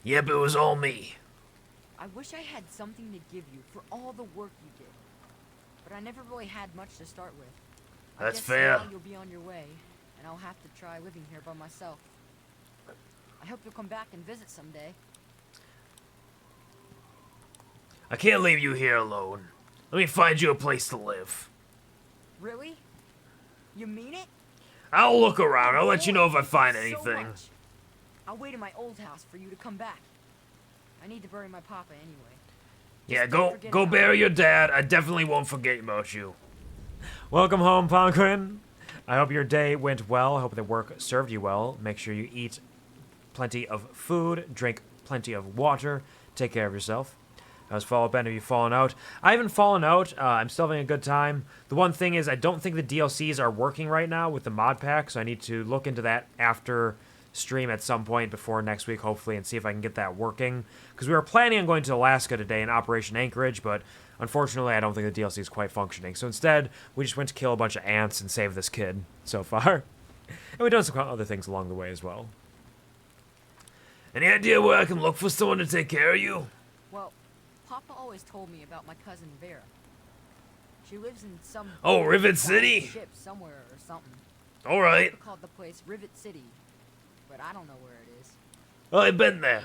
Yep, it was all me. I wish I had something to give you for all the work you did. But I never really had much to start with. I That's guess fair. now you'll be on your way, and I'll have to try living here by myself. I hope you'll come back and visit someday. I can't leave you here alone. Let me find you a place to live. Really? You mean it? I'll look around. I'll let you know if I find So anything. much. I'll wait in my old house for you to come back. I need to bury my papa anyway. Yeah, don't go forget go about bury your dad. I definitely won't forget about you. Welcome home, Ponquin. I hope your day went well. I hope the work served you well. Make sure you eat plenty of food, drink plenty of water, take care of yourself. How's Fall Ben? Have you fallen out? I haven't fallen out. I'm still having a good time. The one thing is I don't think the DLCs are working right now with the mod pack, so I need to look into that after stream at some point before next week, hopefully, and see if I can get that working. Because we were planning on going to Alaska today in Operation Anchorage, but unfortunately I don't think the DLC is quite functioning. So instead, we just went to kill a bunch of ants and save this kid so far. And we've done some other things along the way as well. Any idea where I can look for someone to take care of you? Well, Papa always told me about my cousin Vera. She lives in some Oh, Rivet quiet City? ship somewhere or something. All right. They called the place Rivet City, but I don't know where it is. Well, I've been there.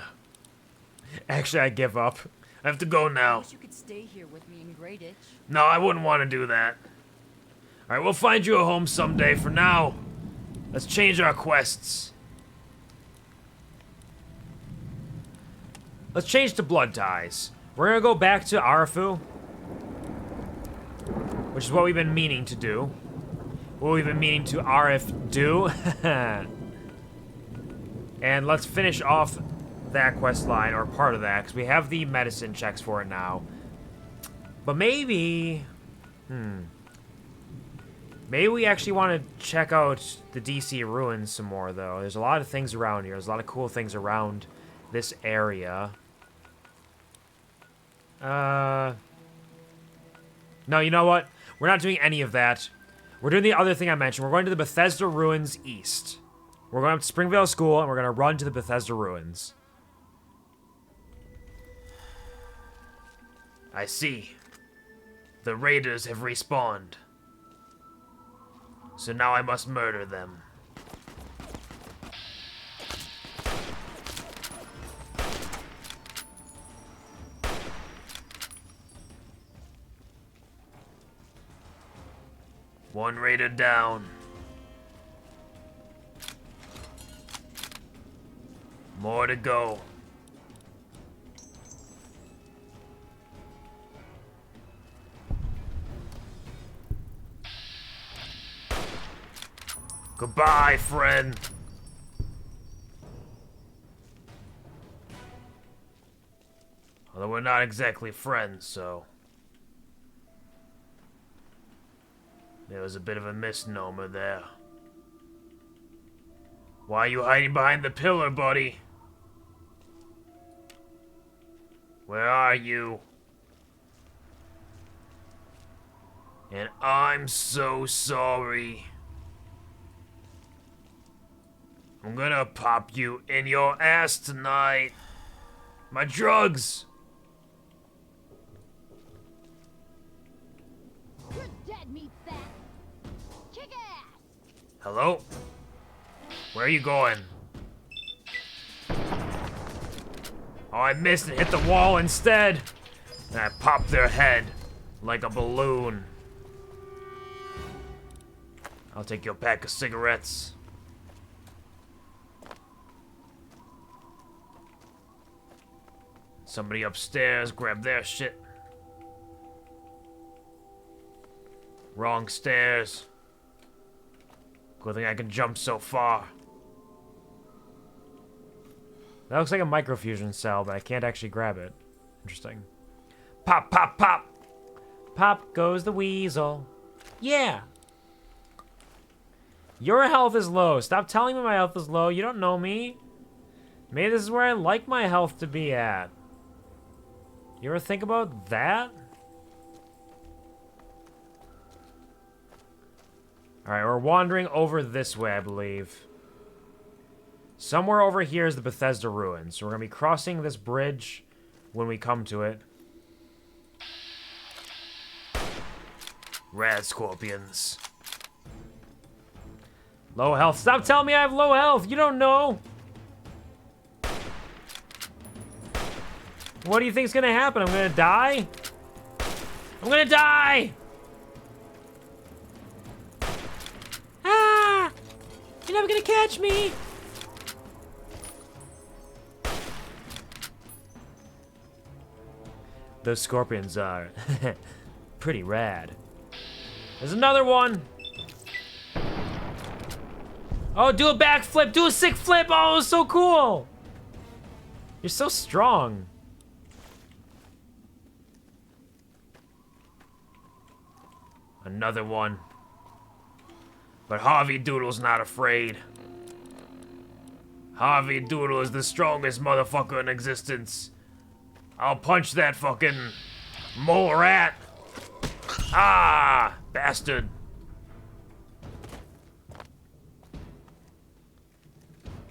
Actually, I give up. I have to go I now. wish you could stay here with me in Grey Ditch. No, I wouldn't want to do that. All right, we'll find you a home someday. For now, let's change our quests. Let's change to Blood Ties. We're gonna go back to Arafu, which is what we've been meaning to do. What we've been meaning to RF do. And let's finish off that quest line, or part of that, because we have the medicine checks for it now. But maybe... Maybe we actually want to check out the DC ruins some more, though. There's a lot of things around here. There's a lot of cool things around this area. No, you know what? We're not doing any of that. We're doing the other thing I mentioned. We're going to the Bethesda Ruins East. We're going up to Springvale School, and we're going to run to the Bethesda Ruins. I see. The raiders have respawned. So now I must murder them. One raider down. More to go. Goodbye, friend. not exactly friends, so... There was a bit of a misnomer there. Why are you hiding behind the pillar, buddy? Where are you? And I'm so sorry. I'm gonna pop you in your ass tonight. My drugs! You're dead, meat sack. Kick ass. Hello? Where are you going? Oh, I missed and hit the wall instead. And I popped their head like a balloon. I'll take your pack of cigarettes. Somebody upstairs, grab their shit. Wrong stairs. Good thing I can jump so far. That looks like a microfusion cell, but I can't actually grab it. Interesting. Pop, pop, pop! Pop goes the weasel. Yeah! Your health is low. Stop telling me my health is low. You don't know me. Maybe this is where I like my health to be at. You ever think about that? Alright, we're wandering over this way, I believe. Somewhere over here is the Bethesda ruins. So we're going to be crossing this bridge when we come to it. Rad scorpions. Low health. Stop telling me I have low health. You don't know. What do you think's going to happen? I'm going to die? I'm going to die! Ah! You're never going to catch me! Those scorpions are pretty rad. There's another one. Oh, do a backflip. Do a sick flip. Oh, so cool. You're so strong. Another one. But Harvey Doodle's not afraid. Harvey Doodle is the strongest motherfucker in existence. I'll punch that fucking mole rat. Ah, bastard.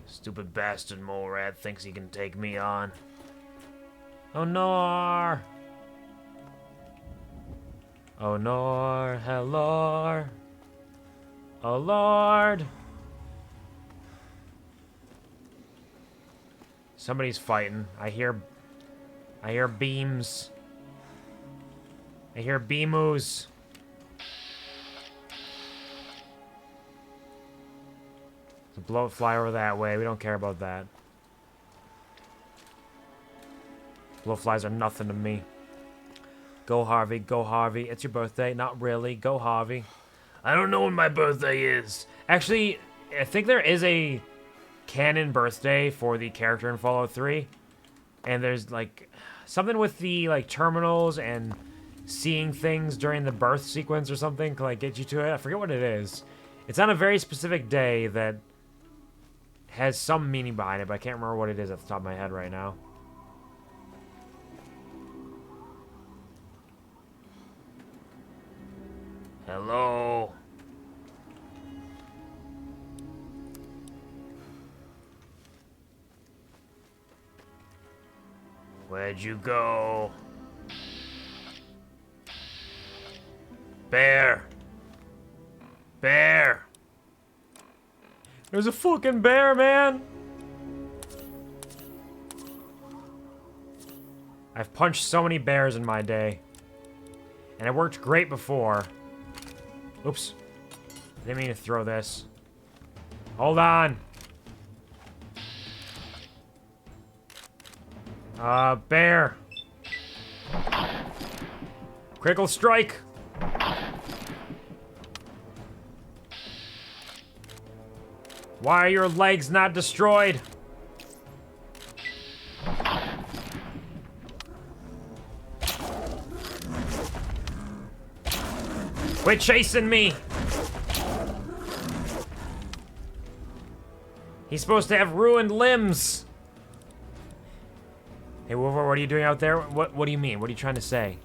Stupid bastard mole rat thinks he can take me on. Oh, no. Oh, no. Hello. Oh, Lord. Somebody's fighting. I hear beams. I hear beamoos. So blow fly over that way. We don't care about that. Blowflies are nothing to me. Go Harvey, go Harvey. It's your birthday. Not really. Go Harvey. I don't know when my birthday is. Actually, I think there is a canon birthday for the character in Fallout 3. And there's like something with the like terminals and seeing things during the birth sequence or something to like get you to it. I forget what it is. It's on a very specific day that has some meaning behind it, but I can't remember what it is at the top of my head right now. Hello. Where'd you go? Bear. Bear. There's a fucking bear, man. I've punched so many bears in my day. And it worked great before. Oops. Didn't mean to throw this. Hold on. Bear. Critical strike. Why are your legs not destroyed? Quit chasing me! He's supposed to have ruined limbs! Hey, Wolver, what are you doing out there? What do you mean? What are you trying to say?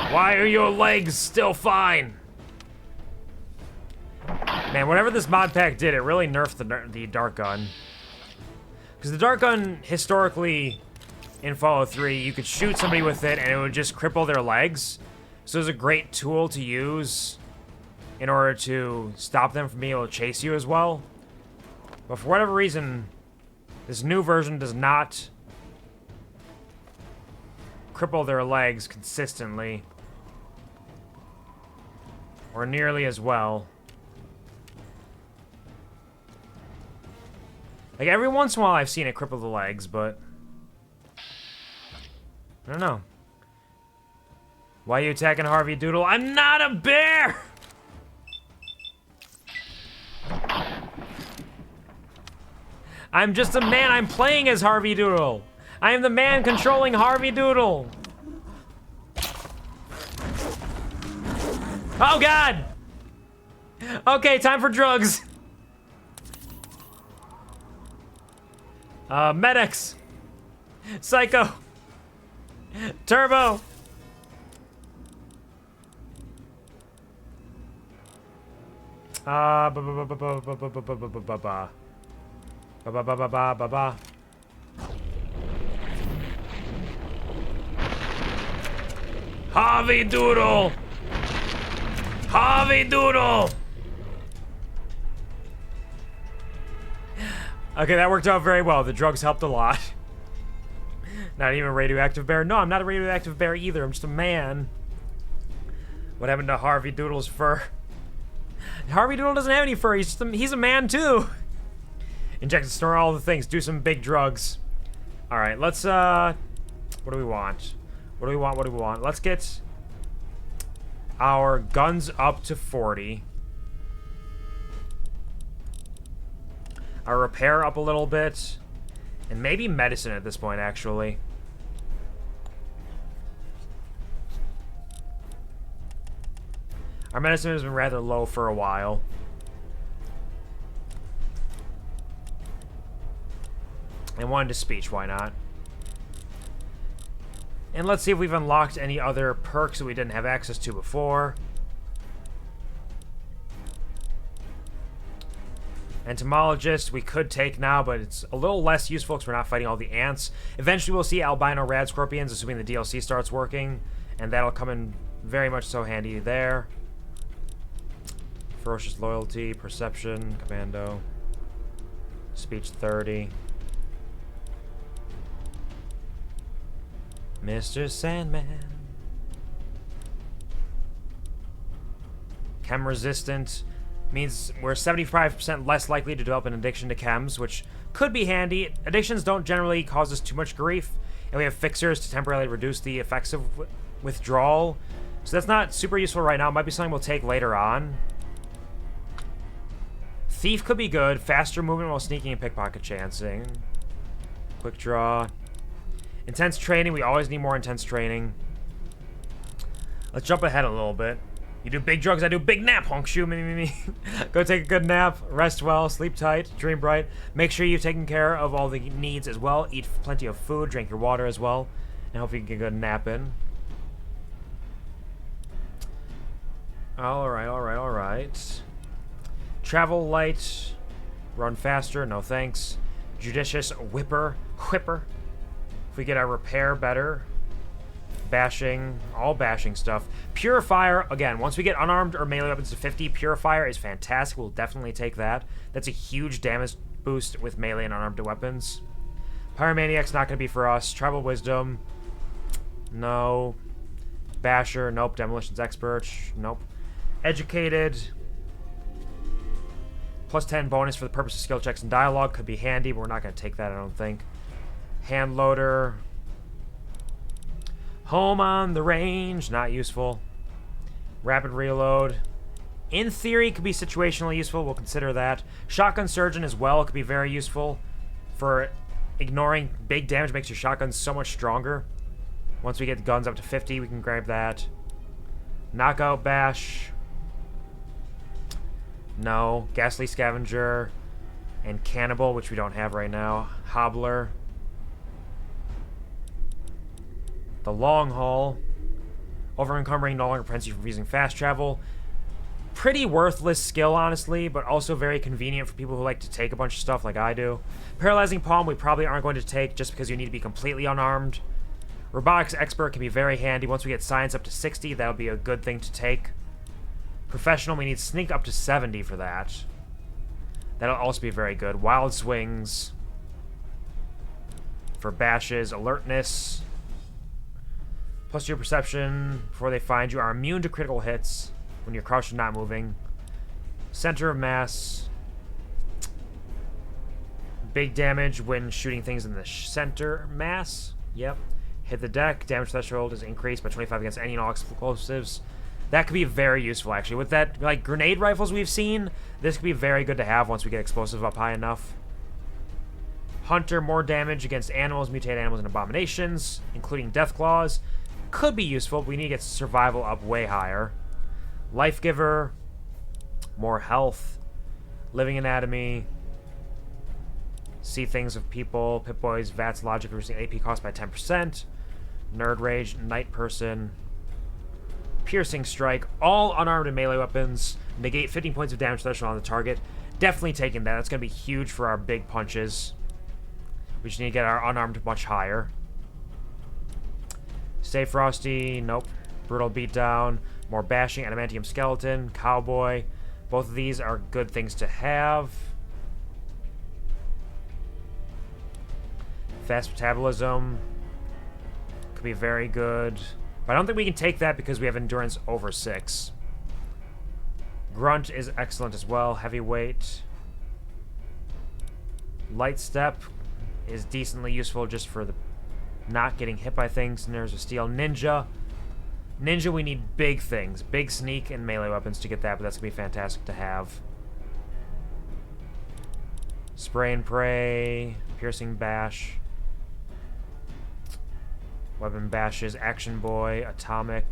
Why are your legs still fine? Man, whatever this mod pack did, it really nerfed the dart gun. Because the dart gun, historically, in Fallout 3, you could shoot somebody with it and it would just cripple their legs. So it was a great tool to use in order to stop them from being able to chase you as well. But for whatever reason, this new version does not cripple their legs consistently. Or nearly as well. Like, every once in a while I've seen it cripple the legs, but I don't know. Why are you attacking Harvey Doodle? I'm not a bear! I'm just a man. I'm playing as Harvey Doodle. I am the man controlling Harvey Doodle. Oh, God! Okay, time for drugs. Medics. Psycho. Turbo. Harvey Doodle. Harvey Doodle. Okay, that worked out very well. The drugs helped a lot. Not even a radioactive bear. No, I'm not a radioactive bear either. I'm just a man. What happened to Harvey Doodle's fur? Harvey Doodle doesn't have any fur. He's a man too. Inject and store all the things. Do some big drugs. All right, let's what do we want? What do we want? What do we want? Let's get our guns up to 40. Our repair up a little bit. And maybe medicine at this point, actually. Our medicine has been rather low for a while. And one to speech, why not? And let's see if we've unlocked any other perks that we didn't have access to before. Entomologist we could take now, but it's a little less useful because we're not fighting all the ants. Eventually we'll see albino rad scorpions, assuming the DLC starts working, and that'll come in very much so handy there. Ferocious loyalty, perception, commando, speech 30. Mr. Sandman. Chem resistant. Means we're 75% less likely to develop an addiction to chems, which could be handy. Addictions don't generally cause us too much grief, and we have fixers to temporarily reduce the effects of withdrawal. So that's not super useful right now. It might be something we'll take later on. Thief could be good. Faster movement while sneaking and pickpocket chancing. Quick draw. Intense training. We always need more intense training. Let's jump ahead a little bit. You do big drugs, I do big nap, honk shoe, me. Go take a good nap, rest well, sleep tight, dream bright. Make sure you've taken care of all the needs as well. Eat plenty of food, drink your water as well, and hope you can get a good nap in. Alright. Travel light, run faster, no thanks. Judicious whipper. If we get our repair better. Bashing, all bashing stuff. Purifier, again, once we get unarmed or melee weapons to 50, Purifier is fantastic. We'll definitely take that. That's a huge damage boost with melee and unarmed weapons. Pyromaniac's not going to be for us. Tribal Wisdom, no. Basher, nope. Demolitions Expert, nope. Educated, plus 10 bonus for the purpose of skill checks and dialogue. Could be handy, but we're not going to take that, I don't think. Hand Loader. Home on the range, not useful. Rapid reload. In theory, could be situationally useful. We'll consider that. Shotgun surgeon as well could be very useful. for ignoring big damage makes your shotguns so much stronger. Once we get guns up to 50, we can grab that. Knockout Bash. No. Ghastly Scavenger. And Cannibal, which we don't have right now. Hobbler. The Long Haul. Over-encumbering no longer prevents you from using fast travel. Pretty worthless skill, honestly, but also very convenient for people who like to take a bunch of stuff like I do. Paralyzing Palm we probably aren't going to take just because you need to be completely unarmed. Robotics Expert can be very handy. Once we get Science up to 60, that'll be a good thing to take. Professional, we need Sneak up to 70 for that. That'll also be very good. Wild Swings. For bashes, Alertness. Plus your perception before they find you are immune to critical hits when you're crouched and not moving. Center of Mass. Big damage when shooting things in the center mass. Yep. Hit the deck. Damage threshold is increased by 25 against any and all explosives. That could be very useful, actually. With that, like, grenade rifles we've seen, this could be very good to have once we get explosive up high enough. Hunter, more damage against animals, mutated animals, and abominations, including death claws. Could be useful, but we need to get survival up way higher. Life Giver, more health, living anatomy, see things of people, Pip-Boys, Vats, Logic, reducing AP cost by 10%, Nerd Rage, Night Person, Piercing Strike, all unarmed and melee weapons, negate 15 points of damage threshold on the target. Definitely taking that. That's going to be huge for our big punches. We just need to get our unarmed much higher. Stay Frosty, nope. Brutal Beatdown, more Bashing, Adamantium Skeleton, Cowboy. Both of these are good things to have. Fast Metabolism could be very good. But I don't think we can take that because we have Endurance over 6. Grunt is excellent as well. Heavyweight. Light Step is decently useful just for the not getting hit by things. Snares of Steel. Ninja. Ninja, we need big things. Big sneak and melee weapons to get that, but that's going to be fantastic to have. Spray and Pray. Piercing Bash. Weapon Bashes. Action Boy. Atomic.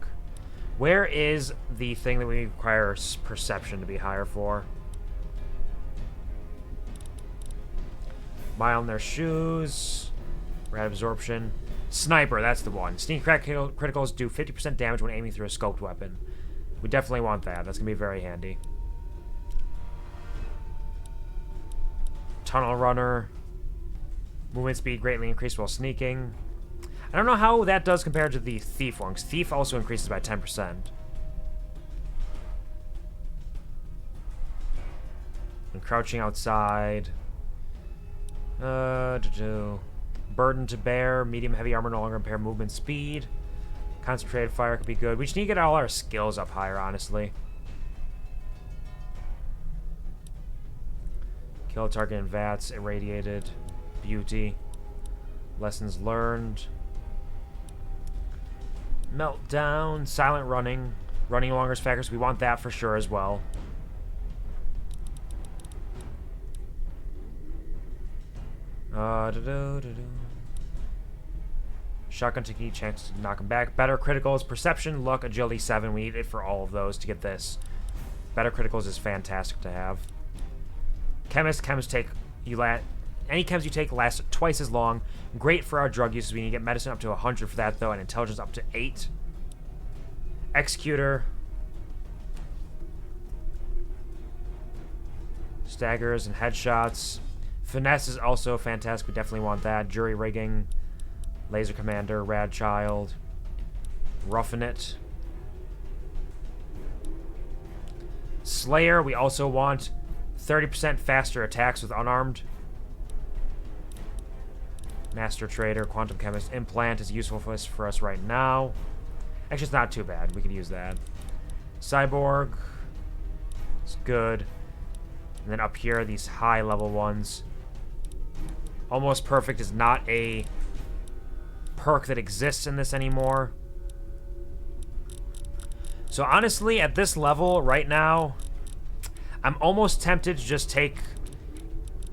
Where is the thing that we require Perception to be higher for? Mile in their shoes. Rad Absorption. Sniper, that's the one. Sneak criticals do 50% damage when aiming through a scoped weapon. We definitely want that. That's going to be very handy. Tunnel Runner. Movement speed greatly increased while sneaking. I don't know how that does compared to the Thief one, because Thief also increases by 10%. And Crouching Outside. Burden to Bear. Medium heavy armor no longer impair movement speed. Concentrated Fire could be good. We just need to get all our skills up higher, honestly. Kill a target in Vats. Irradiated. Beauty. Lessons learned. Meltdown. Silent Running. Running longer is faster. We want that for sure as well. Shotgun technique, chance to knock him back. Better criticals, perception, luck, agility 7. We need it for all of those to get this. Better criticals is fantastic to have. Chemist take any chems you take last twice as long. Great for our drug uses. We need to get medicine up to 100 for that though, and intelligence up to 8. Executor. Staggers and headshots. Finesse is also fantastic. We definitely want that. Jury rigging. Laser Commander. Rad Child. Roughing It. Slayer. We also want 30% faster attacks with unarmed. Master Trader. Quantum Chemist. Implant is useful for us right now. Actually, it's not too bad. We could use that. Cyborg. It's good. And then up here, these high-level ones. Almost Perfect is not a perk that exists in this anymore. So honestly, at this level right now, I'm almost tempted to just take...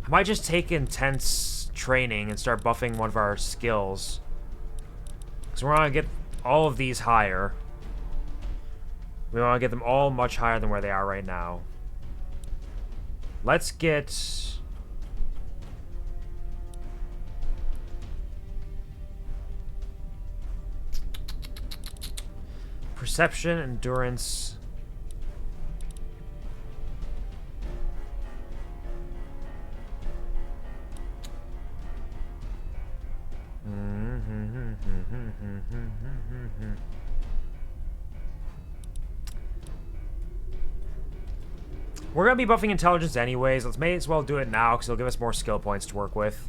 I might just take Intense training and start buffing one of our skills. So we're gonna get all of these higher. We want to get them all much higher than where they are right now. Let's get... Perception, endurance... We're gonna be buffing intelligence anyways. Let's may as well do it now because it'll give us more skill points to work with.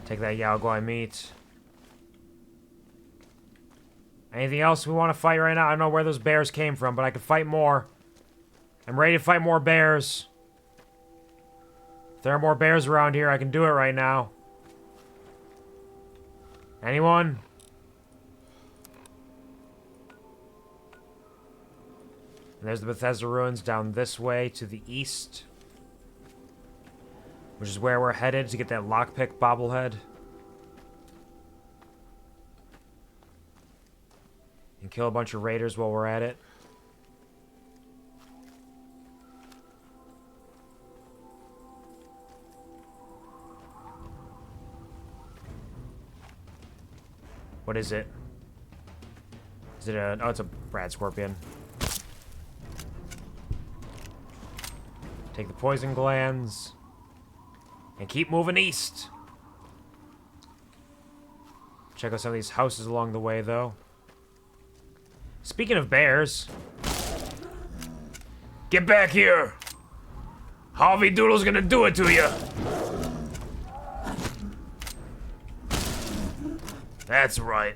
Take that Yaoguai meat. Anything else we want to fight right now? I don't know where those bears came from, but I could fight more. I'm ready to fight more bears. If there are more bears around here, I can do it right now. Anyone? And there's the Bethesda ruins down this way to the east. Which is where we're headed to get that lockpick bobblehead. And kill a bunch of raiders while we're at it. What is it? Is it a... Oh, it's a rad scorpion. Take the poison glands. And keep moving east. Check out some of these houses along the way, though. Speaking of bears... Get back here! Harvey Doodle's gonna do it to you! That's right.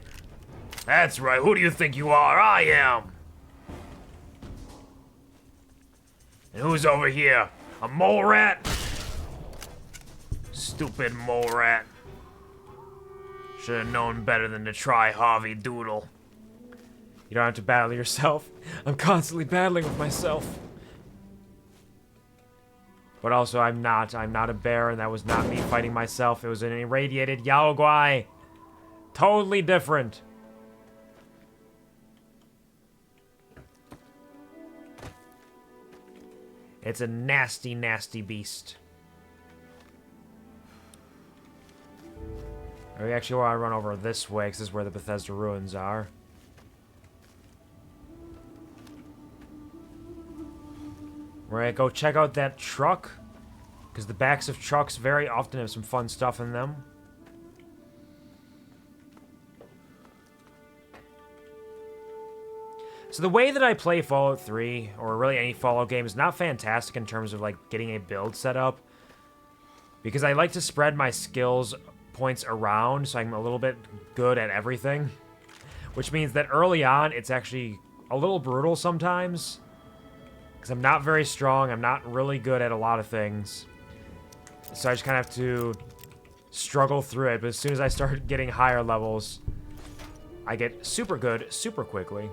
That's right. Who do you think you are? I am! And who's over here? A mole rat? Stupid mole rat. Should have known better than to try Harvey Doodle. You don't have to battle yourself. I'm constantly battling with myself. But also, I'm not a bear, and that was not me fighting myself. It was an irradiated Yaoguai. Totally different. It's a nasty, nasty beast. We actually want to run over this way, because this is where the Bethesda ruins are. We're gonna go check out that truck, because the backs of trucks very often have some fun stuff in them. So the way that I play Fallout 3, or really any Fallout game, is not fantastic in terms of like getting a build set up, because I like to spread my skills points around, so I'm a little bit good at everything, which means that early on it's actually a little brutal sometimes, because I'm not very strong, I'm not really good at a lot of things, so I just kind of have to struggle through it. But as soon as I start getting higher levels, I get super good super quickly.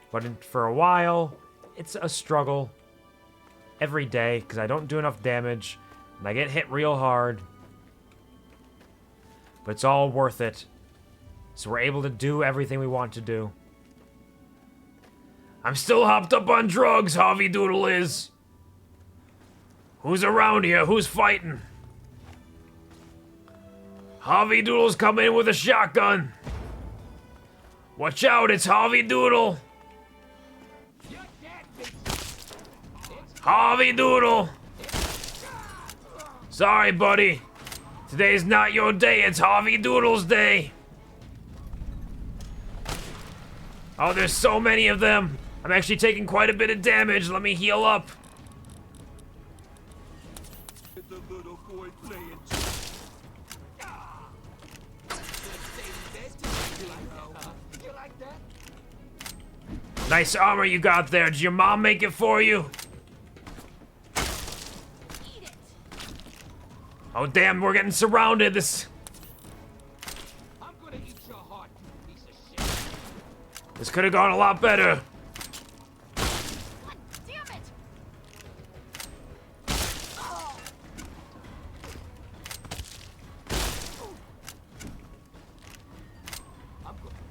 But for a while, it's a struggle every day, because I don't do enough damage, and I get hit real hard. But it's all worth it, so we're able to do everything we want to do. I'm still hopped up on drugs, Harvey Doodle is. Who's around here? Who's fighting? Harvey Doodle's coming in with a shotgun. Watch out, it's Harvey Doodle. Harvey Doodle! Sorry, buddy. Today's not your day, it's Harvey Doodle's day. Oh, there's so many of them. I'm actually taking quite a bit of damage. Let me heal up. Nice armor you got there. Did your mom make it for you? Oh damn, we're getting surrounded. This could have gone a lot better.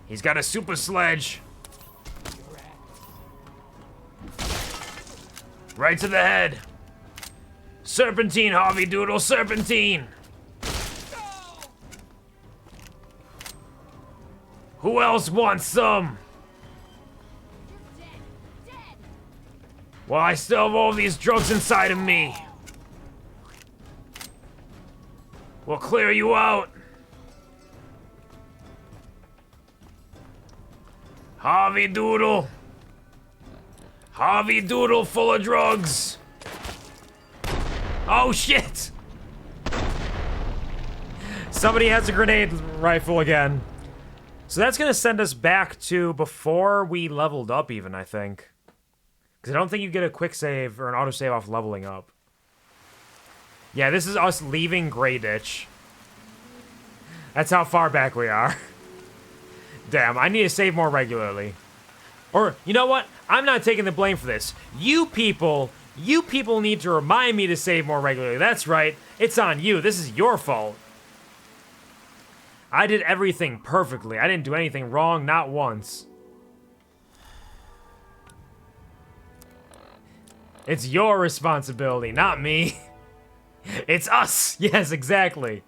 He's got a super sledge. Right to the head. Serpentine, Harvey Doodle, serpentine. Who else wants some? Well, I still have all these drugs inside of me. We'll clear you out. Harvey Doodle. Harvey Doodle full of drugs. Oh shit! Somebody has a grenade rifle again. So that's gonna send us back to before we leveled up even, I think. Because I don't think you get a quick save or an autosave off leveling up. Yeah, this is us leaving Grey Ditch. That's how far back we are. Damn, I need to save more regularly. Or, you know what? I'm not taking the blame for this. You people need to remind me to save more regularly. That's right. It's on you. This is your fault. I did everything perfectly. I didn't do anything wrong, not once. It's your responsibility, not me. It's us. Yes, exactly.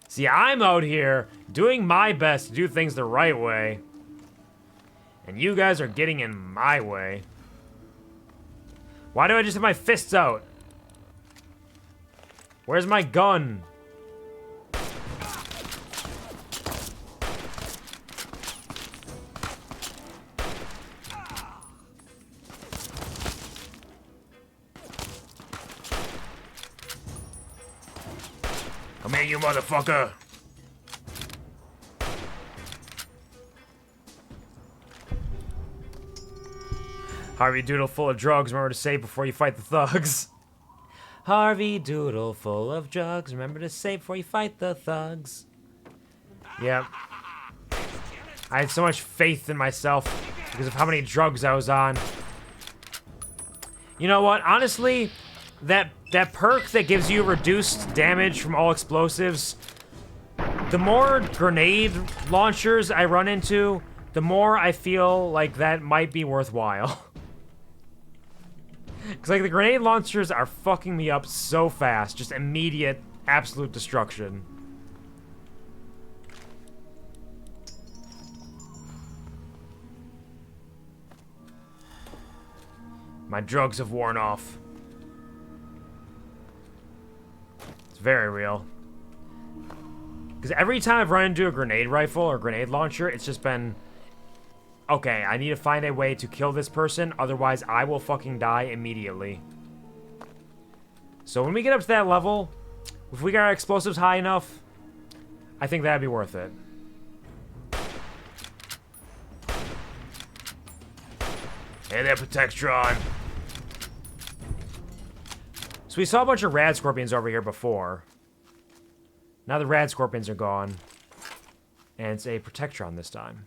See, I'm out here doing my best to do things the right way. And you guys are getting in my way. Why do I just have my fists out? Where's my gun? Come here, you motherfucker. Harvey Doodle full of drugs, remember to save before you fight the thugs. Harvey Doodle full of drugs, remember to save before you fight the thugs. Yep. I had so much faith in myself because of how many drugs I was on. You know what? Honestly, that perk that gives you reduced damage from all explosives, the more grenade launchers I run into, the more I feel like that might be worthwhile. Because, like, the grenade launchers are fucking me up so fast. Just immediate, absolute destruction. My drugs have worn off. It's very real. Because every time I've run into a grenade rifle or grenade launcher, it's just been... Okay, I need to find a way to kill this person, otherwise I will fucking die immediately. So when we get up to that level, if we got our explosives high enough, I think that'd be worth it. Hey there, Protectron. So we saw a bunch of rad scorpions over here before. Now the rad scorpions are gone. And it's a Protectron this time.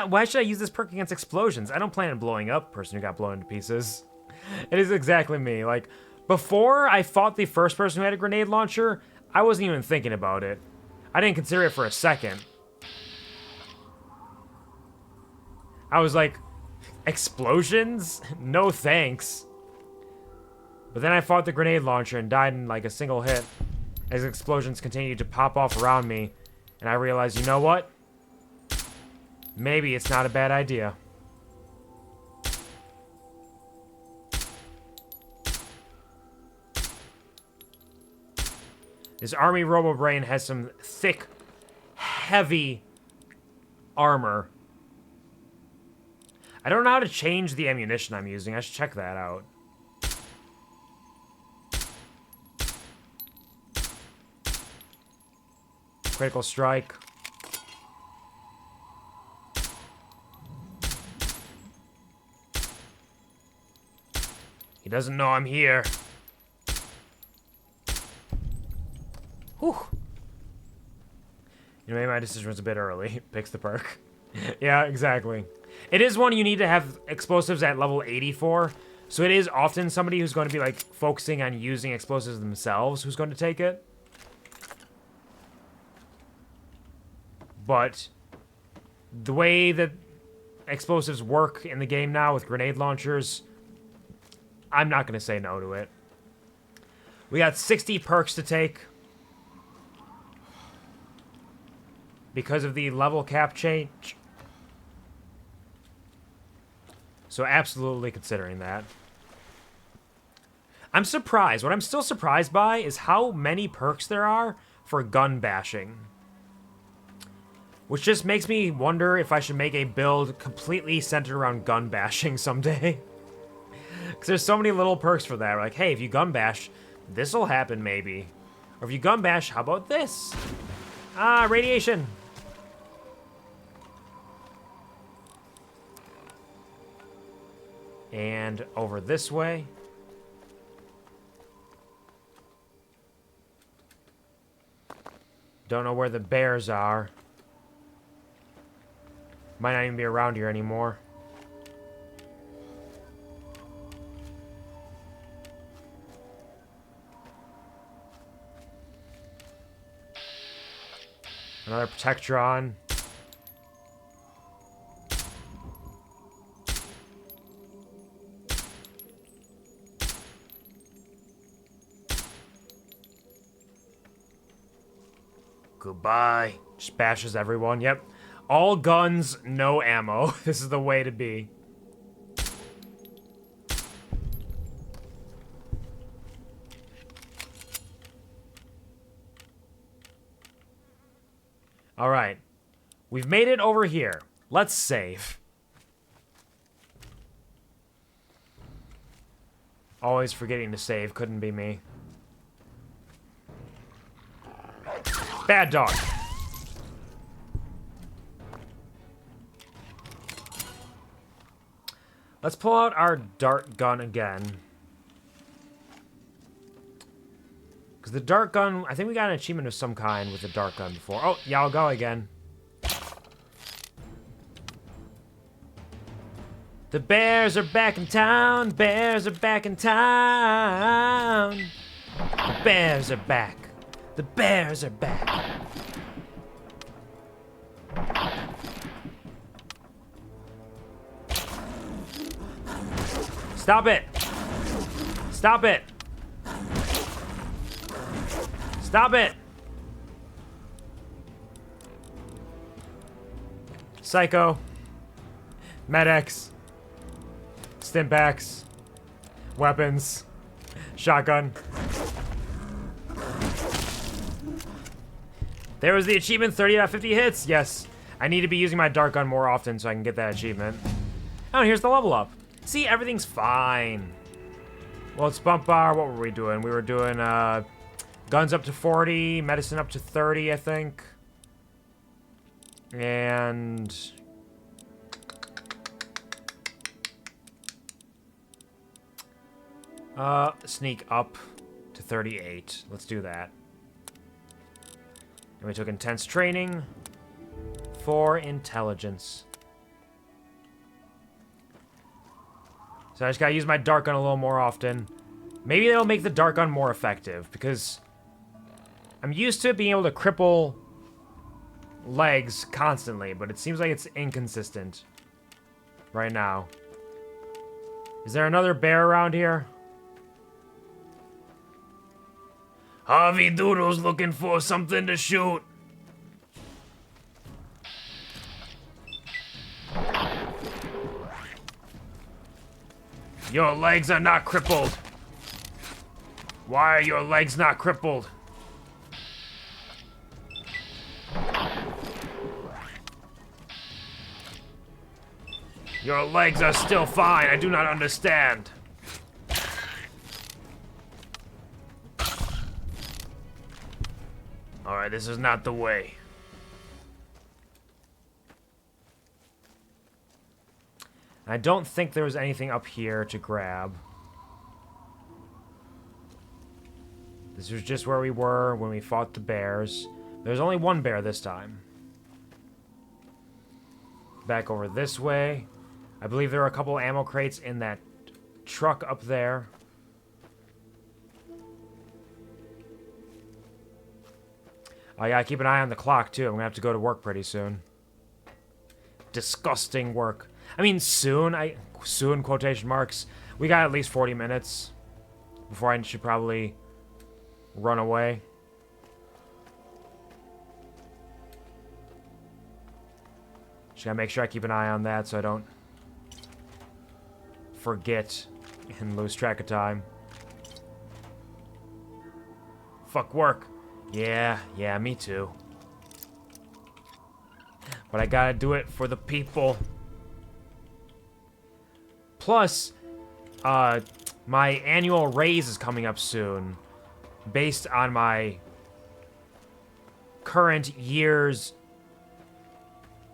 Why should I use this perk against explosions? I don't plan on blowing up person who got blown into pieces. It is exactly me. Like, before I fought the first person who had a grenade launcher, I wasn't even thinking about it. I didn't consider it for a second. I was like, explosions? No thanks. But then I fought the grenade launcher and died in like a single hit as explosions continued to pop off around me. And I realized, you know what? Maybe it's not a bad idea. This Army Robo-Brain has some thick, heavy armor. I don't know how to change the ammunition I'm using. I should check that out. Critical strike. He doesn't know I'm here. Whew. You know, maybe my decision was a bit early. Picks the perk. Yeah, exactly. It is one you need to have explosives at level 80 for. So it is often somebody who's going to be, like, focusing on using explosives themselves who's going to take it. but the way that explosives work in the game now with grenade launchers, I'm not going to say no to it. We got 60 perks to take because of the level cap change. So absolutely considering that. I'm surprised. What I'm still surprised by is how many perks there are for gun bashing. Which just makes me wonder if I should make a build completely centered around gun bashing someday. Because there's so many little perks for that. Like, hey, if you gun bash, this'll happen maybe. Or if you gun bash, how about this? Ah, radiation. And over this way. Don't know where the bears are. Might not even be around here anymore. Another Protectron. Goodbye. Just bashes everyone. Yep. All guns, no ammo. This is the way to be. All right. We've made it over here. Let's save. Always forgetting to save. Couldn't be me. Bad dog. Let's pull out our dart gun again. Because the dart gun, I think we got an achievement of some kind with the dart gun before. Oh, yeah, I'll go again. The bears are back in town. Bears are back in town. The bears are back. The bears are back. Stop it! Stop it! Stop it! Psycho. Medics. Stimpaks. Weapons. Shotgun. There was the achievement, 30 out of 50 hits. Yes, I need to be using my dart gun more often so I can get that achievement. Oh, and here's the level up. See, everything's fine. Well, it's bump bar. What were we doing? We were doing guns up to 40, medicine up to 30, I think. And sneak up to 38. Let's do that. And we took intense training for intelligence. So I just gotta use my dart gun a little more often. Maybe that'll make the dart gun more effective, because I'm used to being able to cripple legs constantly, but it seems like it's inconsistent right now. Is there another bear around here? Harvey Doodle's looking for something to shoot. Your legs are not crippled. Why are your legs not crippled? Your legs are still fine. I do not understand. Alright, this is not the way. I don't think there was anything up here to grab. This was just where we were when we fought the bears. There's only one bear this time. Back over this way. I believe there are a couple ammo crates in that truck up there. I gotta keep an eye on the clock, too. I'm gonna have to go to work pretty soon. Disgusting work. I mean, soon, soon, quotation marks. We got at least 40 minutes before I should probably run away. Just gotta make sure I keep an eye on that so I don't forget and lose track of time. Fuck work. Yeah, me too. But I gotta do it for the people. Plus, my annual raise is coming up soon, based on my current year's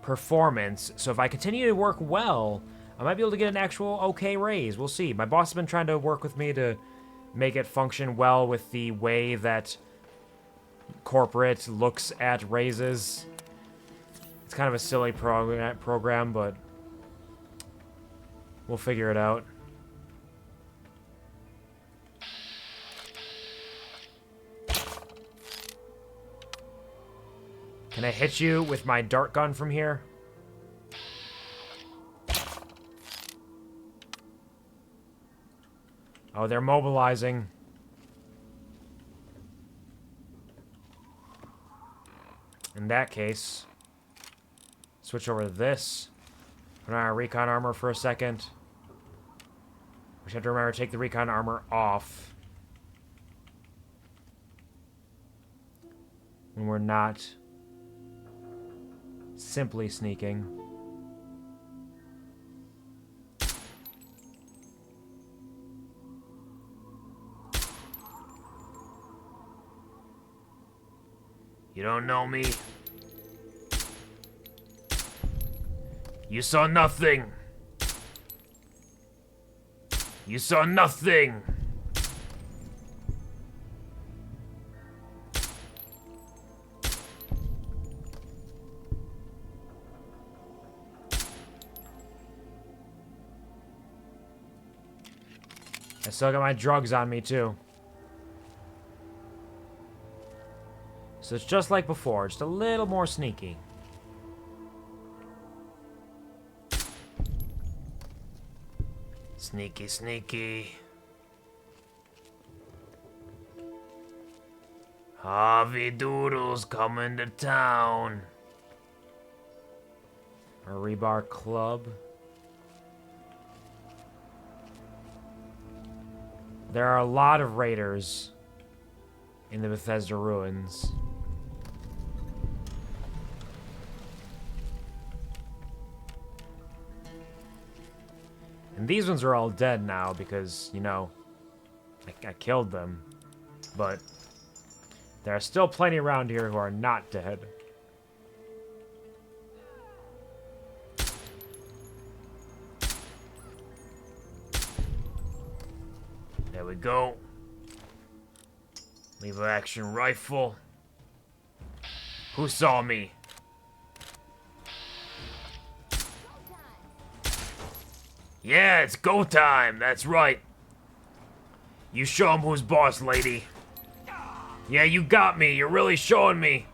performance. So if I continue to work well, I might be able to get an actual okay raise. We'll see. My boss has been trying to work with me to make it function well with the way that corporate looks at raises. It's kind of a silly program, but we'll figure it out. Can I hit you with my dart gun from here? Oh, they're mobilizing. In that case, switch over to this. Put on our recon armor for a second. We have to remember to take the recon armor off when we're not simply sneaking. You don't know me. You saw nothing. You saw nothing. I still got my drugs on me, too. So it's just like before, just a little more sneaky. Sneaky, sneaky. Harvey Doodle's coming to town. A rebar club. There are a lot of raiders in the Bethesda ruins. And these ones are all dead now because, you know, I killed them. But there are still plenty around here who are not dead. There we go. Lever action rifle. Who saw me? Yeah, it's go time. That's right. You show him who's boss, lady. Yeah, you got me. You're really showing me.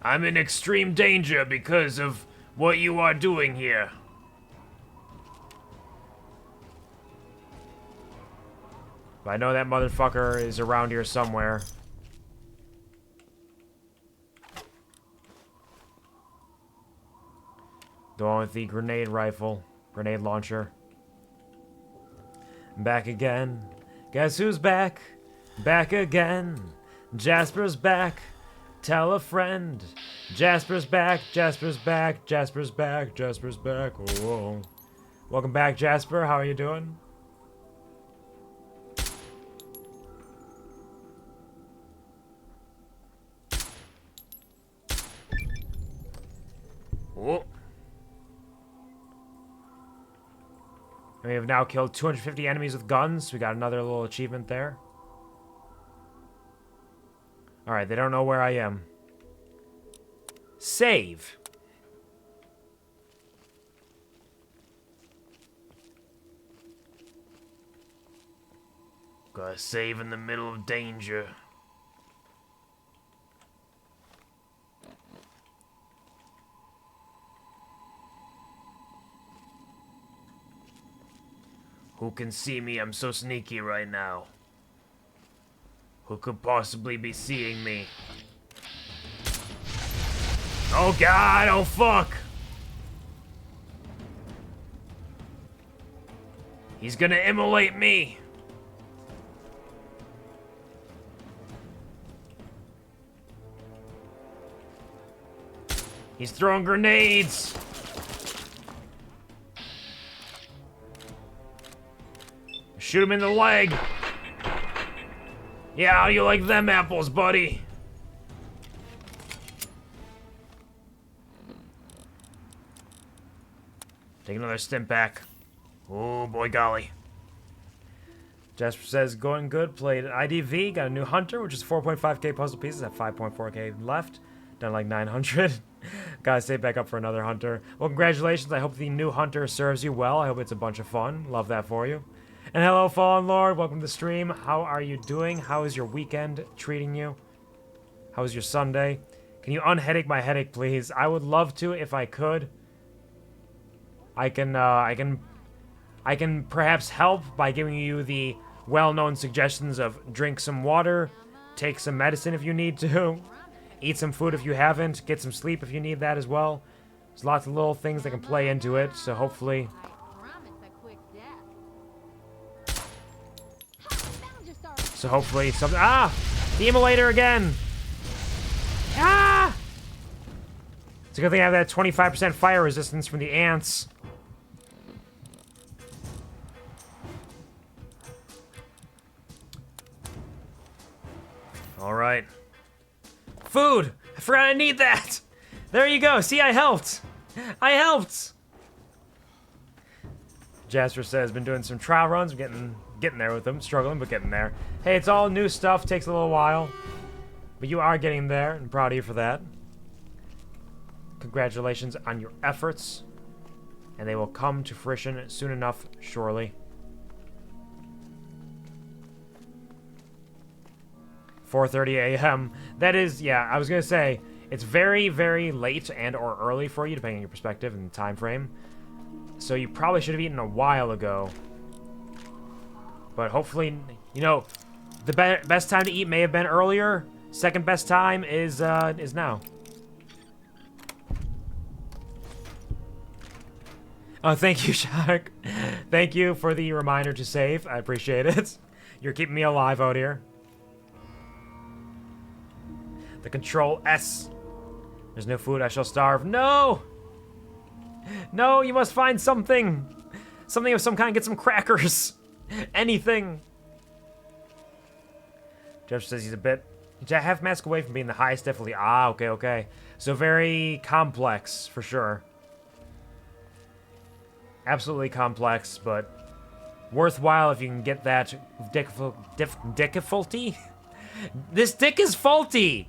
I'm in extreme danger because of what you are doing here. But I know that motherfucker is around here somewhere. The one with the grenade rifle. Grenade launcher. Back again. Guess who's back? Back again. Jasper's back. Tell a friend. Jasper's back. Jasper's back. Jasper's back. Jasper's back. Whoa. Welcome back, Jasper. How are you doing? Oh. And we have now killed 250 enemies with guns. We got another little achievement there. Alright, they don't know where I am. Save. Gotta save in the middle of danger. Who can see me? I'm so sneaky right now. Who could possibly be seeing me? Oh god, oh fuck! He's gonna immolate me! He's throwing grenades! Shoot him in the leg! Yeah, how do you like them apples, buddy? Take another stim pack. Oh, boy golly. Jasper says, going good. Played IDV. Got a new hunter, which is 4.5k puzzle pieces at 5.4k left. Done like 900. Gotta save back up for another hunter. Well, congratulations. I hope the new hunter serves you well. I hope it's a bunch of fun. Love that for you. And hello, Fallen Lord. Welcome to the stream. How are you doing? How is your weekend treating you? How was your Sunday? Can you unheadache my headache, please? I would love to if I could. I can perhaps help by giving you the well-known suggestions of drink some water, take some medicine if you need to, eat some food if you haven't, get some sleep if you need that as well. There's lots of little things that can play into it, so hopefully... something... Ah! The immolator again! Ah! It's a good thing I have that 25% fire resistance from the ants. Alright. Food! I forgot I need that! There you go. See, I helped! I helped! Jasper says, been doing some trial runs. I'm getting there with them. Struggling, but getting there. Hey, it's all new stuff. Takes a little while. But you are getting there. I'm proud of you for that. Congratulations on your efforts. And they will come to fruition soon enough, surely. 4:30 a.m. That is, yeah, I was going to say, it's very, very late and or early for you, depending on your perspective and time frame. So you probably should have eaten a while ago. But hopefully, you know, the best time to eat may have been earlier. Second best time is now. Oh, thank you, Shark. Thank you for the reminder to save. I appreciate it. You're keeping me alive out here. The Control S. There's no food, I shall starve. No! No, you must find something. Something of some kind. Get some crackers. Anything. Jeff says he's a bit... half mask away from being the highest, definitely. Ah, okay, okay. So very complex, for sure. Absolutely complex, but worthwhile if you can get that difficulty. This dick is faulty.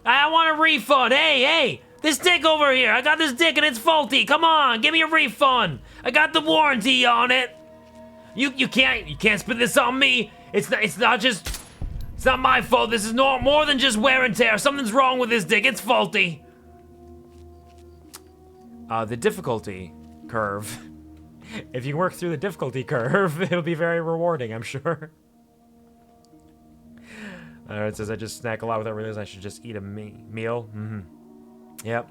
I want a refund. Hey, this dick over here. I got this dick and it's faulty. Come on, give me a refund. I got the warranty on it. You can't spit this on me. It's not my fault. This is more than just wear and tear. Something's wrong with this dick. It's faulty. The difficulty curve. If you work through the difficulty curve, it'll be very rewarding, I'm sure. It says I just snack a lot without realizing I should just eat a meal. Mm-hmm. Yep.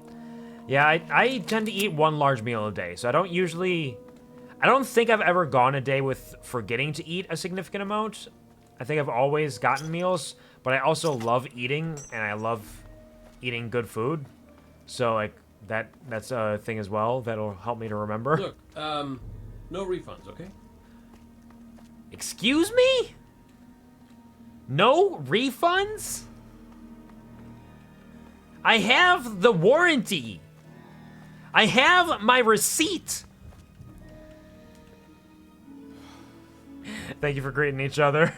Yeah, I tend to eat one large meal a day, so I don't think I've ever gone a day with forgetting to eat a significant amount. I think I've always gotten meals, but I also love eating, and I love eating good food. So, like, that's a thing as well that'll help me to remember. Look, no refunds, okay? Excuse me? No refunds? I have the warranty. I have my receipt. Thank you for greeting each other.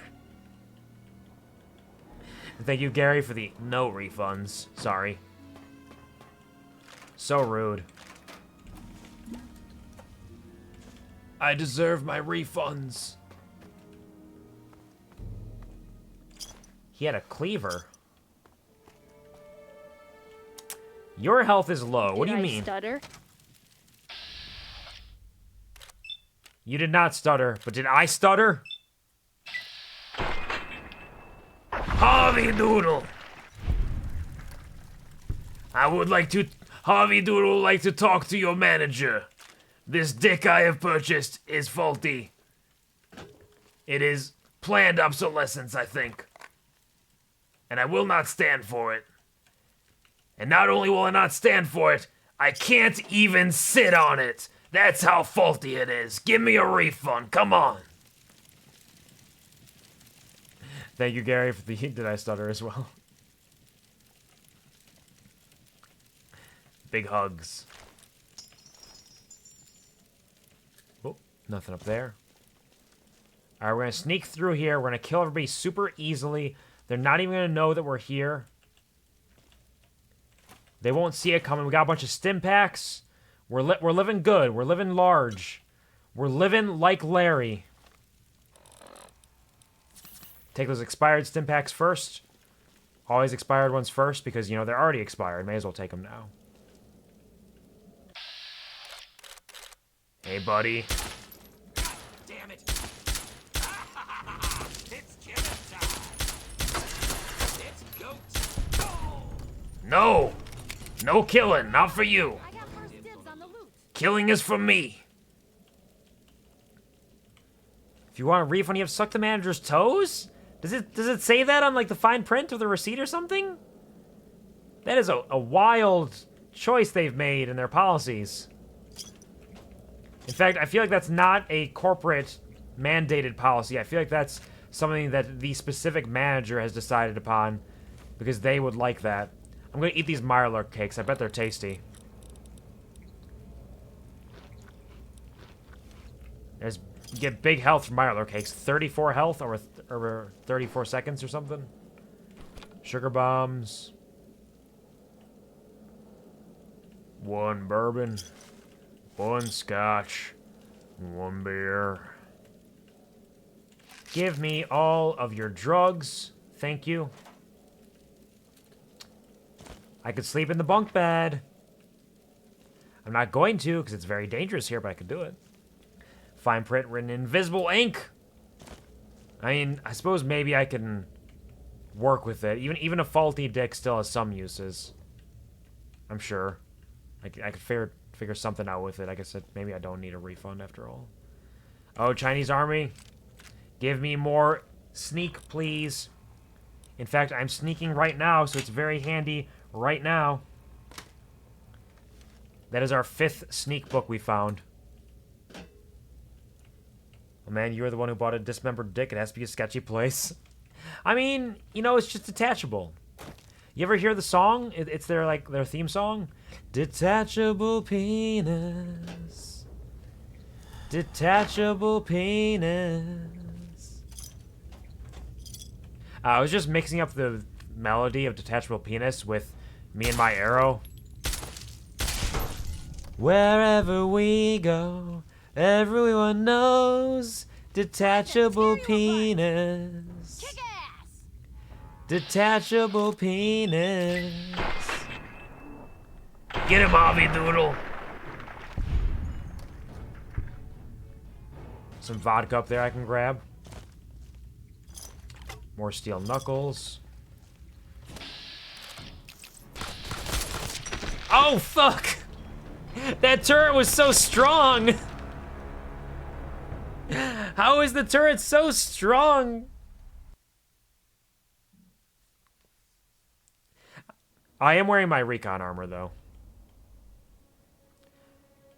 Thank you, Gary, for the no refunds. Sorry. So rude. I deserve my refunds. He had a cleaver. Your health is low. What do you mean? Stutter? You did not stutter, but did I stutter? Harvey Doodle! I would like to... Harvey Doodle would like to talk to your manager. This dick I have purchased is faulty. It is planned obsolescence, I think. And I will not stand for it. And not only will I not stand for it, I can't even sit on it. That's how faulty it is. Give me a refund. Come on. Thank you, Gary, for the did I stutter as well. Big hugs. Oh, nothing up there. Alright, we're gonna sneak through here. We're gonna kill everybody super easily. They're not even gonna know that we're here. They won't see it coming. We got a bunch of stim packs. We're living good. We're living large. We're living like Larry. Take those expired stim packs first. Always expired ones first because, you know, they're already expired. May as well take them now. Hey, buddy. Damn it! It's killing time. It's goat. Oh! No! No killing. Not for you. I got first dibs on the loot. Killing is for me. If you want a refund, you have to suck the manager's toes? Does it say that on, like, the fine print of the receipt or something? That is a wild choice they've made in their policies. In fact, I feel like that's not a corporate mandated policy. I feel like that's something that the specific manager has decided upon because they would like that. I'm gonna eat these Mirelurk cakes. I bet they're tasty. There's you get big health from Mirelurk cakes. 34 health over 34 seconds or something. Sugar bombs. 1 bourbon. 1 scotch. 1 beer. Give me all of your drugs. Thank you. I could sleep in the bunk bed. I'm not going to because it's very dangerous here, but I could do it. Fine print written in invisible ink. I mean, I suppose maybe I can work with it. Even a faulty dick still has some uses. I'm sure. I could figure something out with it. I guess maybe I don't need a refund after all. Oh, Chinese army. Give me more sneak, please. In fact, I'm sneaking right now, so it's very handy right now. That is our 5th sneak book we found. Oh man, you're the one who bought a dismembered dick. It has to be a sketchy place. I mean, you know, it's just detachable. You ever hear the song? It's their theme song. Detachable penis. Detachable penis. I was just mixing up the melody of Detachable Penis with Me and My Arrow. Wherever we go, everyone knows detachable penis. Kick ass! Detachable penis. Get him, Harvey Doodle. Some vodka up there I can grab. More steel knuckles. Oh, fuck! That turret was so strong! How is the turret so strong? I am wearing my recon armor, though.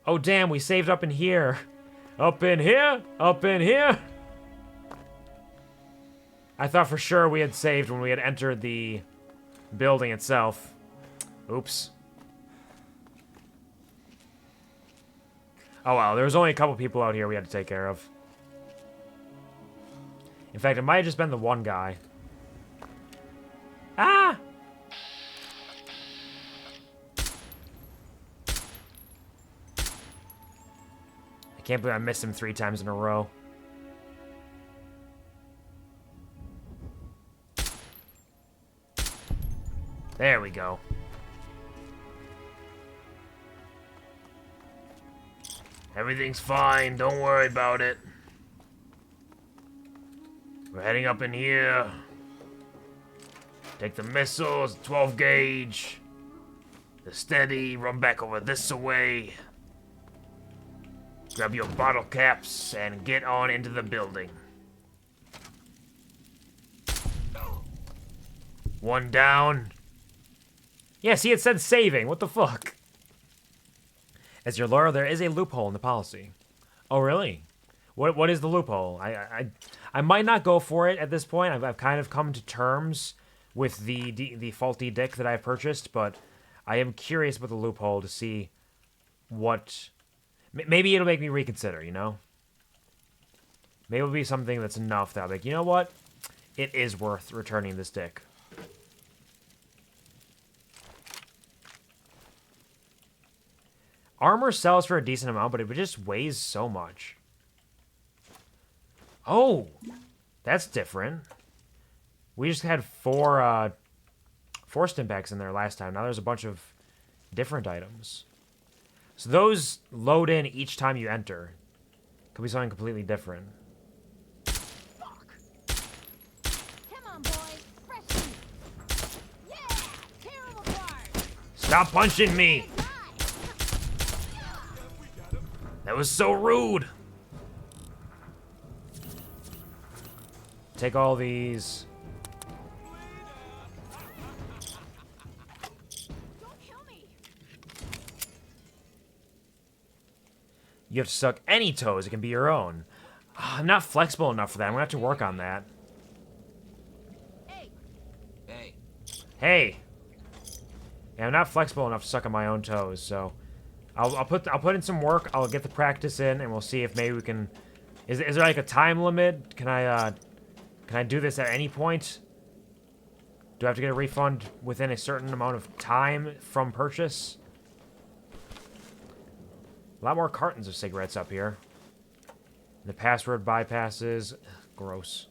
Oh, damn, we saved up in here. Up in here? Up in here? I thought for sure we had saved when we had entered the building itself. Oops. Oh, well, there was only a couple people out here we had to take care of. In fact, it might have just been the one guy. Ah! I can't believe I missed him 3 times in a row. There we go. Everything's fine. Don't worry about it. We're heading up in here. Take the missiles, 12 gauge. The steady, run back over this way. Grab your bottle caps and get on into the building. One down. Yeah, see, it said saving. What the fuck? As your lawyer, there is a loophole in the policy. Oh, really? What is the loophole? I might not go for it at this point. I've kind of come to terms with the faulty dick that I've purchased, but I am curious about the loophole to see what... Maybe it'll make me reconsider, you know? Maybe it'll be something that's enough that I'll be like, you know what? It is worth returning this dick. Armor sells for a decent amount, but it just weighs so much. Oh! That's different. We just had four stimpaks in there last time. Now there's a bunch of different items. So those load in each time you enter. Could be something completely different. Fuck. Come on, boys. Fresh meat. Yeah! Tear 'em apart. Stop punching me! That was so rude! Take all these. Don't kill me. You have to suck any toes. It can be your own. I'm not flexible enough for that. I'm gonna have to work on that. Hey. Hey. Hey. Yeah, I'm not flexible enough to suck on my own toes, so I'll put in some work. I'll get the practice in, and we'll see if maybe we can. Is there like a time limit? Can I do this at any point? Do I have to get a refund within a certain amount of time from purchase? A lot more cartons of cigarettes up here. The password bypasses. Ugh, gross.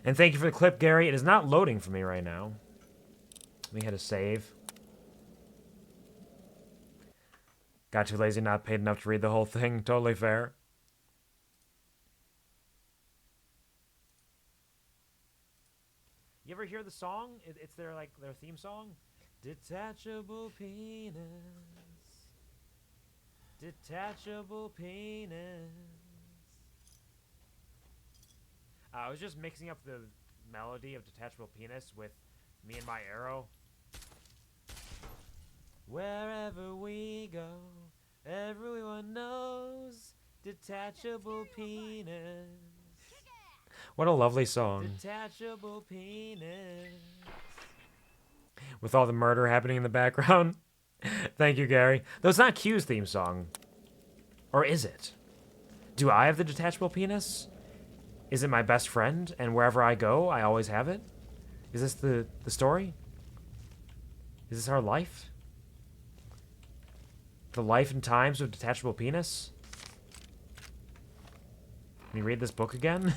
And thank you for the clip, Gary. It is not loading for me right now. We had a save. Got too lazy, not paid enough to read the whole thing. Totally fair. You ever hear the song? It's their theme song. Detachable penis. Detachable penis. I was just mixing up the melody of Detachable Penis with Me and My Arrow. Wherever we go, everyone knows Detachable Penis. What a lovely song. Detachable penis. With all the murder happening in the background. Thank you, Gary. Though it's not Q's theme song. Or is it? Do I have the detachable penis? Is it my best friend, and wherever I go, I always have it? Is this the story? Is this our life? The life and times of detachable penis? Can you read this book again?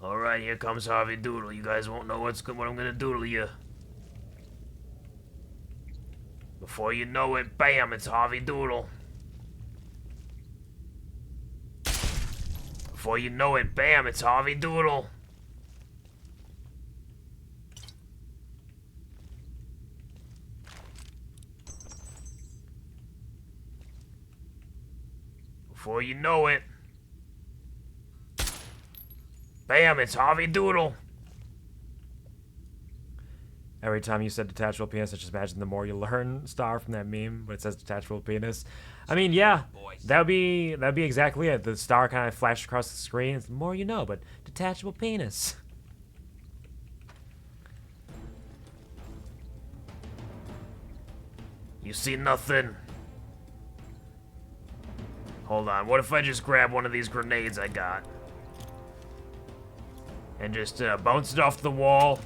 Alright, here comes Harvey Doodle. You guys won't know what I'm gonna do to you. Before you know it, bam, it's Harvey Doodle. Before you know it, bam, it's Harvey Doodle. Before you know it, bam, it's Harvey Doodle. Every time you said detachable penis, I just imagine the more you learn star from that meme, but it says detachable penis. I mean, yeah, that'd be exactly it. The star kind of flashed across the screen. It's the more you know, but detachable penis. You see nothing? Hold on, what if I just grab one of these grenades I got? And just bounce it off the wall?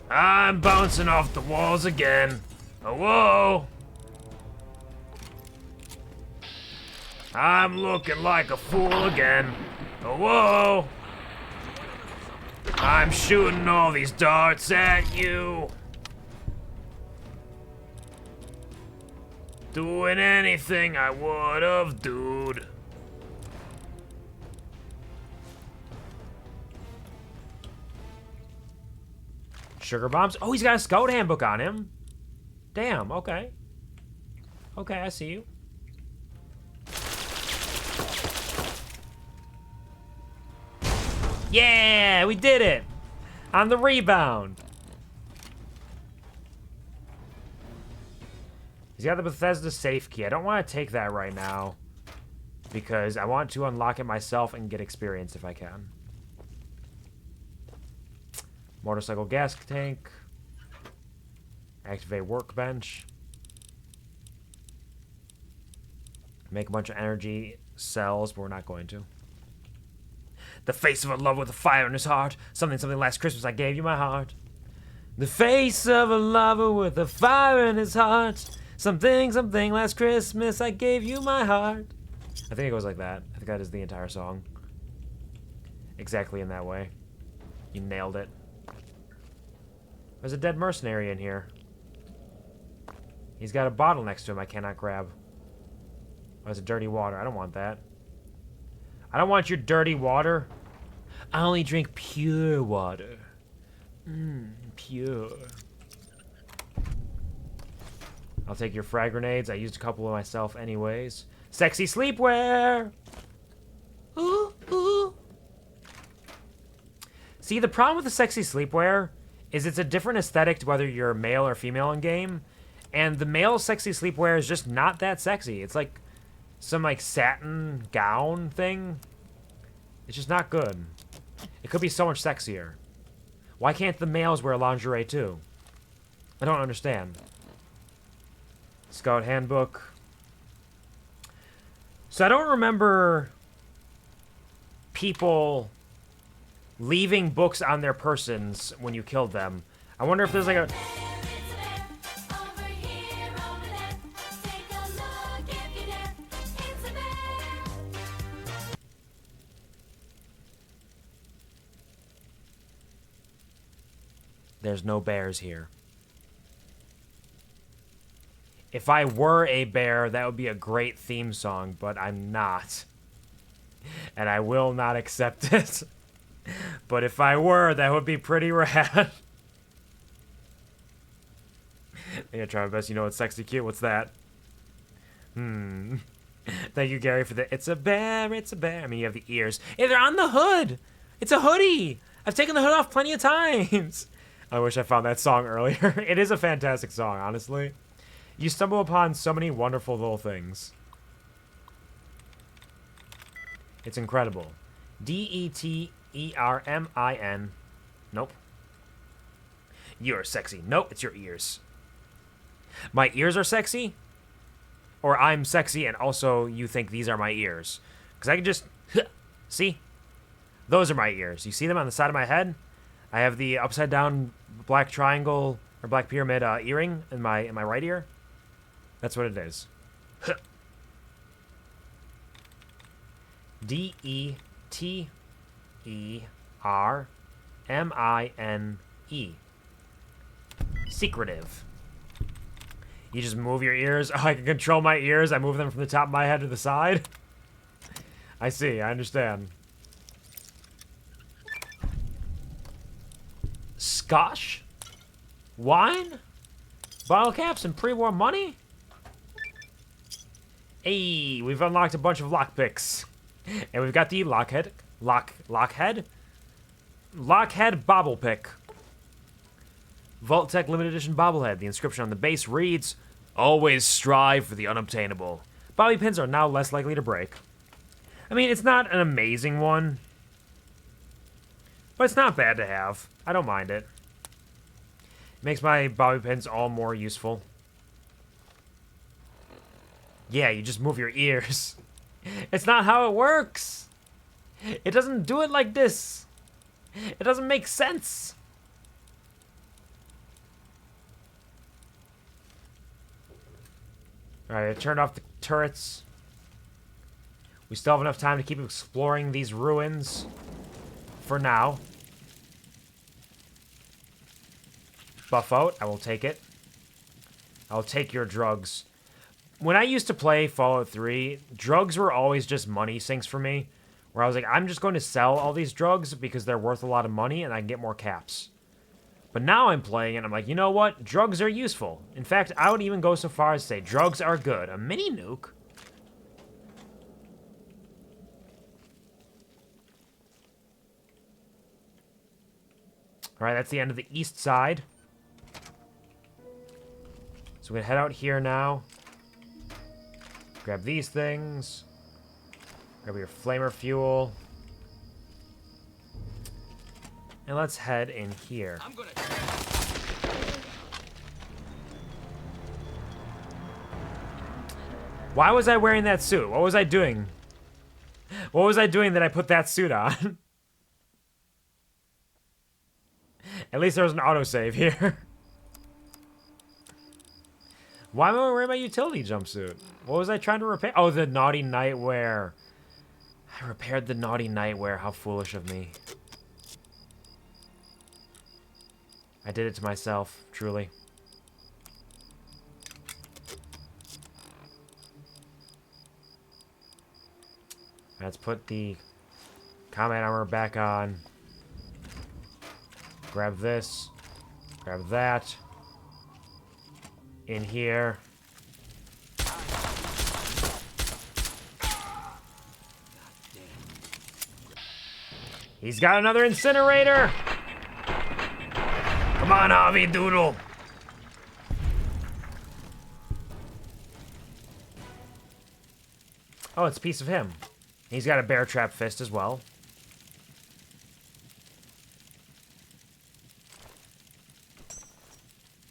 I'm bouncing off the walls again. Oh, whoa! I'm looking like a fool again. Oh, whoa! I'm shooting all these darts at you. Doing anything I would've, dude. Sugar bombs? Oh, he's got a scout handbook on him. Damn, okay. Okay, I see you. Yeah, we did it! On the rebound. He's got the Bethesda safe key. I don't want to take that right now, because I want to unlock it myself and get experience if I can. Motorcycle gas tank. Activate workbench. Make a bunch of energy cells, but we're not going to. The face of a lover with a fire in his heart. Something last Christmas I gave you my heart. The face of a lover with a fire in his heart. Something last Christmas I gave you my heart. I think it goes like that. I think that is the entire song. Exactly in that way. You nailed it. There's a dead mercenary in here. He's got a bottle next to him I cannot grab. Oh, it's a dirty water. I don't want that. I don't want your dirty water. I only drink pure water. Pure. I'll take your frag grenades. I used a couple of myself anyways. Sexy sleepwear! Ooh, ooh. See, the problem with the sexy sleepwear is it's a different aesthetic to whether you're male or female in game. And the male sexy sleepwear is just not that sexy. It's like some like satin gown thing. It's just not good. It could be so much sexier. Why can't the males wear lingerie too? I don't understand. Scout handbook. So I don't remember people leaving books on their persons when you killed them. I wonder if there's like a... There's no bears here. If I were a bear, that would be a great theme song, but I'm not. And I will not accept it. But if I were, that would be pretty rad. I'm gonna try my best. You know what's sexy cute? What's that? Thank you, Gary, for the it's a bear, it's a bear. I mean, you have the ears. Hey, they're on the hood! It's a hoodie! I've taken the hood off plenty of times! I wish I found that song earlier. It is a fantastic song, honestly. You stumble upon so many wonderful little things. It's incredible. D-E-T-E-R-M-I-N. Nope. You're sexy. Nope, it's your ears. My ears are sexy? Or I'm sexy and also you think these are my ears? Because I can just... See? Those are my ears. You see them on the side of my head? I have the upside down black triangle or black pyramid earring in my right ear. That's what it is. D-E-T-E-R-M-I-N-E. Secretive. You just move your ears. Oh, I can control my ears. I move them from the top of my head to the side. I see. I understand. Scotch? Wine? Bottle caps and pre-war money? Hey, we've unlocked a bunch of lockpicks. And we've got the Lockhead Bobble Pick. Vault-Tec limited edition bobblehead. The inscription on the base reads, "Always strive for the unobtainable." Bobby pins are now less likely to break. I mean, it's not an amazing one, but it's not bad to have. I don't mind it. Makes my bobby pins all more useful. Yeah, you just move your ears. It's not how it works. It doesn't do it like this. It doesn't make sense. Alright, I turned off the turrets. We still have enough time to keep exploring these ruins. For now. Buff out. I will take it. I'll take your drugs. When I used to play Fallout 3, drugs were always just money sinks for me. Where I was like, I'm just going to sell all these drugs because they're worth a lot of money and I can get more caps. But now I'm playing and I'm like, you know what? Drugs are useful. In fact, I would even go so far as to say drugs are good. A mini nuke? Alright, that's the end of the east side. So we're gonna head out here now. Grab these things. Grab your flamer fuel. And let's head in here. Why was I wearing that suit? What was I doing? What was I doing that I put that suit on? At least there was an autosave here. Why am I wearing my utility jumpsuit? What was I trying to repair? Oh, the naughty nightwear. I repaired the naughty nightwear. How foolish of me. I did it to myself, truly. Let's put the combat armor back on. Grab this. Grab that. In here. He's got another incinerator! Come on, Avi Doodle! Oh, it's a piece of him. He's got a bear trap fist as well.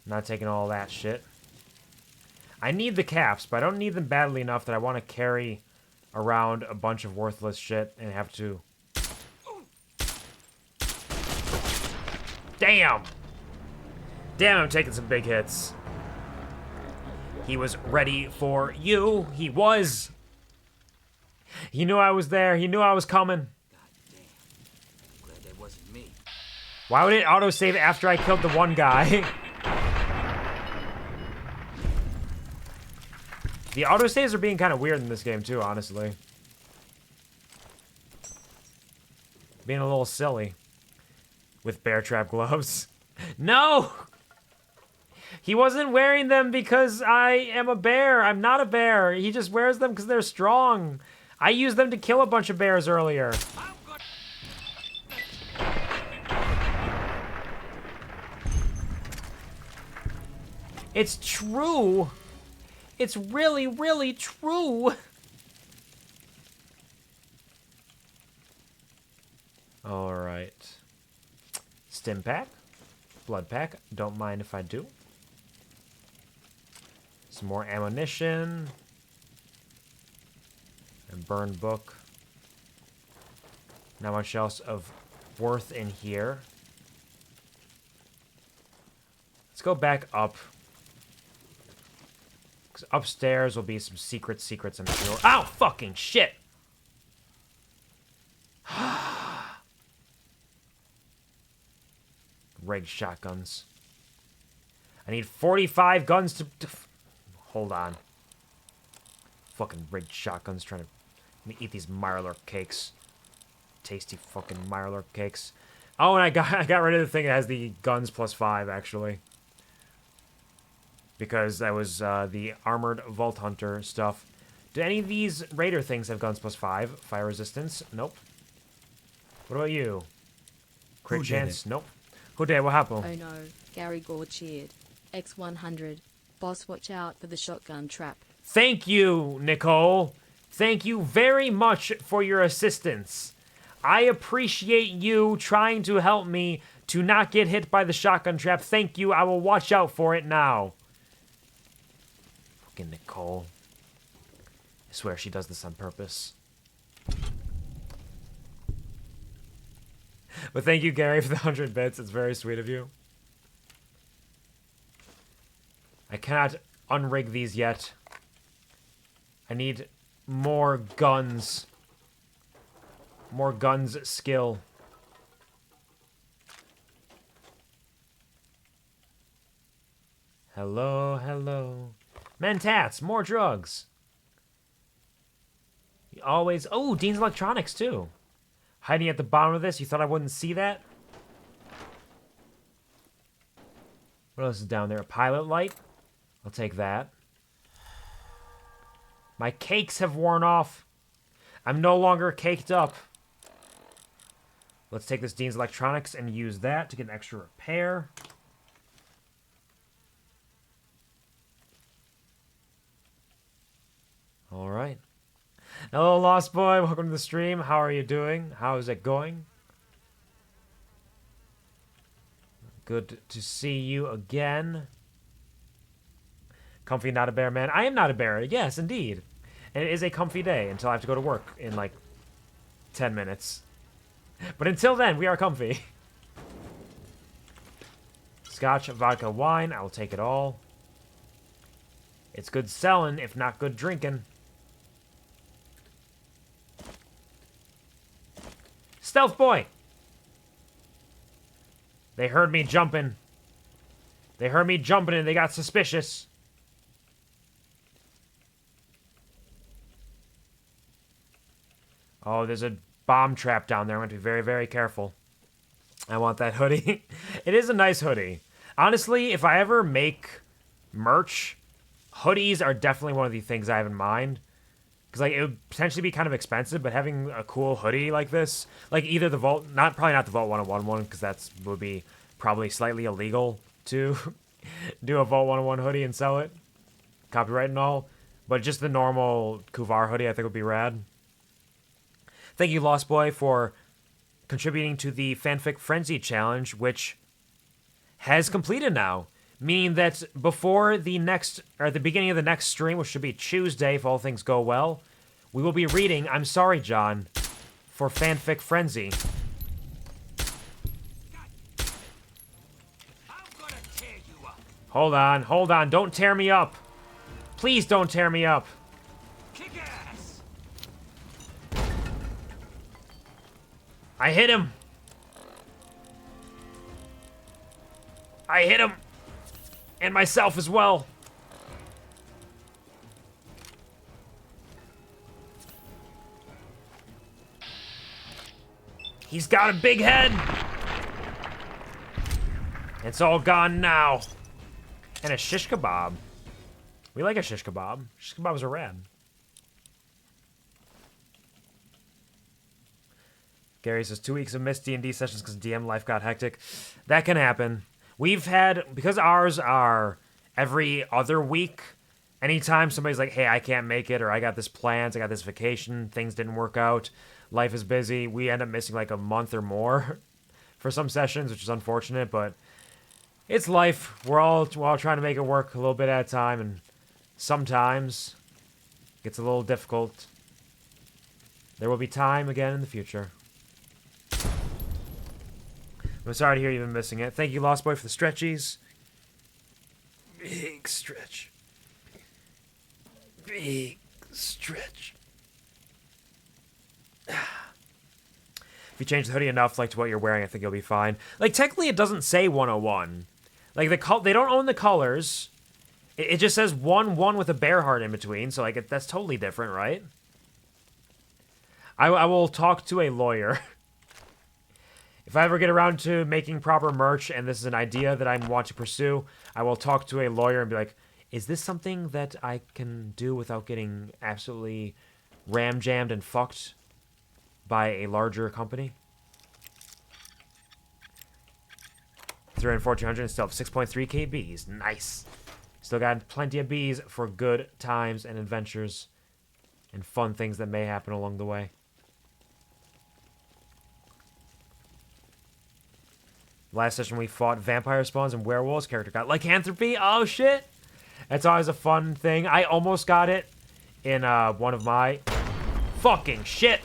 Not taking all that shit. I need the caps, but I don't need them badly enough that I want to carry around a bunch of worthless shit and have to... Damn! Damn, I'm taking some big hits. He was ready for you. He was. He knew I was there. He knew I was coming. God damn. I'm glad that wasn't me. Why would it autosave after I killed the one guy? The autosaves are being kind of weird in this game too, honestly. Being a little silly. With bear trap gloves. No! He wasn't wearing them because I am a bear. I'm not a bear. He just wears them because they're strong. I used them to kill a bunch of bears earlier. It's true. It's really, really true. All right. Stim pack. Blood pack. Don't mind if I do. Some more ammunition. And burn book. Not much else of worth in here. Let's go back up. Because upstairs will be some secrets, I'm sure. Ow! Fucking shit! Rigged shotguns. I need 45 guns to... Hold on. Fucking rigged shotguns trying to... Let me eat these Mirelurk cakes. Tasty fucking Mirelurk cakes. Oh, and I got rid of the thing that has the guns plus 5, actually. Because that was the Armored Vault Hunter stuff. Do any of these Raider things have guns plus 5? Fire resistance? Nope. What about you? Crit chance? Nope. Who did? What happened? Oh no, Gary Gore cheered. X100. Boss, watch out for the shotgun trap. Thank you, Nicole. Thank you very much for your assistance. I appreciate you trying to help me to not get hit by the shotgun trap. Thank you. I will watch out for it now. Fucking Nicole. I swear she does this on purpose. But thank you, Gary, for the 100 bits. It's very sweet of you. I cannot unrig these yet. I need more guns. More guns skill. Hello, hello. Mentats, more drugs. Always. Oh, Dean's Electronics, too. Hiding at the bottom of this. You thought I wouldn't see that? What else is down there? A pilot light? I'll take that. My cakes have worn off. I'm no longer caked up. Let's take this Dean's Electronics and use that to get an extra repair. All right. Hello, Lost Boy. Welcome to the stream. How are you doing? How is it going? Good to see you again. Comfy, not a bear, man. I am not a bear. Yes, indeed. And it is a comfy day until I have to go to work in like 10 minutes. But until then, we are comfy. Scotch, vodka, wine. I will take it all. It's good selling, if not good drinking. Stealth boy! They heard me jumping. They heard me jumping and they got suspicious. Oh, there's a bomb trap down there. I'm going to be very, very careful. I want that hoodie. It is a nice hoodie. Honestly, if I ever make merch, hoodies are definitely one of the things I have in mind. Because, like, it would potentially be kind of expensive, but having a cool hoodie like this, like either the Vault, probably not the Vault 101 one, because that would be probably slightly illegal to do a Vault 101 hoodie and sell it. Copyright and all. But just the normal Kuvar hoodie I think would be rad. Thank you, Lost Boy, for contributing to the Fanfic Frenzy Challenge, which has completed now. Meaning that before the next, or at the beginning of the next stream, which should be Tuesday if all things go well, we will be reading I'm Sorry, John, for Fanfic Frenzy. Hold on, don't tear me up. Please don't tear me up. I hit him. I hit him. And myself as well. He's got a big head. It's all gone now. And a shish kebab. We like a shish kebab. Shish kebabs are rad. Gary says 2 weeks of missed D&D sessions because DM life got hectic. That can happen. We've had, because ours are every other week, anytime somebody's like, hey, I can't make it, or I got this plans, I got this vacation, things didn't work out, life is busy, we end up missing like a month or more for some sessions, which is unfortunate, but it's life. We're all trying to make it work a little bit at a time, and sometimes it gets a little difficult. There will be time again in the future. I'm sorry to hear you've been missing it. Thank you, Lost Boy, for the stretchies. Big stretch. Big stretch. If you change the hoodie enough, like, to what you're wearing, I think you'll be fine. Like, technically, it doesn't say 101. Like, they don't own the colors. It just says 1-1 with a bear heart in between, so, like, that's totally different, right? I will talk to a lawyer. If I ever get around to making proper merch and this is an idea that I want to pursue, I will talk to a lawyer and be like, is this something that I can do without getting absolutely ram-jammed and fucked by a larger company? 300, 1400, and still have 6.3k bees. Nice. Still got plenty of bees for good times and adventures and fun things that may happen along the way. Last session we fought vampire spawns and werewolves. Character got lycanthropy. Oh shit! That's always a fun thing. I almost got it in one of my... Fucking shit!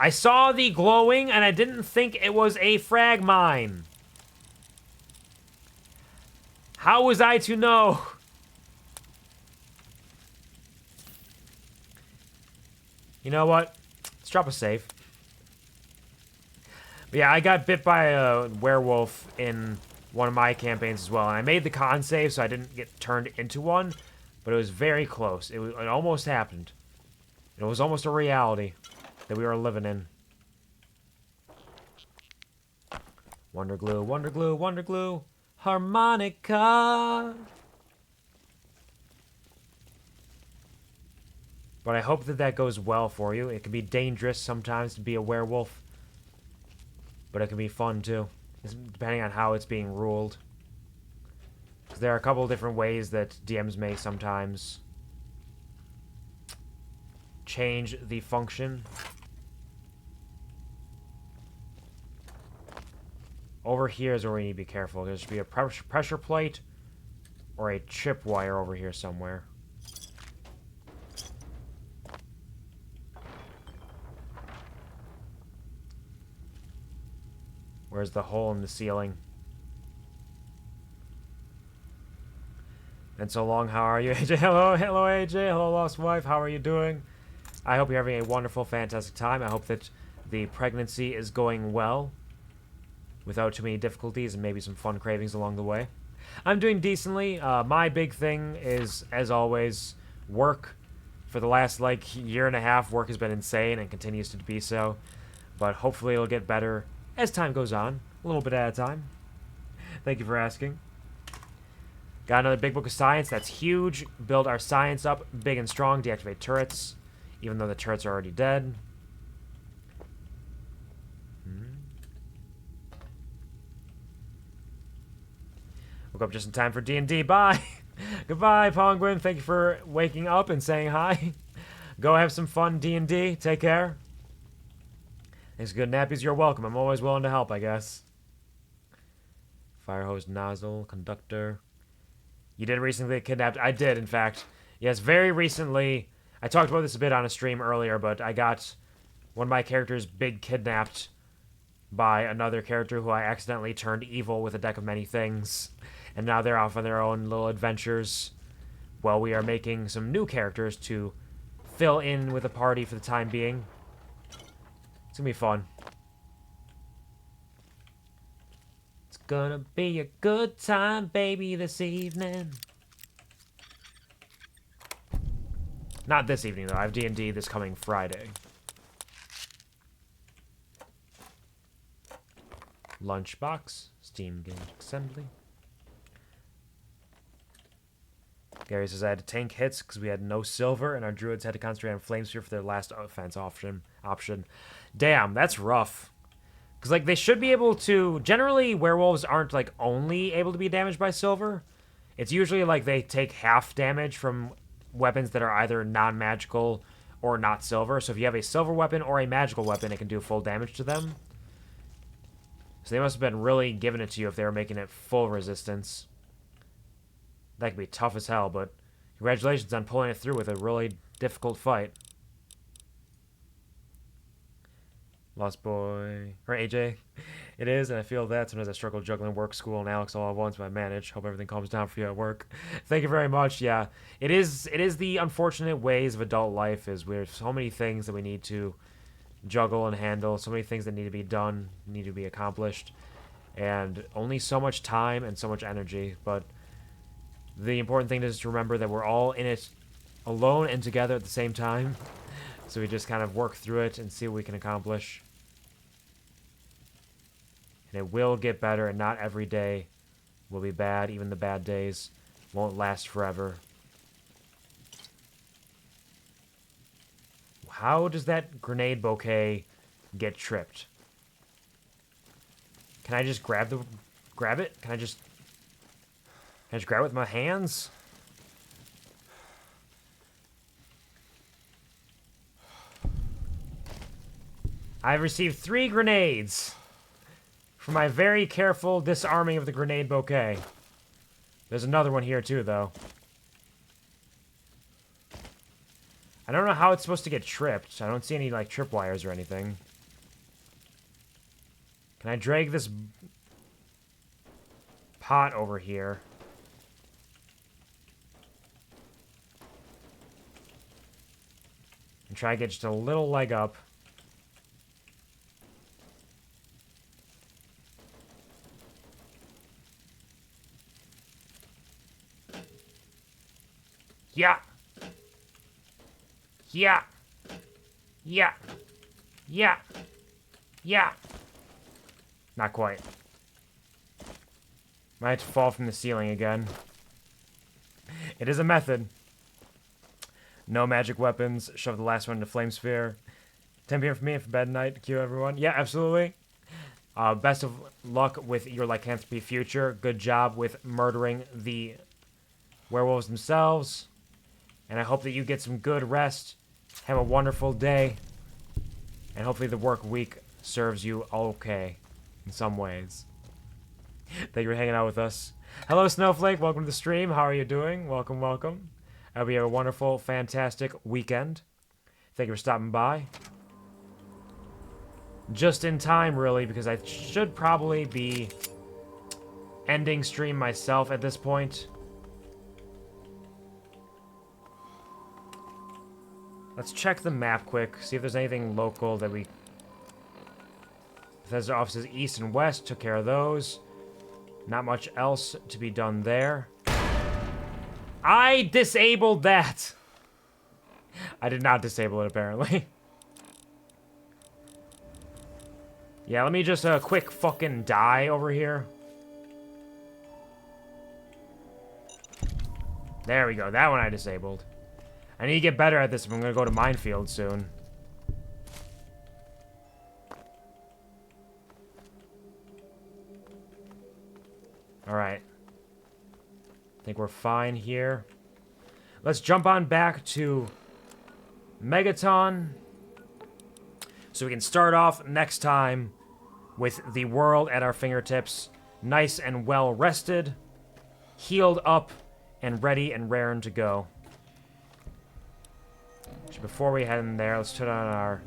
I saw the glowing and I didn't think it was a frag mine. How was I to know? You know what? Let's drop a save. But yeah, I got bit by a werewolf in one of my campaigns as well. And I made the con save, so I didn't get turned into one. But it was very close. It almost happened. It was almost a reality that we were living in. Wonder glue, wonder glue, wonder glue. Harmonica. But I hope that that goes well for you. It can be dangerous sometimes to be a werewolf. But it can be fun too. Depending on how it's being ruled. Because there are a couple of different ways that DMs may sometimes change the function. Over here is where we need to be careful. There should be a pressure plate or a chip wire over here somewhere. Where's the hole in the ceiling? And so long, how are you, AJ? Hello, hello, AJ. Hello, Lost Wife. How are you doing? I hope you're having a wonderful, fantastic time. I hope that the pregnancy is going well, without too many difficulties and maybe some fun cravings along the way. I'm doing decently. My big thing is, as always, work. For the last, year and a half, work has been insane and continues to be so. But hopefully it'll get better as time goes on. A little bit at a time. Thank you for asking. Got another big book of science. That's huge. Build our science up big and strong. Deactivate turrets, even though the turrets are already dead. Woke up just in time for D&D. Bye. Goodbye, Penguin. Thank you for waking up and saying hi. Go have some fun D&D. Take care. Thanks, good nappies. You're welcome. I'm always willing to help, I guess. Fire hose nozzle, conductor. You did recently get kidnapped? I did, in fact. Yes, very recently. I talked about this a bit on a stream earlier, but I got one of my characters big kidnapped by another character who I accidentally turned evil with a deck of many things. And now they're off on their own little adventures. While we are making some new characters to fill in with the party for the time being. It's gonna be fun. It's gonna be a good time, baby, this evening. Not this evening, though. I have D&D this coming Friday. Lunchbox. Steam gauge assembly. Gary says, I had to tank hits because we had no silver, and our druids had to concentrate on flame sphere for their last offense option. Damn, that's rough. Because, they should be able to... Generally, werewolves aren't, only able to be damaged by silver. It's usually, they take half damage from weapons that are either non-magical or not silver. So if you have a silver weapon or a magical weapon, it can do full damage to them. So they must have been really giving it to you if they were making it full resistance. That could be tough as hell, but congratulations on pulling it through with a really difficult fight. Lost Boy. Or AJ. It is, and I feel that. Sometimes I struggle juggling work, school, and Alex all at once, but I manage. Hope everything calms down for you at work. Thank you very much. Yeah, it is the unfortunate ways of adult life is we have so many things that we need to juggle and handle, so many things that need to be done, need to be accomplished, and only so much time and so much energy, but the important thing is to remember that we're all in it alone and together at the same time. So we just kind of work through it and see what we can accomplish. And it will get better, and not every day will be bad. Even the bad days won't last forever. How does that grenade bouquet get tripped? Can I just grab it? Can I just grab it with my hands? I've received 3 grenades for my very careful disarming of the grenade bouquet. There's another one here too, though. I don't know how it's supposed to get tripped. I don't see any, tripwires or anything. Can I drag this pot over here? And try to get just a little leg up. Yeah. Yeah. Yeah. Yeah. Yeah. Not quite. Might have to fall from the ceiling again. It is a method. No magic weapons. Shove the last one into Flame Sphere. 10 p.m. for me and for bed night. Cue everyone. Yeah, absolutely. Best of luck with your lycanthropy future. Good job with murdering the werewolves themselves. And I hope that you get some good rest. Have a wonderful day. And hopefully the work week serves you okay in some ways. Thank you for hanging out with us. Hello, Snowflake. Welcome to the stream. How are you doing? Welcome, welcome. I hope you have a wonderful, fantastic weekend. Thank you for stopping by. Just in time, really, because I should probably be ending stream myself at this point. Let's check the map quick, see if there's anything local that we... Bethesda offices east and west, took care of those. Not much else to be done there. I disabled that! I did not disable it, apparently. Yeah, let me just quick fucking die over here. There we go, that one I disabled. I need to get better at this if I'm gonna go to Minefield soon. Alright. I think we're fine here. Let's jump on back to Megaton. So we can start off next time with the world at our fingertips. Nice and well rested. Healed up and ready and raring to go. So before we head in there, let's put on our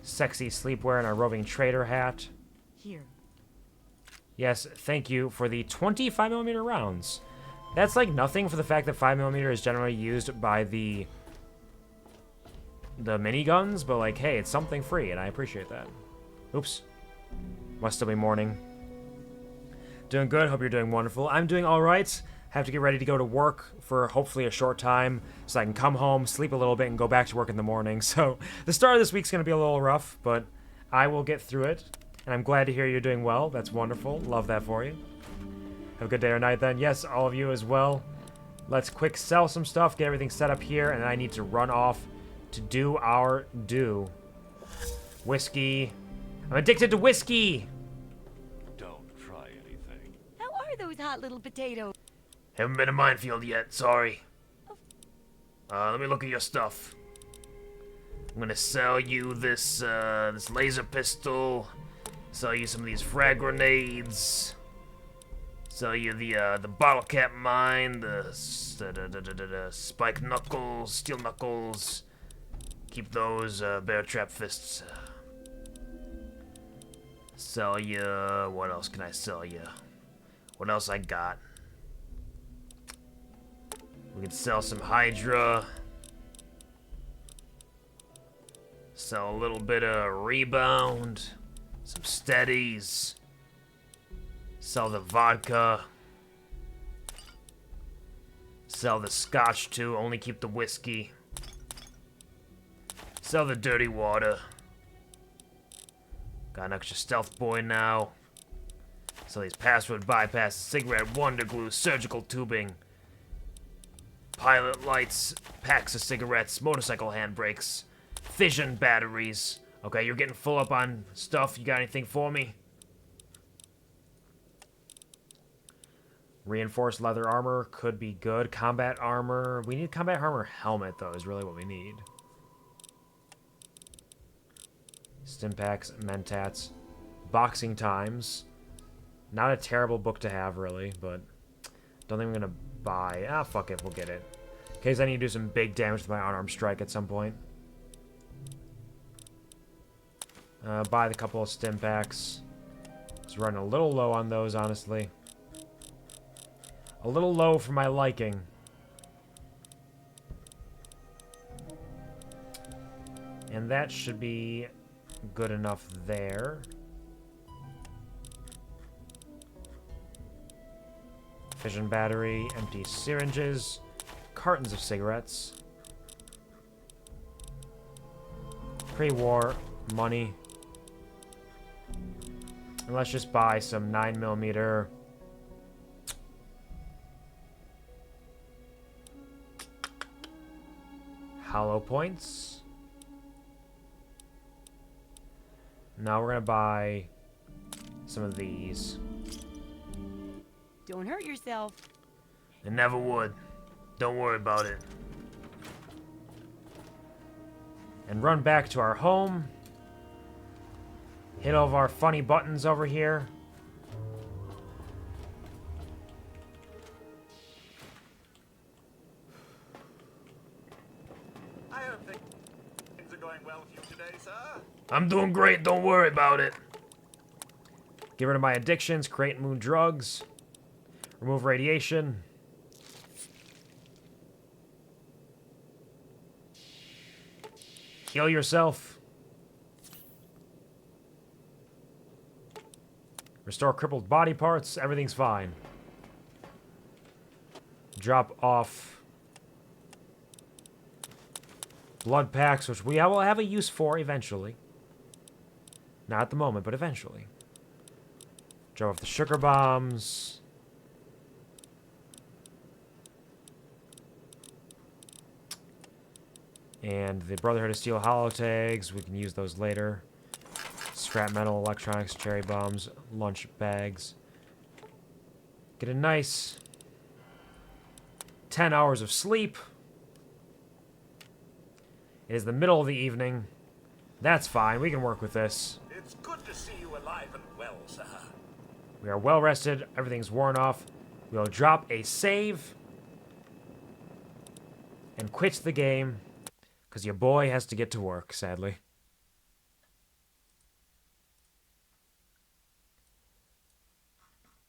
sexy sleepwear and our roving trader hat. Here. Yes, thank you for the 25mm rounds. That's like nothing for the fact that 5mm is generally used by the miniguns, but like, hey, it's something free, and I appreciate that. Oops. Must still be morning. Doing good, hope you're doing wonderful. I'm doing alright. Have to get ready to go to work for hopefully a short time so I can come home, sleep a little bit, and go back to work in the morning. So the start of this week's going to be a little rough, but I will get through it. And I'm glad to hear you're doing well. That's wonderful. Love that for you. Have a good day or night then. Yes, all of you as well. Let's quick sell some stuff, get everything set up here, and I need to run off to do our due. Whiskey. I'm addicted to whiskey! Don't try anything. How are those hot little potatoes? Haven't been to Minefield yet, sorry. Let me look at your stuff. I'm gonna sell you this, this laser pistol. Sell you some of these frag grenades. Sell you the bottle cap mine, the spike knuckles, steel knuckles. Keep those bear trap fists. Sell you. What else can I sell you? What else I got? We can sell some Hydra. Sell a little bit of rebound. Some steadies. Sell the vodka. Sell the scotch too, only keep the whiskey. Sell the dirty water. Got an extra stealth boy now. Sell these password bypass, cigarette wonder glue, surgical tubing. Pilot lights, packs of cigarettes, motorcycle handbrakes, fission batteries. Okay, you're getting full up on stuff. You got anything for me? Reinforced leather armor could be good. Combat armor. We need combat armor helmet, though, is really what we need. Stimpaks, mentats. Boxing times. Not a terrible book to have, really, but don't think I'm going to buy. Ah, fuck it. We'll get it. In case I need to do some big damage with my unarmed strike at some point. Buy the couple of Stimpaks. Just running a little low on those, honestly. A little low for my liking. And that should be good enough there. Fission battery, empty syringes, cartons of cigarettes, pre-war money. And let's just buy some 9mm hollow points. Now we're gonna buy some of these. Don't hurt yourself. I never would. Don't worry about it. And run back to our home. Hit all of our funny buttons over here. I don't think things are going well for you today, sir. I'm doing great, don't worry about it. Get rid of my addictions, create new drugs, remove radiation. Heal yourself. Restore crippled body parts, everything's fine. Drop off blood packs, which we will have a use for eventually. Not at the moment, but eventually. Drop off the sugar bombs. And the Brotherhood of Steel hollow tags, we can use those later. Scrap metal, electronics, cherry bombs, lunch bags. Get a nice 10 hours of sleep. It is the middle of the evening. That's fine, we can work with this. It's good to see you alive and well, sir. We are well rested, everything's worn off. We'll drop a save and quit the game, because your boy has to get to work, sadly.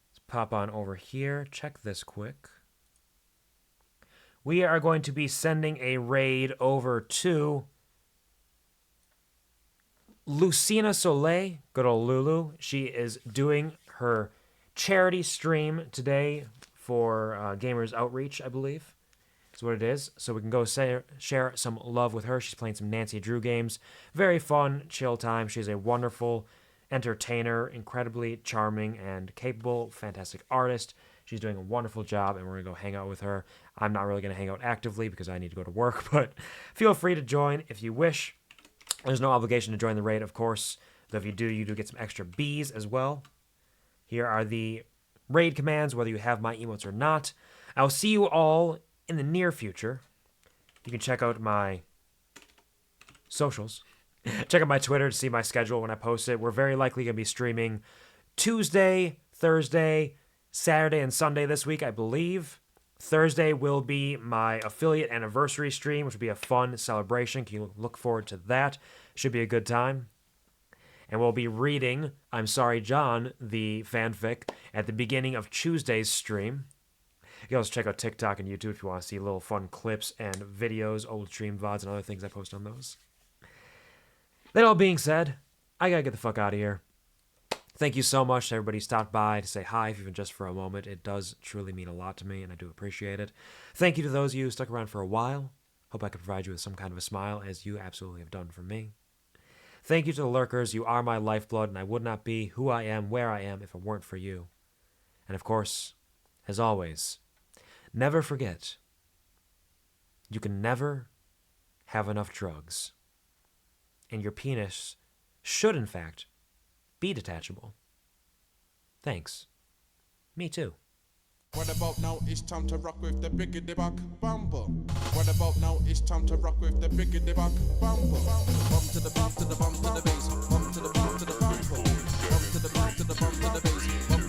Let's pop on over here, check this quick. We are going to be sending a raid over to Lucina Soleil, good old Lulu. She is doing her charity stream today for Gamers Outreach, I believe. That's what it is. So we can go share some love with her. She's playing some Nancy Drew games. Very fun, chill time. She's a wonderful entertainer, incredibly charming and capable, fantastic artist. She's doing a wonderful job, and we're going to go hang out with her. I'm not really going to hang out actively because I need to go to work, but feel free to join if you wish. There's no obligation to join the raid, of course, though if you do get some extra Bs as well. Here are the raid commands, whether you have my emotes or not. I'll see you all in the near future. You can check out my socials. Check out my Twitter to see my schedule when I post it. We're very likely going to be streaming Tuesday, Thursday, Saturday, and Sunday this week, I believe. Thursday will be my affiliate anniversary stream, which will be a fun celebration. Can you look forward to that? Should be a good time. And we'll be reading I'm Sorry, John, the fanfic, at the beginning of Tuesday's stream. You can also check out TikTok and YouTube if you want to see little fun clips and videos, old stream VODs, and other things I post on those. That all being said, I gotta get the fuck out of here. Thank you so much to everybody who stopped by to say hi, even just for a moment. It does truly mean a lot to me, and I do appreciate it. Thank you to those of you who stuck around for a while. Hope I could provide you with some kind of a smile, as you absolutely have done for me. Thank you to the lurkers. You are my lifeblood, and I would not be who I am, where I am, if it weren't for you. And of course, as always, never forget, you can never have enough drugs. And your penis should, in fact, be detachable. Thanks. Me too. What about now? It's time to rock with the biggity buck bumble. What about now? It's time to rock with the biggity buck bumble. Bump to the bump to the bump to the bass. Bump to the bump to the bump. Bump to the bump to the bump to the bass.